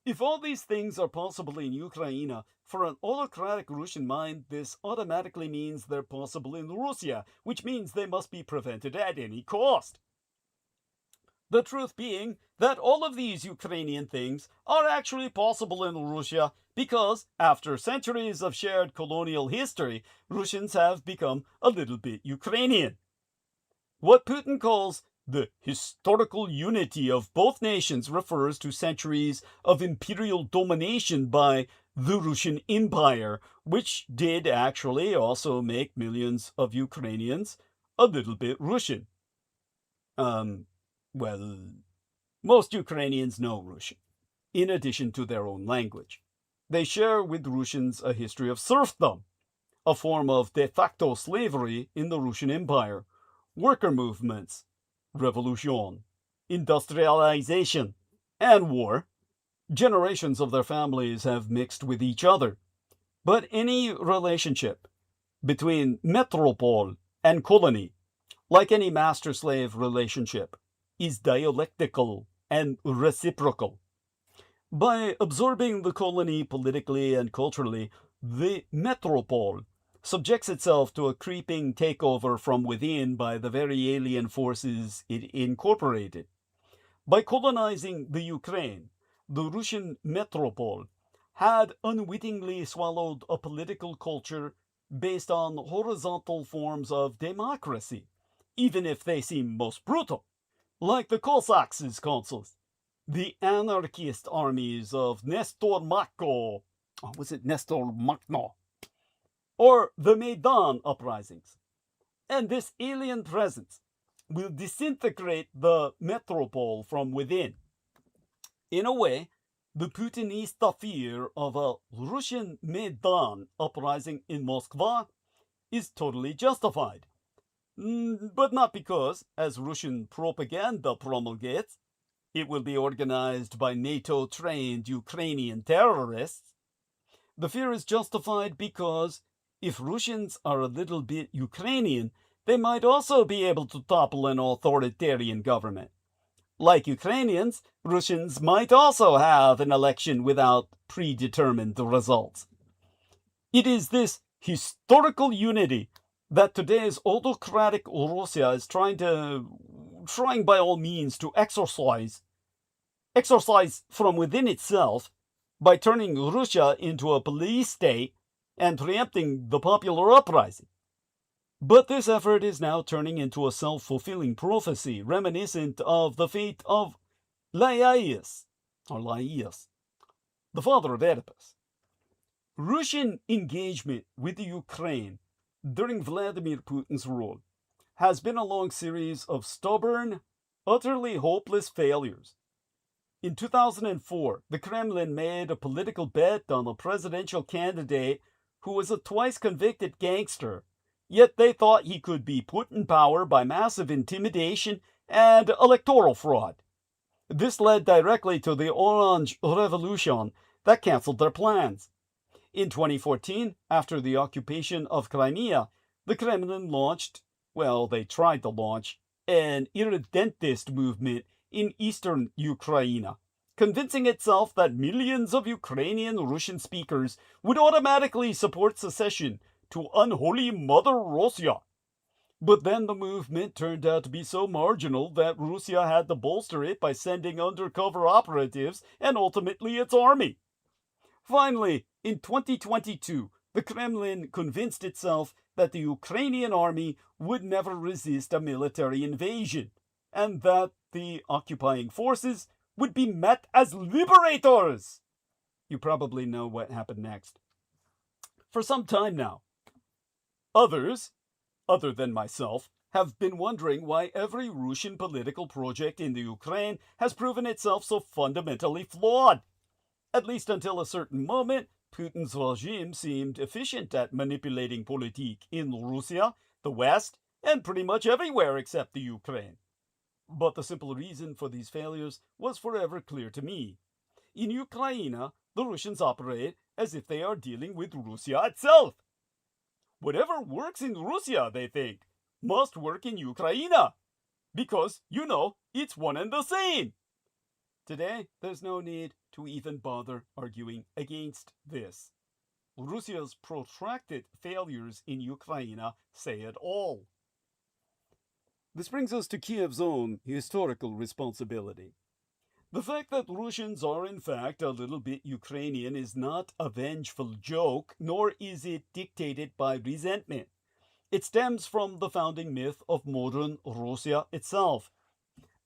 If all these things are possible in Ukraine, for an autocratic Russian mind, this automatically means they're possible in Russia, which means they must be prevented at any cost. The truth being that all of these Ukrainian things are actually possible in Russia because, after centuries of shared colonial history, Russians have become a little bit Ukrainian. What Putin calls the historical unity of both nations refers to centuries of imperial domination by the Russian Empire, which did actually also make millions of Ukrainians a little bit Russian. Well, most Ukrainians know Russian, in addition to their own language. They share with Russians a history of serfdom, a form of de facto slavery in the Russian Empire, worker movements, revolution, industrialization, and war. Generations of their families have mixed with each other. But any relationship between metropole and colony, like any master-slave relationship, is dialectical and reciprocal. By absorbing the colony politically and culturally, the metropole subjects itself to a creeping takeover from within by the very alien forces it incorporated. By colonizing the Ukraine, the Russian metropole had unwittingly swallowed a political culture based on horizontal forms of democracy, even if they seem most brutal, like the Cossacks' consuls, the anarchist armies of Nestor Machno, or the Maidan uprisings. And this alien presence will disintegrate the metropole from within. In a way, the Putinista fear of a Russian Maidan uprising in Moscow is totally justified. But not because, as Russian propaganda promulgates, it will be organized by NATO-trained Ukrainian terrorists. The fear is justified because if Russians are a little bit Ukrainian, they might also be able to topple an authoritarian government. Like Ukrainians, Russians might also have an election without predetermined results. It is this historical unity that today's autocratic Russia is trying by all means to exorcise from within itself by turning Russia into a police state and preempting the popular uprising. But this effort is now turning into a self-fulfilling prophecy reminiscent of the fate of Laius, the father of Oedipus. Russian engagement with the Ukraine during Vladimir Putin's rule has been a long series of stubborn, utterly hopeless failures. In 2004, the Kremlin made a political bet on a presidential candidate who was a twice convicted gangster, yet they thought he could be put in power by massive intimidation and electoral fraud. This led directly to the Orange Revolution that canceled their plans. In 2014, after the occupation of Crimea, the Kremlin they tried to launch, an irredentist movement in eastern Ukraine, convincing itself that millions of Ukrainian Russian speakers would automatically support secession to unholy Mother Russia. But then the movement turned out to be so marginal that Russia had to bolster it by sending undercover operatives and ultimately its army. Finally, in 2022, the Kremlin convinced itself that the Ukrainian army would never resist a military invasion, and that the occupying forces would be met as liberators. You probably know what happened next. For some time now, others, other than myself, have been wondering why every Russian political project in the Ukraine has proven itself so fundamentally flawed. At least until a certain moment, Putin's regime seemed efficient at manipulating politik in Russia, the West, and pretty much everywhere except the Ukraine. But the simple reason for these failures was forever clear to me. In Ukraine, the Russians operate as if they are dealing with Russia itself. Whatever works in Russia, they think, must work in Ukraine, because, it's one and the same. Today, there's no need to even bother arguing against this. Russia's protracted failures in Ukraine say it all. This brings us to Kiev's own historical responsibility. The fact that Russians are in fact a little bit Ukrainian is not a vengeful joke, nor is it dictated by resentment. It stems from the founding myth of modern Russia itself.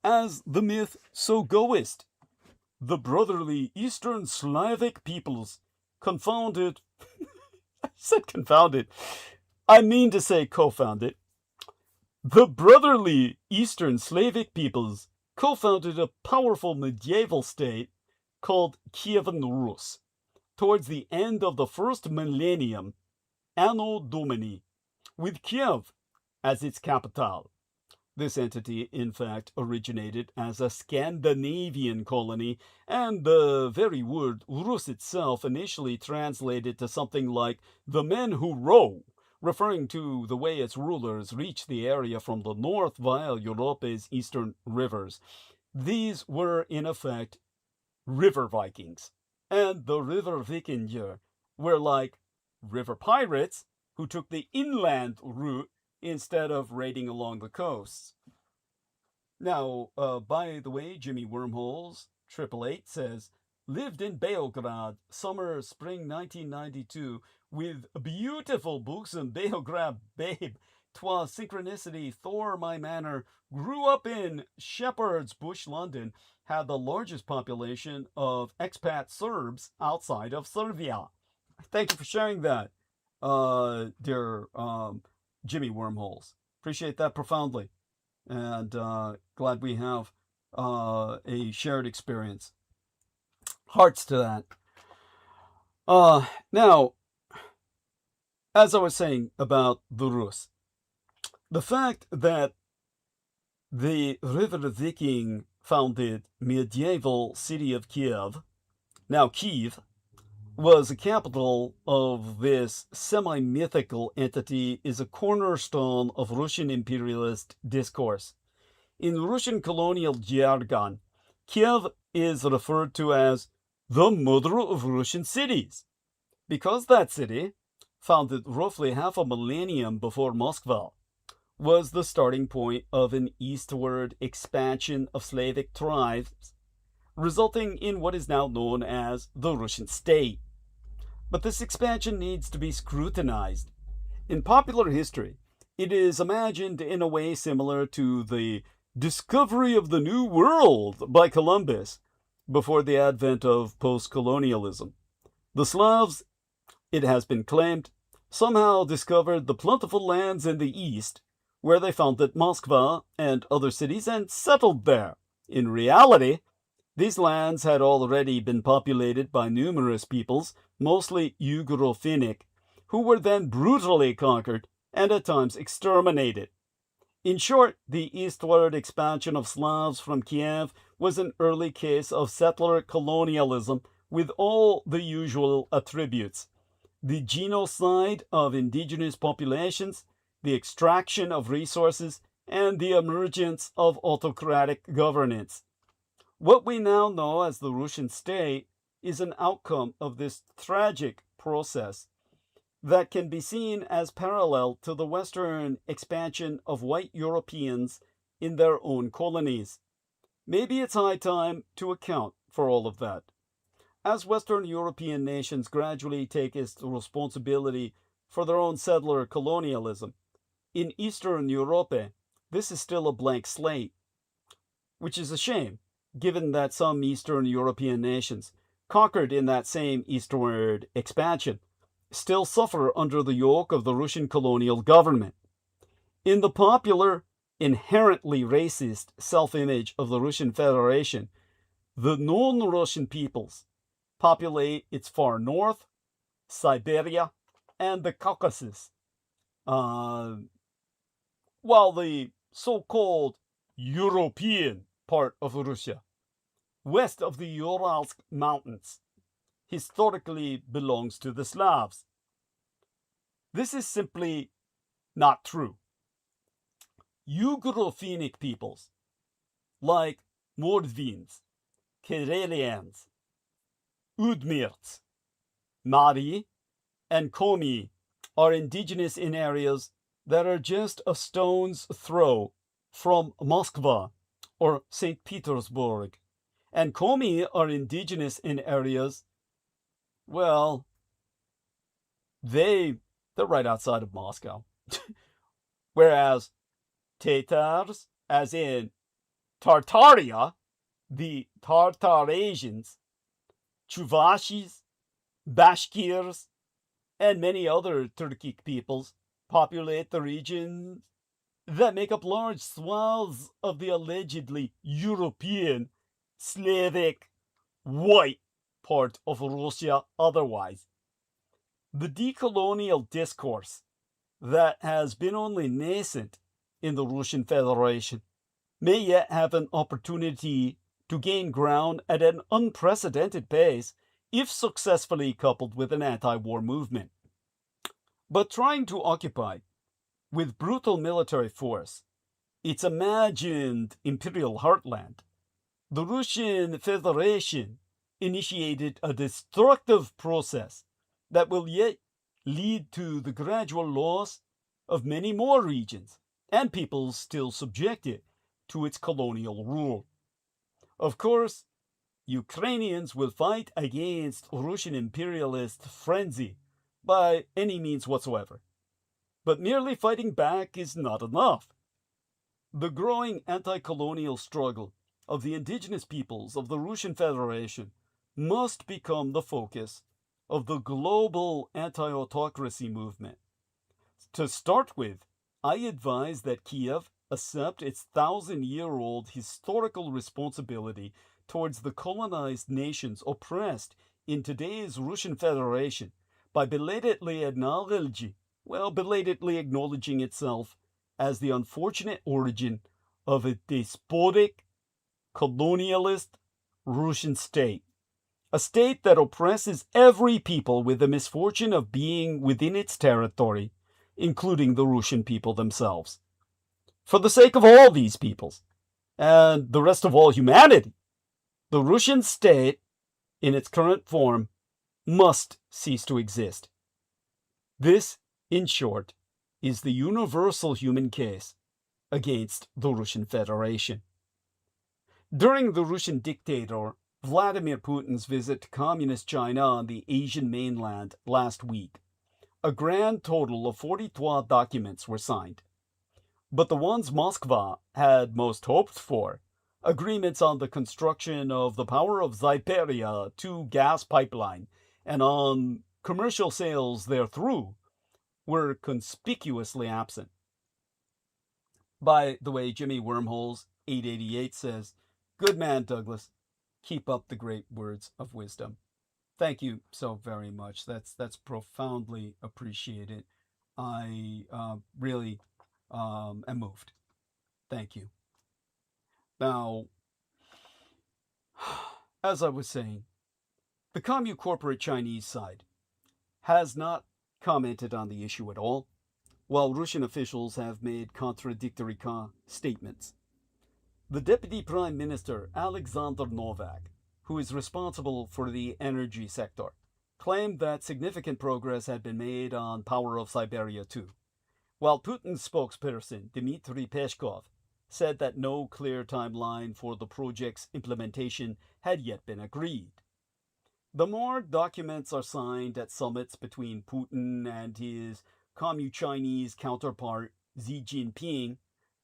As the myth so goest, the brotherly Eastern Slavic peoples confounded, I said confounded, I mean to say co-founded. The brotherly Eastern Slavic peoples co-founded a powerful medieval state called Kievan Rus towards the end of the first millennium, Annō Dominī, with Kiev as its capital. This entity, in fact, originated as a Scandinavian colony, and the very word Rus itself initially translated to something like the men who row, referring to the way its rulers reached the area from the north via Europe's eastern rivers. These were, in effect, river Vikings, and the river Vikinger were like river pirates who took the inland route instead of raiding along the coasts. Now, by the way, Jimmy Wormholes 888 says, lived in Beograd, summer, spring 1992, with beautiful buxom Beograd babe. 'Twas synchronicity, Thor, my manor, grew up in Shepherd's Bush, London, had the largest population of expat Serbs outside of Serbia. Thank you for sharing that, dear Jimmy Wormholes. Appreciate that profoundly. And glad we have a shared experience. Hearts to that. Now, as I was saying about the Rus, the fact that the river Viking founded medieval city of Kiev, now Kiev, was the capital of this semi-mythical entity is a cornerstone of Russian imperialist discourse. In Russian colonial jargon, Kiev is referred to as the mother of Russian cities, because that city, founded roughly half a millennium before Moscow, was the starting point of an eastward expansion of Slavic tribes, resulting in what is now known as the Russian state. But this expansion needs to be scrutinized. In popular history, it is imagined in a way similar to the discovery of the New World by Columbus before the advent of post-colonialism. The Slavs, it has been claimed, somehow discovered the plentiful lands in the east, where they founded Moscow and other cities and settled there. In reality, these lands had already been populated by numerous peoples, mostly Ugro-Finnic, who were then brutally conquered and at times exterminated. In short, the eastward expansion of Slavs from Kiev was an early case of settler colonialism with all the usual attributes: the genocide of indigenous populations, the extraction of resources, and the emergence of autocratic governance. What we now know as the Russian state is an outcome of this tragic process that can be seen as parallel to the Western expansion of white Europeans in their own colonies. Maybe it's high time to account for all of that. As Western European nations gradually take its responsibility for their own settler colonialism, in Eastern Europe, this is still a blank slate, which is a shame, given that some Eastern European nations, conquered in that same eastward expansion, still suffer under the yoke of the Russian colonial government. In the popular, inherently racist self-image of the Russian Federation, the non-Russian peoples populate its far north, Siberia, and the Caucasus, while the so-called European part of Russia, west of the Urals Mountains, historically belongs to the Slavs. This is simply not true. Ugro-Finnic peoples, like Mordvins, Karelians, Udmurts, Mari, and Komi, are indigenous in areas that are just a stone's throw from Moscow or St. Petersburg. And Komi are indigenous in areas, well, they're right outside of Moscow. Whereas Tatars, as in Tartaria, the Tartarasians, Chuvashis, Bashkirs, and many other Turkic peoples populate the regions that make up large swaths of the allegedly European, Slavic, white part of Russia otherwise. The decolonial discourse that has been only nascent in the Russian Federation may yet have an opportunity to gain ground at an unprecedented pace if successfully coupled with an anti-war movement. But trying to occupy, with brutal military force, its imagined imperial heartland, the Russian Federation initiated a destructive process that will yet lead to the gradual loss of many more regions and peoples still subjected to its colonial rule. Of course, Ukrainians will fight against Russian imperialist frenzy by any means whatsoever. But merely fighting back is not enough. The growing anti-colonial struggle of the indigenous peoples of the Russian Federation must become the focus of the global anti-autocracy movement. To start with, I advise that Kiev accept its 1,000-year-old historical responsibility towards the colonized nations oppressed in today's Russian Federation by belatedly acknowledging itself as the unfortunate origin of a despotic, colonialist Russian state. A state that oppresses every people with the misfortune of being within its territory, including the Russian people themselves. For the sake of all these peoples, and the rest of all humanity, the Russian state, in its current form, must cease to exist. This, in short, is the universal human case against the Russian Federation. During the Russian dictator Vladimir Putin's visit to Communist China on the Asian mainland last week, a grand total of 42 documents were signed. But the ones Moscow had most hoped for, agreements on the construction of the Power of Siberia 2 gas pipeline and on commercial sales therethrough, were conspicuously absent. By the way, Jimmy Wormholes 888 says, "Good man, Douglas. Keep up the great words of wisdom." Thank you so very much. That's profoundly appreciated. I really am moved. Thank you. Now, as I was saying, the Commu corporate Chinese side has not commented on the issue at all, while Russian officials have made contradictory statements. The Deputy Prime Minister, Alexander Novak, who is responsible for the energy sector, claimed that significant progress had been made on Power of Siberia 2, while Putin's spokesperson, Dmitry Peskov, said that no clear timeline for the project's implementation had yet been agreed. The more documents are signed at summits between Putin and his Commu-Chinese counterpart Xi Jinping,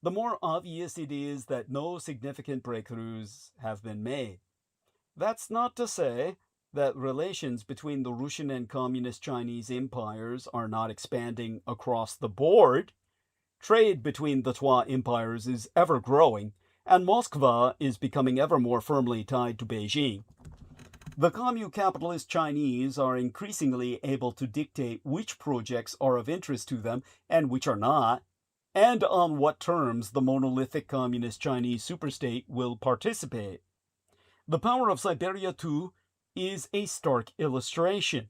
the more obvious it is that no significant breakthroughs have been made. That's not to say that relations between the Russian and Communist Chinese empires are not expanding across the board. Trade between the two empires is ever growing, and Moscow is becoming ever more firmly tied to Beijing. The commu-capitalist Chinese are increasingly able to dictate which projects are of interest to them and which are not, and on what terms the monolithic communist Chinese superstate will participate. The Power of Siberia 2 is a stark illustration.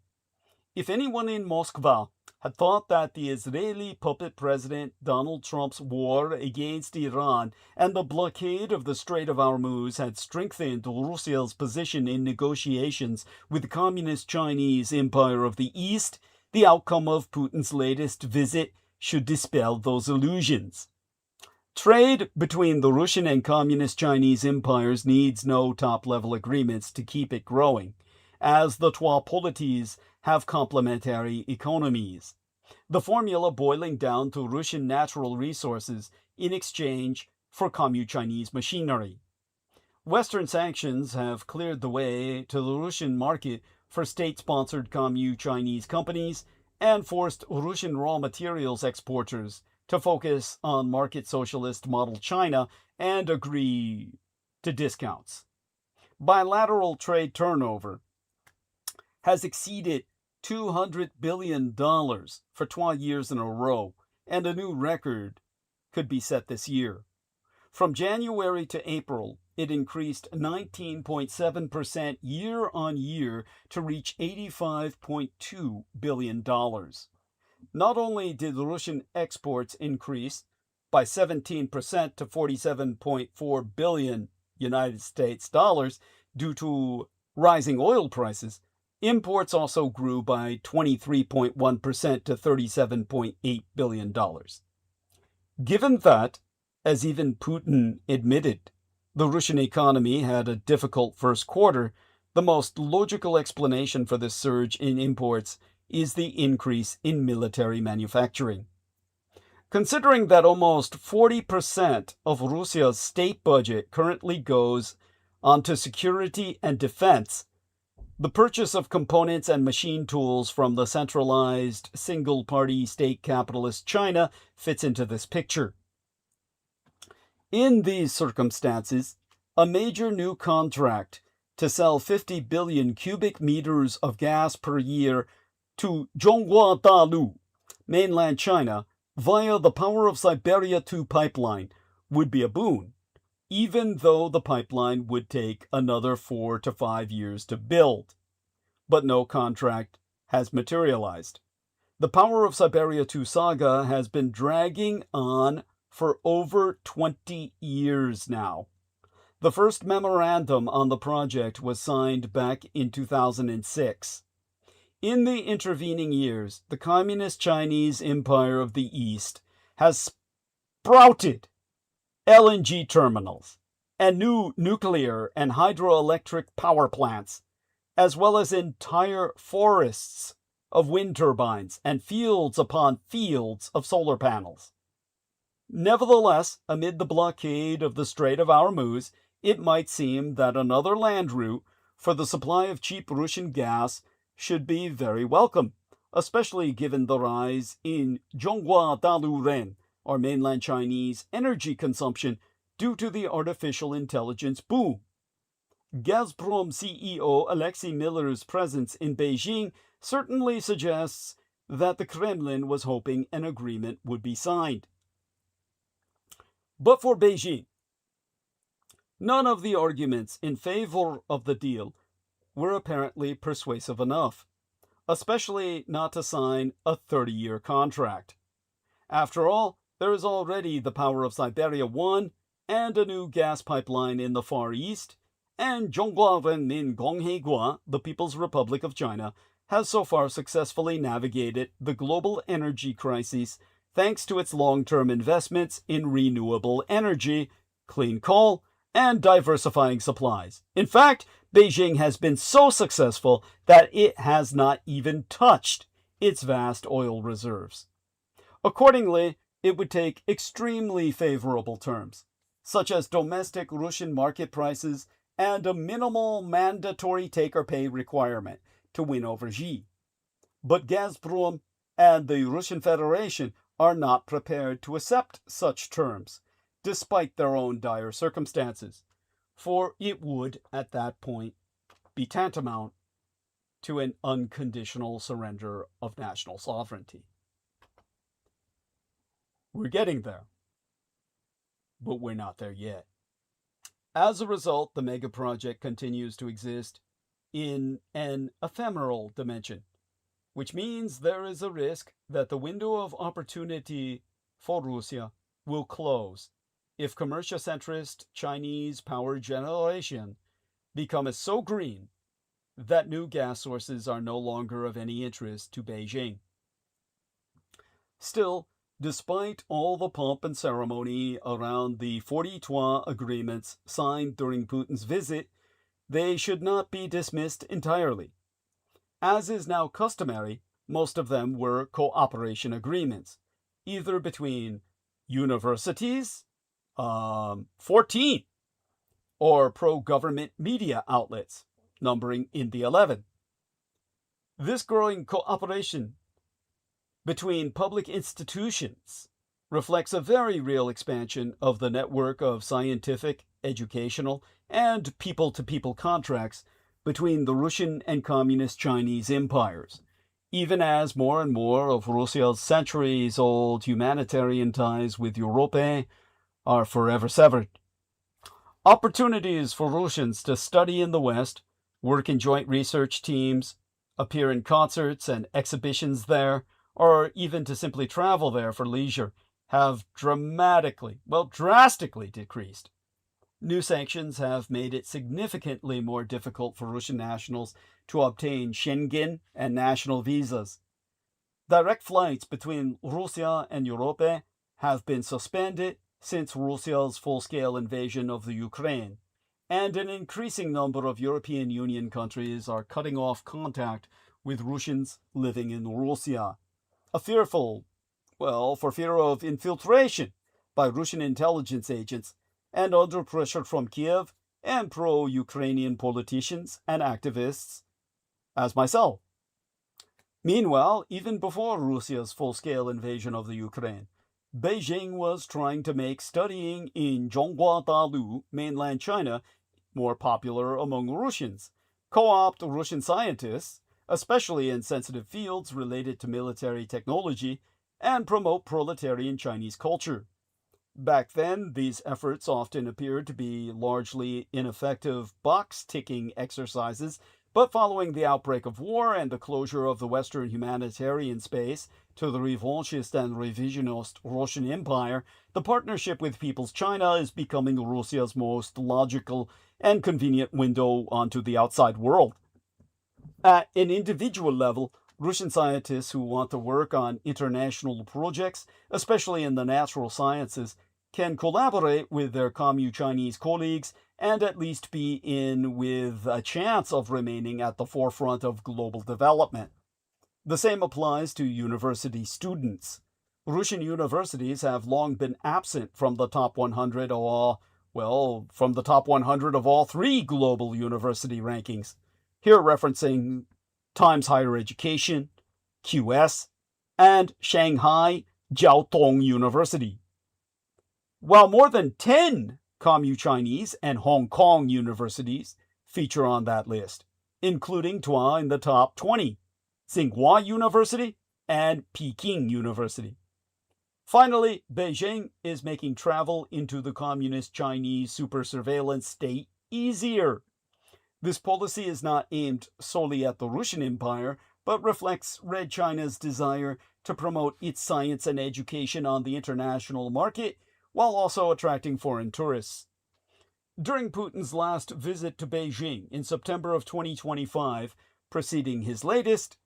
If anyone in Moscow had thought that the Israeli puppet president Donald Trump's war against Iran and the blockade of the Strait of Hormuz had strengthened Russia's position in negotiations with the Communist Chinese Empire of the East, the outcome of Putin's latest visit should dispel those illusions. Trade between the Russian and Communist Chinese empires needs no top-level agreements to keep it growing, as the two polities have complementary economies. The formula boiling down to Russian natural resources in exchange for Commu-Chinese machinery. Western sanctions have cleared the way to the Russian market for state-sponsored Commu-Chinese companies and forced Russian raw materials exporters to focus on market socialist model China and agree to discounts. Bilateral trade turnover has exceeded $200 billion for 12 years in a row, and a new record could be set this year. From January to April, it increased 19.7% year on year to reach $85.2 billion. Not only did Russian exports increase by 17% to 47.4 billion United States dollars due to rising oil prices, imports also grew by 23.1% to $37.8 billion. Given that, as even Putin admitted, the Russian economy had a difficult first quarter, the most logical explanation for this surge in imports is the increase in military manufacturing. Considering that almost 40% of Russia's state budget currently goes onto security and defense, the purchase of components and machine tools from the centralized, single-party state capitalist China fits into this picture. In these circumstances, a major new contract to sell 50 billion cubic meters of gas per year to Zhōngguādālū, mainland China, via the Power of Siberia 2 pipeline would be a boon, even though the pipeline would take another 4 to 5 years to build. But no contract has materialized. The Power of Siberia 2 saga has been dragging on for over 20 years now. The first memorandum on the project was signed back in 2006. In the intervening years, the Communist Chinese Empire of the East has sprouted LNG terminals and new nuclear and hydroelectric power plants, as well as entire forests of wind turbines and fields upon fields of solar panels. Nevertheless, amid the blockade of the Strait of Hormuz, it might seem that another land route for the supply of cheap Russian gas should be very welcome, especially given the rise in Zhōngguādālū-ren, or mainland Chinese energy consumption, due to the artificial intelligence boom. Gazprom CEO Alexei Miller's presence in Beijing certainly suggests that the Kremlin was hoping an agreement would be signed. But for Beijing, none of the arguments in favor of the deal were apparently persuasive enough, especially not to sign a 30-year contract. After all, there is already the Power of Siberia 1 and a new gas pipeline in the Far East, and Zhōngguā Renmin Gongheguā, the People's Republic of China, has so far successfully navigated the global energy crisis thanks to its long-term investments in renewable energy, clean coal, and diversifying supplies. In fact, Beijing has been so successful that it has not even touched its vast oil reserves. Accordingly, it would take extremely favorable terms, such as domestic Russian market prices and a minimal mandatory take-or-pay requirement to win over Xi. But Gazprom and the Russian Federation are not prepared to accept such terms, despite their own dire circumstances, for it would, at that point, be tantamount to an unconditional surrender of national sovereignty. We're getting there, but we're not there yet. As a result, the mega project continues to exist in an ephemeral dimension, which means there is a risk that the window of opportunity for Russia will close if commercial-centrist Chinese power generation becomes so green that new gas sources are no longer of any interest to Beijing. Still, despite all the pomp and ceremony around the 43 agreements signed during Putin's visit, they should not be dismissed entirely. As is now customary, most of them were cooperation agreements, either between universities, 14, or pro-government media outlets, numbering in the 11. This growing cooperation between public institutions reflects a very real expansion of the network of scientific, educational, and people-to-people contracts between the Russian and Communist Chinese empires, even as more and more of Russia's centuries-old humanitarian ties with Europe are forever severed. Opportunities for Russians to study in the West, work in joint research teams, appear in concerts and exhibitions there, or even to simply travel there for leisure, have drastically decreased. New sanctions have made it significantly more difficult for Russian nationals to obtain Schengen and national visas. Direct flights between Russia and Europe have been suspended, since Russia's full-scale invasion of the Ukraine, and an increasing number of European Union countries are cutting off contact with Russians living in Russia, for fear of infiltration by Russian intelligence agents and under pressure from Kiev and pro-Ukrainian politicians and activists, as myself. Meanwhile, even before Russia's full-scale invasion of the Ukraine, Beijing was trying to make studying in Zhōngguādālū, mainland China, more popular among Russians, co-opt Russian scientists, especially in sensitive fields related to military technology, and promote proletarian Chinese culture. Back then, these efforts often appeared to be largely ineffective box-ticking exercises, but following the outbreak of war and the closure of the Western humanitarian space to the revanchist and revisionist Russian Empire, the partnership with People's China is becoming Russia's most logical and convenient window onto the outside world. At an individual level, Russian scientists who want to work on international projects, especially in the natural sciences, can collaborate with their Commu-Chinese colleagues and at least be in with a chance of remaining at the forefront of global development. The same applies to university students. Russian universities have long been absent from the top 100 of all three global university rankings. Here referencing Times Higher Education, QS, and Shanghai Jiao Tong University. While more than 10 Commu-Chinese and Hong Kong universities feature on that list, including 2 in the top 20, Tsinghua University and Peking University. Finally, Beijing is making travel into the communist Chinese super surveillance state easier. This policy is not aimed solely at the Russian Empire, but reflects Red China's desire to promote its science and education on the international market, while also attracting foreign tourists. During Putin's last visit to Beijing in September of 2025, preceding his latest,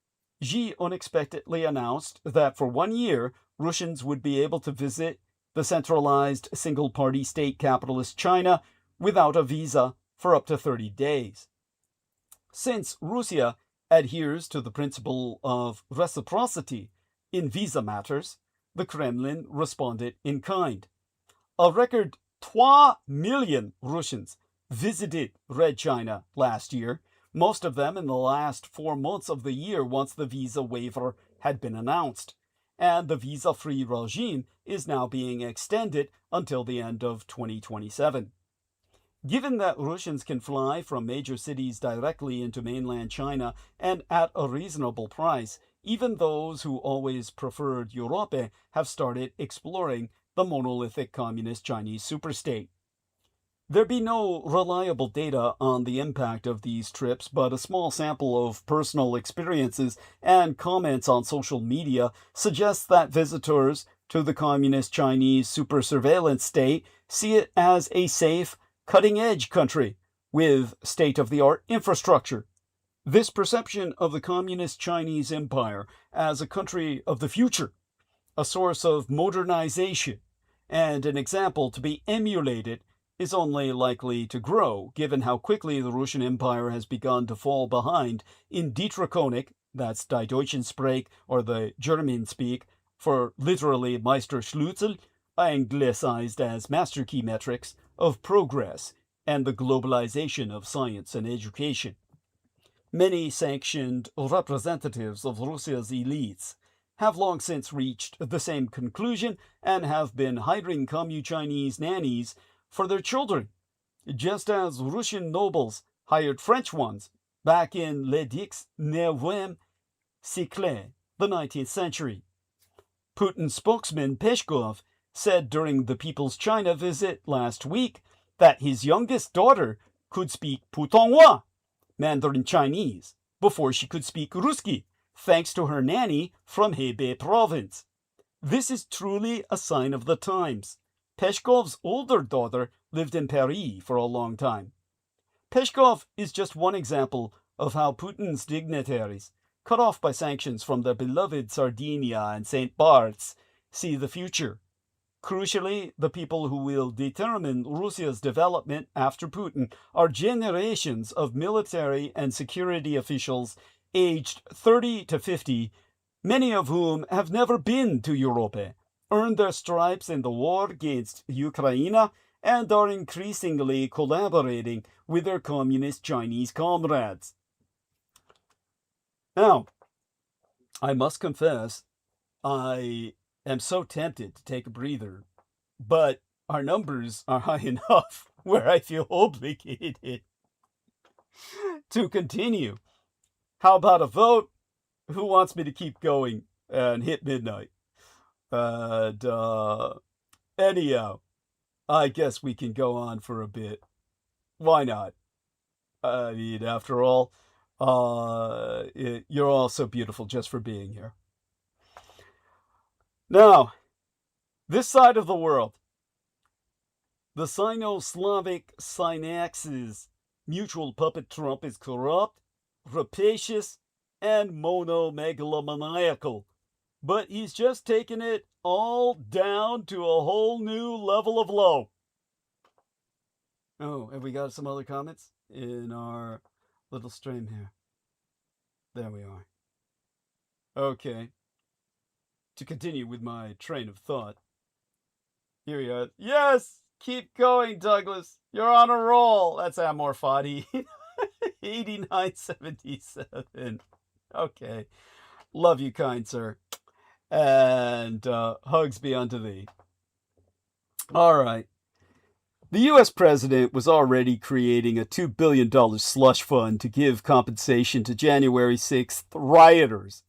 Xi unexpectedly announced that for 1 year, Russians would be able to visit the centralized single-party state capitalist China without a visa for up to 30 days. Since Russia adheres to the principle of reciprocity in visa matters, the Kremlin responded in kind. A record 3 million Russians visited Red China last year, most of them in the last 4 months of the year once the visa waiver had been announced, and the visa-free regime is now being extended until the end of 2027. Given that Russians can fly from major cities directly into mainland China and at a reasonable price, even those who always preferred Europe have started exploring the monolithic communist Chinese superstate. There be no reliable data on the impact of these trips, but a small sample of personal experiences and comments on social media suggests that visitors to the communist Chinese super surveillance state see it as a safe, cutting-edge country with state-of-the-art infrastructure. This perception of the communist Chinese empire as a country of the future, a source of modernization, and an example to be emulated is only likely to grow, given how quickly the Russian Empire has begun to fall behind in Die Draconic, that's Die Deutschen Sprech, or the German speak, for literally Meisterschlüssel, anglicized as master key metrics, of progress and the globalization of science and education. Many sanctioned representatives of Russia's elites have long since reached the same conclusion and have been hiring Commu-Chinese nannies for their children, just as Russian nobles hired French ones back in le 19e siècle, the 19th century. Putin's spokesman Peskov said during the People's China visit last week that his youngest daughter could speak Putonghua, Mandarin Chinese, before she could speak Ruski, thanks to her nanny from Hebei province. This is truly a sign of the times. Peshkov's older daughter lived in Paris for a long time. Peskov is just one example of how Putin's dignitaries, cut off by sanctions from their beloved Sardinia and St. Barts, see the future. Crucially, the people who will determine Russia's development after Putin are generations of military and security officials aged 30 to 50, many of whom have never been to Europe, earned their stripes in the war against Ukraine, and are increasingly collaborating with their communist Chinese comrades. Now, I must confess, I am so tempted to take a breather, but our numbers are high enough where I feel obligated to continue. How about a vote? Who wants me to keep going and hit midnight? And anyhow, I guess we can go on for a bit. Why not? I mean, after all, you're all so beautiful just for being here. Now, this side of the world, the Sino-Slavic synaxis mutual puppet Trump is corrupt, rapacious, and monomegalomaniacal. But he's just taken it all down to a whole new level of low. Oh, have we got some other comments in our little stream here? There we are. Okay. To continue with my train of thought. Here we are. Yes! Keep going, Douglas. You're on a roll. That's Amor Fati. 8977. Okay. Love you, kind sir. And hugs be unto thee. All right. The U.S. president was already creating a $2 billion slush fund to give compensation to January 6th rioters.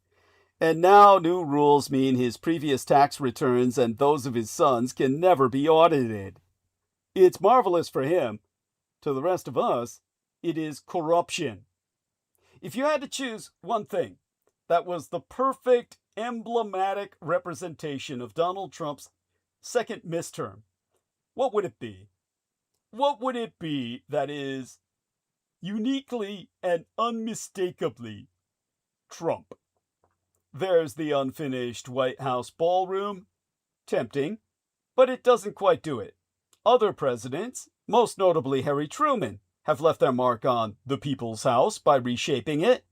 And now new rules mean his previous tax returns and those of his sons can never be audited. It's marvelous for him. To the rest of us, it is corruption. If you had to choose one thing that was the perfect emblematic representation of Donald Trump's second midterm, what would it be? What would it be that is uniquely and unmistakably Trump? There's the unfinished White House ballroom. Tempting, but it doesn't quite do it. Other presidents, most notably Harry Truman, have left their mark on the People's House by reshaping it.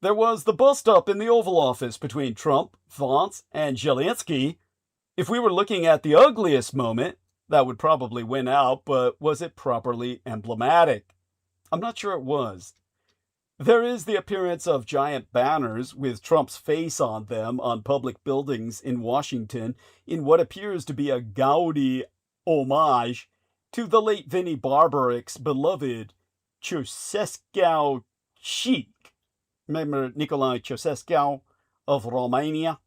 There was the bust-up in the Oval Office between Trump, Vance, and Zelensky. If we were looking at the ugliest moment, that would probably win out, but was it properly emblematic? I'm not sure it was. There is the appearance of giant banners with Trump's face on them on public buildings in Washington in what appears to be a gaudy homage to the late Vinnie Barbaric's beloved Ceausescu chic. Remember Nicolae Ceausescu of Romania?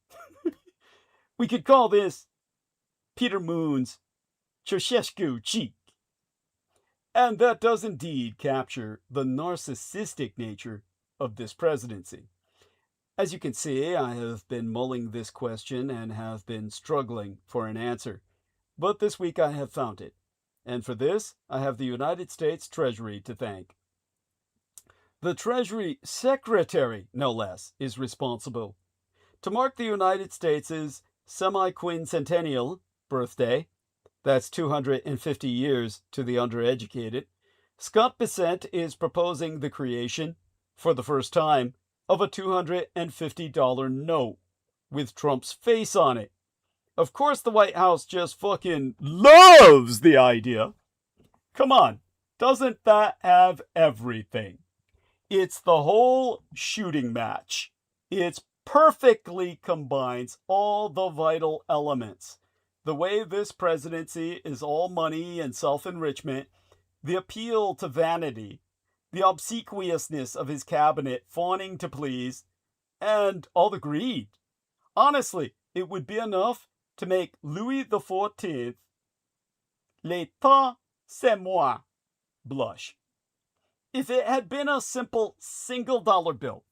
We could call this Peter Moon's Ceausescu chic. And that does indeed capture the narcissistic nature of this presidency. As you can see, I have been mulling this question and have been struggling for an answer. But this week I have found it. And for this, I have the United States Treasury to thank. The Treasury Secretary, no less, is responsible. To mark the United States' semi-quincentennial birthday, that's 250 years to the undereducated, Scott Bessent is proposing the creation, for the first time, of a $250 note with Trump's face on it. Of course the White House just fucking loves the idea. Come on, doesn't that have everything? It's the whole shooting match. It perfectly combines all the vital elements. The way this presidency is all money and self-enrichment, the appeal to vanity, the obsequiousness of his cabinet fawning to please, and all the greed. Honestly, it would be enough to make Louis XIV, l'état c'est moi, blush. If it had been a simple single dollar bill,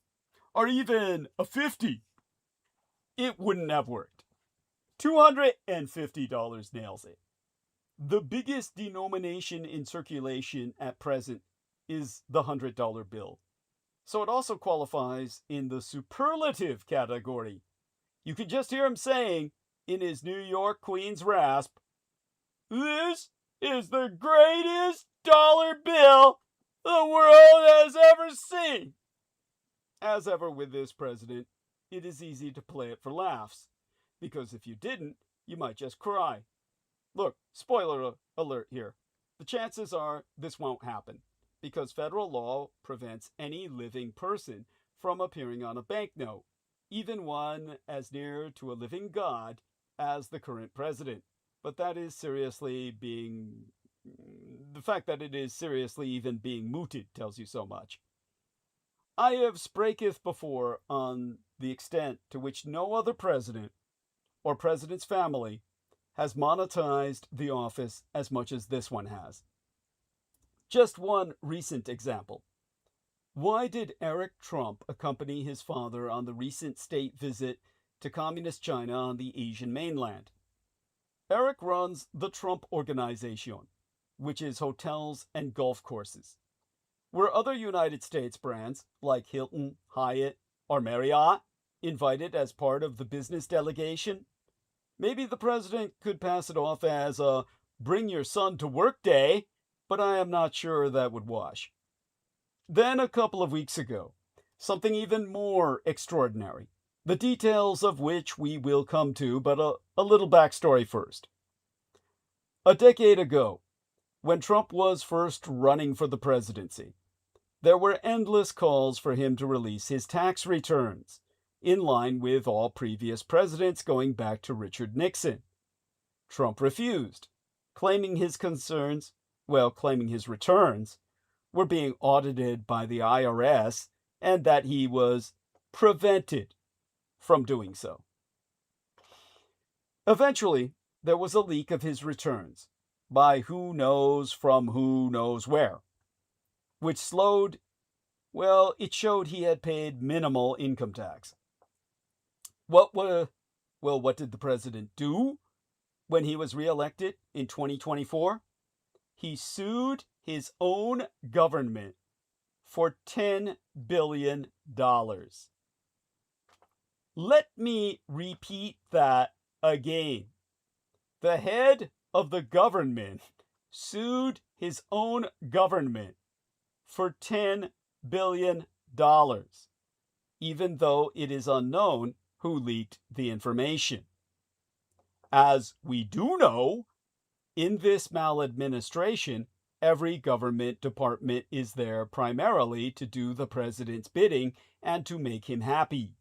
or even a 50, it wouldn't have worked. $250 nails it. The biggest denomination in circulation at present is the $100 bill. So it also qualifies in the superlative category. You can just hear him saying, in his New York Queens rasp, "This is the greatest dollar bill the world has ever seen." As ever with this president, it is easy to play it for laughs, because if you didn't, you might just cry. Look, spoiler alert here. The chances are this won't happen, because federal law prevents any living person from appearing on a banknote, even one as near to a living god as the current president. But that is seriously being... the fact that it is seriously even being mooted tells you so much. I have spraketh before on the extent to which no other president or president's family has monetized the office as much as this one has. Just one recent example. Why did Eric Trump accompany his father on the recent state visit to Communist China on the Asian mainland? Eric runs the Trump Organization, which is hotels and golf courses. Were other United States brands like Hilton, Hyatt, or Marriott invited as part of the business delegation? Maybe the president could pass it off as a bring your son to work day, but I am not sure that would wash. Then a couple of weeks ago, something even more extraordinary, the details of which we will come to, but a little backstory first. A decade ago, when Trump was first running for the presidency, there were endless calls for him to release his tax returns, in line with all previous presidents going back to Richard Nixon. Trump refused, claiming his returns were being audited by the IRS and that he was prevented from doing so. Eventually, there was a leak of his returns by who knows from who knows where, which showed he had paid minimal income tax. What did the president do when he was reelected in 2024? He sued his own government for $10 billion. Let me repeat that again. The head of the government sued his own government for $10 billion, even though it is unknown who leaked the information. As we do know, in this maladministration, every government department is there primarily to do the president's bidding and to make him happy.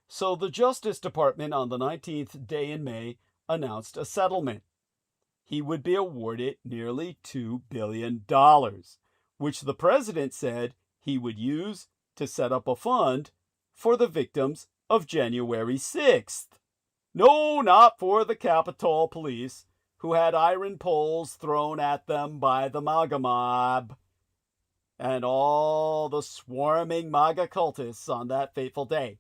So the Justice Department on the 19th day in May announced a settlement. He would be awarded nearly $2 billion, which the president said he would use to set up a fund for the victims of January 6th. No, not for the Capitol Police, who had iron poles thrown at them by the MAGA mob, and all the swarming MAGA cultists on that fateful day.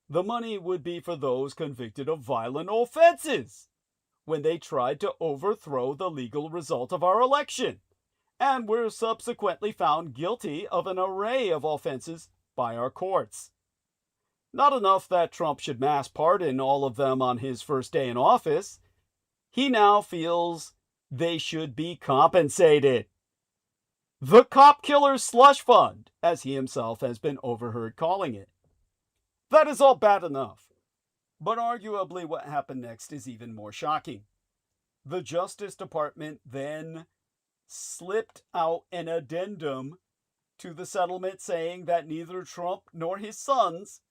The money would be for those convicted of violent offenses when they tried to overthrow the legal result of our election and were subsequently found guilty of an array of offenses by our courts. Not enough that Trump should mass pardon all of them on his first day in office. He now feels they should be compensated. The Cop Killers Slush Fund, as he himself has been overheard calling it. That is all bad enough. But arguably what happened next is even more shocking. The Justice Department then slipped out an addendum to the settlement saying that neither Trump nor his sons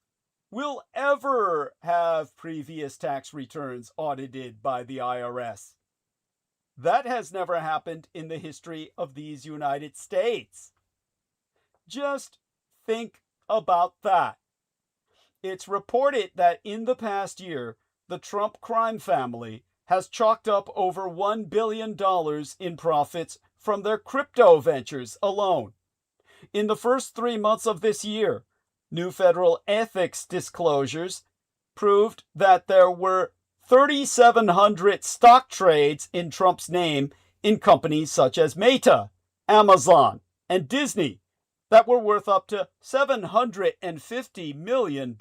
will ever have previous tax returns audited by the IRS. That has never happened in the history of these United States. Just think about that. It's reported that in the past year, the Trump crime family has chalked up over $1 billion in profits from their crypto ventures alone. In the first 3 months of this year, new federal ethics disclosures proved that there were 3,700 stock trades in Trump's name in companies such as Meta, Amazon, and Disney that were worth up to $750 million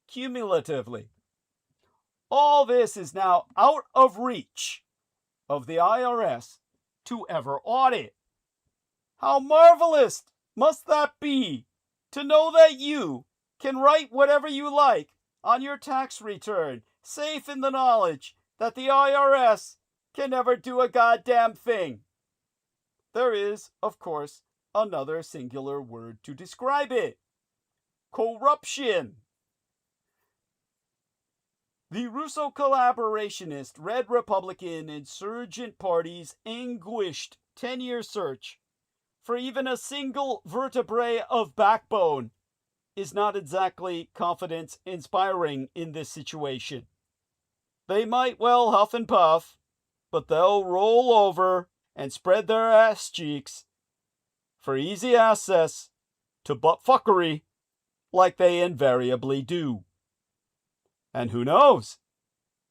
cumulatively. All this is now out of reach of the IRS to ever audit. How marvelous must that be to know that you can write whatever you like on your tax return, safe in the knowledge that the IRS can never do a goddamn thing. There is, of course, another singular word to describe it. Corruption. The Russo collaborationist Red Republican insurgent party's anguished 10-year search for even a single vertebrae of backbone is not exactly confidence-inspiring in this situation. They might well huff and puff, but they'll roll over and spread their ass cheeks for easy access to buttfuckery like they invariably do. And who knows?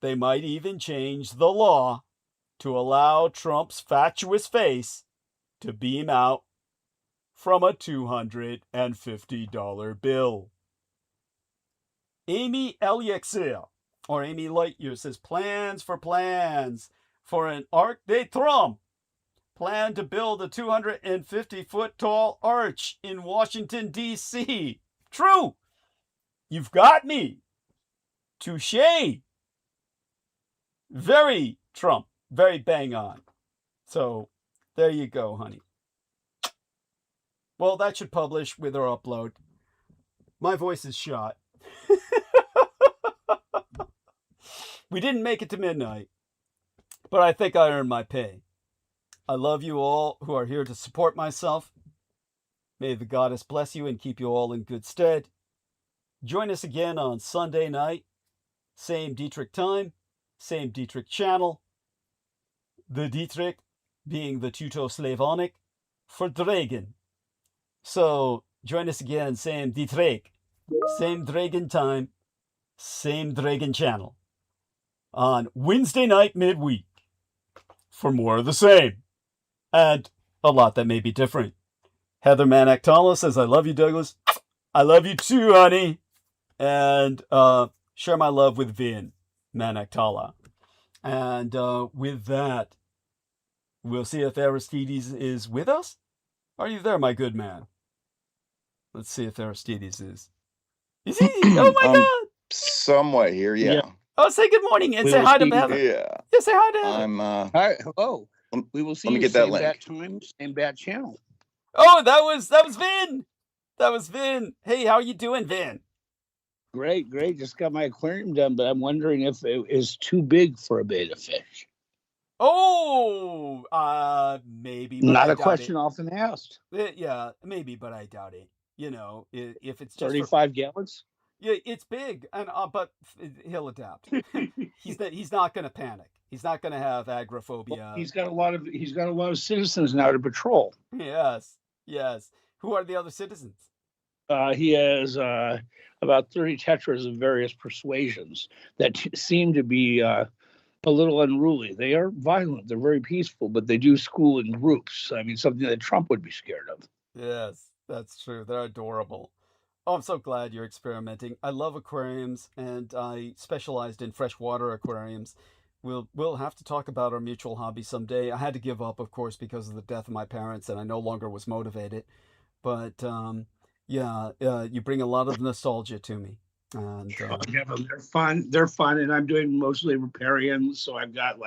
They might even change the law to allow Trump's fatuous face to beam out from a $250 bill. Amy Elixir, or Amy Lightyear, says plans for an Arc de Trump. Plan to build a 250-foot tall arch in Washington, D.C. True. You've got me. Touché. Very Trump. Very bang on. So, there you go, honey. Well, that should publish with our upload. My voice is shot. We didn't make it to midnight, but I think I earned my pay. I love you all who are here to support myself. May the goddess bless you and keep you all in good stead. Join us again on Sunday night. Same Dietrich time, same Dietrich channel. The Dietrich being the Teuto-Slavonic for dragon. So join us again, same Dietrich, same dragon time, same dragon channel on Wednesday night midweek for more of the same and a lot that may be different. Heather Manactala says, I love you, Douglas. I love you too, honey. And share my love with Vin Manactala. And with that, we'll see if Aristides is with us. Are you there, my good man? Let's see if Aristides is. Is he? Oh my God! Somewhat here, yeah. Oh, say good morning and say hi to Heather. Yeah. Yeah, say hi to Heather. I'm. Hi, hello. We will see Let me you get that same link. bat time, same bat channel. Oh, that was Vin. That was Vin. Hey, how you doing, Vin? Great. Just got my aquarium done, but I'm wondering if it is too big for a beta fish. Oh, maybe. But Not I a doubt question often asked. Yeah, maybe, but I doubt it. You know, if it's just 35 gallons. Yeah, it's big, and but he'll adapt. He's not going to panic. He's not going to have agoraphobia. Well, he's got a lot of citizens now to patrol. Yes. Who are the other citizens? He has about 30 tetras of various persuasions that seem to be a little unruly. They are violent. They're very peaceful, but they do school in groups. I mean, something that Trump would be scared of. Yes, that's true. They're adorable. Oh, I'm so glad you're experimenting. I love aquariums, and I specialized in freshwater aquariums. We'll have to talk about our mutual hobby someday. I had to give up, of course, because of the death of my parents, and I no longer was motivated. But you bring a lot of nostalgia to me. And they're fun, and I'm doing mostly riparians. So I've got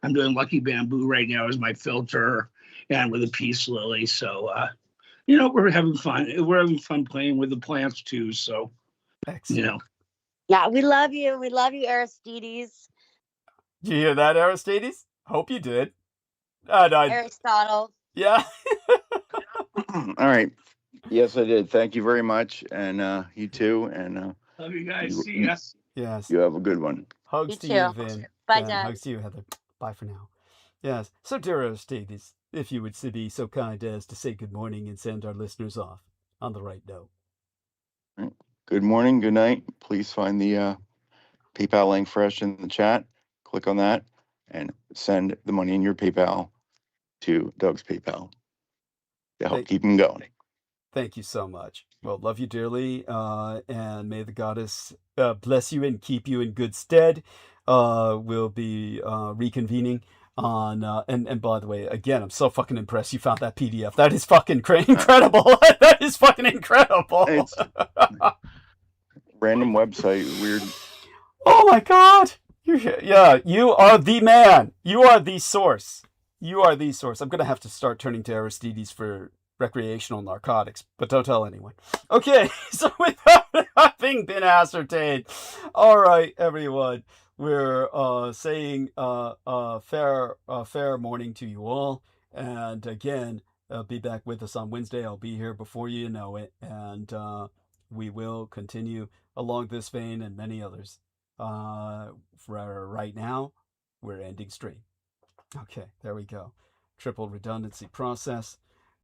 I'm doing lucky bamboo right now as my filter, and with a peace lily. So we're having fun. We're having fun playing with the plants too. So excellent. Yeah, we love you. We love you, Aristides. Did you hear that, Aristides? Hope you did. Aristotle. Yeah. All right. Yes, I did. Thank you very much, and you too. And love you guys. See ya. Yes. You have a good one. Hugs You to you, too. Vin. Bye, And Dad. hugs to you, Heather. Bye for now. Yes. So, dear Aristides, if you would be so kind as to say good morning and send our listeners off on the right note. Good morning, good night. Please find the PayPal link fresh in the chat. Click on that and send the money in your PayPal to Doug's PayPal to help keep him going. Thank you so much. Well, love you dearly, and may the goddess bless you and keep you in good stead. We'll be reconvening on, and by the way, again, I'm so fucking impressed you found that PDF. That is fucking incredible. That is fucking incredible. It's random website, weird. Oh my god. Yeah, you are the man. You are the source. You are the source. I'm going to have to start turning to Aristides for recreational narcotics, but don't tell anyone. Okay, so with that having been ascertained, all right, everyone, we're saying fair morning to you all, and again, be back with us on Wednesday. I'll be here before you know it, and we will continue along this vein and many others. For right now, we're ending stream. Okay, there we go. Triple redundancy process.